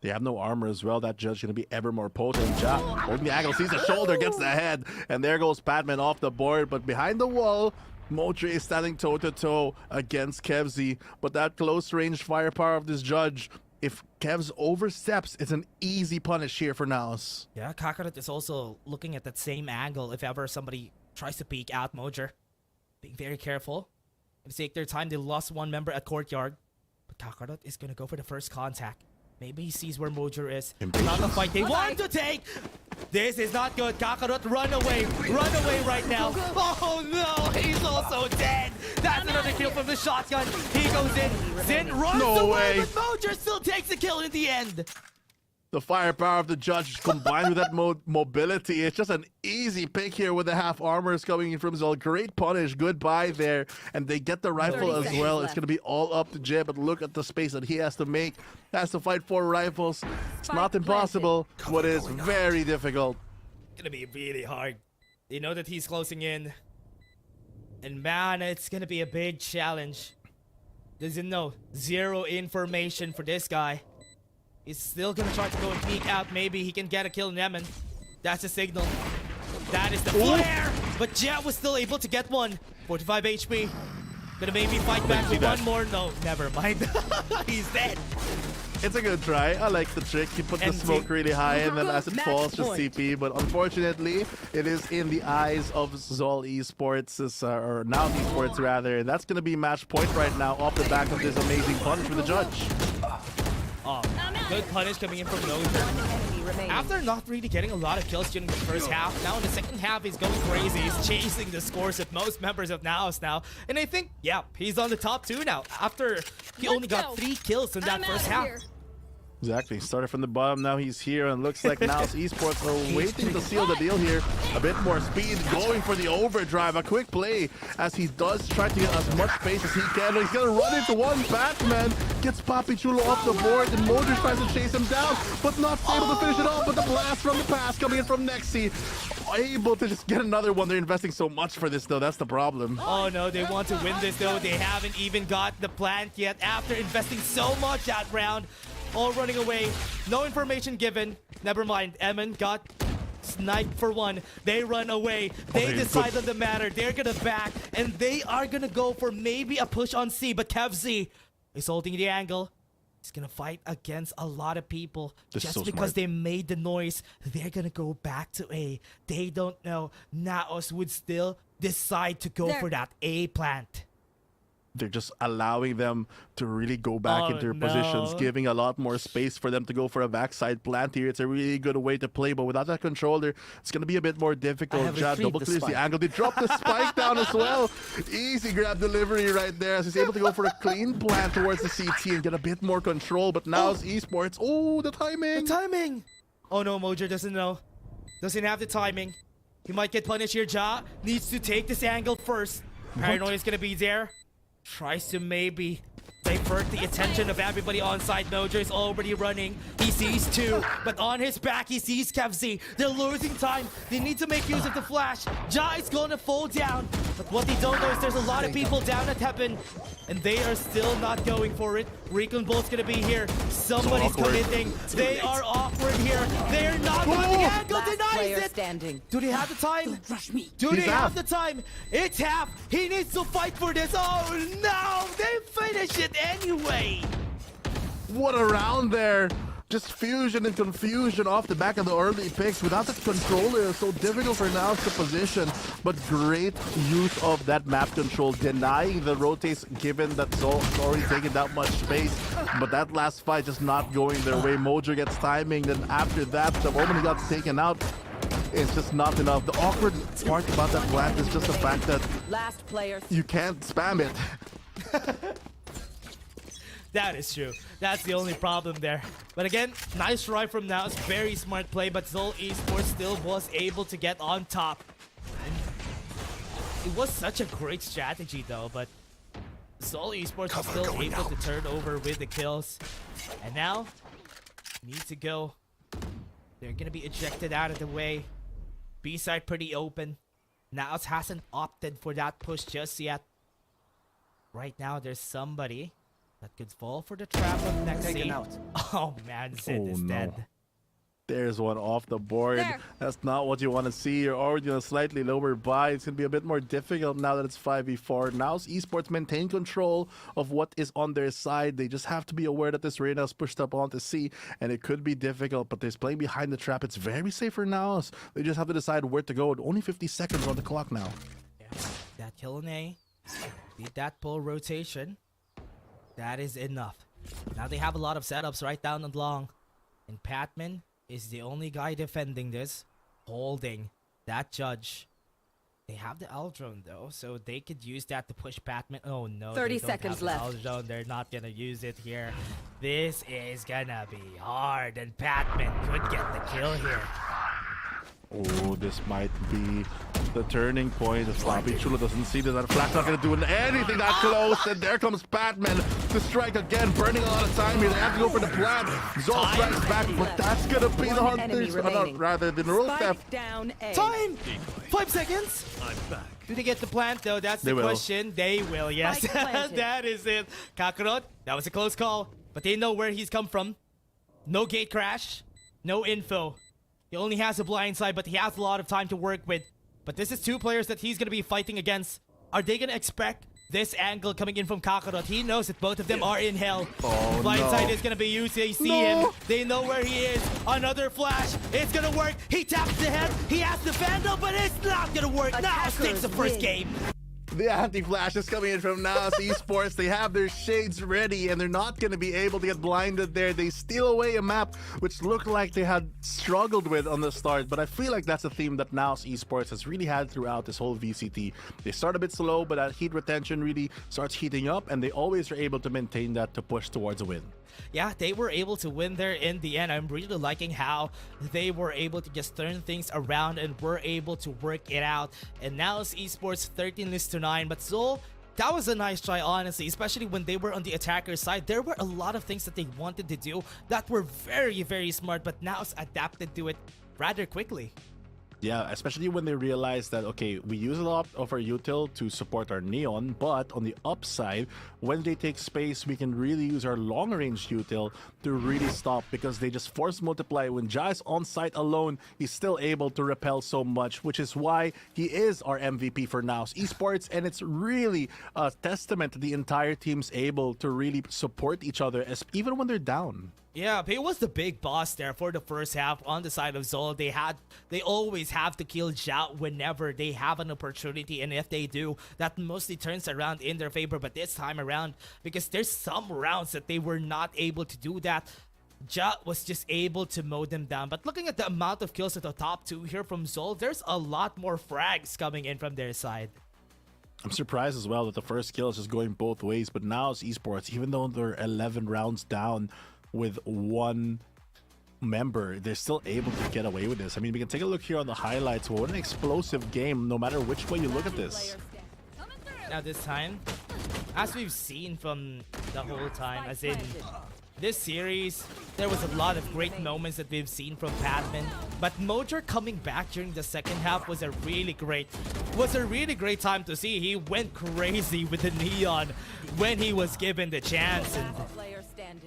They have no armor as well. That judge going to be ever more potent. Ja holding the angle, sees the shoulder, gets the head. And there goes Patman off the board. But behind the wall, Mojer is standing toe-to-toe against Kevzy, but that close-range firepower of this judge, if Kevz oversteps, it's an easy punish here for Naos. Yeah, Kakarot is also looking at that same angle if ever somebody tries to peek out Mojer. Being very careful. If they take their time, they lost one member at Courtyard. But Kakarot is going to go for the first contact. Maybe he sees where Mojer is. Not the fight they want to take. This is not good. Kakarot, run away. Run away right now. Oh no, he's also dead. That's another kill from the shotgun. He goes in. Zin runs away, but Mojer still takes the kill in the end. The firepower of the judge combined with that mobility, it's just an easy pick here with the half armors coming in from Zol. Great punish, goodbye there. And they get the rifle as well. It's going to be all up to Jay, but look at the space that he has to make. Has to fight 4 rifles. It's not impossible, but it's very difficult. It's going to be really hard. They know that he's closing in. And man, it's going to be a big challenge. Doesn't know. Zero information for this guy. He's still gonna try to go and peek out. Maybe he can get a kill in Yemen. That's a signal. That is the flare! But Jet was still able to get one. 45 HP. Gonna maybe fight back with one more. No, never mind. He's dead. It's a good try. I like the trick. You put the smoke really high and then as it falls, just CP. But unfortunately, it is in the eyes of Zol Esports, or Naos Esports rather. And that's gonna be match point right now off the back of this amazing punch for the judge. Oh, good punish coming in from Nozer. After not really getting a lot of kills during the first half, now in the second half he's going crazy. He's chasing the scores of most members of Naos now. And I think, yeah, he's on the top 2 now. After he only got 3 kills in that first half. Exactly. Started from the bottom, now he's here, and looks like Naos Esports are waiting to seal the deal here. A bit more speed, going for the overdrive. A quick play as he does try to get as much space as he can. He's gonna run into one Batman, gets Papi Chulo off the board, and Mojer tries to chase him down, but not able to finish it off. But the blast from the pass coming in from Nexi, able to just get another one. They're investing so much for this though, that's the problem. Oh no, they want to win this though. They haven't even got the plant yet after investing so much that round. All running away. No information given. Never mind. Emin got sniped for one. They run away. They decide on the matter. They're gonna back. And they are gonna go for maybe a push on C. But KevZ is holding the angle. He's gonna fight against a lot of people. Just because they made the noise, they're gonna go back to A. They don't know. Naos would still decide to go for that A plant. They're just allowing them to really go back into their positions, giving a lot more space for them to go for a backside plant here. It's a really good way to play, but without that controller, it's going to be a bit more difficult. Jad double clears the angle. They drop the spike down as well. Easy grab delivery right there as he's able to go for a clean plant towards the CT and get a bit more control. But now it's Esports. Oh, the timing. The timing. Oh no, Mojer doesn't know. Doesn't have the timing. He might get punished here. Ja needs to take this angle first. Paranoia is going to be there. Tries to maybe divert the attention of everybody on site. Mojo is already running. He sees two, but on his back he sees KevZ. They're losing time. They need to make use of the flash. Ja is gonna fall down, but what they don't know is there's a lot of people down at Heaven, and they are still not going for it. Recon Bolt's gonna be here. Somebody's committing. They are awkward here. They're not going. The angle denies it. Standing. Do they have the time? Do they have the time? It's half. He needs to fight for this. Oh no! They finish it anyway. What a round there! Just fusion and confusion off the back of the early picks. Without the controller, it's so difficult for Naos to position. But great use of that map control, denying the rotates given that Zol's already taking that much space. But that last fight just not going their way. Mojo gets timing, then after that, the moment he got taken out, it's just not enough. The awkward part about that plant is just the fact that Last player. you can't spam it. That is true. That's the only problem there. But again, nice try from Naos. Very smart play, but Zol Esports still was able to get on top. And it was such a great strategy though, but Zol Esports was still able to turn over with the kills. And now, need to go. They're gonna be ejected out of the way. B-side pretty open. Naos hasn't opted for that push just yet. Right now, there's somebody that could fall for the trap of next Taken out. Oh man, Zid is dead. There's one off the board. There. That's not what you want to see. You're already on a slightly lower buy. It's going to be a bit more difficult now that it's 5v4. Now's Esports maintain control of what is on their side. They just have to be aware that this Reyna is pushed up onto C, and it could be difficult, but there's playing behind the trap. It's very safe for Naos. They just have to decide where to go. Only 50 seconds on the clock now. Yeah, that kill on A. Beat that pull rotation. That is enough. Now they have a lot of setups right down and long. And Patman is the only guy defending this, holding that judge. They have the Aldrone though, so they could use that to push Patman. Oh no, 30 they don't seconds have left. Aldrone. They're not gonna use it here. This is gonna be hard, and Patman could get the kill here. Oh, this might be the turning point. If Sloppy Chulo doesn't see that Flak's not going to do anything that close. And there comes Patman to strike again, burning a lot of time here. They have to go for the plant. Zol strikes back, but that's going to be the Hunters. Rather than Rolstef. Down A. Time! 5 seconds! I'm back. Do they get the plant though? That's the question. They will, yes. That is it. Kakarot, that was a close call. But they know where he's come from. No gate crash. No info. He only has a blind side, but he has a lot of time to work with. But this is two players that he's going to be fighting against. Are they going to expect this angle coming in from Kakarot? He knows that both of them are in hell. Oh, blind no. side is going to be used. They see him. They know where he is. Another flash. It's going to work. He taps the head. He has the Vandal, but it's not going to work. Now takes the first game. The anti-flash is coming in from Naos Esports. They have their shades ready, and they're not going to be able to get blinded there. They steal away a map which looked like they had struggled with on the start, but I feel like that's a theme that Naos Esports has really had throughout this whole VCT. They start a bit slow, but that heat retention really starts heating up, and they always are able to maintain that to push towards a win. Yeah, they were able to win there in the end. I'm really liking how they were able to just turn things around and were able to work it out. And now it's Esports 13-9, but Zol, that was a nice try, honestly, especially when they were on the attacker's side. There were a lot of things that they wanted to do that were very, very smart, but now it's adapted to it rather quickly. Yeah, especially when they realize that, okay, we use a lot of our util to support our Neon, but on the upside, when they take space, we can really use our long-range util to really stop, because they just force multiply. When Ja is on site alone, he's still able to repel so much, which is why he is our MVP for Naos Esports, and it's really a testament to the entire team's able to really support each other, even when they're down. Yeah, he was the big boss there for the first half on the side of Zol. They always have to kill Ja whenever they have an opportunity, and if they do, that mostly turns around in their favor. But this time around, because there's some rounds that they were not able to do that, Ja was just able to mow them down. But looking at the amount of kills at the top two here from Zol, there's a lot more frags coming in from their side. I'm surprised as well that the first kill is just going both ways, but now it's Esports, even though they're 11 rounds down with one member, they're still able to get away with this. I mean, we can take a look here on the highlights. What an explosive game, no matter which way you look at this. Now this time, as we've seen from the whole time, as in this series, there was a lot of great moments that we've seen from Padman, but Mojer coming back during the second half was a really great time to see. He went crazy with the Neon when he was given the chance, and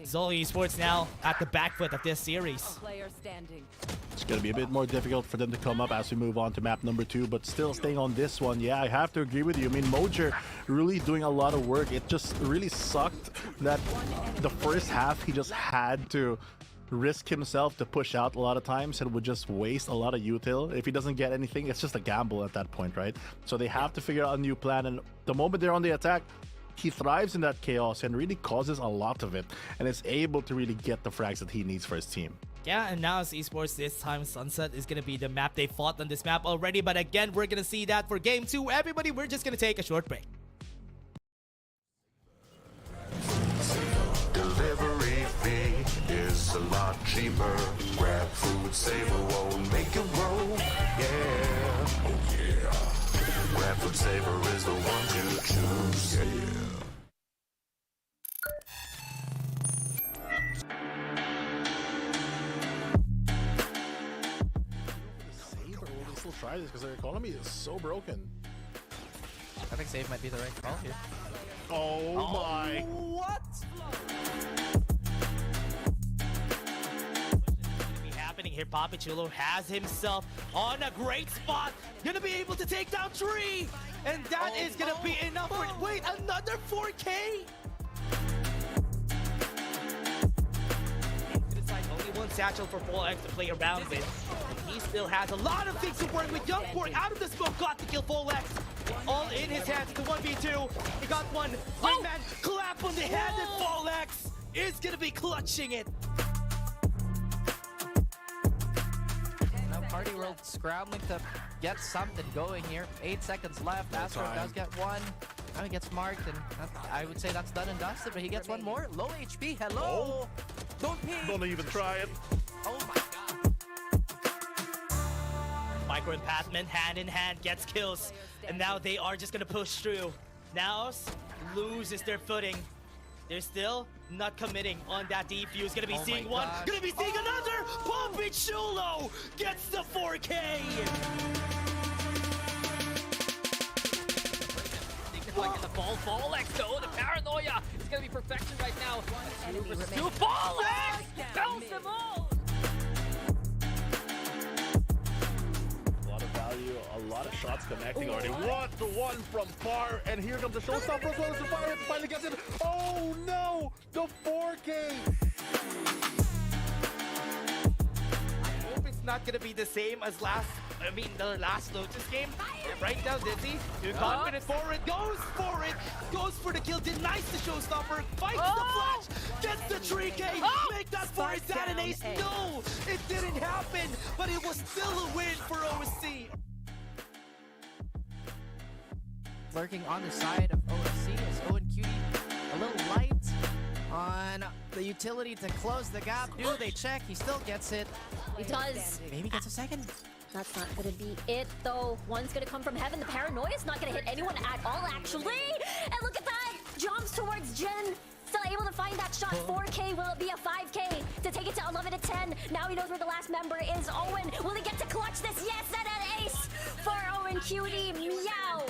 Zol Esports now at the back foot of this series. It's going to be a bit more difficult for them to come up as we move on to map number 2, but still staying on this one. Yeah, I have to agree with you. I mean, Mojer really doing a lot of work. It just really sucked that the first half he just had to risk himself to push out a lot of times and would just waste a lot of util. If he doesn't get anything, it's just a gamble at that point, right? So they have to figure out a new plan, and the moment they're on the attack, he thrives in that chaos and really causes a lot of it, and is able to really get the frags that he needs for his team. Yeah, and now as Esports, this time Sunset is going to be the map. They fought on this map already, but again, we're going to see that for Game 2. Everybody, we're just going to take a short break. Delivery fee is a lot cheaper. Grab food, saver won't make you roll. Yeah, oh yeah. Grab food saver is the one to choose. Yeah. Still try this because their economy is so broken. I think save might be the right call here. Oh my. What? Happening here. Papichulo has himself on a great spot. Gonna be able to take down Tree, and that is gonna be enough for it. Wait, another 4K. Only one satchel for FullX to play around with. And he still has a lot of things to work with. Youngport out of the smoke, got to kill FullX. All in his hands, the 1v2. He got one. Man, clap on the head, and FullX is gonna be clutching it. Now Party World scrambling to get something going here. 8 seconds left. Astro does get one. Now he gets marked, and I would say that's done and dusted, but he gets one more. Low HP, hello! Don't peek! Don't even try it. Oh my god. Micro and Pathman hand in hand gets kills, and now they are just gonna push through. Naos loses their footing. They're still not committing on that defuse. Gonna be seeing one, gonna be seeing another! Papichulo gets the 4K! Like the ball, FullX though, the paranoia is gonna be perfection right now. FullX! Bounce them all! A lot of value, a lot of shots connecting already. What the one from far, and here comes the showstopper as well as the fire finally gets it. Oh no, the 4K. I hope it's not gonna be the same as the last Lotus game. Right now, Dizzy, too confident forward, goes for it, goes for the kill, denies the showstopper, fights the flash, gets the 3K, make that for his dad and ace. No, it didn't happen, but it was still a win for OSC. Lurking on the side of OSC is OwenCutie a little light on the utility to close the gap. Do they check? He still gets it. He does. Maybe gets a second. That's not gonna be it, though. One's gonna come from heaven. The paranoia is not gonna hit anyone at all, actually. And look at that! Jumps towards Jen. Still able to find that shot. 4K. Will it be a 5K to take it to 11 to 10? Now he knows where the last member is. Owen, will he get to clutch this? Yes, and an ace for OwenCutie. Meow.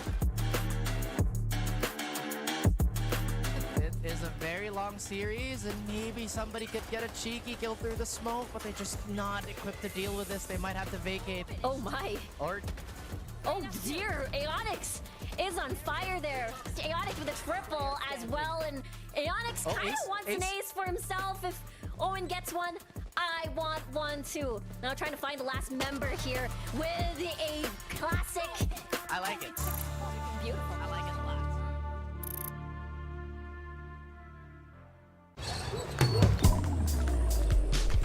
It is a very long series, and maybe somebody could get a cheeky kill through the smoke, but they're just not equipped to deal with this. They might have to vacate. Oh my. Or oh dear, Aeonix is on fire there. Aeonix with a triple as well, and Aeonix kind of wants an ace for himself. If Owen gets one, I want one too. Now trying to find the last member here with a classic. I like it. Beautiful. I like it a lot.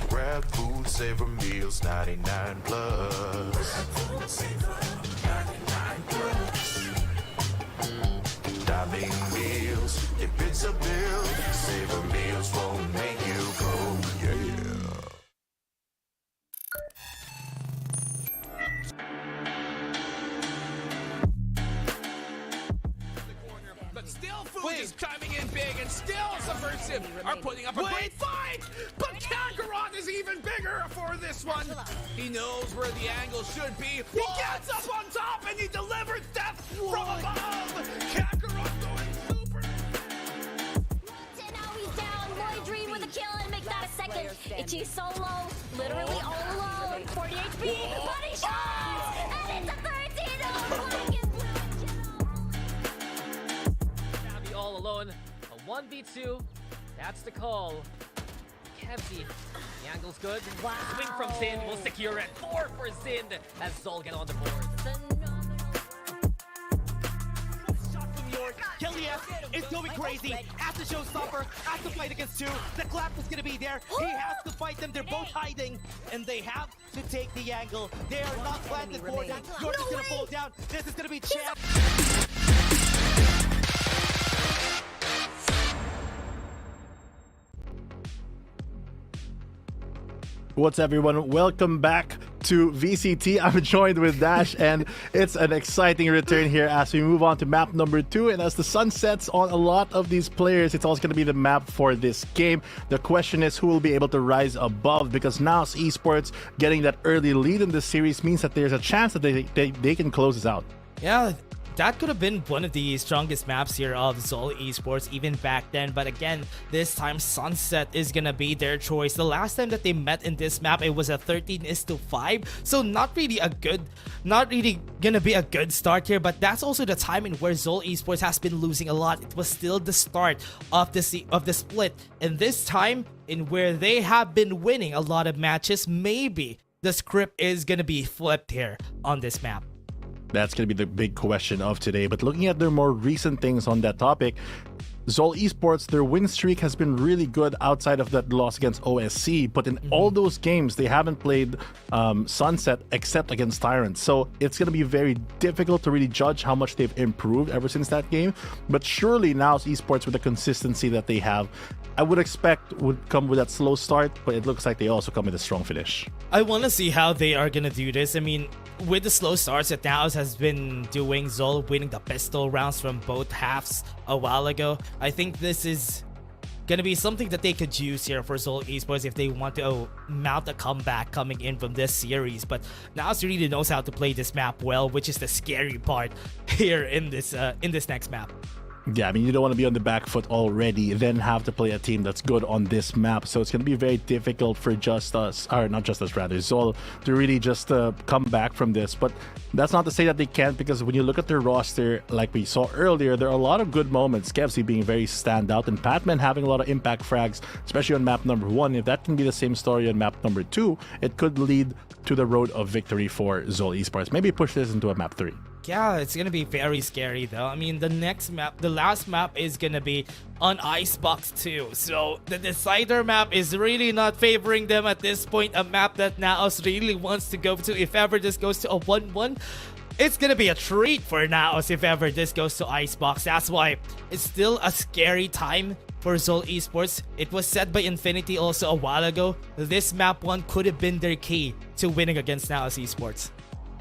Grab food, savor meals, 99 plus. Dining meals, if it's a bill, savor meals won't make you go, yeah. But still Fuge is chiming in big, and still Subversive are putting up a great fight! But Kakarot is even bigger for this one! He knows where the angle should be. He gets up on top and he delivers death from above! Kakarot going super... And now he's down. Lloyd Dream with a kill and make that a second. Ichi solo, literally all alone. 40 HP, body shots! And it's a 13! Oh, black and blue. Now be all alone. A 1v2. That's the call. Kevzi. The angle's good. Wow. Swing from Zind will secure it. 4 for Zind as Zol get on the board. Kelly is going crazy. As the showstopper, has to fight against 2. The clap is gonna be there. He has to fight them. They're both hiding, and they have to take the angle. They are not planted for that. York is gonna fall down. This is gonna be champ. What's everyone? Welcome back to VCT. I'm joined with Dash, and it's an exciting return here as we move on to map number 2. And as the sun sets on a lot of these players, it's also going to be the map for this game. The question is who will be able to rise above, because Naos Esports getting that early lead in this series means that there's a chance that they can close this out. Yeah, that could have been one of the strongest maps here of Zol Esports even back then, but again, this time Sunset is gonna be their choice. The last time that they met in this map, it was a 13-5, so not really gonna be a good start here, but that's also the time in where Zol Esports has been losing a lot. It was still the start of the split, and this time in where they have been winning a lot of matches, maybe the script is gonna be flipped here on this map. That's going to be the big question of today. But looking at their more recent things on that topic, Zol Esports, their win streak has been really good outside of that loss against OSC. But in all those games, they haven't played Sunset except against Tyrants. So it's going to be very difficult to really judge how much they've improved ever since that game. But surely now Esports, with the consistency that they have, I would expect would come with that slow start, but it looks like they also come with a strong finish. I want to see how they are going to do this. I mean, with the slow starts that Naos has been doing, Zol winning the pistol rounds from both halves a while ago, I think this is going to be something that they could use here for Zol Esports if they want to mount a comeback coming in from this series. But Naos really knows how to play this map well, which is the scary part here in this next map. Yeah, I mean, you don't want to be on the back foot already, then have to play a team that's good on this map. So it's going to be very difficult for JustUs, or not JustUs rather, Zol, to really just come back from this. But that's not to say that they can't, because when you look at their roster, like we saw earlier, there are a lot of good moments. Kevzi being very standout, and Patman having a lot of impact frags, especially on map number 1. If that can be the same story on map number 2, it could lead to the road of victory for Zol Esports. Maybe push this into a map 3. Yeah, it's gonna be very scary though. I mean, the last map is gonna be on Icebox 2. So the decider map is really not favoring them at this point. A map that Naos really wants to go to. If ever this goes to a 1-1, it's gonna be a treat for Naos if ever this goes to Icebox. That's why it's still a scary time for Zol Esports. It was said by Infinity also a while ago, this map 1 could have been their key to winning against Naos Esports.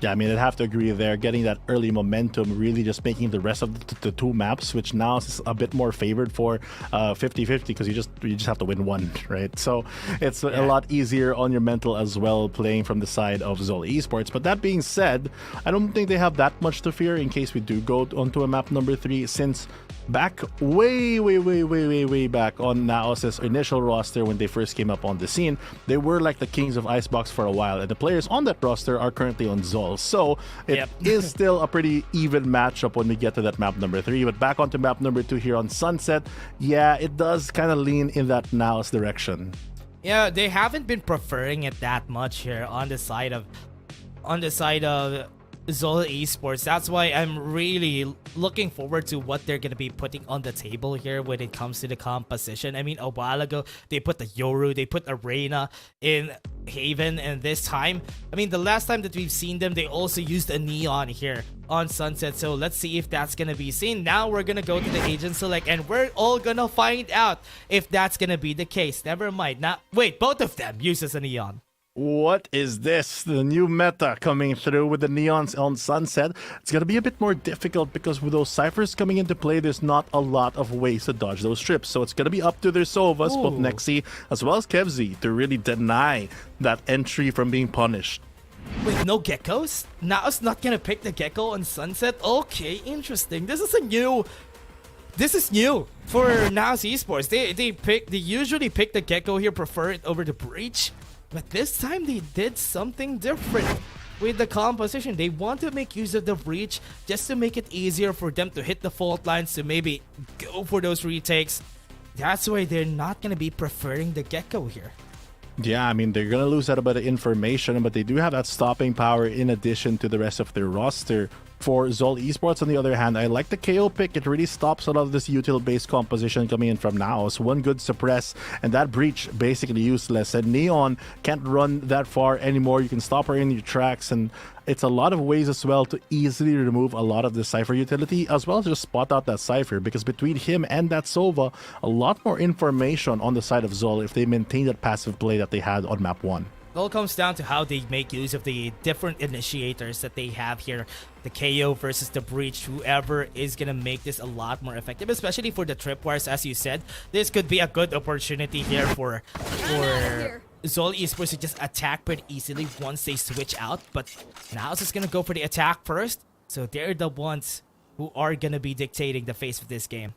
Yeah, I mean, I'd have to agree there. Getting that early momentum, really just making the rest of the 2 maps, which now is a bit more favored for 50-50, because you just have to win 1, right? So it's a lot easier on your mental as well, playing from the side of Zol Esports. But that being said, I don't think they have that much to fear in case we do go onto a map number 3, since back way back on Naos' initial roster when they first came up on the scene, they were like the kings of Icebox for a while, and the players on that roster are currently on Zol. So it is still a pretty even matchup when we get to that map number 3. But back onto map number 2 here on Sunset, yeah, it does kind of lean in that Naos direction. Yeah, they haven't been preferring it that much here on the side of Zol Esports. That's why I'm really looking forward to what they're going to be putting on the table here when it comes to the composition. I mean, a while ago, they put the Yoru, they put Arena in Haven, and this time, I mean, the last time that we've seen them, they also used a Neon here on Sunset. So let's see if that's going to be seen. Now we're going to go to the agent select, and we're all going to find out if that's going to be the case. Never mind. Wait, both of them uses a Neon. What is this? The new meta coming through with the Neons on Sunset. It's going to be a bit more difficult because with those ciphers coming into play, there's not a lot of ways to dodge those trips. So it's going to be up to their Sovas, both Nexi as well as Kevzi, to really deny that entry from being punished. With no geckos? Naos not gonna pick the gecko on Sunset? Okay, interesting. This is new for Naos Esports. They usually pick the gecko here, prefer it over the breach. But this time they did something different with the composition. They want to make use of the breach just to make it easier for them to hit the fault lines, to maybe go for those retakes. That's why they're not gonna be preferring the gecko here. Yeah, I mean, they're going to lose out a bit of information, but they do have that stopping power in addition to the rest of their roster. For Zol Esports, on the other hand, I like the KO pick. It really stops a lot of this util-based composition coming in from Naos. One good suppress, and that breach basically useless. And Neon can't run that far anymore. You can stop her in your tracks, and it's a lot of ways as well to easily remove a lot of the Cypher utility, as well as just spot out that Cypher, because between him and that Sova, a lot more information on the side of Zol if they maintain that passive play that they had on map 1. It all comes down to how they make use of the different initiators that they have here. The KO versus the breach, whoever is gonna make this a lot more effective, especially for the tripwires, as you said. This could be a good opportunity here for Zol Esports to just attack pretty easily once they switch out. But Naos is gonna go for the attack first, so they're the ones who are gonna be dictating the face of this game.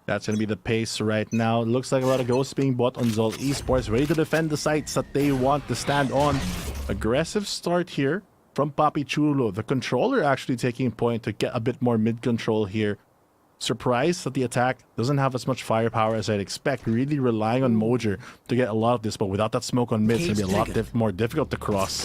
That's going to be the pace right now. It looks like a lot of ghosts being bought on Zol Esports, ready to defend the sites that they want to stand on. Aggressive start here from Papi Chulo. The controller actually taking point to get a bit more mid-control here. Surprised that the attack doesn't have as much firepower as I'd expect. Really relying on Mojer to get a lot of this, but without that smoke on mid, it's going to be a lot more difficult to cross.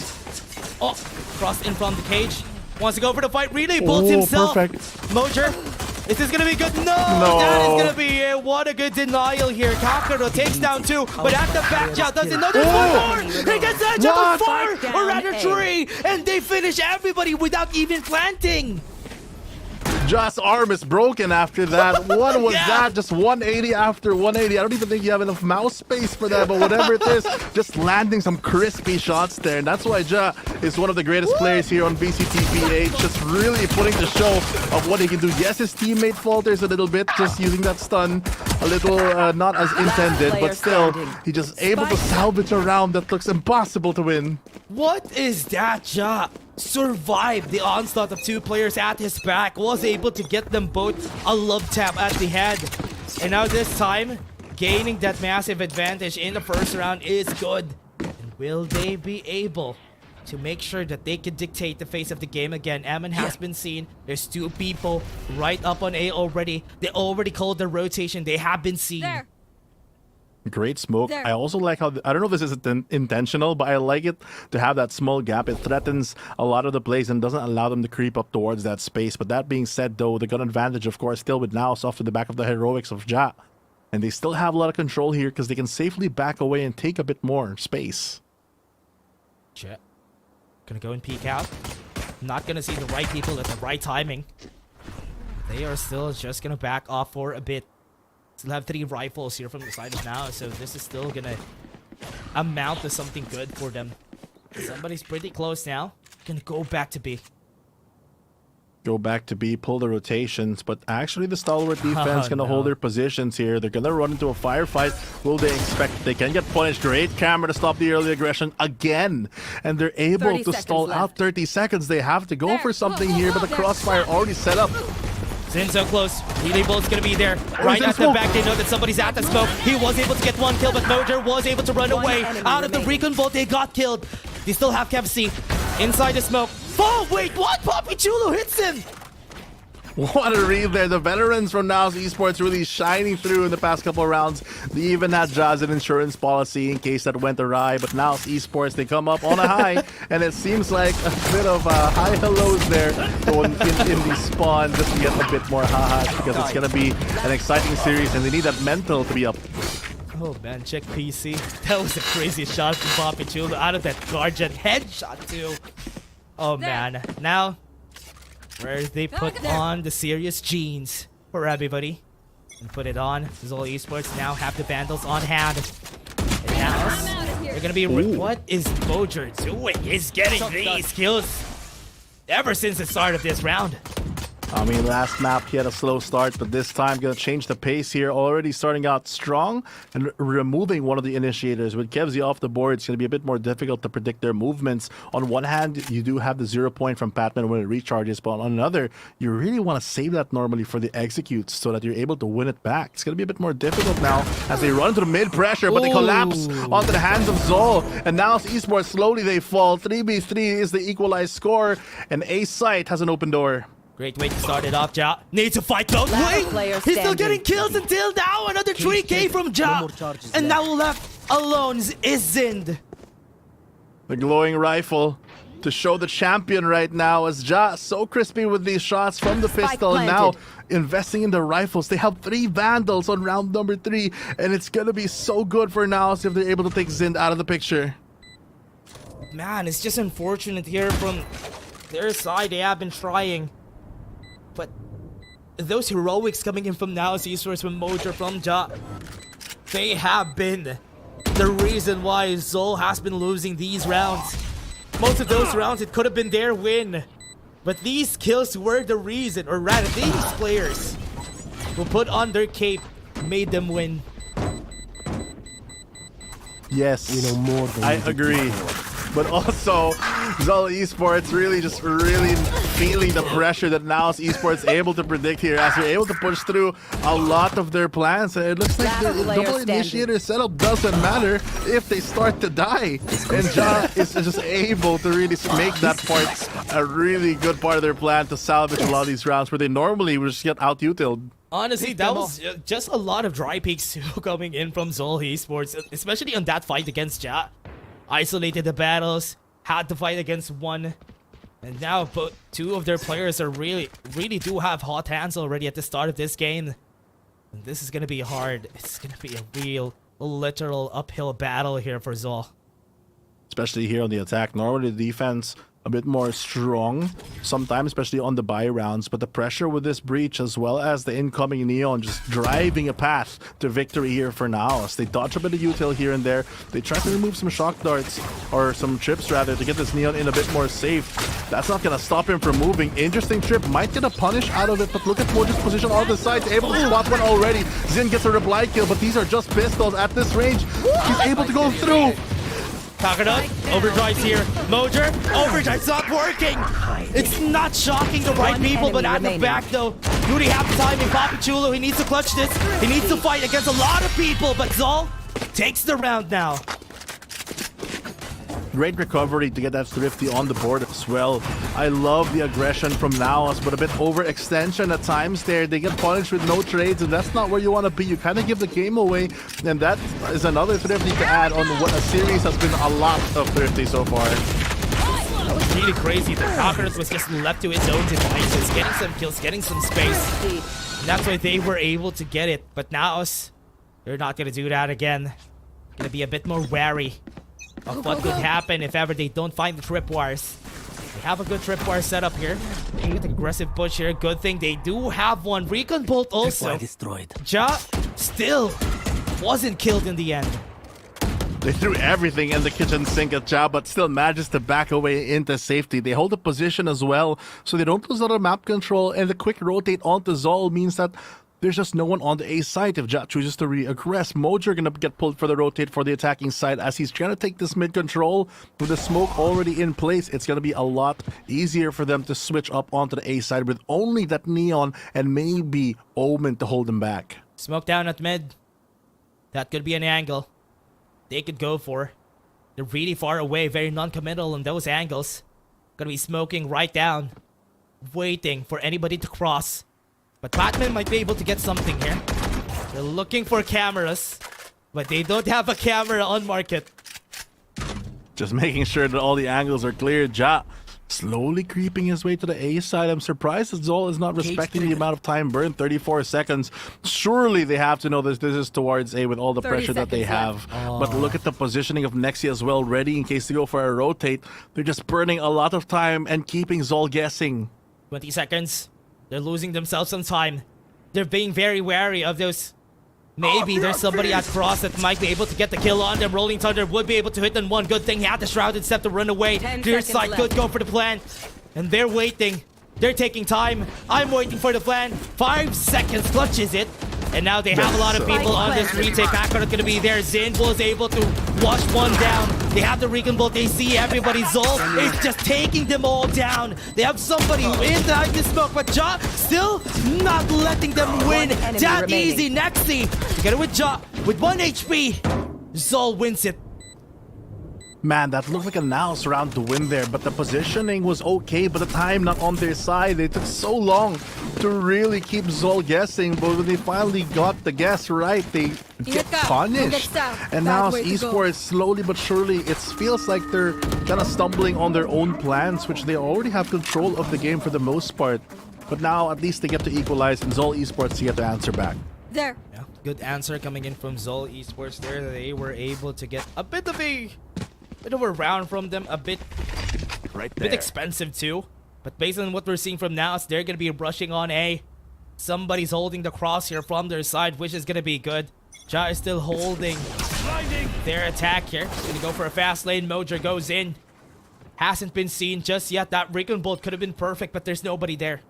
Oh, cross in from the cage. Wants to go for the fight. Really builds himself. Perfect. Mojer. Is this gonna be good? No! That is gonna be it. What a good denial here. Kakaro takes down 2, but at the back shot doesn't know there's 1 more! He gets that jump 4! Or rather 3! And they finish everybody without even planting! Just arm is broken after that. What was that? Just 180 after 180. I don't even think you have enough mouse space for that, but whatever it is, just landing some crispy shots there. And that's why Ja is one of the greatest players here on VCT PH, just really putting the show of what he can do. Yes, his teammate falters a little bit, just using that stun a little not as intended, but still, he just able to salvage a round that looks impossible to win. What is that, Ja? Survived the onslaught of 2 players at his back, was able to get them both a love tap at the head. And now this time, gaining that massive advantage in the first round is good. And will they be able to make sure that they can dictate the face of the game again? Ammon has been seen. There's 2 people right up on A already. They already called the rotation. They have been seen. There. Great smoke. I also like how, I don't know if this is intentional, but I like it to have that small gap. It threatens a lot of the plays and doesn't allow them to creep up towards that space. But that being said, though, the gun advantage, of course, still with Naos off to the back of the heroics of Ja. And they still have a lot of control here because they can safely back away and take a bit more space. Jet. Gonna go and peek out. Not gonna see the right people at the right timing. They are still just gonna back off for a bit. Still have 3 rifles here from the side of Naos, so this is still gonna amount to something good for them. Somebody's pretty close now. Gonna go back to B. Go back to B, pull the rotations, but actually the stalwart defense gonna hold their positions here. They're gonna run into a firefight. Will they expect they can get punished? Great camera to stop the early aggression again, and they're able to stall out 30 seconds. They have to go for something here, but the crossfire already set up. In so close. Healing Bolt's gonna be there. Right at the back, they know that somebody's at the smoke. He was able to get 1 kill, but Mojer was able to run away. Out of the recon bolt, they got killed. They still have Kev C inside the smoke. Oh, wait, what? Papi Chulo hits him! What a read there. The veterans from Naos Esports really shining through in the past couple of rounds. They even had Jazz an insurance policy in case that went awry. But Naos Esports, they come up on a high. And it seems like a bit of high hellos there going in the spawn just to get a bit more ha-has because it's going to be an exciting series and they need that mental to be up. Oh man, check PC. That was a crazy shot from Papi Chulo out of that Guardian headshot too. Oh man. Now, where they put on the serious jeans for everybody and put it on. Zol Esports now have the Vandals on hand. And Naos, they're They're gonna be. What is Mojer doing? He's getting these kills ever since the start of this round. I mean, last map he had a slow start, but this time gonna change the pace here. Already starting out strong and removing one of the initiators. With Kevzi off the board, it's gonna be a bit more difficult to predict their movements. On one hand, you do have the 0 point from Patman when it recharges, but on another, you really want to save that normally for the executes so that you're able to win it back. It's gonna be a bit more difficult now as they run into the mid pressure, but they collapse onto the hands of Zol. And now Esports slowly they fall. 3v3 is the equalized score, and A Site has an open door. Great way to start it off, Ja. Needs to fight though. Wait! He's still getting kills until now. Another 3K from Ja. And now left alone is Zind. The glowing rifle to show the champion right now as Ja so crispy with these shots from the pistol. And now investing in the rifles. They have 3 Vandals on round number 3. And it's going to be so good for Naos if they're able to take Zind out of the picture. Man, it's just unfortunate here from their side. They have been trying. But those heroics coming in from Naos Esports, from Mojer, from Ja, they have been the reason why Zol has been losing these rounds. Most of those rounds, it could have been their win. But these kills were the reason, or rather, these players who put on their cape made them win. Yes, I agree. But also, Zol Esports really feeling the pressure that Naos Esports able to predict here as they're able to push through a lot of their plans. And it looks like the double initiator setup doesn't matter if they start to die. And Ja is just able to really make that part a really good part of their plan to salvage a lot of these rounds where they normally would just get out-utiled. Honestly, that was just a lot of dry peaks coming in from Zol Esports, especially on that fight against Ja. Isolated the battles, had to fight against one, and now 2 of their players are really do have hot hands already at the start of this game. And this is gonna be hard. It's gonna be a real, literal uphill battle here for Zol. Especially here on the attack. Normally the defense a bit more strong sometimes, especially on the buy rounds, but the pressure with this breach as well as the incoming Neon just driving a path to victory here for Naos. They dodge a bit of util here and there. They try to remove some shock darts, or some trips rather, to get this Neon in a bit more safe. That's not gonna stop him from moving. Interesting trip, might get a punish out of it, but look at Mojo's position on the side, able to spot one already. Zin gets a reply kill, but these are just pistols at this range. He's able to go through. Coconut, overdrive's here. Mojer, overdrive's not working. It's not shocking the right people, but at the back though, Rudy have the timing. Papichulo, he needs to clutch this. He needs to fight against a lot of people, but Zol takes the round now. Great recovery to get that Thrifty on the board as well. I love the aggression from Naos, but a bit overextension at times there. They get punished with no trades, and that's not where you want to be. You kind of give the game away, and that is another Thrifty to add on what a series has been a lot of Thrifty so far. That was really crazy. The Cockers was just left to its own devices, getting some kills, getting some space. And that's why they were able to get it. But Naos, they're not going to do that again. Going to be a bit more wary of what could happen if ever they don't find the tripwires. They have a good tripwire setup here. They get aggressive push here. Good thing they do have one. Recon Bolt also. Destroyed. Ja still wasn't killed in the end. They threw everything in the kitchen sink at Ja, but still manages to back away into safety. They hold the position as well, so they don't lose a lot of map control, and the quick rotate onto Zol means that there's just no one on the A side if Ja chooses to re-aggress. Mojer gonna get pulled for the rotate for the attacking side as he's trying to take this mid control. With the smoke already in place, it's gonna be a lot easier for them to switch up onto the A side with only that Neon and maybe Omen to hold them back. Smoke down at mid. That could be an angle they could go for. They're really far away, very non-committal on those angles. Gonna be smoking right down, waiting for anybody to cross. But Batman might be able to get something here. They're looking for cameras, but they don't have a camera on market. Just making sure that all the angles are clear. Ja slowly creeping his way to the A side. I'm surprised that Zol is not respecting the amount of time burned, 34 seconds. Surely they have to know this is towards A with all the pressure that they have. But look at the positioning of Nexi as well, ready in case they go for a rotate. They're just burning a lot of time and keeping Zol guessing. 20 seconds. They're losing themselves some time. They're being very wary of those Maybe there's somebody at cross that might be able to get the kill on them. Rolling Thunder would be able to hit on one. Good thing he had the Shrouded Step to run away. 10 Clear seconds side left. could go for the plant. And they're waiting. They're taking time. I'm waiting for the plan. 5 seconds clutches it. And now they have a lot of people on this retake. Kakarot gonna be there. Zin was able to wash one down. They have the Recon Bolt. They see everybody. Zol is just taking them all down. They have somebody inside the smoke, but Ja still not letting them win that remaining. easy. Nexi together with Ja with 1 HP. Zol wins it. Man, that looked like a Naos round to win there, but the positioning was okay, but the time not on their side. They took so long to really keep Zol guessing, but when they finally got the guess right, they get punished. And now Esports, slowly but surely, it feels like they're kind of stumbling on their own plans, which they already have control of the game for the most part. But now, at least they get to equalize, and Zol Esports to get the answer back. There. Yeah, good answer coming in from Zol Esports there. They were able to get a bit of a round from them, a bit expensive too. But based on what we're seeing from now, they're gonna be rushing on A. Somebody's holding the cross here from their side, which is gonna be good. Ja is still holding their attack here. Gonna go for a fast lane. Mojo goes in. Hasn't been seen just yet. That Recon Bolt could have been perfect, but there's nobody there.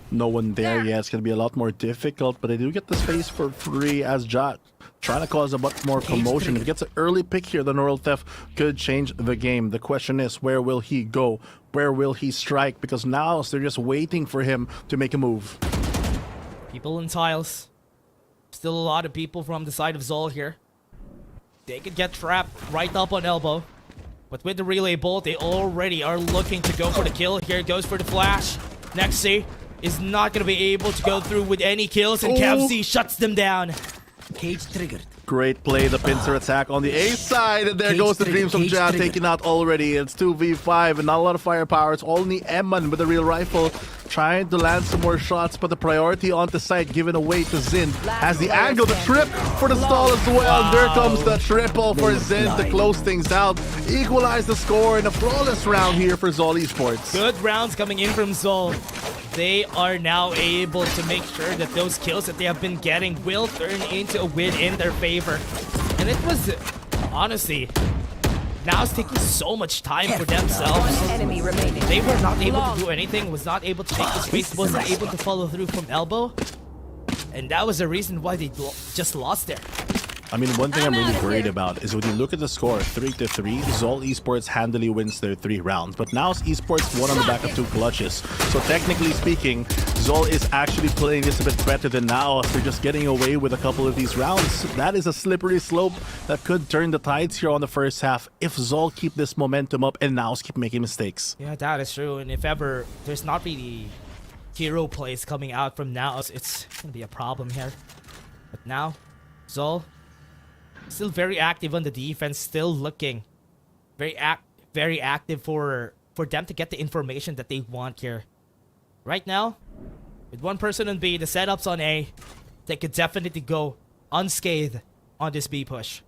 No one there yet. It's going to be a lot more difficult, but they do get the space for free as Ja trying to cause a bit more commotion. If he gets an early pick here, the Neural Theft could change the game. The question is, where will he go? Where will he strike? Because now they're just waiting for him to make a move. People in tiles. Still a lot of people from the side of Zol here. They could get trapped right up on elbow. But with the relay bolt, they already are looking to go for the kill. Here goes for the flash. Nexi is not going to be able to go through with any kills, and Kevzi shuts them down. Cage triggered. Great play, the pincer attack on the A side, and there goes the dreams of Ja taken out already. It's 2v5 and not a lot of firepower. It's only Emman with a real rifle trying to land some more shots, but the priority on the site given away to Zin. Has the angle, the trip for the stall as well. Wow. There comes the triple for Zin to close things out. Equalize the score in a flawless round here for Zol Esports. Good rounds coming in from Zol. They are now able to make sure that those kills that they have been getting will turn into a win in their favor. And it was, honestly, now it's taking so much time for themselves. Enemy remaining. They were not able to do anything, was not able to take the space, wasn't able to follow through from elbow. And that was the reason why they just lost there. I mean, one thing I'm really worried about is when you look at the score, 3-3, Zol Esports handily wins their 3 rounds. But now Esports won on the back of 2 clutches. So technically speaking, Zol is actually playing this a bit better than Naos. They're just getting away with a couple of these rounds. That is a slippery slope that could turn the tides here on the first half if Zol keep this momentum up and Naos keep making mistakes. Yeah, that is true. And if ever there's not really hero plays coming out from Naos, it's going to be a problem here. But now, Zol still very active on the defense, still looking very active for them to get the information that they want here. Right now, with one person on B, the setups on A, they could definitely go unscathed on this B push.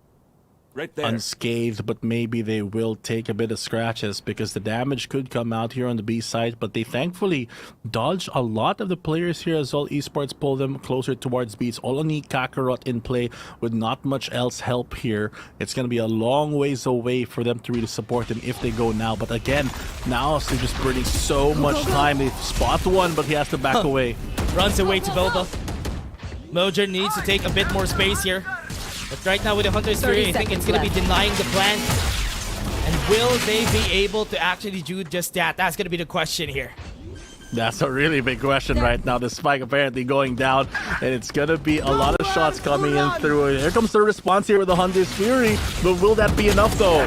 Right there. Unscathed, but maybe they will take a bit of scratches because the damage could come out here on the B side, but they thankfully dodge a lot of the players here as Zol Esports pull them closer towards B. It's only Kakarot in play with not much else help here. It's going to be a long ways away for them to really support him if they go now, but again, now they're just burning so much time. They spot one, but he has to back away. Runs away to Boba. Mojo needs to take a bit more space here. But right now with the Hunter's Fury, I think it's going to be denying the plant. And will they be able to actually do just that? That's going to be the question here. That's a really big question right now. The spike apparently going down, and it's going to be a lot of shots coming in through. Here comes the response here with the Hunter's Fury, but will that be enough though?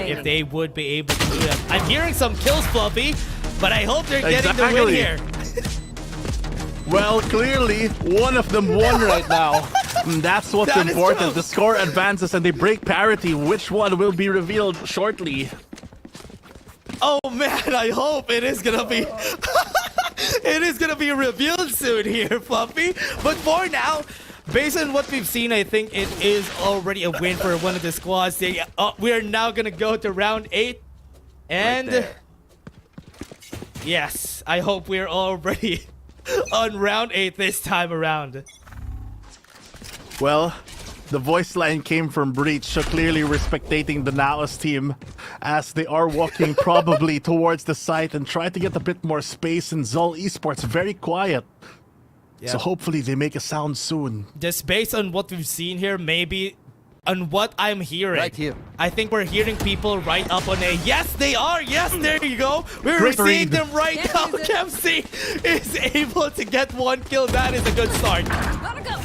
If they would be able to do that. I'm hearing some kills, Fluffy, but I hope they're getting the win here. Well, clearly, one of them won right now. And that's what's important. The score advances and they break parity. Which one will be revealed shortly? Oh man, I hope it is gonna be it is gonna be revealed soon here, Fluffy. But for now, based on what we've seen, I think it is already a win for one of the squads. We are now gonna go to round 8. And yes, I hope we're already on round 8 this time around. Well, the voice line came from Breach, so clearly we're spectating the Naos team as they are walking probably towards the site and try to get a bit more space. And Zol Esports very quiet. Yeah. So hopefully they make a sound soon. Just based on what we've seen here, maybe on what I'm hearing. Right here. I think we're hearing people right up on A. Yes, they are. Yes, there you go. We're Great seeing read. them right now. Kempsey is able to get 1 kill. That is a good start. Gotta go.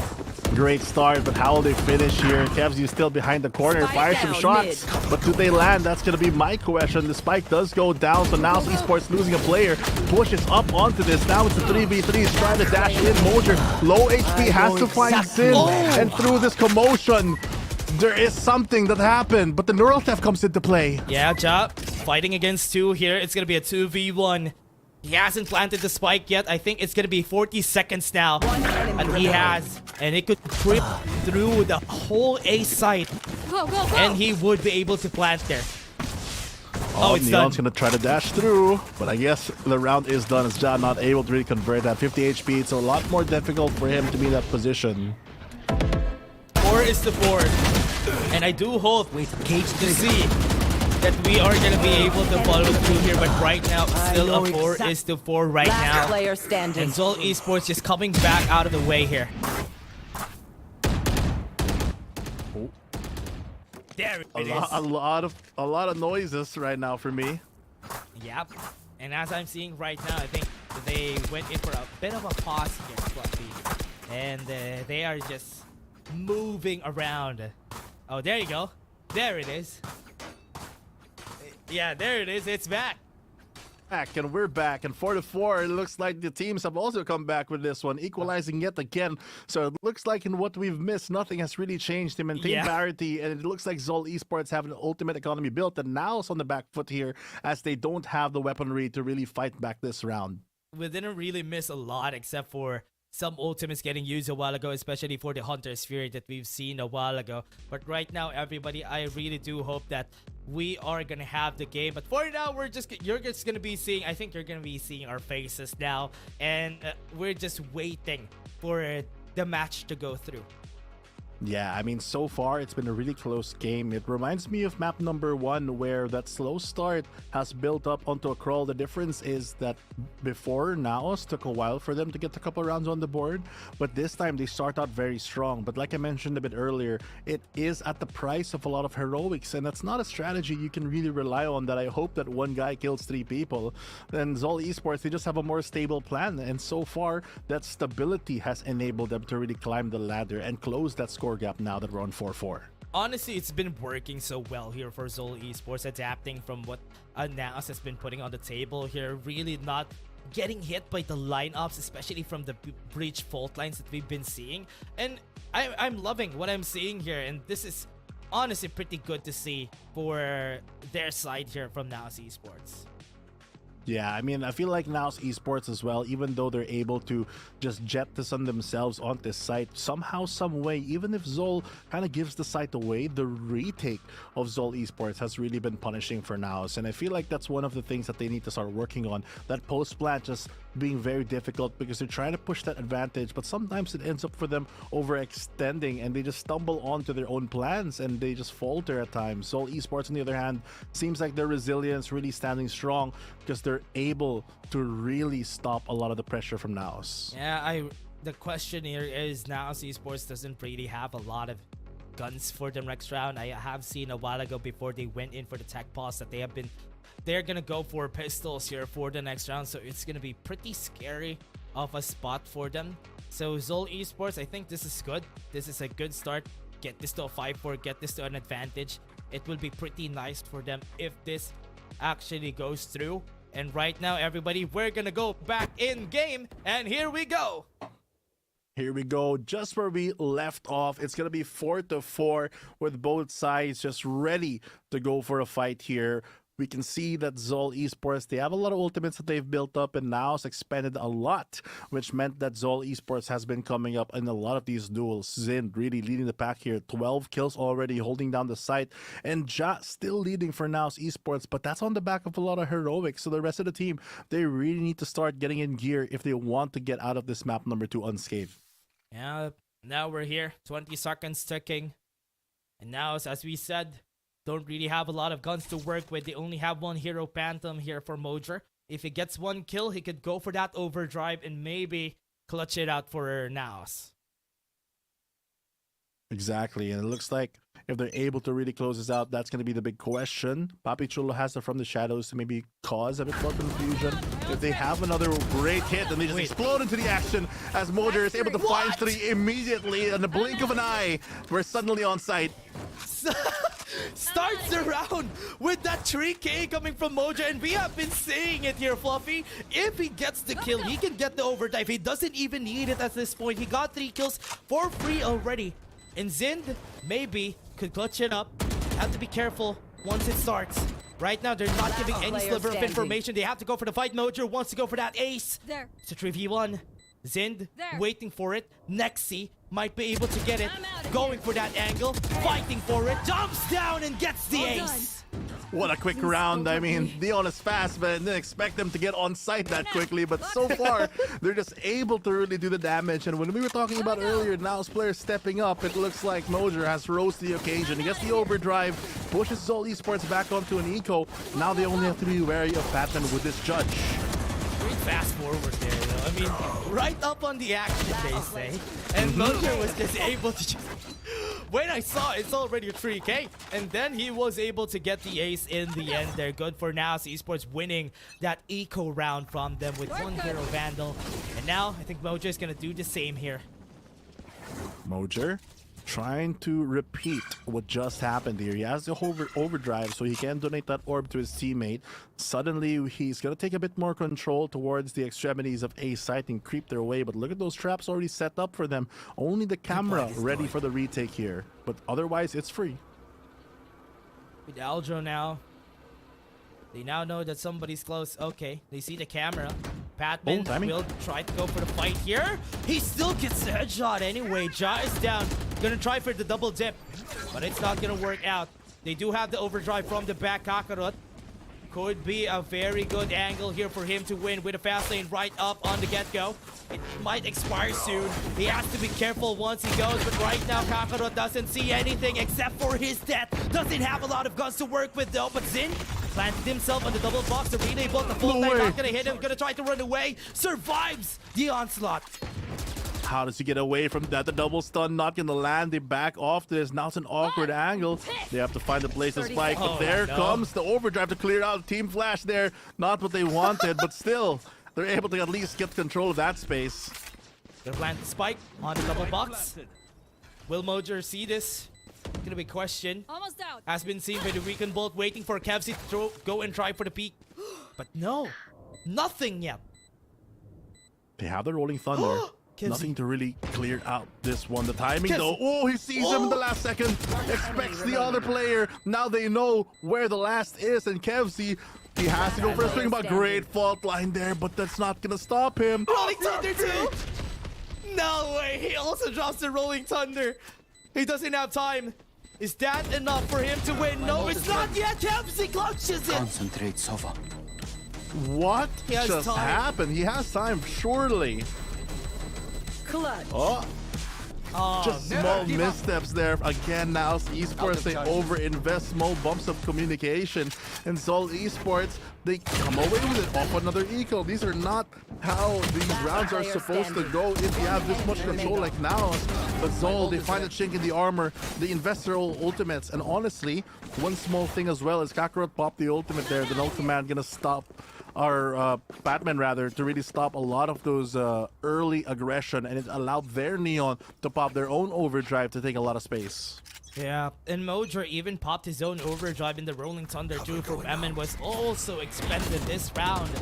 Great start, but how will they finish here? Kevs, you still behind the corner, Spike fire some down, shots, but do they land? That's going to be my question. The spike does go down, so now Esports losing a player, pushes up onto this. Now it's a 3v3, he's trying to dash in. Mojer, low HP, has to find Sin, and through this commotion, there is something that happened, but the neural theft comes into play. Yeah, Ja fighting against 2 here. It's going to be a 2v1. He hasn't planted the spike yet. I think it's going to be 40 seconds now. And he has. And it could trip through the whole A site. Go, go, go. And he would be able to plant there. Oh, it's Neon's done. going to try to dash through, but I guess the round is done as Ja not able to really convert that. 50 HP, it's a lot more difficult for him to be in that position. 4 is to 4. And I do hope to see that we are going to be able to follow through here, but right now it's still a 4 is to 4 right Last now. player standing. And Zol Esports just coming back out of the way here. There it is. A lot of noises right now for me. Yep. And as I'm seeing right now, I think they went in for a bit of a pause here, Fluffy. And they are just moving around. Oh, there you go. There it is. Yeah, there it is. It's back. And we're back, and 4-4, it looks like the teams have also come back with this one, equalizing yet again. So it looks like in what we've missed, nothing has really changed. They maintain parity, and it looks like Zol Esports have an ultimate economy built, and now it's on the back foot here as they don't have the weaponry to really fight back this round. We didn't really miss a lot except for some ultimates getting used a while ago, especially for the Hunter Sphere that we've seen a while ago. But right now, everybody, I really do hope that we are gonna have the game. But for now, you're just gonna be seeing, I think you're gonna be seeing our faces now, and we're just waiting for the match to go through. Yeah, I mean, so far it's been a really close game. It reminds me of map number 1 where that slow start has built up onto a crawl. The difference is that before, Naos took a while for them to get a couple rounds on the board, but this time they start out very strong. But like I mentioned a bit earlier, it is at the price of a lot of heroics, and that's not a strategy you can really rely on that I hope that one guy kills 3 people. Then Zol Esports, they just have a more stable plan, and so far that stability has enabled them to really climb the ladder and close that score gap now that we're on 4-4. Honestly, it's been working so well here for Zol Esports, adapting from what Naos has been putting on the table here, really not getting hit by the lineups, especially from the breach fault lines that we've been seeing. And I'm loving what I'm seeing here, and this is honestly pretty good to see for their side here from Naos Esports. Yeah, I mean, I feel like Naos Esports as well, even though they're able to just jettison themselves on this site, somehow, some way, even if Zol kind of gives the site away, the retake of Zol Esports has really been punishing for Naos. And I feel like that's one of the things that they need to start working on. That post-plant just being very difficult because they're trying to push that advantage, but sometimes it ends up for them overextending and they just stumble onto their own plans and they just falter at times. Zol Esports, on the other hand, seems like their resilience really standing strong because they're able to really stop a lot of the pressure from Naos. Yeah, the question here is Naos Esports doesn't really have a lot of guns for the next round. I have seen a while ago before they went in for the tech pause that they're gonna go for pistols here for the next round, so it's gonna be pretty scary of a spot for them. So Zol Esports, I think this is good. This is a good start. Get this to a 5-4, get this to an advantage. It will be pretty nice for them if this actually goes through. And right now, everybody, we're gonna go back in game, and here we go. Here we go, just where we left off. It's going to be 4-4 with both sides just ready to go for a fight here. we can see that Zol Esports, they have a lot of ultimates that they've built up, and Naos expanded a lot, which meant that Zol Esports has been coming up in a lot of these duels. Zind really leading the pack here, 12 kills already, holding down the site, and Ja still leading for Naos Esports, but that's on the back of a lot of heroics. So the rest of the team, they really need to start getting in gear if they want to get out of this map number 2 unscathed. Yeah, now we're here, 20 seconds ticking. And now, as we said, don't really have a lot of guns to work with. They only have one hero Phantom here for Mojer. If he gets one kill, he could go for that overdrive and maybe clutch it out for Naos. Exactly, and it looks like if they're able to really close this out, that's going to be the big question. Papi Chulo has it from the shadows to maybe cause a bit more confusion. If they have another great hit, then they just explode into the action as Mojer is able to find 3 immediately in the blink of an eye. We're suddenly on site. Starts the round with that 3K coming from Mojer, and we have been saying it here, Fluffy. If he gets the kill, he can get the overdrive. He doesn't even need it at this point. He got 3 kills for free already. And Zind maybe could clutch it up. Have to be careful once it starts. Right now, they're not giving any sliver of information. They have to go for the fight. Mojer wants to go for that ace. It's a 3v1. Zind waiting for it. Nexi might be able to get it. Going for that angle. Fighting for it. Jumps down and gets the ace. What a quick round. I mean, Dion is fast, but I didn't expect them to get on site that quickly. But so far, they're just able to really do the damage. And when we were talking about earlier, Naos players stepping up, it looks like Mojer has rose to the occasion. He gets the overdrive, pushes Zol Esports back onto an eco. Now they only have to be wary of Patman with this judge. Great fast forward there, though. I mean, right up on the action, they say. And Mojer was just able to just... When I saw it's already a 3K, and then he was able to get the ace in the end. They're good for now. Esports winning that eco round from them with 1 hero Vandal. And now I think Mojer is gonna do the same here. Mojer trying to repeat what just happened here. He has the overdrive, so he can donate that orb to his teammate. Suddenly, he's going to take a bit more control towards the extremities of A site and creep their way. But look at those traps already set up for them. Only the camera ready for the retake here. But otherwise, it's free. With Aljo now, they now know that somebody's close. Okay, they see the camera. Patman will try to go for the fight here. He still gets the headshot anyway. Ja is down. Gonna try for the double dip, but it's not gonna work out. They do have the overdrive from the back. Kakarot could be a very good angle here for him to win with a fast lane right up on the get-go. It might expire soon. He has to be careful once he goes, but right now Kakarot doesn't see anything except for his death. Doesn't have a lot of guns to work with though, but Zin planted himself on the double box. The relay bolt, the full knife not gonna hit him. Gonna try to run away. Survives the onslaught. How does he get away from that? The double stun not gonna land. They back off this. Now it's an awkward angle. They have to find a place to spike. But there comes the overdrive to clear out. Team Flash there. Not what they wanted, but still, they're able to at least get control of that space. Gonna plant the spike on the double box. Will Mojer see this? Gonna be a question. Almost out. Has been seen by the Recon Bolt, waiting for Kevzi to go and try for the peak. But no, nothing yet. They have the Rolling Thunder. Nothing to really clear out this one. The timing though. Oh, he sees him in the last second. Expects the other player. Now they know where the last is. And Kevzi, he has to go for a swing, but great fault line there. But that's not gonna stop him. Rolling Thunder too? No way. He also drops the Rolling Thunder. He doesn't have time. Is that enough for him to win? No, it's not yet. Kevzi clutches it. Concentrate, Sova. What just happened? He has time, surely. Clutch. Just small missteps there. Again, now Esports, they overinvest, small bumps of communication. And Zol Esports, they come away with it off another eco. These are not how these rounds are supposed to go if you have this much control like Naos. But Zol, they find a chink in the armor. They invest their own ultimates. And honestly, one small thing as well is Kakarot popped the ultimate there. The Null Command gonna stop our Batman rather to really stop a lot of those early aggression, and it allowed their Neon to pop their own overdrive to take a lot of space. Yeah, and Mojer even popped his own overdrive in the Rolling Thunder too from Emin was also expended this round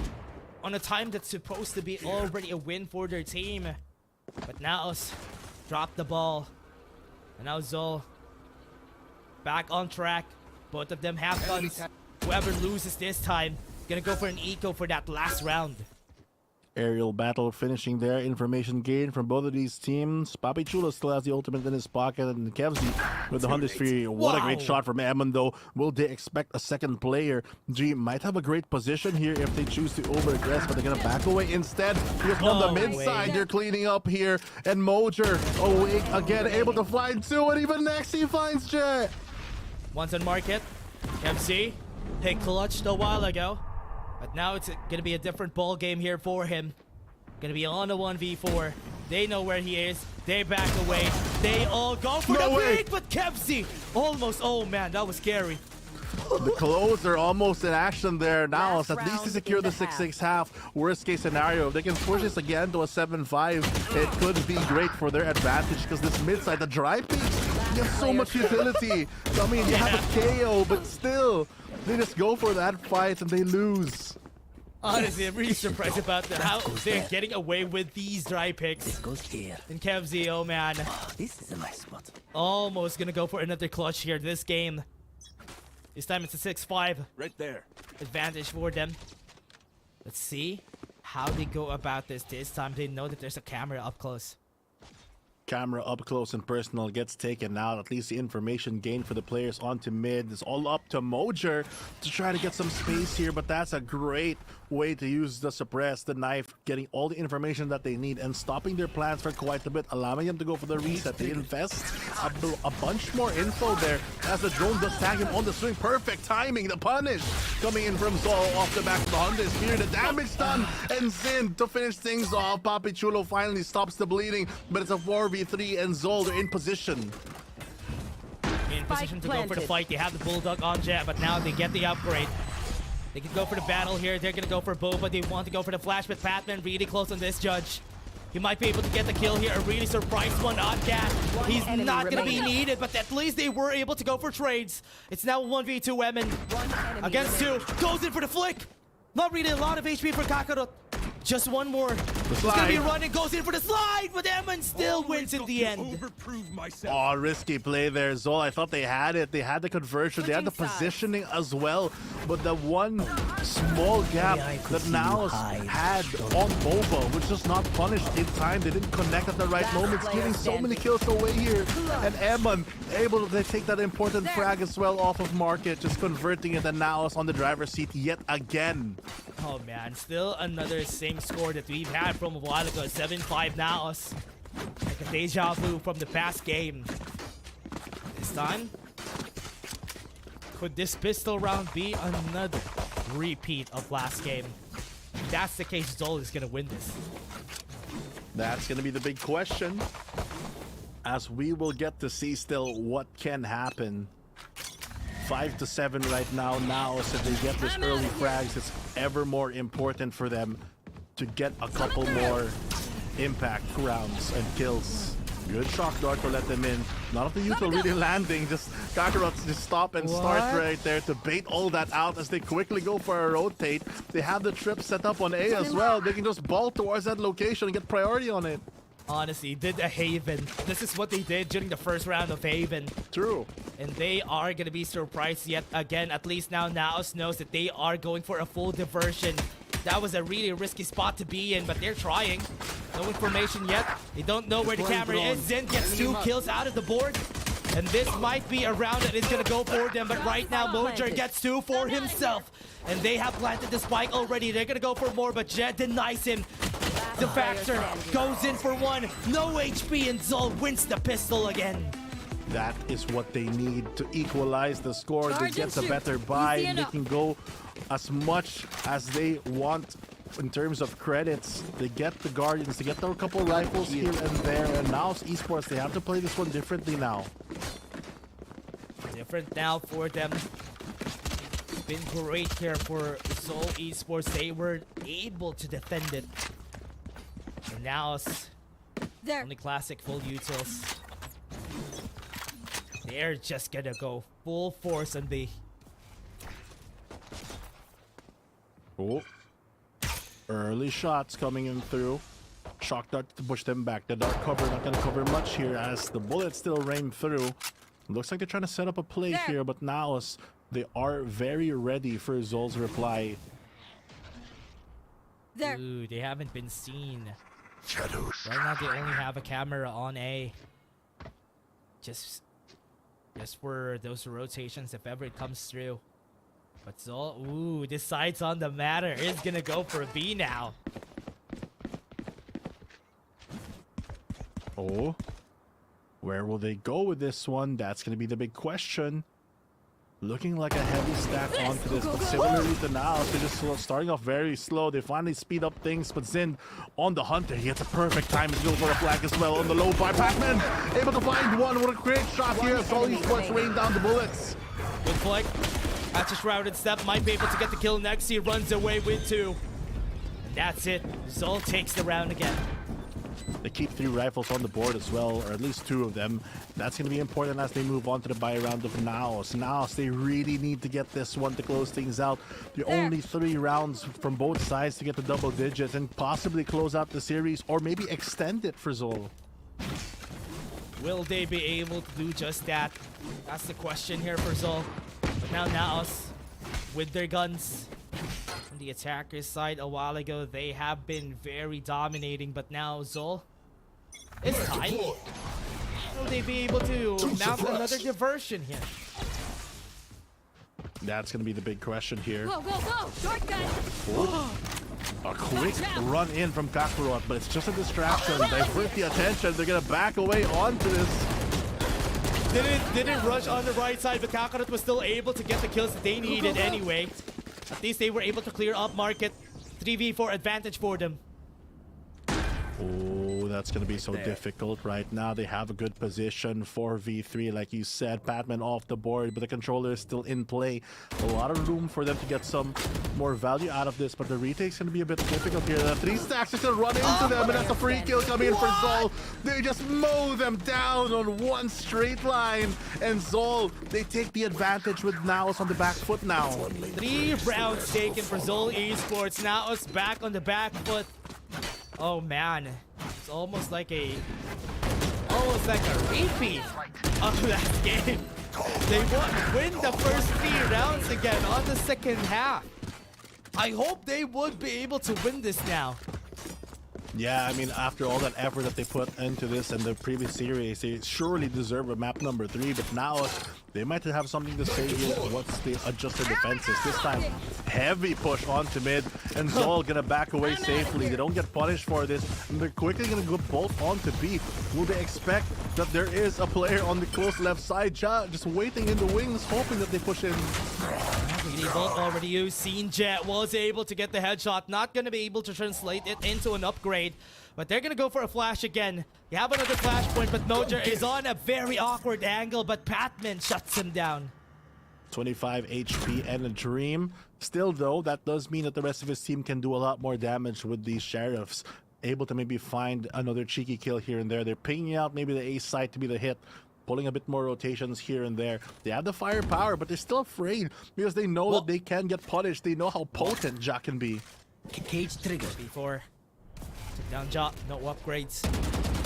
on a time that's supposed to be already a win for their team. But Naos dropped the ball. And now Zol back on track. Both of them have guns. Whoever loses this time, gonna go for an eco for that last round. Aerial battle finishing there. Information gain from both of these teams. Papi Chulo still has the ultimate in his pocket, and Kevzi with the Hunter Sphere. What a great shot from Eamon, though. Will they expect a second player? G might have a great position here if they choose to over-aggress, but they're gonna back away instead. Because on the mid side, they're cleaning up here, and Mojer awake again, able to find two, and even next he finds Jet. Once on market, MC, he clutched a while ago. But now it's gonna be a different ball game here for him. Gonna be on a 1v4. They know where he is. They back away. They all go for the bait, but Kebsy almost. Oh man, that was scary. The close are almost in action there now. At least to secure the 6-6 half. Worst case scenario, if they can push this again to a 7-5, it could be great for their advantage because this mid side, the dry peak, you have so much utility. I mean, you have a KO, but still, they just go for that fight and they lose. Honestly, I'm really surprised about how they're getting away with these dry picks. This goes here. And Kevzi, oh man. This is a nice spot. Almost gonna go for another clutch here this game. This time it's a 6-5. Right there. Advantage for them. Let's see how they go about this. This time they know that there's a camera up close. Camera up close and personal gets taken out. At least the information gained for the players onto mid. It's all up to Mojer to try to get some space here, but that's a great way to use the suppress, the knife, getting all the information that they need and stopping their plans for quite a bit, allowing them to go for the reset. They invest a bunch more info there as the drone does tag him on the swing. Perfect timing. The punish coming in from Zol off the back of the Honda Spear. The damage done, and Zin to finish things off. Papi Chulo finally stops the bleeding, but it's a 4v3 and Zol are in position. In position to go for the fight. They have the Bulldog on Jet, but now they get the upgrade. They can go for the battle here. They're going to go for Boba. They want to go for the flash, but Patman really close on this judge. He might be able to get the kill here. A really surprised one on Cat. He's not going to be needed, but at least they were able to go for trades. It's now 1v2 Women against two. Goes in for the flick. Not really a lot of HP for Kakarot. Just one more. He's going to be running, goes in for the slide, but Eamon still wins in the end. Oh, risky play there, Zol. I thought they had it. They had the conversion. They had the positioning as well. But the one small gap that Naos had on Boba was just not punished in time. They didn't connect at the right moments, giving so many kills away here. And Eamon able to take that important frag as well off of Market, just converting it, and Naos on the driver's seat yet again. Oh man, still another same score that we've had from a while ago. 7-5 Naos. Like a deja vu from the past game. This time, could this pistol round be another repeat of last game? If that's the case, Zol is gonna win this. That's gonna be the big question, as we will get to see still what can happen. 5-7 right now. Now, so if they get this early frags, it's ever more important for them to get a couple more impact rounds and kills. Good shock dart to let them in. None of the util really landing. Just Kakarot's just stop and start right there to bait all that out as they quickly go for a rotate. They have the trip set up on A as well. They can just ball towards that location and get priority on it. Honestly, did a Haven. This is what they did during the first round of Haven. True. And they are going to be surprised yet again. At least now Naos knows that they are going for a full diversion. That was a really risky spot to be in, but they're trying. No information yet. They don't know where the camera is. Zen gets 2 kills out of the board. And this might be a round that is going to go for them. But right now, Mojer gets 2 for himself. And they have planted the spike already. They're going to go for more, but Jed denies him. The Factor goes in for 1. No HP, and Zol wins the pistol again. That is what they need to equalize the score. They get the better buy. They can go as much as they want in terms of credits. They get the Guardians, they get a couple rifles here and there, and now Esports, they have to play this one differently now. Different now for them. It's been great here for Seoul Esports. They were able to defend it. And now it's only classic full utils. They're just gonna go full force on B. Oh. Early shots coming in through. Shock dart to push them back. The dart cover not gonna cover much here as the bullets still rain through. Looks like they're trying to set up a play here, but Naos They are very ready for Zol's reply. There. Ooh, they haven't been seen. Right now they only have a camera on A. Just for those rotations if ever it comes through. But Zol, ooh, decides on the matter. Is gonna go for a B now. Oh, where will they go with this one? That's going to be the big question. Looking like a heavy stack onto this, but similarly to Naos, they're just starting off very slow. They finally speed up things, but Zin on the hunter. He gets a perfect time to go for a flag as well on the low by Pac-Man. Able to find one with a great shot here. All Esports rain down the bullets. Good flick. That's a shrouded step. Might be able to get the kill next. He runs away with 2. And that's it. Zol takes the round again. They keep 3 rifles on the board as well, or at least 2 of them. That's going to be important as they move on to the buy round of Naos. Naos, they really need to get this one to close things out. They're only 3 rounds from both sides to get the double digits and possibly close out the series or maybe extend it for Zol. Will they be able to do just that? That's the question here for Zol. But now Naos, with their guns. On the attacker's side a while ago, they have been very dominating, but now Zol, it's time. Will they be able to mount another diversion here? That's going to be the big question here. Go, go, go! Shortcut! A quick run in from Kakarot, but it's just a distraction. Divert the attention. They're going to back away onto this. Didn't rush on the right side, but Kakarot was still able to get the kills that they needed anyway. At least they were able to clear up market. 3v4 advantage for them. Oh, that's going to be so difficult right now. They have a good position. 4v3, like you said. Batman off the board, but the controller is still in play. A lot of room for them to get some more value out of this, but the retake's going to be a bit difficult here. The 3 stacks are going to run into them, and that's a free kill coming in for Zol. They just mow them down on one straight line, and Zol, they take the advantage with Naos on the back foot now. 3 rounds taken for Zol Esports. Naos back on the back foot. Oh man, it's almost like a repeat of that game. They win the first 3 rounds again on the second half. I hope they would be able to win this now. Yeah, I mean, after all that effort that they put into this and the previous series, they surely deserve a map number 3, but now they might have something to say here once they adjust their defenses. This time, heavy push onto mid, and Zol gonna back away safely. They don't get punished for this, and they're quickly gonna go bolt onto B. Will they expect that there is a player on the close left side, just waiting in the wings, hoping that they push in? They both already used. Scene Jet was able to get the headshot. Not going to be able to translate it into an upgrade. But they're going to go for a flash again. They have another flash point, but Nojer is on a very awkward angle, but Patman shuts him down. 25 HP and a dream. Still though, that does mean that the rest of his team can do a lot more damage with these Sheriffs. Able to maybe find another cheeky kill here and there. They're pinging out maybe the A side to be the hit. Pulling a bit more rotations here and there. They have the firepower, but they're still afraid because they know that they can get punished. They know how potent Jack can be. Cage trigger. Before. Took down Jack. No upgrades.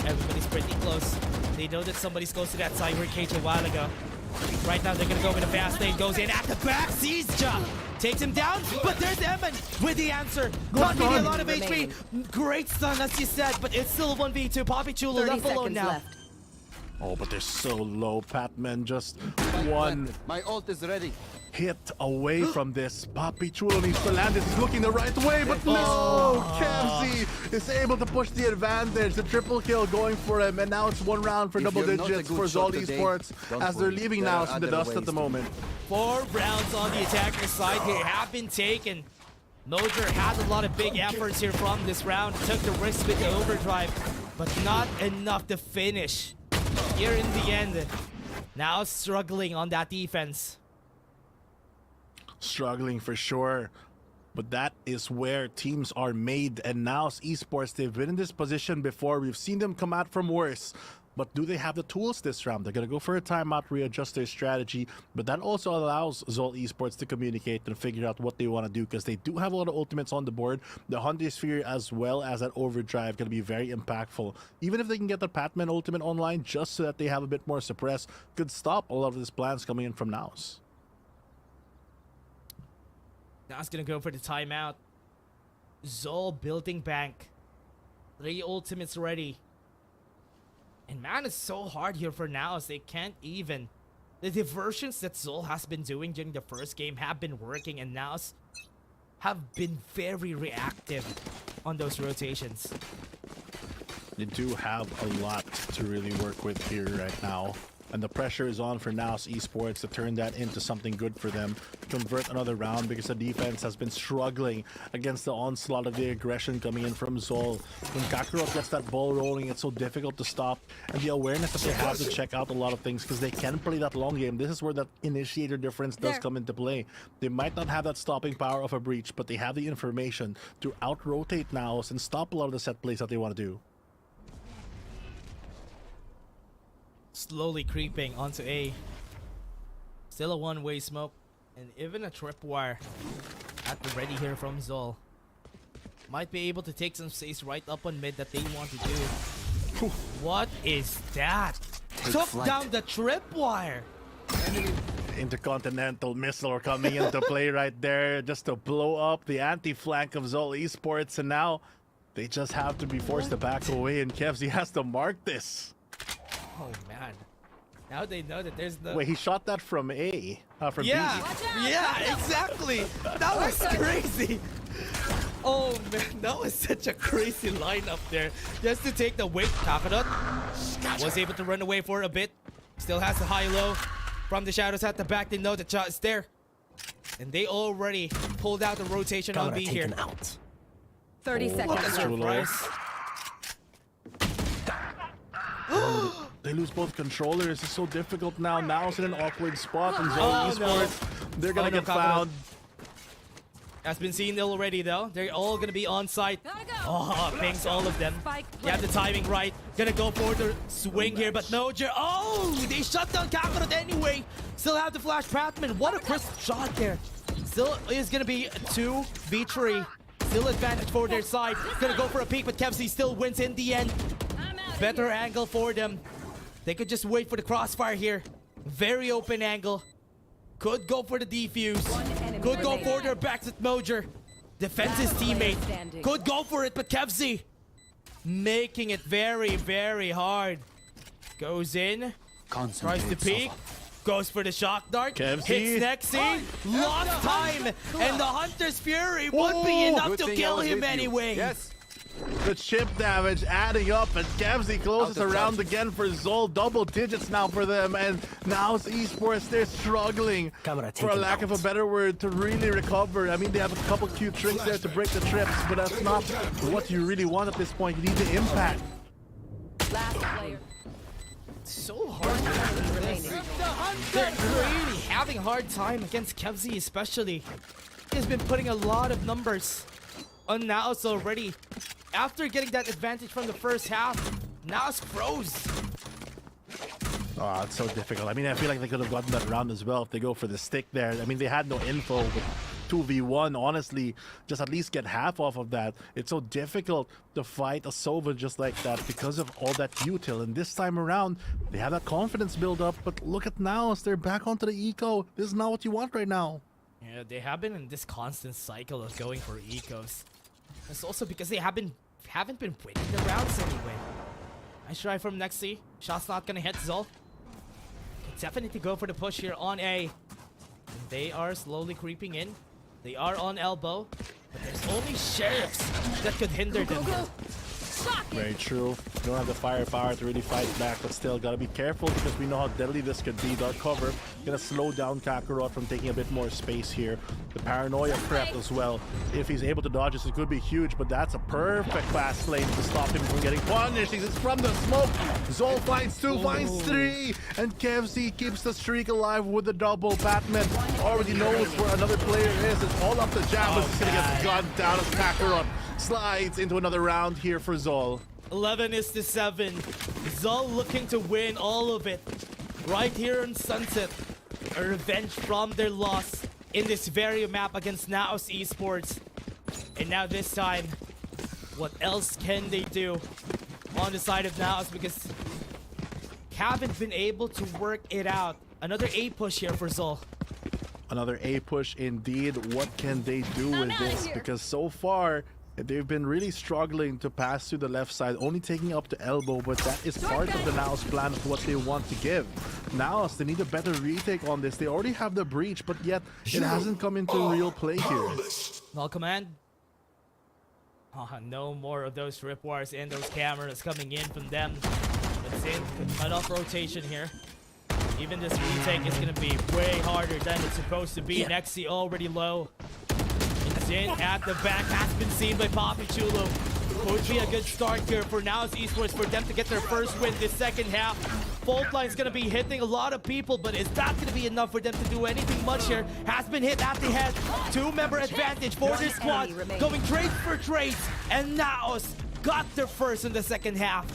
Everybody's pretty close. They know that somebody's close to that side where Cage a while ago. Right now, they're going to go with a fast lane. Goes in at the back. Sees Jack. Takes him down, but there's Evan with the answer. Not getting a lot of HP. Great stun, as you said, but it's still 1v2. Poppy Chulo left alone now. Left. Oh, but they're so low. Patman just one My ult is ready. hit away from this. Papi Chulo needs to land this. He's looking the right way, but no! Kemsey is able to push the advantage. The triple kill going for him, and now it's 1 round for double digits for Zol Esports as they're leaving now in the dust at the moment. 4 rounds on the attacker's side here have been taken. Nojer had a lot of big efforts here from this round. Took the risk with the overdrive, but not enough to finish. Here in the end, now struggling on that defense. Struggling for sure. But that is where teams are made. And now Esports, they've been in this position before. We've seen them come out from worse. But do they have the tools this round? They're going to go for a timeout, readjust their strategy. But that also allows Zol Esports to communicate and figure out what they want to do, because they do have a lot of ultimates on the board. The Hunter Sphere as well as that overdrive going to be very impactful. Even if they can get the Patman ultimate online just so that they have a bit more suppress, could stop a lot of these plans coming in from Naos. Now it's gonna go for the timeout. Zol building bank. 3 ultimates ready. And man, it's so hard here for now as they can't even. The diversions that Zol has been doing during the first game have been working, and Naos have been very reactive on those rotations. They do have a lot to really work with here right now. And the pressure is on for Naos Esports to turn that into something good for them. Convert another round because the defense has been struggling against the onslaught of the aggression coming in from Zol. When Kakarot gets that ball rolling, it's so difficult to stop. And the awareness that they have to check out a lot of things because they can play that long game. This is where that initiator difference does come into play. They might not have that stopping power of a breach, but they have the information to out-rotate Naos and stop a lot of the set plays that they want to do. Slowly creeping onto A. Still a one-way smoke. And even a tripwire at the ready here from Zol. Might be able to take some space right up on mid that they want to do. What is that? Took down the tripwire. Intercontinental missile coming into play right there just to blow up the anti-flank of Zol Esports, and now they just have to be forced to back away, and Kevzy has to mark this. Oh man. Now they know that there's no... Wait, he shot that from A. From B. Yeah, exactly. That was crazy. Oh man, that was such a crazy lineup there. Just to take the weight. Kakarot was able to run away for a bit. Still has the high-low from the shadows at the back. They know the shot is there. And they already pulled out the rotation on B here. 30 seconds. What a surprise. They lose both controllers. It's so difficult now. Naos in an awkward spot. And Zol Esports, they're gonna get found. Has been seen already though. They're all gonna be on site. Oh, pings all of them. You have the timing right. Gonna go for the swing here, but no. Oh, they shut down Kakarot anyway. Still have the flash Prathman. What a crisp shot there. Still is gonna be 2v3. Still advantage for their side. Gonna go for a peek, but Kevzy still wins in the end. Better angle for them. They could just wait for the crossfire here. Very open angle. Could go for the defuse. Could go for their backs at Mojer. Defends his teammate. Could go for it, but Kevzy making it very, very hard. Goes in. Tries to peek. Goes for the shock dart. Kevzy. Hits Nexi. Lost time. And the Hunter's Fury would be enough to kill him anyway. Yes. The chip damage adding up, and Kevzy closes around again for Zol. Double digits now for them, and Naos Esports, they're struggling, for a lack of a better word, to really recover. I mean, they have a couple cute tricks there to break the trips, but that's not what you really want at this point. You need the impact. Last player. So hard. They're really having a hard time against Kevzy, especially. He's been putting a lot of numbers on Naos already. After getting that advantage from the first half, Naos froze. Oh, it's so difficult. I mean, I feel like they could have gotten that round as well if they go for the stick there. I mean, they had no info, but 2v1, honestly, just at least get half off of that. It's so difficult to fight a Sova just like that because of all that util. And this time around, they have that confidence build up, but look at Naos. They're back onto the eco. This is not what you want right now. Yeah, they have been in this constant cycle of going for ecos. It's also because they haven't been winning the rounds anyway. Nice try from Nexi. Shot's not gonna hit Zol. Could definitely go for the push here on A. And they are slowly creeping in. They are on elbow. But there's only sheriffs that could hinder them. Very true. Don't have the firepower to really fight back, but still gotta be careful because we know how deadly this could be. Dark cover gonna slow down Kakarot from taking a bit more space here. The paranoia prep as well. If he's able to dodge this, it could be huge, but that's a perfect fast lane to stop him from getting punished. It's from the smoke. Zol finds 2, finds 3, and Kevzy keeps the streak alive with the double. Batman already knows where another player is. It's all up to Jam, but he's gonna get gunned down as Kakarot slides into another round here for Zol. 11-7. Zol looking to win all of it. Right here in Sunset. A revenge from their loss in this very map against Naos Esports. And now this time, what else can they do on the side of Naos? Because haven't been able to work it out. Another A push here for Zol. Another A push indeed. What can they do with this? Because so far, they've been really struggling to pass to the left side, only taking up to elbow, but that is part of the Naos plan of what they want to give. Naos, they need a better retake on this. They already have the breach, but yet it hasn't come into real play here. Null command. No more of those rip wires and those cameras coming in from them. It's in. Cut off rotation here. Even this retake is going to be way harder than it's supposed to be. Nexi already low. It's in at the back. Has been seen by Poppy Chulo. Would be a good start here for Naos Esports for them to get their first win this second half. Fault line's going to be hitting a lot of people, but is that going to be enough for them to do anything much here? Has been hit at the head. 2-member advantage for this squad. Going trades for trades. And Naos got their first in the second half.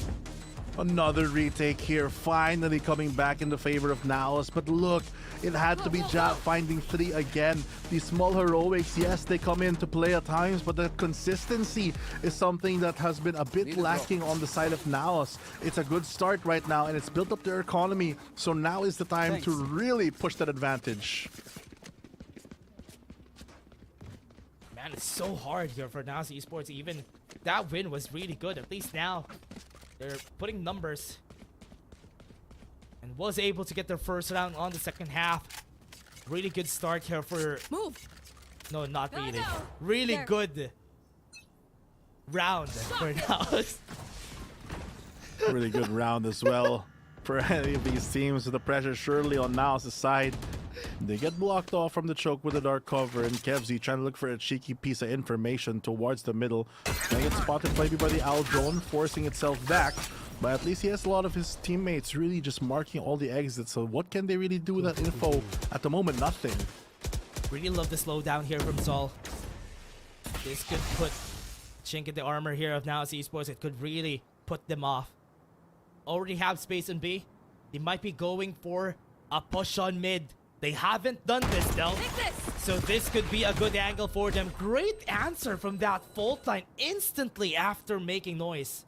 Another retake here, finally coming back in the favor of Naos. But look, it had to be Jap finding 3 again. These small heroics, yes, they come into play at times, but the consistency is something that has been a bit lacking on the side of Naos. It's a good start right now, and it's built up their economy. So now is the time to really push that advantage. Man, it's so hard here for Naos Esports. Even that win was really good. At least now they're putting numbers and was able to get their first round on the second half. Really good start here for... No, not really. Really good round for Naos. Really good round as well for any of these teams. The pressure surely on Naos' side. They get blocked off from the choke with a dark cover, and Kevzi trying to look for a cheeky piece of information towards the middle. They get spotted maybe by the Owl drone, forcing itself back. But at least he has a lot of his teammates really just marking all the exits. So what can they really do with that info? At the moment, nothing. Really love the slowdown here from Sol. This could put chink in the armor here of Naos Esports. It could really put them off. Already have space in B. They might be going for a push on mid. They haven't done this though. So this could be a good angle for them. Great answer from that fault line instantly after making noise.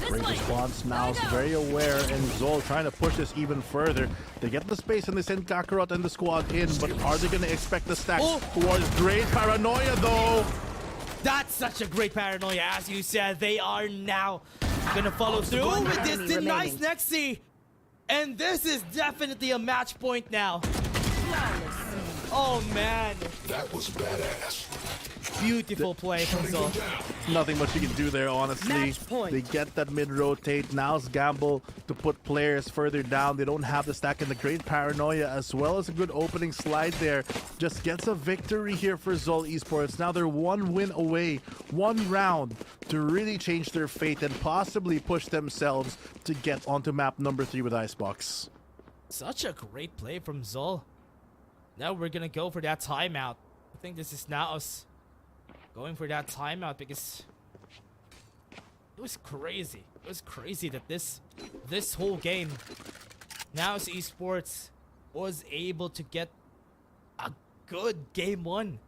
Great response. Naos very aware, and Zol trying to push this even further. They get the space and they send Kakarot and the squad in, but are they going to expect the stack towards Great Paranoia though? That's such a great paranoia, as you said. They are now going to follow through with this. The nice Nexi. And this is definitely a match point now. Oh man. That was badass. Beautiful play from Zol. Nothing much you can do there, honestly. They get that mid-rotate. Now's gamble to put players further down. They don't have the stack, and the Great Paranoia, as well as a good opening slide there, just gets a victory here for Zol Esports. Now they're 1 win away, 1 round to really change their fate and possibly push themselves to get onto map number 3 with Icebox. Such a great play from Zol. Now we're gonna go for that timeout. I think this is Naos going for that timeout because it was crazy. It was crazy that this whole game, Naos Esports was able to get a good game 1.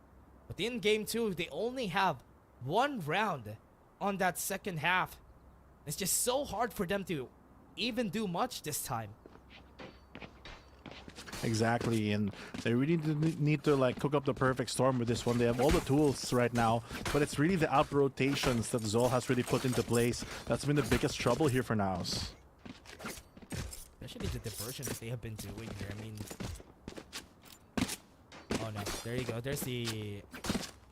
But in game 2, they only have 1 round on that second half. It's just so hard for them to even do much this time. Exactly, and they really need to like cook up the perfect storm with this one. They have all the tools right now, but it's really the out rotations that Zol has really put into place that's been the biggest trouble here for Naos. Especially the diversion that they have been doing here. I mean, oh no, there you go. There's the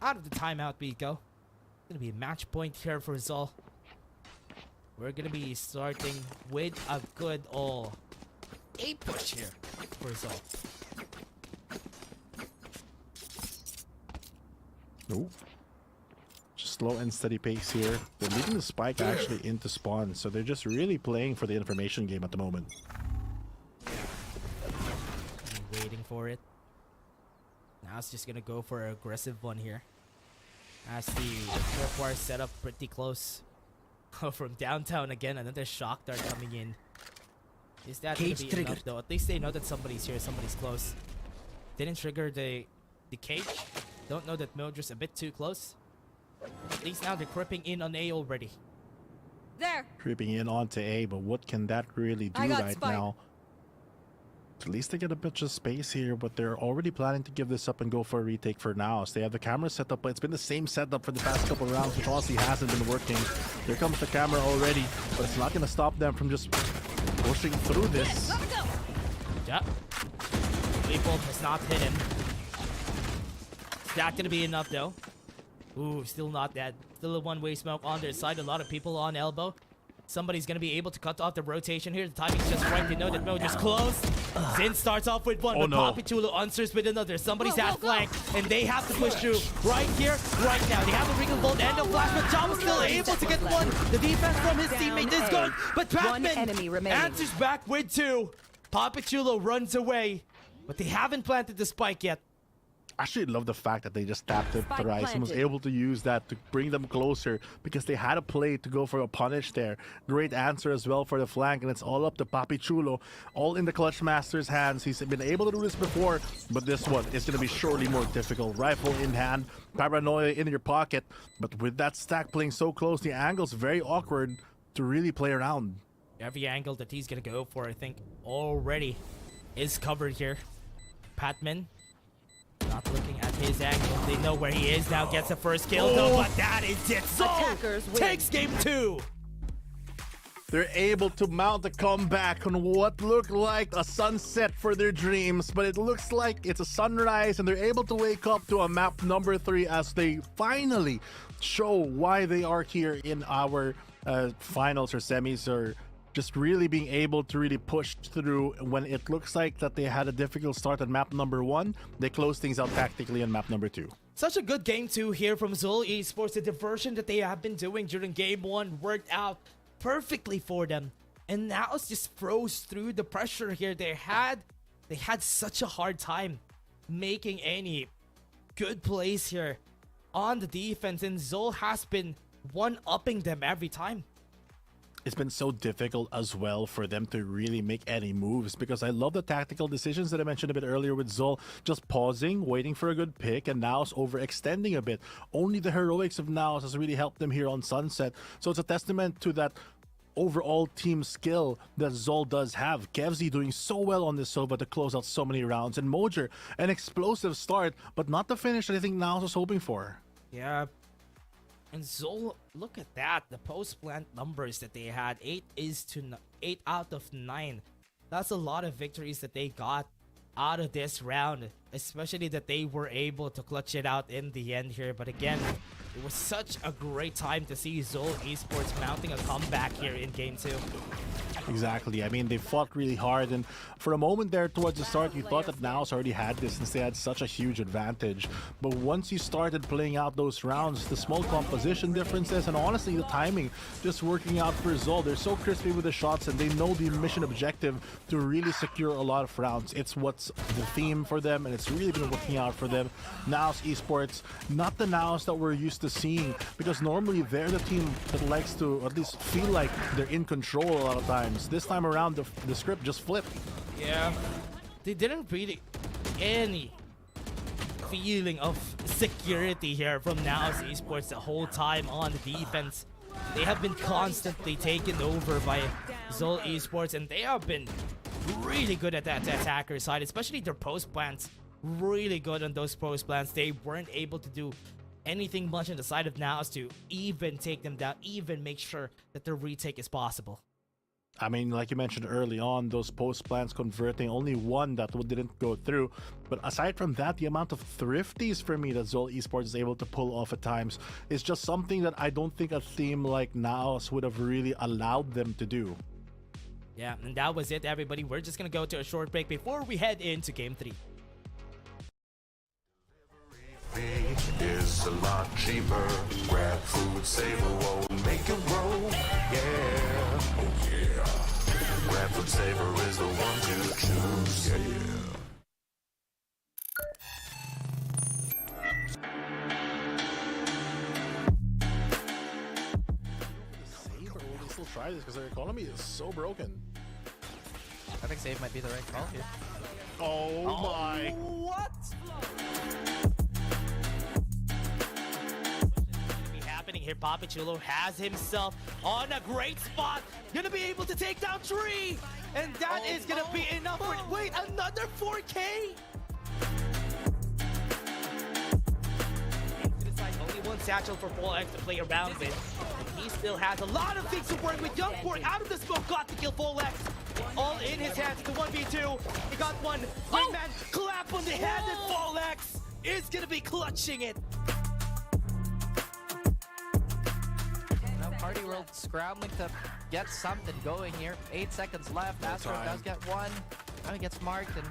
out of the timeout we go. Gonna be a match point here for Zol. We're gonna be starting with a good A push here for Zol. Nope. Just slow and steady pace here. They're leaving the spike actually into spawn, so they're just really playing for the information game at the moment. Waiting for it. Now it's just gonna go for an aggressive one here. As the tripwire set up pretty close. From downtown again, another shock dart coming in. Is that gonna be enough though? At least they know that somebody's here, somebody's close. Didn't trigger the cage. Don't know that Mildred's a bit too close. At least now they're creeping in on A already. There. Creeping in onto A, but what can that really do right now? At least they get a bit of space here, but they're already planning to give this up and go for a retake for now. So they have the camera set up, but it's been the same setup for the past couple rounds, which honestly hasn't been working. Here comes the camera already, but it's not going to stop them from just pushing through this. Yep. Bolt has not hit him. Is that going to be enough, though? Ooh, still not dead. Still a one-way smoke on their side. A lot of people on elbow. Somebody's going to be able to cut off the rotation here. The timing's just right. They know that Mojo's close. Zin starts off with one, but Papi Chulo answers with another. Somebody's at flank, and they have to push through right here, right now. They have a Regal Bolt and a flash, but Jam is still able to get one. The defense from his teammate is good, but Batman answers back with two. Papi Chulo runs away, but they haven't planted the spike yet. Actually, I love the fact that they just tapped it thrice and was able to use that to bring them closer because they had a play to go for a punish there. Great answer as well for the flank, and it's all up to Papi Chulo. All in the Clutch Master's hands. He's been able to do this before, but this one is going to be surely more difficult. Rifle in hand, paranoia in your pocket, but with that stack playing so close, the angle's very awkward to really play around. Every angle that he's going to go for, I think, already is covered here. Patman not looking at his angle. They know where he is now. Gets the first kill, though, but that is it. So takes game 2. They're able to mount a comeback on what looked like a sunset for their dreams, but it looks like it's a sunrise, and they're able to wake up to a map number 3 as they finally show why they are here in our finals or semis, or just really being able to really push through when it looks like that they had a difficult start at map number 1. They close things out tactically on map number 2. Such a good game 2 here from Zol Esports. The diversion that they have been doing during game 1 worked out perfectly for them, and Naos just froze through the pressure here. They had such a hard time making any good plays here on the defense, and Zol has been one-upping them every time. It's been so difficult as well for them to really make any moves, because I love the tactical decisions that I mentioned a bit earlier with Zol just pausing, waiting for a good pick, and Naos overextending a bit. Only the heroics of Naos has really helped them here on Sunset. So it's a testament to that overall team skill that Zol does have. Kevzi doing so well on this Sova to close out so many rounds, and Mojer an explosive start, but not the finish that I think Naos was hoping for. Yeah. And Zol, look at that. The post-plant numbers that they had. 8 out of 9. That's a lot of victories that they got out of this round. Especially that they were able to clutch it out in the end here. But again, it was such a great time to see Zol Esports mounting a comeback here in game 2. Exactly. I mean, they fought really hard, and for a moment there towards the start, you thought that Naos already had this since they had such a huge advantage. But once you started playing out those rounds, the small composition differences, and honestly the timing just working out for Zol. They're so crispy with the shots, and they know the mission objective to really secure a lot of rounds. It's what's the theme for them, and it's really been working out for them. Naos Esports, not the Naos that we're used to seeing, because normally they're the team that likes to at least feel like they're in control a lot of times. This time around, the script just flipped. Yeah, they didn't really any feeling of security here from Naos Esports the whole time on the defense. They have been constantly taken over by Zol Esports, and they have been really good at that attacker side, especially their post plants. Really good on those post plants. They weren't able to do anything much on the side of Naos to even take them down, even make sure that the retake is possible. I mean, like you mentioned early on, those post plans converting, only one that didn't go through. But aside from that, the amount of thrifties for me that Zol Esports is able to pull off at times is just something that I don't think a team like Naos would have really allowed them to do. Yeah, and that was it, everybody. We're just gonna go to a short break before we head into game 3. Is a lot cheaper. Grab food, save a roll, make it roll. Yeah, oh yeah. Grab food saver is the one to choose. Yeah. Save, or will they still try this because their economy is so broken? I think save might be the right call here. Oh my! What? here. Papichulo has himself on a great spot. Gonna be able to take down Tree. And that is gonna be enough for... Wait, another 4K? Only one satchel for Folex to play around with. And he still has a lot of things to work with. Youngborg out of the smoke, got to kill Folex. All in his hands, the 1v2. He got one. Man, clap on the head, and Folex is gonna be clutching it. Now Party World scrambling to get something going here. 8 seconds left. Astro does get one. Now he gets marked, and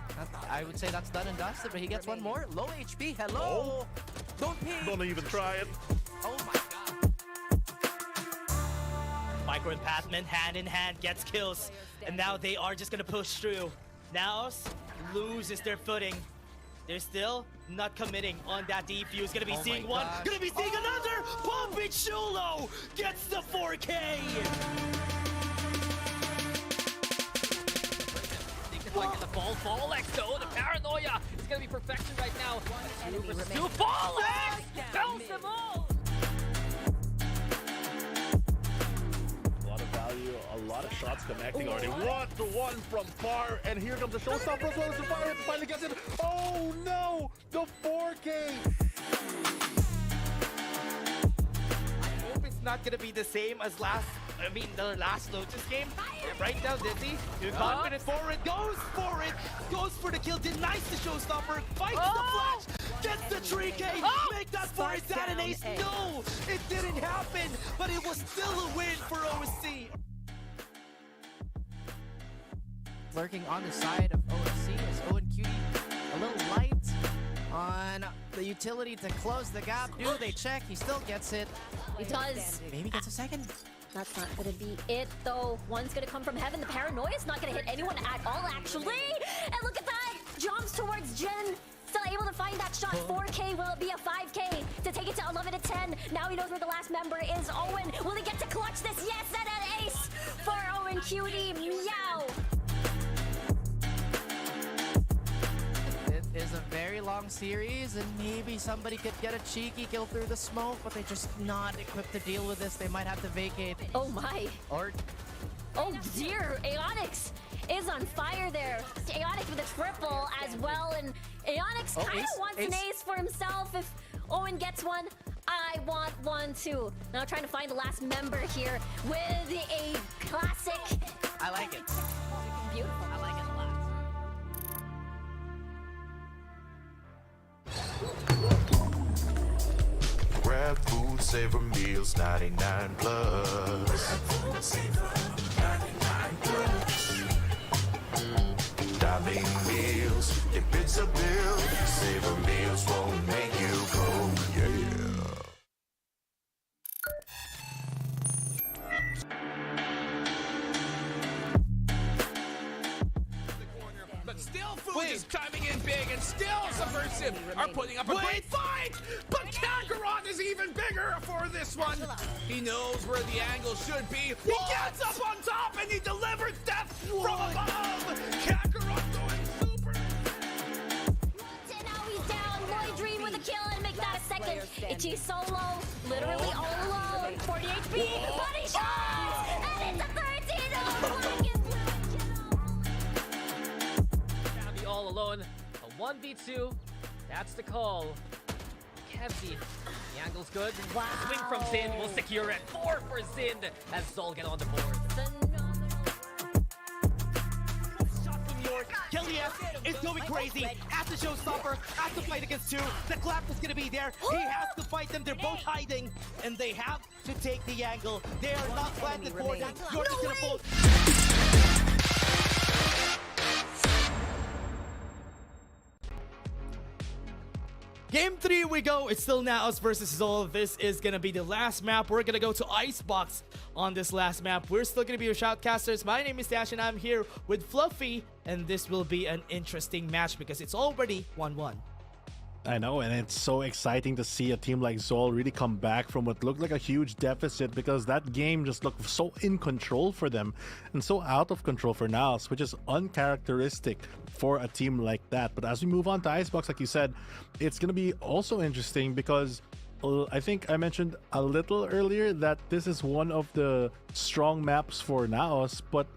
I would say that's done and dusted, but he gets one more. Low HP, hello! Don't even try it. Oh my god. Micro and Pathman hand in hand gets kills, and now they are just gonna push through. Naos loses their footing. They're still not committing on that defuse. Gonna be seeing one, gonna be seeing another. Papichulo gets the 4K. Like the ball, Folex though, the paranoia is gonna be perfection right now. Two Folex! Bounce them all! A lot of value, a lot of shots connecting already. 1-1 from Par, and here comes the showstopper as well as the fire. Finally gets it. Oh no! The 4K! I hope it's not gonna be the same as the last Lotus game. And right now, Dizzy, you're confident forward, goes for it, goes for the kill, denies the showstopper, fights the flash, gets the 3K, make that for his dad and ace. No, it didn't happen, but it was still a win for OSC. Lurking on the side of OSC is Owen Cutie a little light on the utility to close the gap. Do they check? He still gets it. He does. Maybe gets a second. That's not gonna be it, though. One's gonna come from heaven. The paranoia is not gonna hit anyone at all, actually. And look at that! Jumps towards Jen. Still able to find that shot. 4K. Will it be a 5K to take it to 11 to 10? Now he knows where the last member is. Owen, will he get to clutch this? Yes, and an ace for Owen Cutie. Meow. It is a very long series, and maybe somebody could get a cheeky kill through the smoke, but they're just not equipped to deal with this. They might have to vacate. Oh my. Or oh dear, Aeonix is on fire there. Aeonix with a triple as well, and Aeonix kind of wants an ace for himself. If Owen gets one, I want one too. Now trying to find the last member here with a classic. I like it. Beautiful. I like it a lot. Grab food, savor meals, 99 plus. Dining meals, if it's a bill, savor meals won't make you go, yeah. But still Food is chiming in big, and still Subversive are putting up a great fight! But Kakarot is even bigger for this one! He knows where the angle should be. He gets up on top and he delivers death from above! Kakarot going super! And now he's down. Lloyd Dream with a kill and make that a second. Itchy solo, literally all alone. 40 HP, body shots! And it's a 13! Oh, black and blue Gonna be all alone. A 1v2. That's the call. Kevzi. The angle's good. Wow. Swing from Zin will secure it. 4 for Zin as Zol get on the board. Killias is going crazy. Has to showstopper, has to fight against two. The clap is gonna be there. He has to fight them. They're both hiding, and they have to take the angle. They are not planted for them. York is gonna pull. Game 3 we go. It's still Naos versus Zol. This is gonna be the last map. We're gonna go to Icebox on this last map. We're still gonna be your shoutcasters. My name is Dash and I'm here with Fluffy, and this will be an interesting match because it's already 1-1. I know, and it's so exciting to see a team like Zol really come back from what looked like a huge deficit, because that game just looked so in control for them and so out of control for Naos, which is uncharacteristic for a team like that. But as we move on to Icebox, like you said, it's going to be also interesting because I think I mentioned a little earlier that this is one of the strong maps for Naos, but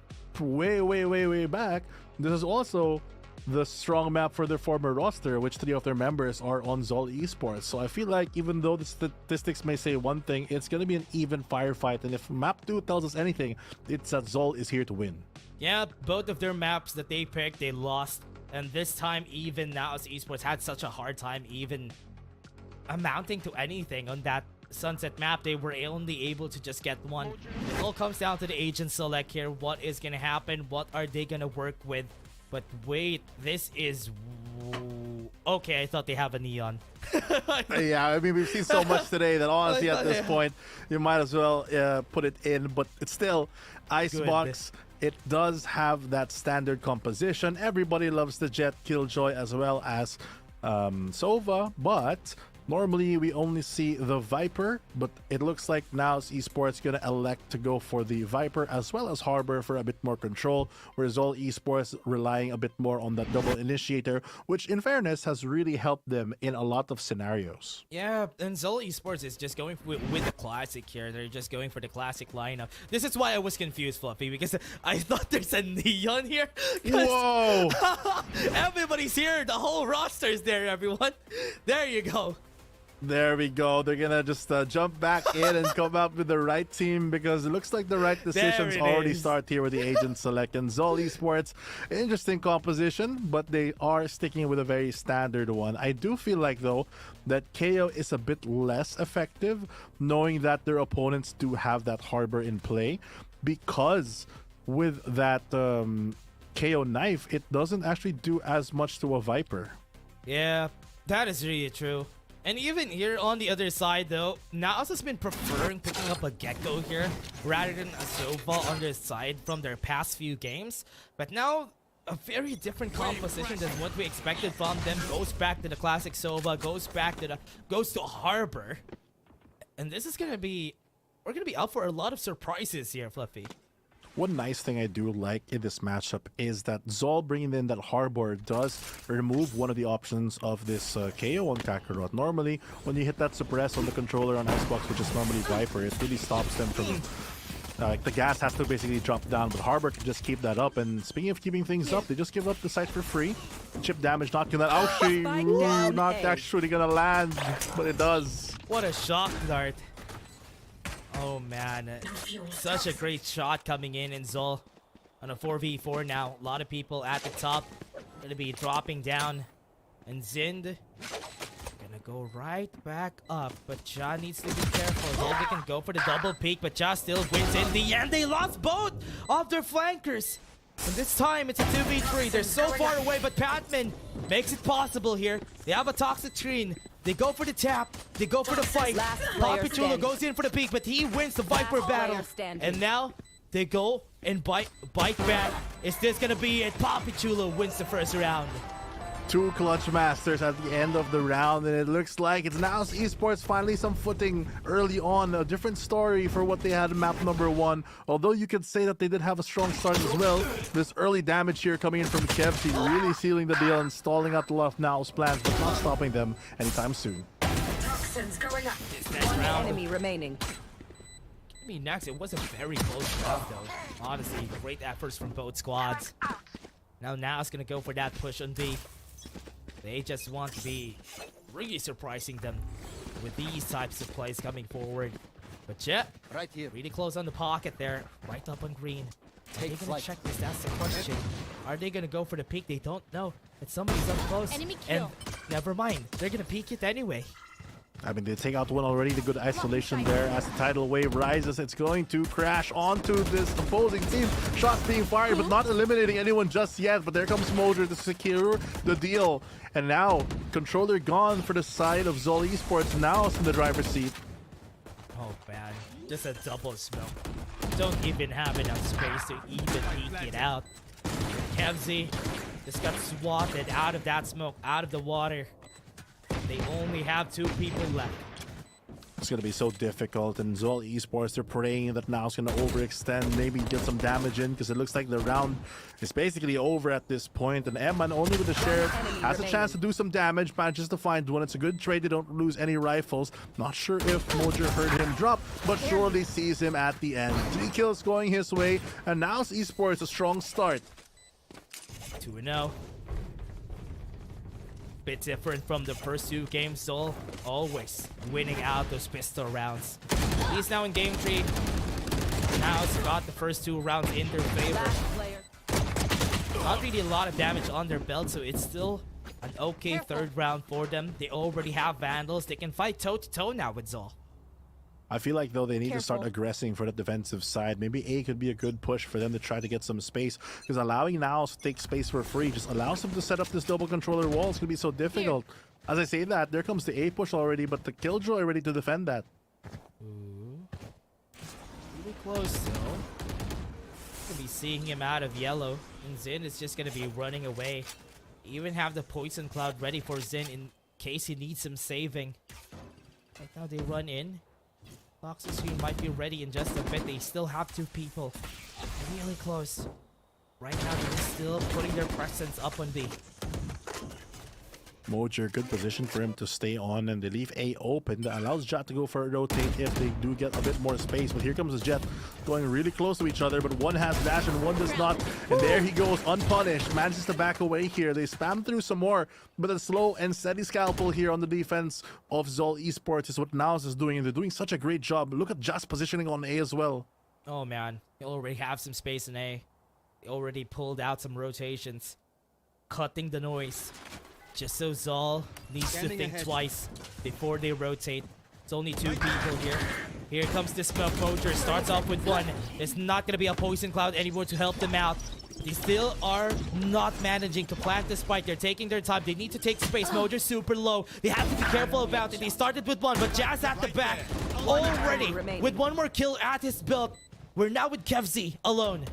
way back, this is also the strong map for their former roster, which 3 of their members are on Zol Esports. So I feel like even though the statistics may say one thing, it's going to be an even firefight. And if map 2 tells us anything, it's that Zol is here to win. Yeah, both of their maps that they picked, they lost. And this time, even Naos Esports had such a hard time even amounting to anything on that Sunset map. They were only able to just get one. It all comes down to the agent select here. What is going to happen? What are they going to work with? But wait, this is... Okay, I thought they have a neon. Yeah, I mean, we've seen so much today that honestly at this point, you might as well put it in. But it's still Icebox. It does have that standard composition. Everybody loves the Jet, Killjoy, as well as Sova. But normally we only see the Viper, but it looks like Naos Esports gonna elect to go for the Viper as well as Harbor for a bit more control, whereas Zol Esports relying a bit more on that double initiator, which in fairness has really helped them in a lot of scenarios. Yeah, and Zol Esports is just going with the classic here. They're just going for the classic lineup. This is why I was confused, Fluffy, because I thought there's a neon here. Whoa! Everybody's here. The whole roster is there, everyone. There you go. There we go. They're gonna just jump back in and come up with the right team, because it looks like the right decisions already start here with the agent select. And Zol Esports, interesting composition, but they are sticking with a very standard one. I do feel like, though, that KO is a bit less effective, knowing that their opponents do have that Harbor in play, because with that KO knife, it doesn't actually do as much to a Viper. Yeah, that is really true. And even here on the other side, though, Naos has been preferring picking up a Gecko here rather than a Sova on their side from their past few games. But now, a very different composition than what we expected from them. Goes back to the classic Sova, goes to Harbor. And this is gonna be... We're gonna be out for a lot of surprises here, Fluffy. One nice thing I do like in this matchup is that Zol bringing in that Harbor does remove one of the options of this KO on Kakarot. Normally, when you hit that suppress on the controller on Xbox, which is normally Viper, it really stops them from... the gas has to basically drop down, but Harbor can just keep that up. And speaking of keeping things up, they just give up the site for free. Chip damage not gonna... Ouchie! Not actually gonna land, but it does. What a shock dart. Oh man, such a great shot coming in Zol on a 4v4 now. A lot of people at the top gonna be dropping down, and Zind gonna go right back up, but Ja needs to be careful. They can go for the double peek, but Ja still wins in the end. They lost both of their flankers, and this time it's a 2v3. They're so far away, but Patman makes it possible here. They have a toxic screen. They go for the tap. They go for the fight. Papi Chulo goes in for the peek, but he wins the Viper battle. And now they go and bite back. Is this gonna be it? Papi Chulo wins the first round. 2 clutch masters at the end of the round, and it looks like it's Naos Esports finally some footing early on. A different story for what they had in map number 1. Although you could say that they did have a strong start as well. This early damage here coming in from Kevzi, really sealing the deal and stalling out a lot of Naos plans, but not stopping them anytime soon. One enemy remaining. I mean, next, it was a very close round, though. Honestly, great efforts from both squads. Now Naos gonna go for that push on B. They just want to be really surprising them with these types of plays coming forward. But yeah, right here, really close on the pocket there, right up on green. Are they gonna check this? That's the question. Are they gonna go for the peek? They don't know. But somebody's up close. Enemy kill. And never mind, they're gonna peek it anyway. I mean, they take out one already. The good isolation there as the tidal wave rises. It's going to crash onto this opposing team. Shots being fired, but not eliminating anyone just yet. But there comes Mojo to secure the deal. And now, controller gone for the side of Zol Esports. Now it's in the driver's seat. Oh man, just a double smoke. Don't even have enough space to even peek it out. Kevzi just got swatted out of that smoke, out of the water. They only have 2 people left. It's going to be so difficult, and Zol Esports, they're praying that Naos going to overextend, maybe get some damage in, because it looks like the round is basically over at this point, and Eman, only with the sheriff, has a chance to do some damage, manages to find one. It's a good trade, they don't lose any rifles. Not sure if Mojer heard him drop, but surely sees him at the end. 3 kills going his way, and Naos Esports a strong start. 2-0. Bit different from the first 2 games, Zol always winning out those pistol rounds. He's now in game 3. Naos got the first 2 rounds in their favor. Not really a lot of damage on their belt, so it's still an okay third round for them. They already have Vandals. They can fight toe-to-toe now with Zol. I feel like, though, they need to start aggressing for the defensive side. Maybe A could be a good push for them to try to get some space, because allowing Naos to take space for free just allows them to set up this double controller wall. It's going to be so difficult. As I say that, there comes the A push already, but the Killjoy ready to defend that. Ooh. Really close, though. Gonna be seeing him out of yellow, and Zin is just gonna be running away. Even have the poison cloud ready for Zin in case he needs some saving. Right now they run in. Fox's Stream might be ready in just a bit. They still have 2 people. Really close. Right now they're still putting their presence up on B. Mojer, good position for him to stay on, and they leave A open. That allows Jet to go for a rotate if they do get a bit more space. But here comes the Jet going really close to each other, but one has dash and one does not. And there he goes, unpunished. Manages to back away here. They spam through some more, but a slow and steady scalpel here on the defense of Zol Esports is what Naos is doing, and they're doing such a great job. Look at Just positioning on A as well. Oh man, they already have some space in A. They already pulled out some rotations, cutting the noise. Just so Zol needs to think twice before they rotate. It's only 2 people here. Here comes this Mojer. Starts off with 1. There's not going to be a poison cloud anymore to help them out. They still are not managing to plant the spike. They're taking their time. They need to take space. Mojer's super low. They have to be careful about it. They started with 1, but Jazz at the back already with 1 more kill at his belt. We're now with Kevzi alone.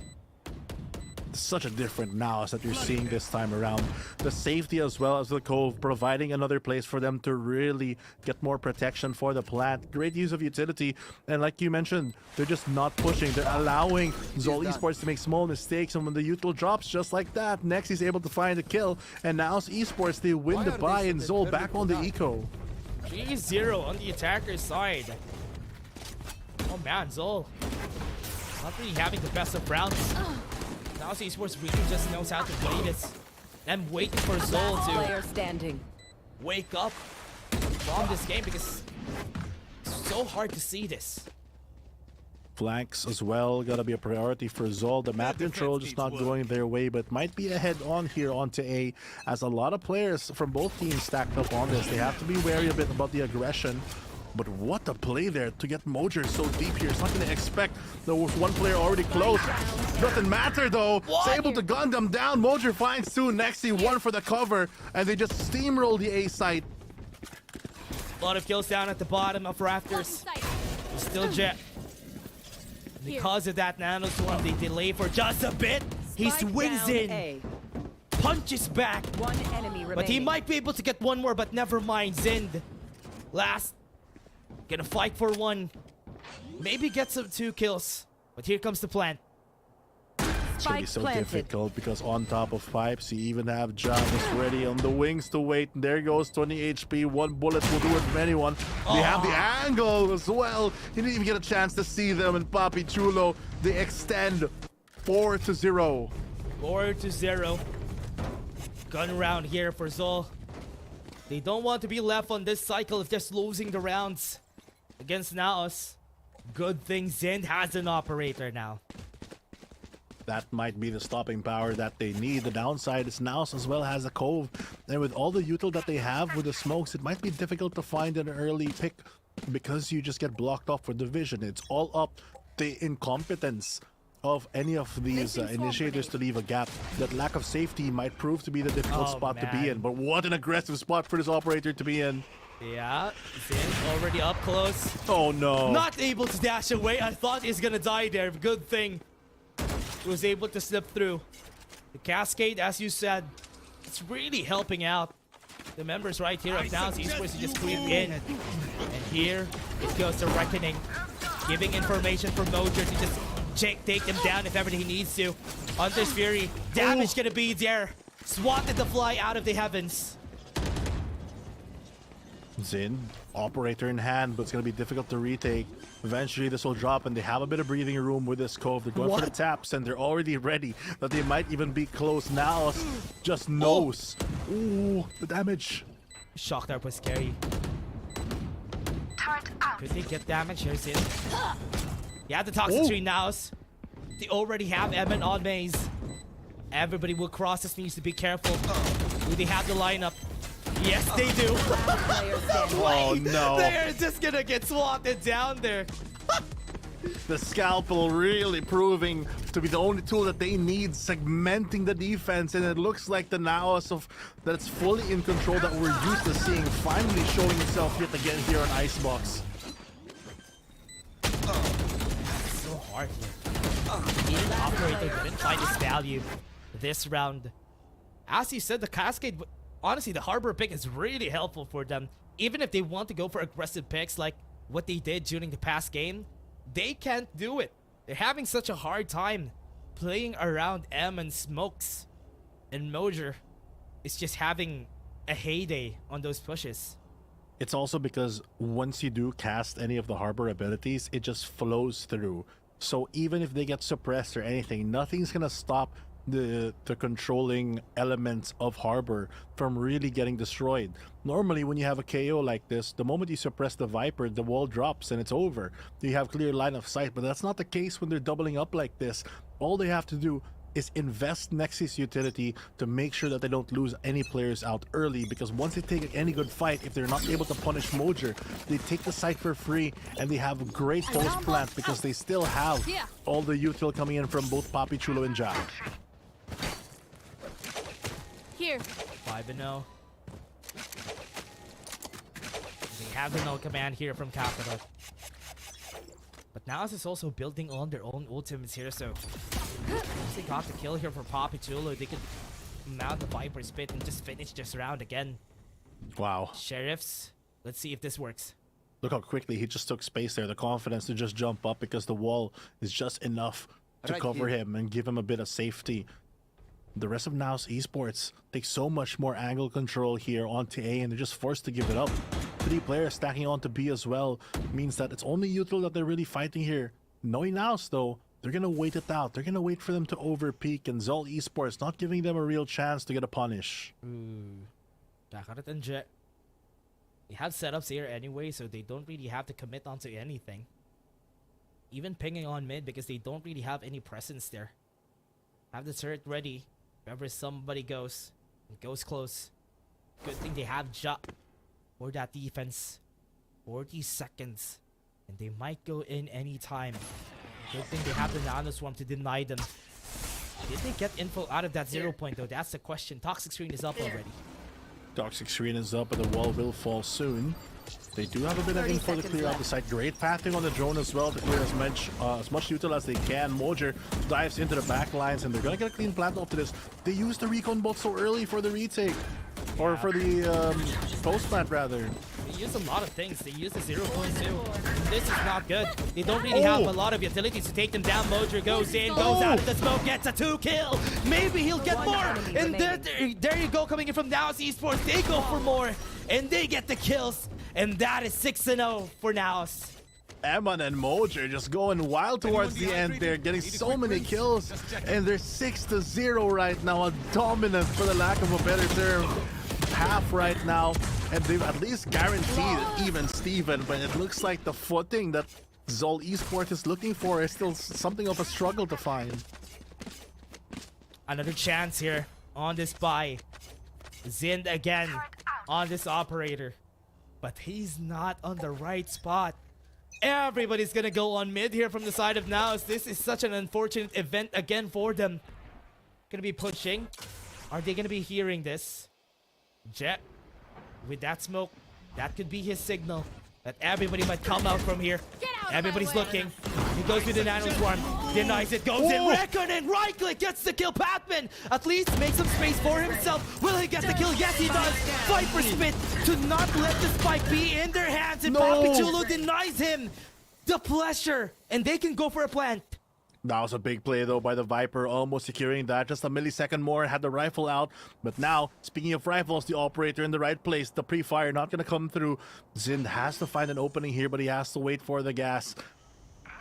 Such a different Naos that you're seeing this time around. The safety as well as the Cove, providing another place for them to really get more protection for the plant. Great use of utility, and like you mentioned, they're just not pushing. They're allowing Zol Esports to make small mistakes, and when the util drops just like that, next he's able to find a kill, and Naos Esports, they win the buy, and Zol back on the eco. 3-0 on the attacker's side. Oh man, Zol not really having the best of rounds. Naos Esports really just knows how to play this. I'm waiting for Zol to wake up from this game, because it's so hard to see this. Flanks as well, gotta be a priority for Zol. The map control just not going their way, but might be a head on here onto A, as a lot of players from both teams stacked up on this. They have to be wary a bit about the aggression. But what a play there to get Mojer so deep here. It's not going to expect there was 1 player already close. Doesn't matter though. It's able to gun them down. Mojer finds 2. Nexy 1 for the cover. And they just steamroll the A site. A lot of kills down at the bottom of Rafters. Still Jet. Because of that Nanoswarm, they delay for just a bit. He swings in. Punches back. 1 enemy remaining. But he might be able to get 1 more, but never mind. Zind. Last. Gonna fight for 1. Maybe get some 2 kills. But here comes the plant. It's gonna be so difficult because on top of pipes, you even have Jarvis ready on the wings to wait. And there goes 20 HP. 1 bullet will do it for anyone. They have the angle as well. He didn't even get a chance to see them. And Papi Chulo, they extend 4-0. 4-0. Gun round here for Zol. They don't want to be left on this cycle of just losing the rounds against Naos. Good thing Zind has an operator now. That might be the stopping power that they need. The downside is Naos as well has a Cove. And with all the util that they have with the smokes, it might be difficult to find an early pick because you just get blocked off for the vision. It's all up the incompetence of any of these initiators to leave a gap. That lack of safety might prove to be the difficult spot to be in. But what an aggressive spot for this operator to be in. Yeah, Zin already up close. Oh no. Not able to dash away. I thought he's gonna die there. Good thing he was able to slip through. The cascade, as you said, it's really helping out. the members right here of Naos Esports just creep in. And here it goes to Reckoning. Giving information for Mojo to just take them down if ever he needs to. Hunter's Fury, damage gonna be there. Swatted the fly out of the heavens. Zin, operator in hand, but it's going to be difficult to retake. Eventually, this will drop, and they have a bit of breathing room with this Cove. They're going for the taps, and they're already ready. That they might even be close. Now, just knows. Ooh, the damage. Shock there was scary. Could they get damage? Here's it. Yeah, the Toxic Tree Naos. They already have Emin on maze. Everybody will cross this, needs to be careful. Do they have the lineup? Yes, they do. Oh no. They're just gonna get swatted down there. The Scalpel really proving to be the only tool that they need, segmenting the defense, and it looks like the Naos that's fully in control that we're used to seeing finally showing itself yet again here on Icebox. So hard here. The operator didn't find his value this round. As you said, the Cascade, honestly, the Harbor pick is really helpful for them. Even if they want to go for aggressive picks like what they did during the past game, they can't do it. They're having such a hard time playing around M and Smokes. And Mojer is just having a heyday on those pushes. It's also because once you do cast any of the Harbor abilities, it just flows through. So even if they get suppressed or anything, nothing's gonna stop the controlling elements of Harbor from really getting destroyed. Normally when you have a KO like this, the moment you suppress the Viper, the wall drops and it's over. You have clear line of sight, but that's not the case when they're doubling up like this. All they have to do is invest Nexus utility to make sure that they don't lose any players out early, because once they take any good fight, if they're not able to punish Mojer, they take the site for free and they have a great post plant because they still have all the util coming in from both Papi Chulo and Jack. Here. 5-0. They have the no command here from Capital. But Naos is also building on their own ultimates here, so once they got the kill here for Papi Chulo, they could mount the Viper Spit and just finish this round again. Wow. Sheriffs, let's see if this works. Look how quickly he just took space there, the confidence to just jump up because the wall is just enough to cover him and give him a bit of safety. The rest of Naos Esports takes so much more angle control here onto A, and they're just forced to give it up. 3 players stacking onto B as well means that it's only util that they're really fighting here. Knowing Naos though, they're gonna wait it out. They're gonna wait for them to overpeak, and Zol Esports not giving them a real chance to get a punish. Dakarat and Jet. They have setups here anyway, so they don't really have to commit onto anything. Even pinging on mid because they don't really have any presence there. Have the turret ready. Wherever somebody goes, it goes close. Good thing they have Ja for that defense. 40 seconds. And they might go in anytime. Good thing they have the Nano Swarm to deny them. Did they get info out of that 0 point though? That's the question. Toxic Screen is up already. Toxic Screen is up, but the wall will fall soon. They do have a bit of info to clear out the site. Great pathing on the drone as well to clear as much util as they can. Mojer dives into the back lines, and they're gonna get a clean plant after this. They used the recon bolt so early for the retake, or for the post plant rather. They use a lot of things. They use the 0.2. This is not good. They don't really have a lot of utilities to take them down. Mojer goes in, goes out of the smoke, gets a 2 kill. Maybe he'll get more. And there you go, coming in from Naos Esports. They go for more, and they get the kills. And that is 6-0 for Naos. Eman and Mojer just going wild towards the end there, getting so many kills, and they're 6-0 right now, a dominant, for the lack of a better term, half right now, and they've at least guaranteed even Steven, but it looks like the footing that Zol Esports is looking for is still something of a struggle to find. Another chance here on this buy. Zind again on this operator. But he's not on the right spot. Everybody's gonna go on mid here from the side of Naos. This is such an unfortunate event again for them. Gonna be pushing. Are they gonna be hearing this? Jet, with that smoke, that could be his signal that everybody might come out from here. Everybody's looking. He goes with the Nano Swarm. Denies it, goes in, record and right click, gets the kill. Patman at least makes some space for himself. Will he get the kill? Yes, he does. Viper spit to not let the spike be in their hands, and Papi Chulo denies him the pleasure, and they can go for a plant. That was a big play though by the Viper, almost securing that. Just a millisecond more, had the rifle out. But now, speaking of rifles, the operator in the right place. The pre-fire not gonna come through. Zind has to find an opening here, but he has to wait for the gas.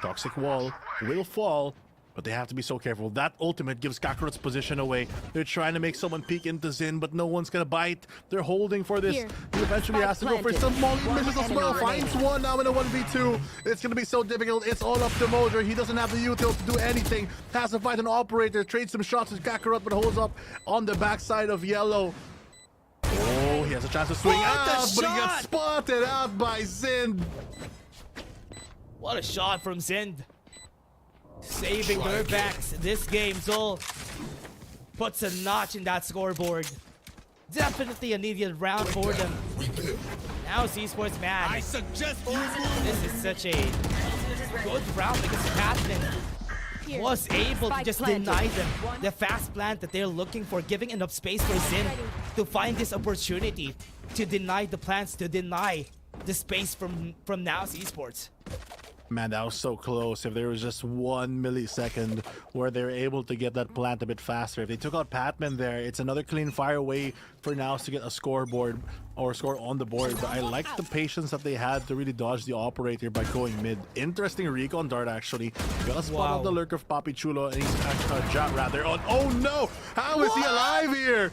Toxic wall will fall, but they have to be so careful. That ultimate gives Kakarot's position away. They're trying to make someone peek into Zin, but no one's gonna bite. They're holding for this. He eventually has to go for some Molly misses as well. Finds one now in a 1v2. It's gonna be so difficult. It's all up to Mojo. He doesn't have the util to do anything. Has to fight an operator. Trades some shots with Kakarot, but holds up on the backside of Yellow. Oh, he has a chance to swing out, but he gets spotted out by Zind. What a shot from Zind. Saving their backs this game. Zol puts a notch in that scoreboard. Definitely a needed round for them. Now Esports, man. I suggest this is such a good round because Patman was able to just deny them the fast plant that they're looking for, giving enough space for Zin to find this opportunity to deny the plants, to deny the space from Naos Esports. Man, that was so close. If there was just 1 millisecond where they were able to get that plant a bit faster. If they took out Patman there, it's another clean fire way for Naos to get a scoreboard or score on the board. But I like the patience that they had to really dodge the operator by going mid. Interesting recon dart, actually. Got a spot on the lurk of Papi Chulo, and he's Jat rather. Oh no! How is he alive here?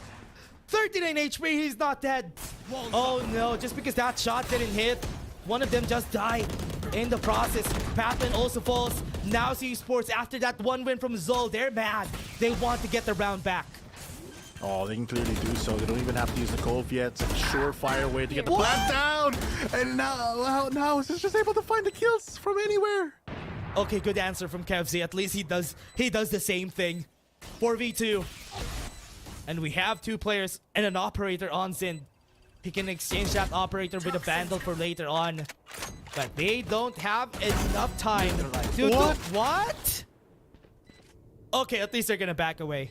39 HP, he's not dead. Oh no, just because that shot didn't hit, one of them just died in the process. Patman also falls. Now Esports, after that one win from Zol, they're mad. They want to get the round back. Oh, they can clearly do so. They don't even have to use the Cove yet. It's a surefire way to get the plant down. And now is just able to find the kills from anywhere. Okay, good answer from KevZ. At least he does the same thing. 4v2. And we have 2 players and an operator on Zin. He can exchange that operator with a vandal for later on. But they don't have enough time to do what? Okay, at least they're gonna back away.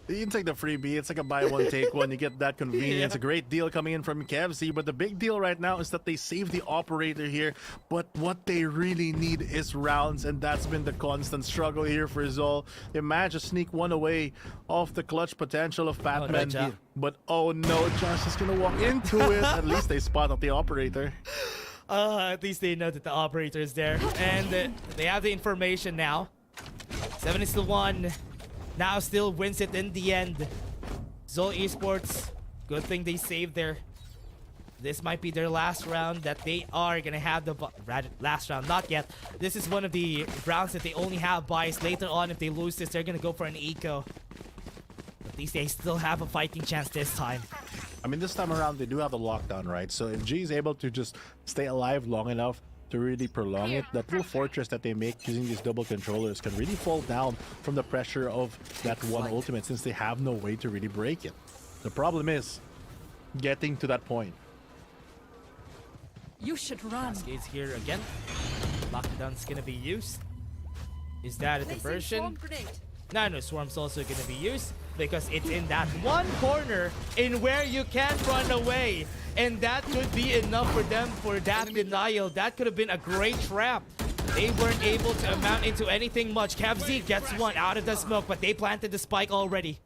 You can take the freebie. It's like a buy one, take one. You get that convenience. A great deal coming in from KevZ. But the big deal right now is that they save the operator here. But what they really need is rounds. And that's been the constant struggle here for Zol. They managed to sneak one away off the clutch potential of Patman. But oh no, Josh is going to walk into it. At least they spot out the operator. At least they know that the operator is there. And they have the information now. 7-1. Now still wins it in the end. Zol Esports, good thing they saved there. This might be their last round that they are gonna have the last round. Not yet. This is one of the rounds that they only have buys. Later on, if they lose this, they're gonna go for an eco. At least they still have a fighting chance this time. I mean, this time around, they do have the lockdown, right? So if G is able to just stay alive long enough to really prolong it, that little fortress that they make using these double controllers can really fall down from the pressure of that one ultimate, since they have no way to really break it. The problem is getting to that point. You should run. Cascade's here again. Lockdown's gonna be used. Is that a diversion? No, Swarm's also gonna be used because it's in that one corner in where you can't run away. And that could be enough for them for that denial. That could have been a great trap. They weren't able to amount into anything much. KevZ gets one out of the smoke, but they planted the spike already.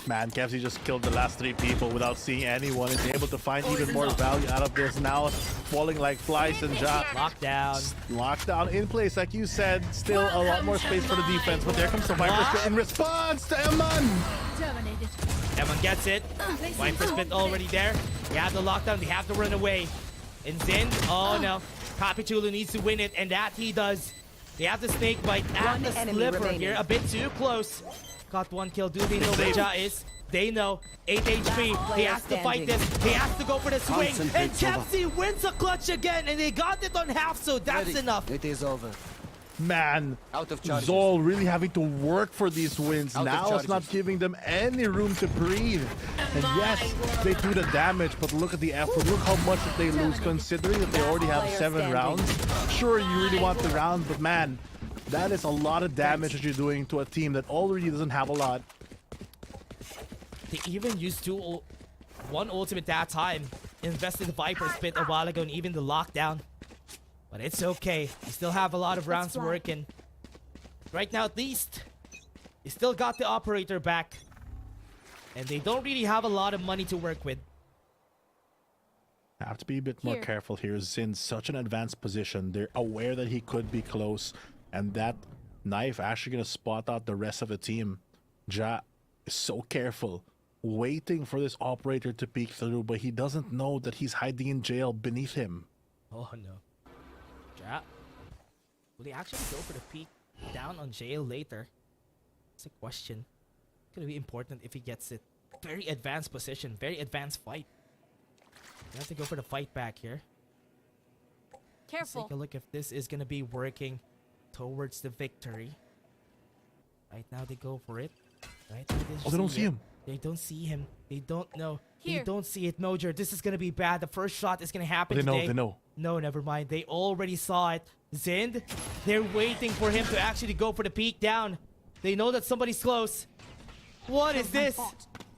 Man, KevZ just killed the last 3 people without seeing anyone. Is able to find even more value out of this. Now falling like flies and Jat. Lockdown. Lockdown in place, like you said. Still a lot more space for the defense, but there comes the Viper Spit in response to Eman. Eman gets it. Viper Spit already there. They have the lockdown. They have to run away. And Zin, oh no. Papi Chulo needs to win it, and that he does. They have the snake bite at the slipper here. A bit too close. Got 1 kill. Do they know where Ja is? They know. 8 HP. He has to fight this. He has to go for the swing. And KevZ wins a clutch again. And they got it on half, so that's enough. It is over. Man, Zol really having to work for these wins. Now it's not giving them any room to breathe. And yes, they do the damage, but look at the effort. Look how much that they lose, considering that they already have 7 rounds. Sure, you really want the round, but man, That is a lot of damage that you're doing to a team that already doesn't have a lot. They even used one ultimate that time. Invested the Viper's Pit a while ago and even the lockdown. But it's okay. You still have a lot of rounds working. Right now, at least, you still got the operator back. And they don't really have a lot of money to work with. Have to be a bit more careful here. Zin's such an advanced position. They're aware that he could be close. And that knife actually going to spot out the rest of the team. Ja is so careful, waiting for this operator to peek through, but he doesn't know that he's hiding in jail beneath him. Oh no. Ja, will he actually go for the peek down on jail later? It's a question. It's gonna be important if he gets it. Very advanced position, very advanced fight. You have to go for the fight back here. Careful. Let's take a look if this is gonna be working towards the victory. Right now they go for it. Right now they don't see him. They don't see him. They don't know. Here. They don't see it, Mojer. This is gonna be bad. The first shot is gonna happen They know, today. they know. No, never mind. They already saw it. Zind, they're waiting for him to actually go for the peek down. They know that somebody's close. What is this?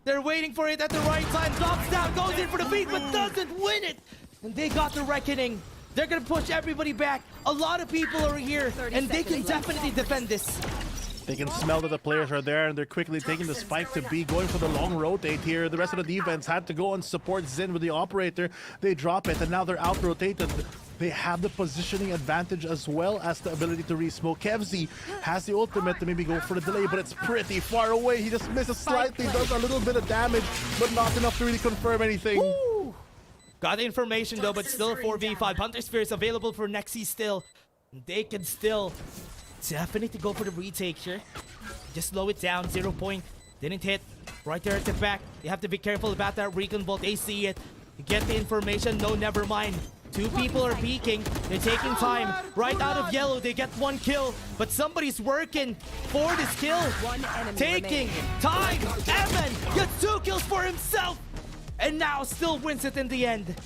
They're waiting for it at the right time. Drops down, goes in for the peek, but doesn't win it. And they got the reckoning. They're gonna push everybody back. A lot of people are here, and they can definitely defend this. They can smell that the players are there, and they're quickly taking the spike to B, going for the long rotate here. The rest of the defense had to go and support Zin with the operator. They drop it, and now they're out-rotated. They have the positioning advantage as well as the ability to re-smoke. Kevzi has the ultimate to maybe go for the delay, but it's pretty far away. He just misses slightly, does a little bit of damage, but not enough to really confirm anything. Woo! Got the information though, but still 4v5. Hunter Sphere is available for Nexi still. They can still definitely go for the retake here. Just slow it down. 0 point. Didn't hit. Right there at the back. You have to be careful about that recon bolt. They see it. You get the information. No, never mind. Two people are peeking. They're taking time. Right out of yellow, they get 1 kill. But somebody's working for this kill. Taking time. Evan gets 2 kills for himself. And now still wins it in the end.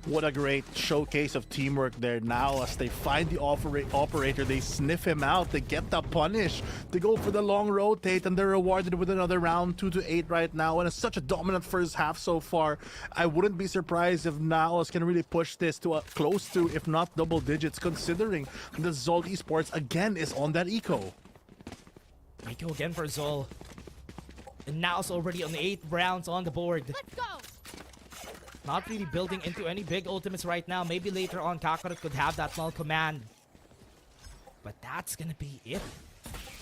What a great showcase of teamwork there now as they find the operator, they sniff him out, they get the punish, they go for the long rotate, and they're rewarded with another round, 2-8 right now, and it's such a dominant first half so far. I wouldn't be surprised if Naos can really push this to close to, if not double digits, considering that Zol Esports again is on that eco. Eco again for Zol. And Naos already on the 8 rounds on the board. Let's go. Not really building into any big ultimates right now. Maybe later on Kakarot could have that null command. But that's gonna be it.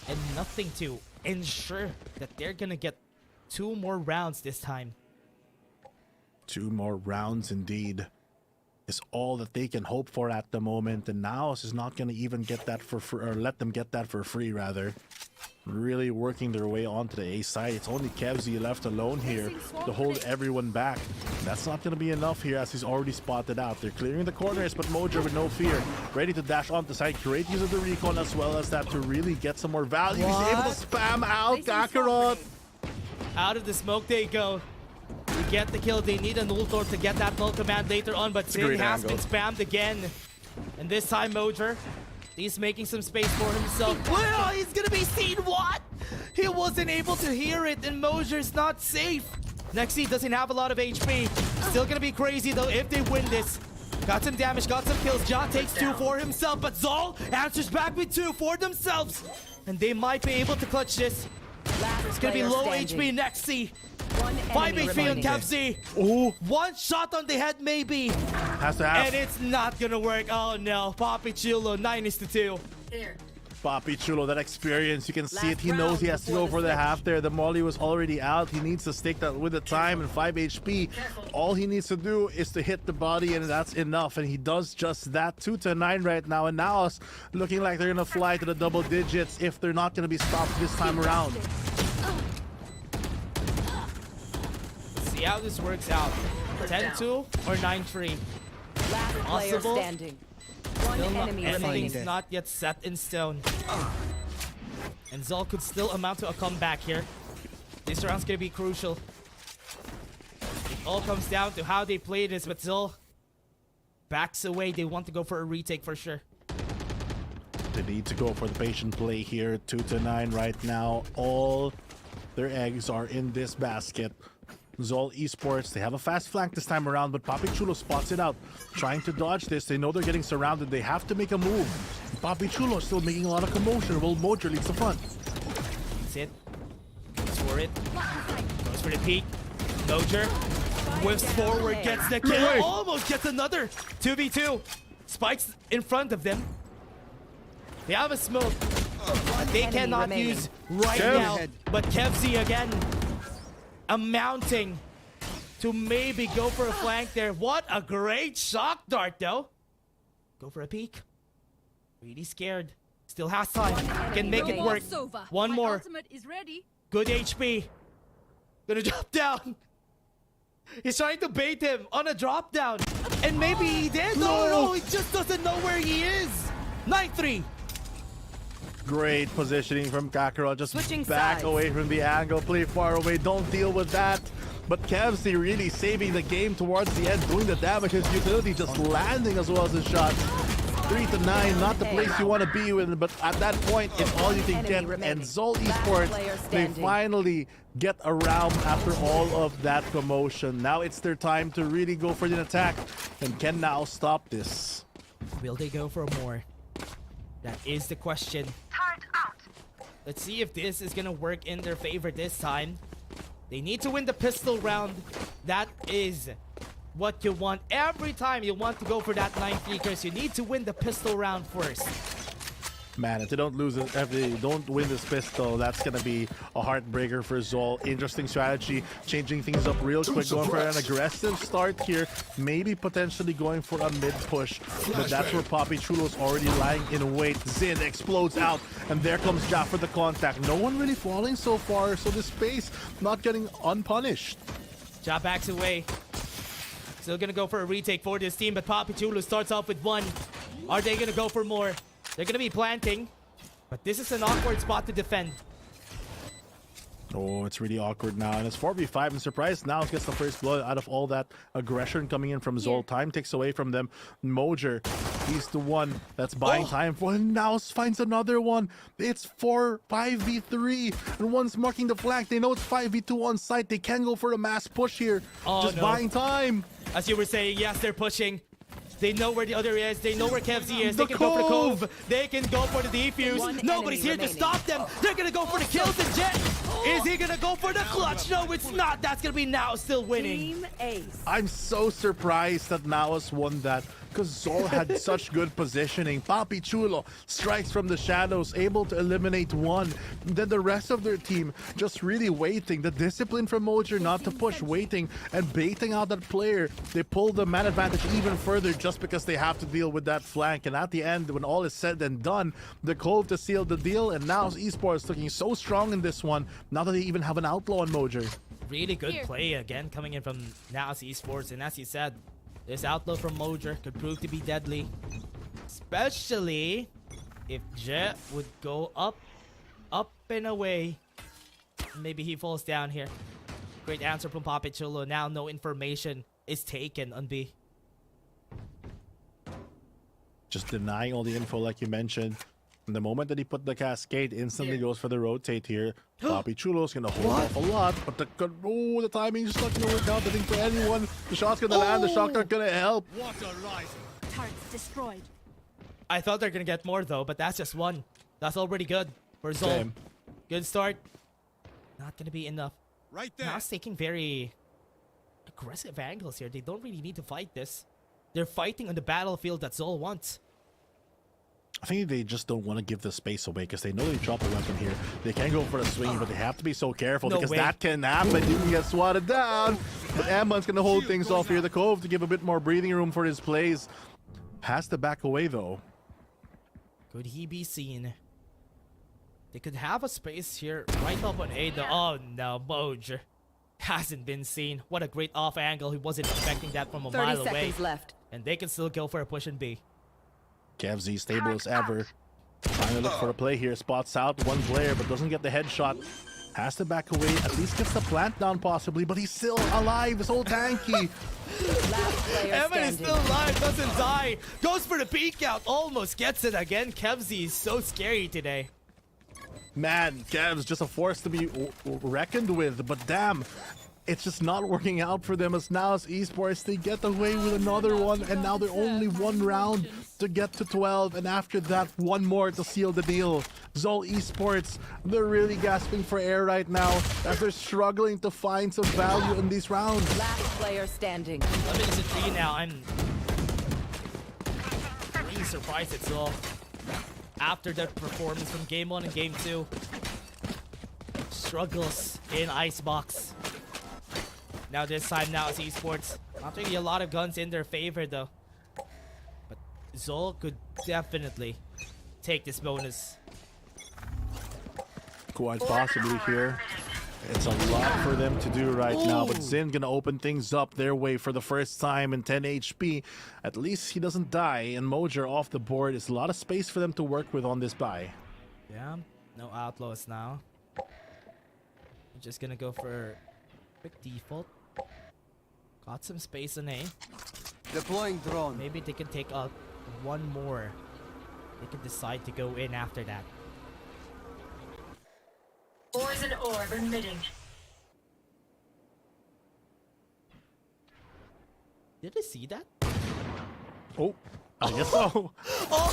And nothing to ensure that they're gonna get 2 more rounds this time. 2 more rounds indeed is all that they can hope for at the moment, and Naos is not gonna even get that for free, or let them get that for free rather. Really working their way onto the A side. It's only Kevzi left alone here to hold everyone back. That's not going to be enough here as he's already spotted out. They're clearing the corners, but Mojo with no fear. Ready to dash onto side. Great use of the recon as well as that to really get some more value. He's able to spam out Kakarot. Out of the smoke they go. You get the kill. They need a null torp to get that null command later on, but Zing has been spammed again. And this time Mojo, he's making some space for himself. Well, he's gonna be seen. What? He wasn't able to hear it, and Mojer's not safe. Nexi doesn't have a lot of HP. Still gonna be crazy though if they win this. Got some damage, got some kills. Ja takes 2 for himself, but Zol answers back with 2 for themselves. And they might be able to clutch this. It's gonna be low HP Nexi. 5 HP on Kevzi. Oh, 1 shot on the head maybe. Has to have. And it's not gonna work. Oh no, Papi Chulo, 9-2. Papi Chulo, that experience, you can see it. He knows he has to go for the half there. The molly was already out. He needs to stick that with the time and 5 HP. All he needs to do is to hit the body, and that's enough. And he does just that. 2-9 right now. And now it's looking like they're gonna fly to the double digits if they're not gonna be stopped this time around. See how this works out. 10-2 or 9-3. Last player standing. One enemy remaining. Everything's not yet set in stone. And Zol could still amount to a comeback here. This round's gonna be crucial. It all comes down to how they play this, but Zol backs away. They want to go for a retake for sure. They need to go for the patient play here. 2-9 right now. All their eggs are in this basket. Zol Esports, they have a fast flank this time around, but Papi Chulo spots it out. Trying to dodge this. They know they're getting surrounded. They have to make a move. Papi Chulo is still making a lot of commotion. Well, Mojo leads the front. That's it. Goes for it. Goes for the peek. Mojo whiffs forward, gets the kill. Almost gets another 2v2. Spikes in front of them. They have a smoke. They cannot use right now. But Kevzi again amounting to maybe go for a flank there. What a great shock dart though. Go for a peek. Really scared. Still has time. Can make it work. One more. Good HP. Gonna drop down. He's trying to bait him on a drop down. And maybe he did. No, he just doesn't know where he is. 9-3. Great positioning from Kakarot. Just Switching back sides. away from the angle. Play far away. Don't deal with that. But Kevzi really saving the game towards the end. Doing the damage. His utility just landing as well as his shot. 3-9. Not the place you want to be with. But at that point, it's all you can get. And Zol Esports, they finally get around after all of that commotion. Now it's their time to really go for the attack. And can now stop this. Will they go for more? That is the question. Let's see if this is gonna work in their favor this time. They need to win the pistol round. That is what you want. Every time you want to go for that 9-3 curse, you need to win the pistol round first. Man, if they don't lose it, if they don't win this pistol, that's gonna be a heartbreaker for Zol. Interesting strategy, changing things up real quick, going for an aggressive start here, maybe potentially going for a mid push, but that's where Papi Chulo's already lying in wait. Zin explodes out, and there comes Ja for the contact. No one really falling so far, so the space not getting unpunished. Ja backs away. Still gonna go for a retake for this team, but Papi Chulo starts off with one. Are they gonna go for more? They're gonna be planting, but this is an awkward spot to defend. Oh, it's really awkward now, and it's 4v5. And surprised Naos gets the first blood out of all that aggression coming in from Zol. Time takes away from them. Mojer, he's the one that's buying time for him. Naos finds another one. It's 5v3, and one's marking the flank. They know it's 5v2 on site. They can go for a mass push here. Just buying time. As you were saying, yes, they're pushing. They know where the other is. They know where Kevzi is. They can go for the cove. They can go for the defuse. Nobody's here to stop them. They're going to go for the kills. And Jet, is he going to go for the clutch? No, it's not. That's going to be Naos still winning. Team Ace. I'm so surprised that Naos won that, because Zol had such good positioning. Papi Chulo strikes from the shadows, able to eliminate one. And then the rest of their team just really waiting. The discipline from Mojer not to push, waiting and baiting out that player. They pull the man advantage even further just because they have to deal with that flank. And at the end, when all is said and done, the Cove to seal the deal. And now Esports looking so strong in this one, now that they even have an outlaw on Mojer. Really good play again coming in from Naos Esports. And as you said, this outlaw from Mojer could prove to be deadly. Especially if Jet would go up and away. Maybe he falls down here. Great answer from Papi Chulo. Now no information is taken on B. Just denying all the info like you mentioned. And the moment that he put the cascade, instantly goes for the rotate here. Papi Chulo's gonna hold off a lot, but the timing just not gonna work out. I think for anyone, the shot's gonna land, the shot not gonna help. What a rising. Targets destroyed. I thought they're gonna get more though, but that's just one. That's already good for Zol. Same. Good start. Not gonna be enough. Right there. Naos taking very aggressive angles here. They don't really need to fight this. They're fighting on the battlefield that Zol wants. I think they just don't want to give the space away because they know they drop a weapon here. They can go for a swing, but they have to be so careful because that can happen. You can get swatted down. But Ammon's going to hold things off here. The Cove to give a bit more breathing room for his plays. Has to back away though. Could he be seen? They could have a space here right up on A. Oh no, Mojer hasn't been seen. What a great off angle. He wasn't expecting that from a mile 30 away. seconds left. And they can still go for a push in B. Kevzi stable as ever. Trying to look for a play here. Spots out one player, but doesn't get the headshot. Has to back away. At least gets the plant down possibly, but he's still alive. He's so tanky. Evan is still alive, doesn't die. Goes for the peek out, almost gets it again. Kevzy is so scary today. Man, Kev's just a force to be reckoned with, but damn, it's just not working out for them as Naos Esports, they get away with another one, and now they're only one round to get to 12, and after that, one more to seal the deal. Zol Esports, they're really gasping for air right now as they're struggling to find some value in these rounds. Last player standing. 11-3 now. I'm really surprised at Zol. After their performance from Game 1 and Game 2. Struggles in Icebox. Now this time Naos Esports. Not really a lot of guns in their favor though. But Zol could definitely take this bonus. Quite possibly here. It's a lot for them to do right now, but Zin gonna open things up their way for the first time in 10 HP. At least he doesn't die, and Mojer off the board is a lot of space for them to work with on this buy. Yeah, no outlaws now. I'm just gonna go for quick default. Got some space on A. Deploying drone. Maybe they can take out one more. They can decide to go in after that. Poison orb emitting. Did I see that? Oh, I guess so.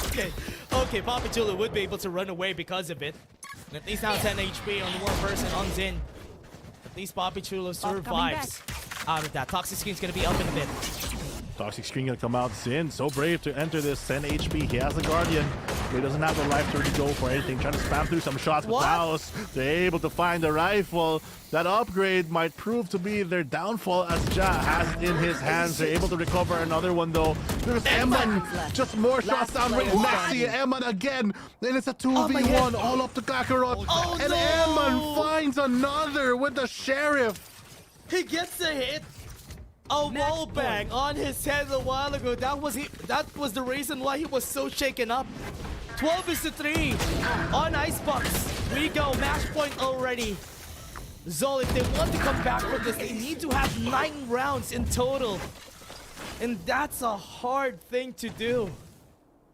Okay, okay, Papi Chulo would be able to run away because of it. And at least now 10 HP on one person on Zin. At least Papi Chulo survives out of that. Toxic Screen's gonna be up in a bit. Toxic Screen gonna come out. Zin, so brave to enter this 10 HP. He has a Guardian, but he doesn't have the life to really go for anything. Trying to spam through some shots, but Naos, they're able to find the rifle. That upgrade might prove to be their downfall as Ja has it in his hands. They're able to recover another one though. There's Eman, just more shots down range. Maxi, Eman again. Then it's a 2v1 all up to Kakarot. And Eman finds another with the Sheriff. He gets a hit. A wall bang on his head a while ago. That was the reason why he was so shaken up. 12-3 on Icebox. We go match point already. Zol, if they want to come back from this, they need to have 9 rounds in total. And that's a hard thing to do.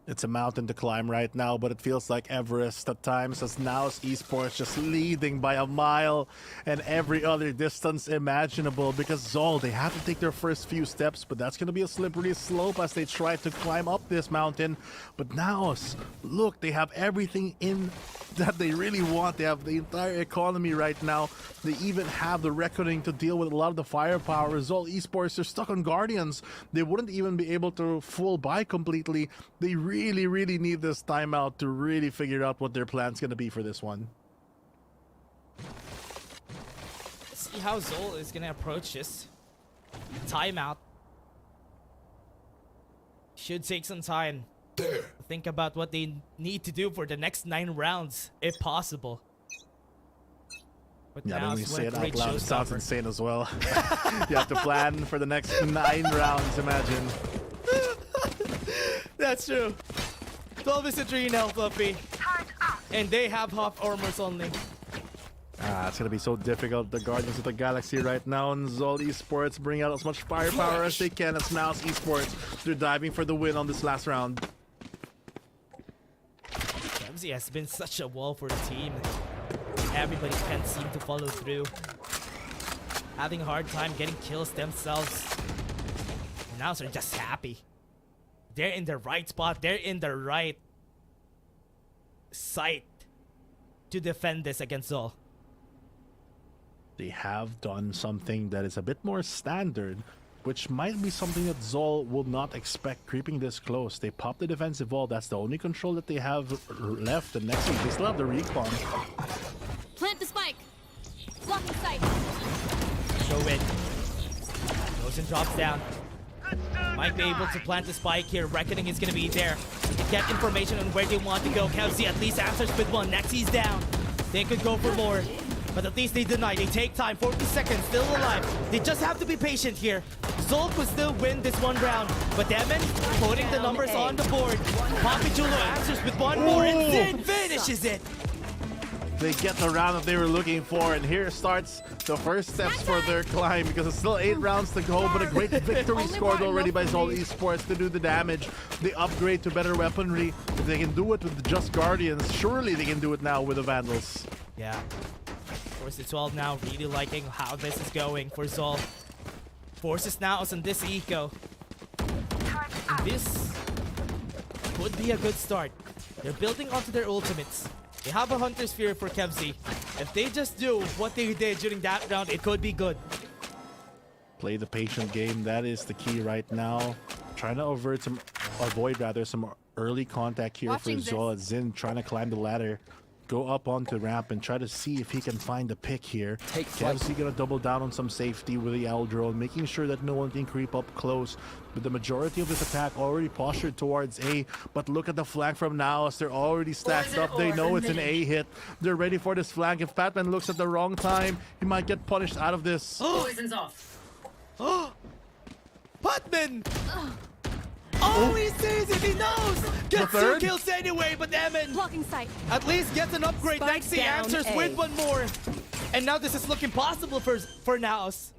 It's a mountain to climb right now, but it feels like Everest at times as Naos Esports just leading by a mile and every other distance imaginable because Zol, they have to take their first few steps, but that's going to be a slippery slope as they try to climb up this mountain. But Naos, look, they have everything in that they really want. They have the entire economy right now. They even have the reckoning to deal with a lot of the firepower. Zol Esports, they're stuck on Guardians. They wouldn't even be able to full buy completely. They really need this timeout to really figure out what their plan's gonna be for this one. See how Zol is gonna approach this. Timeout. Should take some time. Think about what they need to do for the next 9 rounds, if possible. But yeah, when you say it out great loud, it sounds insane as well. You have to plan for the next 9 rounds, imagine. That's true. 12-3 now, Fluffy. And they have half armors only. It's gonna be so difficult. The Guardians of the Galaxy right now, and Zol Esports bring out as much firepower as they can as Naos Esports. They're diving for the win on this last round. Kemsey has been such a wall for the team. Everybody can't seem to follow through. Having a hard time getting kills themselves. Now they're just happy. They're in the right spot. They're in the right site to defend this against Zol. They have done something that is a bit more standard, which might be something that Zol will not expect creeping this close. They pop the defensive wall. That's the only control that they have left. The next week, they still have the recon. Plant the spike. Blocking sight. Go in. Goes and drops down. Might be able to plant the spike here. Reckoning is going to be there. Get information on where they want to go. Kelsey at least answers with one. Nexi's down. They could go for more. But at least they deny. They take time. 40 seconds. Still alive. They just have to be patient here. Zol could still win this one round. But Demon putting the numbers on the board. Papi Chulo answers with one more. And Zin finishes it. they get the round that they were looking for, and here starts the first steps for their climb, because it's still 8 rounds to go, but a great victory scored already by Zol Esports to do the damage. They upgrade to better weaponry. If they can do it with the Just Guardians, surely they can do it now with the Vandals. Yeah. Of course, it's 12 now, really liking how this is going for Zol. Forces Naos on this eco. And this would be a good start. They're building onto their ultimates. They have a Hunter Sphere for Kevzi. If they just do what they did during that round, it could be good. Play the patient game. That is the key right now. Trying to avoid some early contact here for Zol. Zin trying to climb the ladder. Go up onto ramp and try to see if he can find a pick here. Kevzi gonna double down on some safety with the L drone, making sure that no one can creep up close. But the majority of this attack already postured towards A. But look at the flank from Naos. They're already stacked up. They know it's an A hit. They're ready for this flank. If Patman looks at the wrong time, he might get punished out of this. Poison's off. Patman! All he sees if he knows! Gets 2 kills anyway, but Emin Blocking sight. at least gets an upgrade. Spike Thanks the down answers A. with one more. And now this is looking possible for Naos.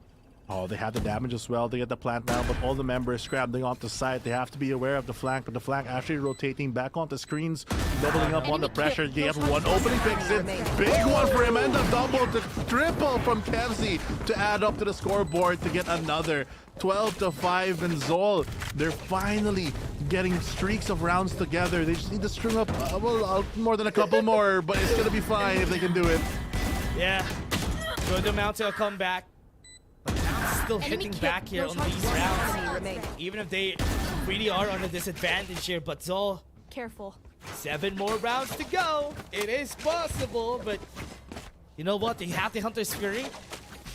Oh, they have the damage as well. They get the plant now, but all the members scrambling onto site. They have to be aware of the flank, but the flank actually rotating back onto screens, doubling up on the pressure. They have one opening, picks it. Big one for him, and the double to triple from Kevzi to add up to the scoreboard to get another 12-5. And Zol, they're finally getting streaks of rounds together. They just need to string up more than a couple more, but it's gonna be fine if they can do it. Yeah, good amount to a comeback. But Naos still hitting back here on these rounds. Even if they really are on a disadvantage here, but Zol, Careful. 7 more rounds to go. It is possible, but you know what? They have the Hunter's Fury.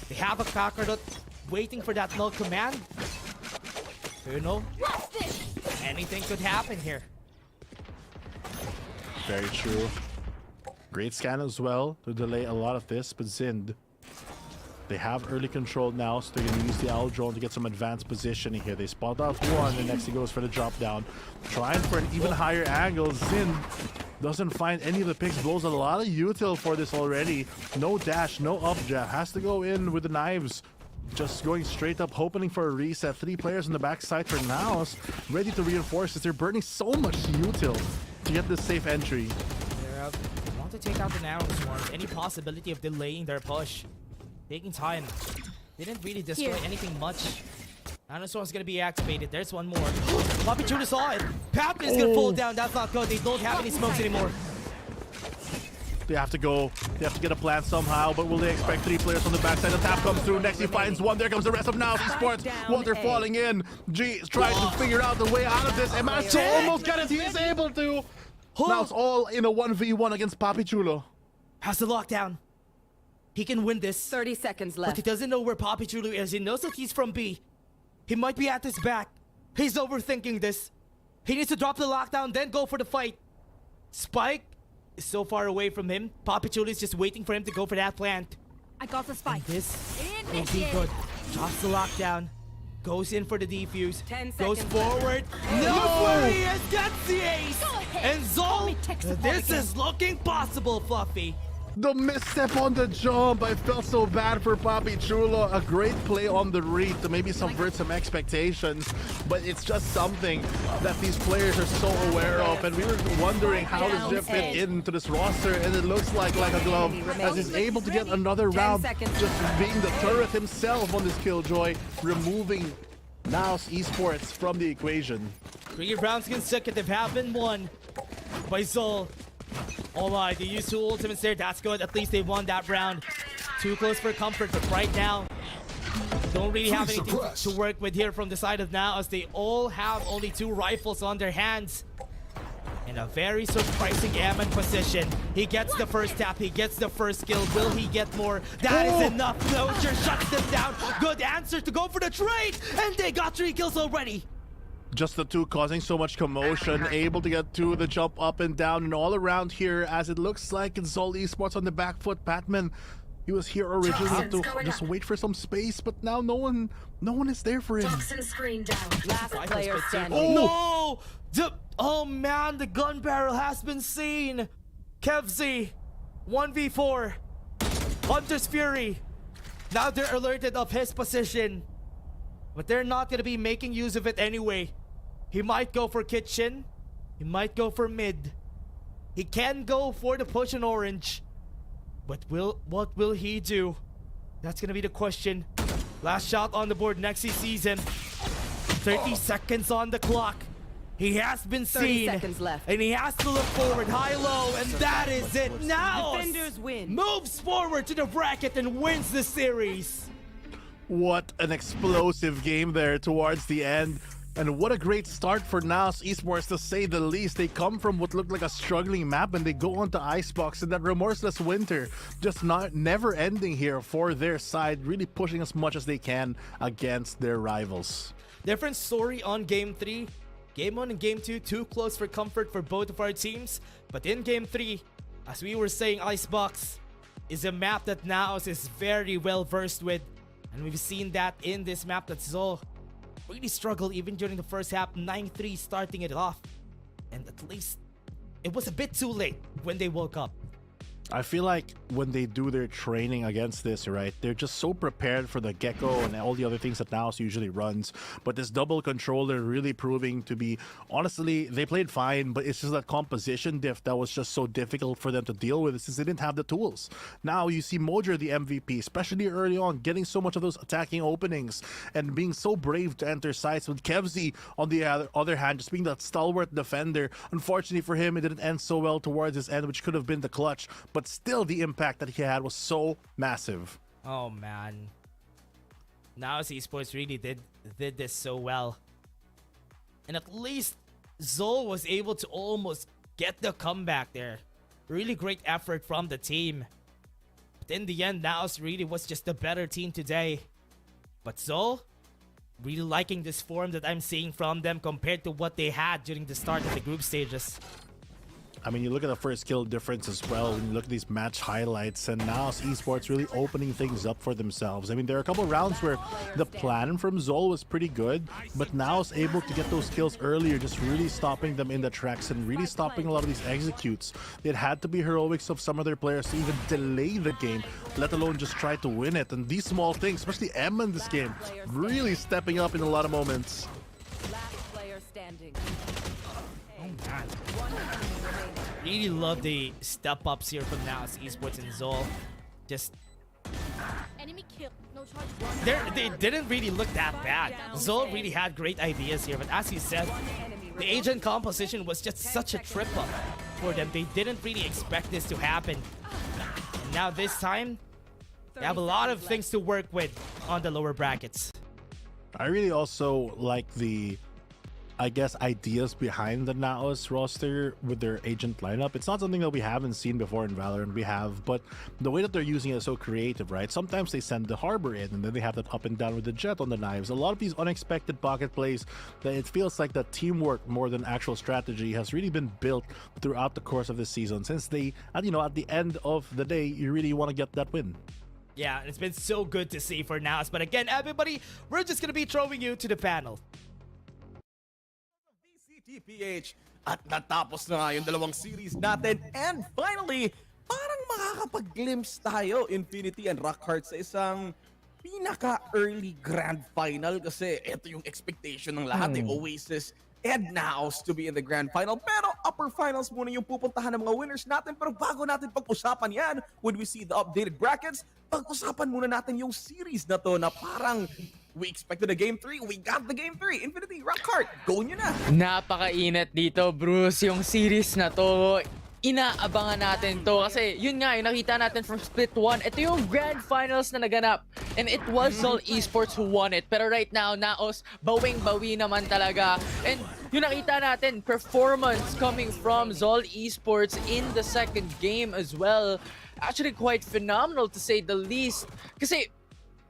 They have a Kakarot waiting for that null command. You know, anything could happen here. Very true. Great scan as well to delay a lot of this, but Zind, they have early control now, so they're going to use the Owl Drone to get some advanced positioning here. They spot off one, and next he goes for the drop down. Trying for an even higher angle. Zin doesn't find any of the picks. Blows a lot of util for this already. No dash, no up jab. Has to go in with the knives. Just going straight up, hoping for a reset. 3 players on the backside for Naos, ready to reinforce this. They're burning so much util to get this safe entry. They want to take out the Naos Swarms. Any possibility of delaying their push. Taking time. Didn't really destroy anything much. Naos Swarm's gonna be activated. There's one more. Poppy Chuda saw it. Patman is gonna fall down. That's not good. They don't have any smokes anymore. They have to go. They have to get a plan somehow, but will they expect 3 players on the backside? The tap comes through. Next he finds one. There comes the rest of Naos Esports. Water falling in. G is trying to figure out the way out of this. Emacho almost got it. He is able to. Now it's all in a 1v1 against Papi Chulo. Has the lockdown. He can win this. 30 seconds But left. he doesn't know where Papi Chulo is. He knows that he's from B. He might be at his back. He's overthinking this. He needs to drop the lockdown, then go for the fight. Spike is so far away from him. Papi Chulo is just waiting for him to go for that plant. I got the spike. And this will be good. Drops the lockdown. Goes in for the defuse. 10 Goes seconds forward. No! He has got the ace! And Zol, this again. is looking possible, Fluffy. The misstep on the jump. I felt so bad for Papi Chulo. A great play on the read to maybe subvert some expectations, but it's just something that these players are so aware of, and we were wondering how does Zip fit into this roster, and it looks like a glove as he's able to get another round, just being the turret himself on this Killjoy, removing Naos Esports from the equation. 3 rounds consecutive have been won by Zol. Alright, they used 2 ultimates there. That's good. At least they won that round. Too close for comfort, but right now, don't really have anything to work with here from the side of Naos. They all have only 2 rifles on their hands. In a very surprising Ammon position. He gets the first tap. He gets the first kill. Will he get more? That is enough. Closure shuts them down. Good answer to go for the trade. And they got 3 kills already. Just the 2 causing so much commotion, able to get 2 the jump up and down and all around here, as it looks like it's Zol Esports on the back foot. Patman, he was here originally to just wait for some space, but now no one is there for him. Screen down. Last player standing. Oh no! Oh man, the gun barrel has been seen. Kevzi 1v4. Hunter's Fury. Now they're alerted of his position. But they're not going to be making use of it anyway. He might go for kitchen. He might go for mid. He can go for the push in orange. But what will he do? That's going to be the question. Last shot on the board next season. 30 seconds on the clock. He has been 30 seen. seconds left. And he has to look forward high-low. And that is it. Now Defenders win. moves forward to the bracket and wins the series. What an explosive game there towards the end. And what a great start for Naos Esports, to say the least. They come from what looked like a struggling map and they go on to Icebox in that remorseless winter. Just never ending here for their side, really pushing as much as they can against their rivals. Different story on Game 3. Game 1 and Game 2, too close for comfort for both of our teams. But in Game 3, as we were saying, Icebox is a map that Naos is very well versed with. And we've seen that in this map that Zol really struggled even during the first half, 9-3 starting it off. And at least it was a bit too late when they woke up. I feel like when they do their training against this, right, they're just so prepared for the Gecko and all the other things that Naos usually runs. But this double controller really proving to be, honestly, they played fine, but it's just that composition diff that was just so difficult for them to deal with since they didn't have the tools. Now you see Mojer, the MVP, especially early on, getting so much of those attacking openings and being so brave to enter sites, with Kevzi, on the other hand, just being that stalwart defender. Unfortunately for him, it didn't end so well towards his end, which could have been the clutch. But still, the impact that he had was so massive. Oh man, Naos Esports really did this so well, and at least Zol was able to almost get the comeback there. Really great effort from the team, but in the end, Naos really was just the better team today. But Zol, really liking this form that I'm seeing from them compared to what they had during the start of the group stages. I mean, you look at the first kill difference as well when you look at these match highlights, and now Esports really opening things up for themselves. I mean, there are a couple of rounds where the plan from Zol was pretty good, but now is able to get those kills earlier, just really stopping them in the tracks and really stopping a lot of these executes. It had to be heroics of some of their players to even delay the game, let alone just try to win it. And these small things, especially Emma in this game, really stepping up in a lot of moments. Last player standing. Really love the step-ups here from Naos Esports and Zol. Just Enemy kill. No charge. they didn't really look that bad. Zol really had great ideas here, but as you said, the agent composition was just such a trip-up for them. They didn't really expect this to happen. And now this time, they have a lot of things to work with on the lower brackets. I really also like the, I guess, ideas behind the Naos roster with their agent lineup. It's not something that we haven't seen before in Valorant. We have, but the way that they're using it is so creative, right? Sometimes they send the Harbor in, and then they have that up and down with the Jet on the knives. A lot of these unexpected pocket plays that it feels like that teamwork more than actual strategy has really been built throughout the course of this season. Since they, at the end of the day, you really want to get that win. Yeah, it's been so good to see for Naos. But again, everybody, we're just gonna be throwing you to the panel. VCT at natapos na nga yung dalawang series natin, and finally, parang makakapag-glimpse tayo, Infinity and Rockhart, sa isang pinaka-early grand final, kasi ito yung expectation ng lahat, Oasis and Naos to be in the grand final. Pero upper finals muna yung pupuntahan ng mga winners natin. Pero bago natin pag-usapan yan, when we see the updated brackets, pag-usapan muna natin yung series na to na parang we expected a Game 3. We got the Game 3. Infinity, Rockhart, go nyo na. Napakainit dito, Bruce. Yung series na to, inaabangan natin to. Kasi yun nga, yung nakita natin from Split 1. Ito yung grand finals na naganap. And it was Zol Esports who won it. Pero right now, Naos, bawing-bawi naman talaga. And yung nakita natin, performance coming from Zol Esports in the second game as well. Actually quite phenomenal to say the least. Kasi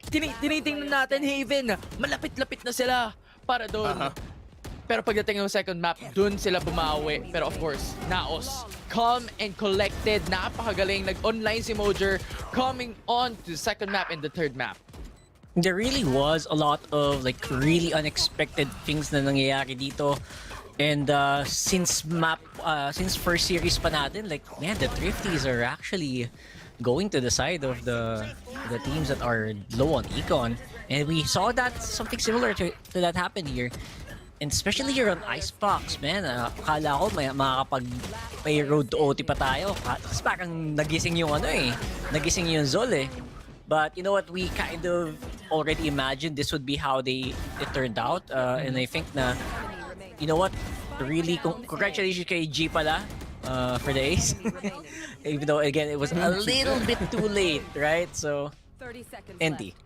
tinitingnan natin, Haven, malapit-lapit na sila para doon. Pero pagdating ng second map, dun sila bumawi. Pero of course, Naos, calm and collected. Napakagaling. Nag-online si Mojer, coming on to the second map and the third map. There really was a lot of really unexpected things na nangyayari dito. And since first series pa natin, like, man, the Thrifties are actually going to the side of the teams that are low on econ. And we saw that something similar to that happen here. And especially here on Icebox, man, akala ko may road to OT pa tayo. Kasi parang nagising yung nagising yung Zol eh. But you know what, we kind of already imagined this would be how it turned out. And I think na, you know what, really congratulations kay G pala for the ace. Even though again it was a little bit too late, right? So 30 seconds NT.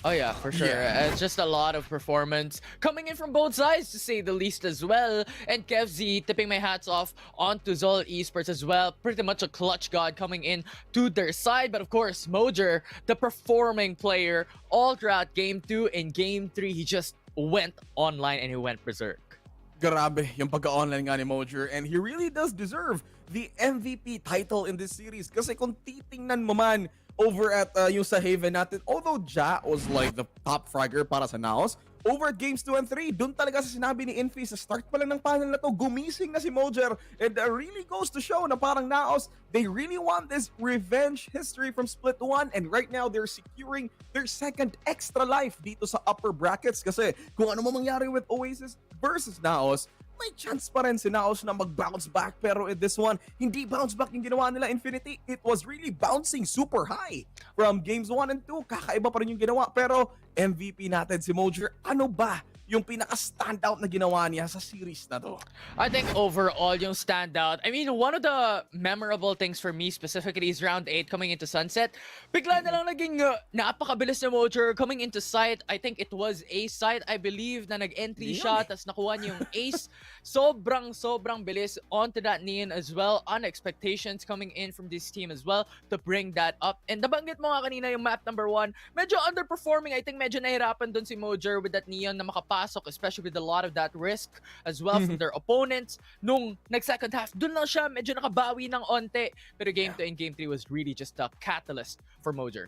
Oh yeah, for sure. It's just a lot of performance coming in from both sides, to say the least, as well. And KevZ, tipping my hats off onto Zol Esports as well. Pretty much a clutch god coming in to their side. But of course, Mojer, the performing player, all throughout Game 2 and Game 3, he just went online and he went berserk. Grabe yung pagka-online nga ni Mojer, and he really does deserve the MVP title in this series. Kasi kung titingnan mo man over at yung sa Haven natin, although Ja was like the top fragger para sa Naos, over at games 2 and 3, dun talaga sa sinabi ni Infi sa start pa lang ng panel na to, gumising na si Mojer. And really goes to show na parang Naos, they really want this revenge history from Split 1, and right now they're securing their second extra life dito sa upper brackets. Kasi kung ano mangyari with Oasis versus Naos, may chance pa rin si Naos na mag-bounce back. Pero in this one, hindi bounce back yung ginawa nila Infinity. It was really bouncing super high from games 1 and 2. Kakaiba pa rin yung ginawa. Pero MVP natin si Mojer, ano ba yung pinaka-standout na ginawa niya sa series na to? I think overall yung standout, I mean, one of the memorable things for me specifically is round 8 coming into Sunset. Bigla na lang naging napakabilis na Mojer coming into site. I think it was ace site, I believe, na nag-entry siya, tas nakuha niya yung ace. Sobrang bilis onto that Neon as well. On expectations coming in from this team as well to bring that up. And nabanggit mo nga kanina yung map number 1, medyo underperforming. I think medyo nahirapan dun si Mojer with that Neon na makapasok, especially with a lot of that risk as well from their opponents. Nung nag-second half, dun lang siya medyo nakabawi ng onte. Pero Game 2 and Game 3 was really just a catalyst for Mojer.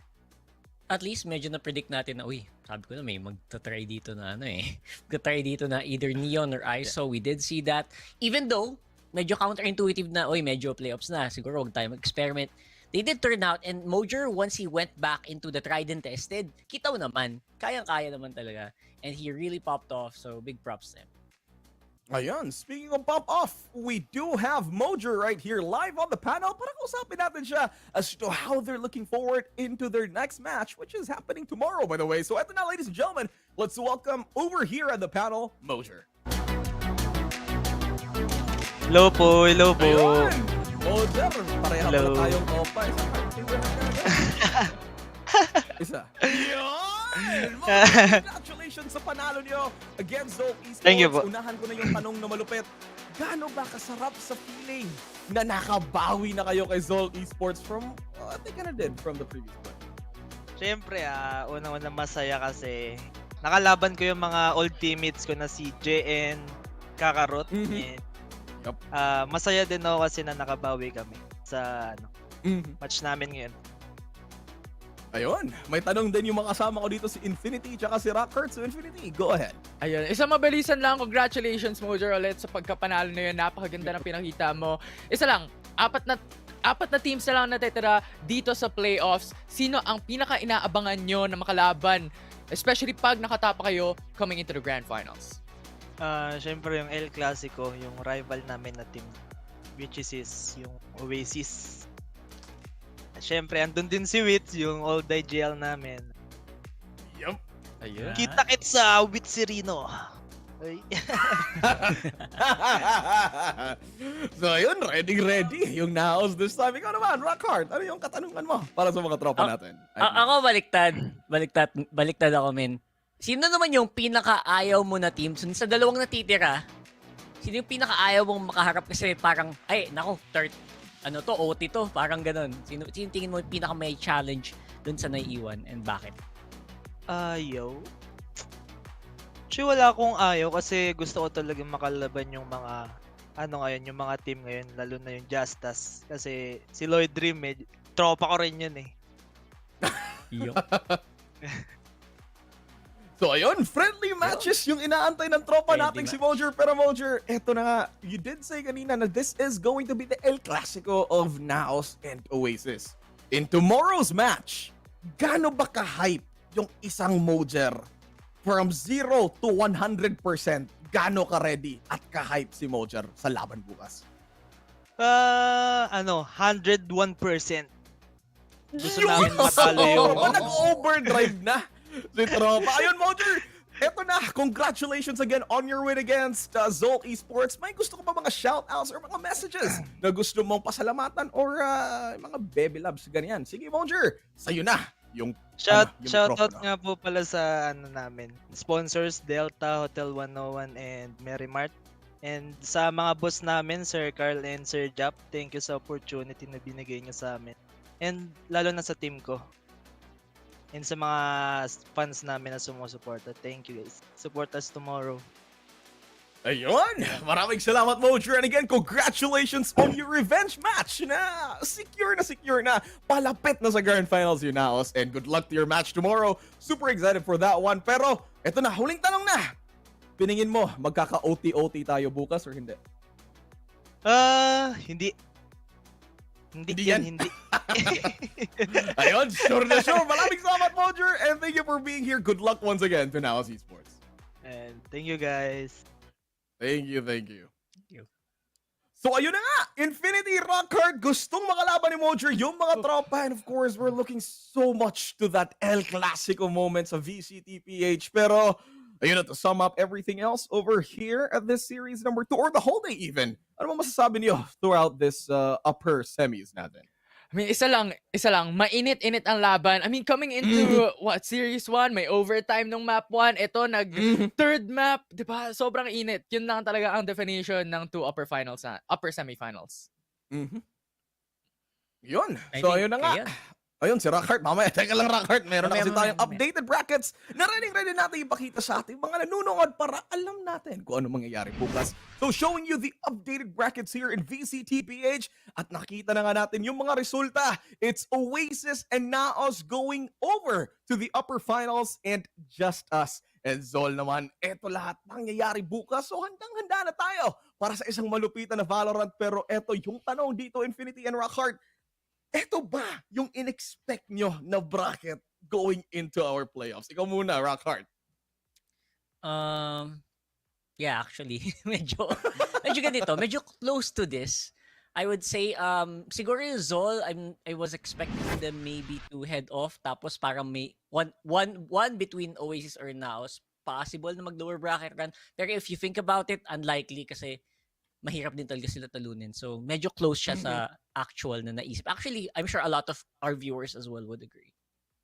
At least medyo na-predict natin na, sabi ko na may magta-try dito na magta-try dito na either Neon or ISO. We did see that. Even though, medyo counterintuitive na, medyo playoffs na, siguro huwag tayo mag-experiment. They did turn out, and Mojer, once he went back into the tried and tested, kita mo naman, kayang-kaya naman talaga. And he really popped off, so big props to him. Ayan, speaking of pop off, we do have Mojer right here live on the panel para kausapin natin siya as to how they're looking forward into their next match, which is happening tomorrow, by the way. So eto na, ladies and gentlemen, let's welcome over here at the panel, Mojer. Hello po. Ayun! Mojer, pareha pala Hello. tayong opa. Isa. Yun! Congratulations sa panalo niyo against Zol Esports. Thank you po. Unahan ko na yung tanong na malupit. Gaano ba kasarap sa feeling na nakabawi na kayo kay Zol Esports from, I think I did from the previous one? Siyempre, unang-unang masaya kasi nakalaban ko yung mga old teammates ko na si JN, Kakarot. Yup. Masaya din ako kasi na nakabawi kami sa match namin ngayon. Ayun, may tanong din yung mga kasama ko dito si Infinity tsaka si Rockert. So Infinity, go ahead. Ayun, isang mabilisan lang. Congratulations, Mojer, ulit sa pagkapanalo na yun. Napakaganda ng pinakita mo. Isa lang, apat na teams na lang natitira dito sa playoffs. Sino ang pinaka-inaabangan nyo na makalaban? Especially pag nakatapa kayo coming into the grand finals. Siyempre yung El Clasico, yung rival namin na team, which is yung Oasis. Siyempre, andun din si Witz, yung old IGL namin. Yup. Ayun. Kita-kits sa Witz Serino. Ay. So ayun, ready yung Naos this time. Ikaw naman, Rockhard, ano yung katanungan mo para sa mga tropa natin? Ako baliktad ako, men. Sino naman yung pinaka-ayaw mo na team? Sa dalawang natitira, sino yung pinaka-ayaw mong makaharap kasi parang, third, OT to, parang ganun. Sino tingin mo yung pinaka-may challenge dun sa naiiwan and bakit? Ayaw? Actually, wala akong ayaw kasi gusto ko talaga makalaban yung mga, yung mga team ngayon, lalo na yung JustUs. Kasi si Lloyd Dream, tropa ko rin yun eh. Yup. So ayun, friendly matches yung inaantay ng tropa nating si Mojer. Pero Mojer, eto na nga, you did say kanina na this is going to be the El Clasico of Naos and Oasis. In tomorrow's match, gaano ba ka-hype yung isang Mojer? From 0 to 100%, gaano ka-ready at ka-hype si Mojer sa laban bukas? 101%. Gusto namin matalo yung... Nag-overdrive na si tropa. Ayun, Mojer, eto na, congratulations again on your win against Zol Esports. May gusto ko pa mga shoutouts or mga messages na gusto mong pasalamatan or mga baby loves, ganyan. Sige, Mojer, sa'yo na yung Shoutout nga po pala sa namin. Sponsors, Delta, Hotel 101, and Merrimart. And sa mga boss namin, Sir Carl and Sir Jap, thank you sa opportunity na binigay niyo sa amin. And lalo na sa team ko. And sa mga fans namin na sumusuporta. Thank you guys. Support us tomorrow. Ayun! Maraming salamat, Mojer. And again, congratulations on your revenge match na secure na. Palapit na sa Grand Finals yun, Naos. And good luck to your match tomorrow. Super excited for that one. Pero, eto na, huling tanong na. Piningin mo, magkaka-OT-OT tayo bukas or hindi? Hindi. Hindi. Ayun, sure na sure. Maraming salamat, Mojer. And thank you for being here. Good luck once again to Naos Esports. And thank you guys. Thank you. So ayun na nga, Infinity Rockhard gustong makalaban ni Mojer yung mga tropa. And of course, we're looking so much to that El Clasico moment sa VCT PH. Pero ayun na, to sum up everything else over here at this series number 2 or the whole day even. Ano mo masasabi niyo throughout this upper semis natin? I mean, isa lang, mainit-init ang laban. I mean, coming into Series 1, may overtime nung map 1. Ito, third map, di ba? Sobrang init. Yun lang talaga ang definition ng 2 upper semifinals. Yun. So, ayun na nga. Ayun, si Rockhard. Mamaya, teka lang, Rockhard. Meron na kasi tayong updated brackets na ready natin ipakita sa ating mga nanonood para alam natin kung ano mangyayari bukas. So, showing you the updated brackets here in VCT PH. At nakita na nga natin yung mga resulta. It's Oasis and Naos going over to the upper finals and JustUs and Zol naman. Eto lahat mangyayari bukas. So, handang-handa na tayo para sa isang malupitan na Valorant. Pero eto yung tanong dito, Infinity and Rockhard. Eto ba yung in-expect nyo na bracket going into our playoffs? Ikaw muna, Rockhard. Yeah, actually, medyo ganito, medyo close to this. I would say, siguro yung Zol, I was expecting them maybe to head off, tapos parang may one between Oasis or Naos, possible na mag-lower bracket run. Pero if you think about it, unlikely kasi mahirap din talaga sila talunin. So, medyo close siya sa actual na naisip. Actually, I'm sure a lot of our viewers as well would agree.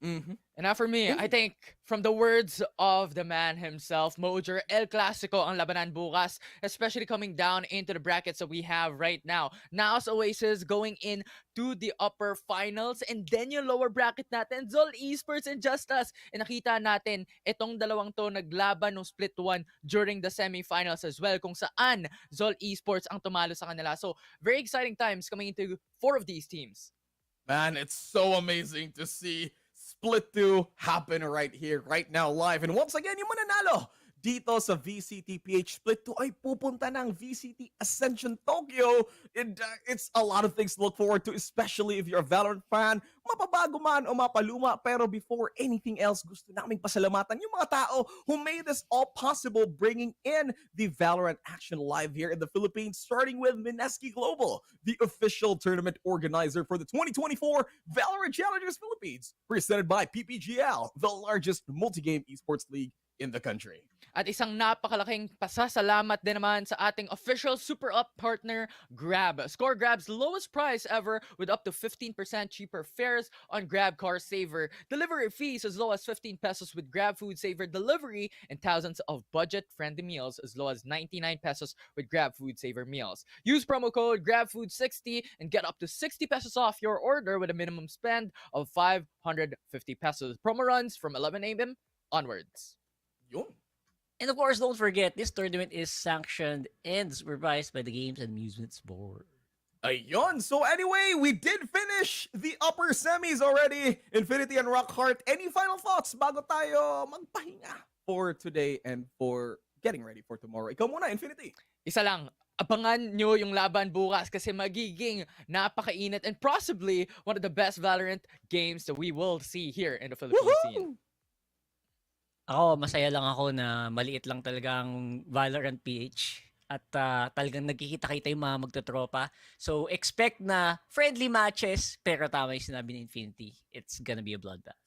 And now for me, I think from the words of the man himself, Mojer, El Clasico ang labanan bukas, especially coming down into the brackets that we have right now. Naos Oasis going in to the upper finals, and then yung lower bracket natin, Zol Esports and JustUs. And nakita natin, itong dalawang to naglaban ng split 1 during the semifinals as well, kung saan Zol Esports ang tumalo sa kanila. So, very exciting times coming into 4 of these teams. Man, it's so amazing to see Split 2 happen right here, right now, live. And once again, yung mananalo dito sa VCT PH Split 2 ay pupunta ng VCT Ascension Tokyo. And it's a lot of things to look forward to, especially if you're a Valorant fan, mapabago man o mapaluma. Pero before anything else, gusto naming pasalamatan yung mga tao who made this all possible, bringing in the Valorant action live here in the Philippines, starting with Mineski Global, the official tournament organizer for the 2024 VALORANT Challengers Philippines, presented by PPGL, the largest multi-game esports league in the country. At isang napakalaking pasasalamat din naman sa ating official Super Up partner, Grab. Score Grab's lowest price ever with up to 15% cheaper fares on Grab Car Saver. Delivery fees as low as 15 pesos with Grab Food Saver delivery, and thousands of budget-friendly meals as low as 99 pesos with Grab Food Saver meals. Use promo code GRABFOOD60 and get up to 60 pesos off your order with a minimum spend of 550 pesos. Promo runs from 11 a.m. onwards. Yun. And of course, don't forget, this tournament is sanctioned and supervised by the Games and Amusements Board. Ayun. So anyway, we did finish the upper semis already. Infinity and Rockhard, any final thoughts bago tayo magpahinga for today and for getting ready for tomorrow? Ikaw muna, Infinity. Isa lang, abangan nyo yung laban bukas kasi magiging napakainit and possibly one of the best Valorant games that we will see here in the Philippine scene. Ako, masaya lang ako na maliit lang talaga ang Valorant PH. At talagang nagkikita-kita yung mga magtotropa. So, expect na friendly matches, pero tama yung sinabi ni Infinity. It's gonna be a bloodbath.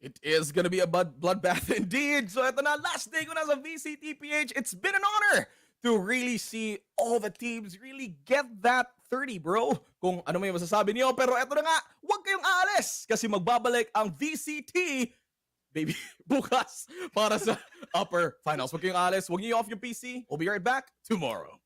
It is gonna be a bloodbath indeed. So ito na, last day ko na sa VCT PH. It's been an honor to really see all the teams really get that 30, bro. Kung ano may masasabi niyo. Pero ito na nga, huwag kayong aalis kasi magbabalik ang VCT baby bukas para sa upper finals. Huwag kayong aalis. Huwag niyo off yung PC. We'll be right back tomorrow.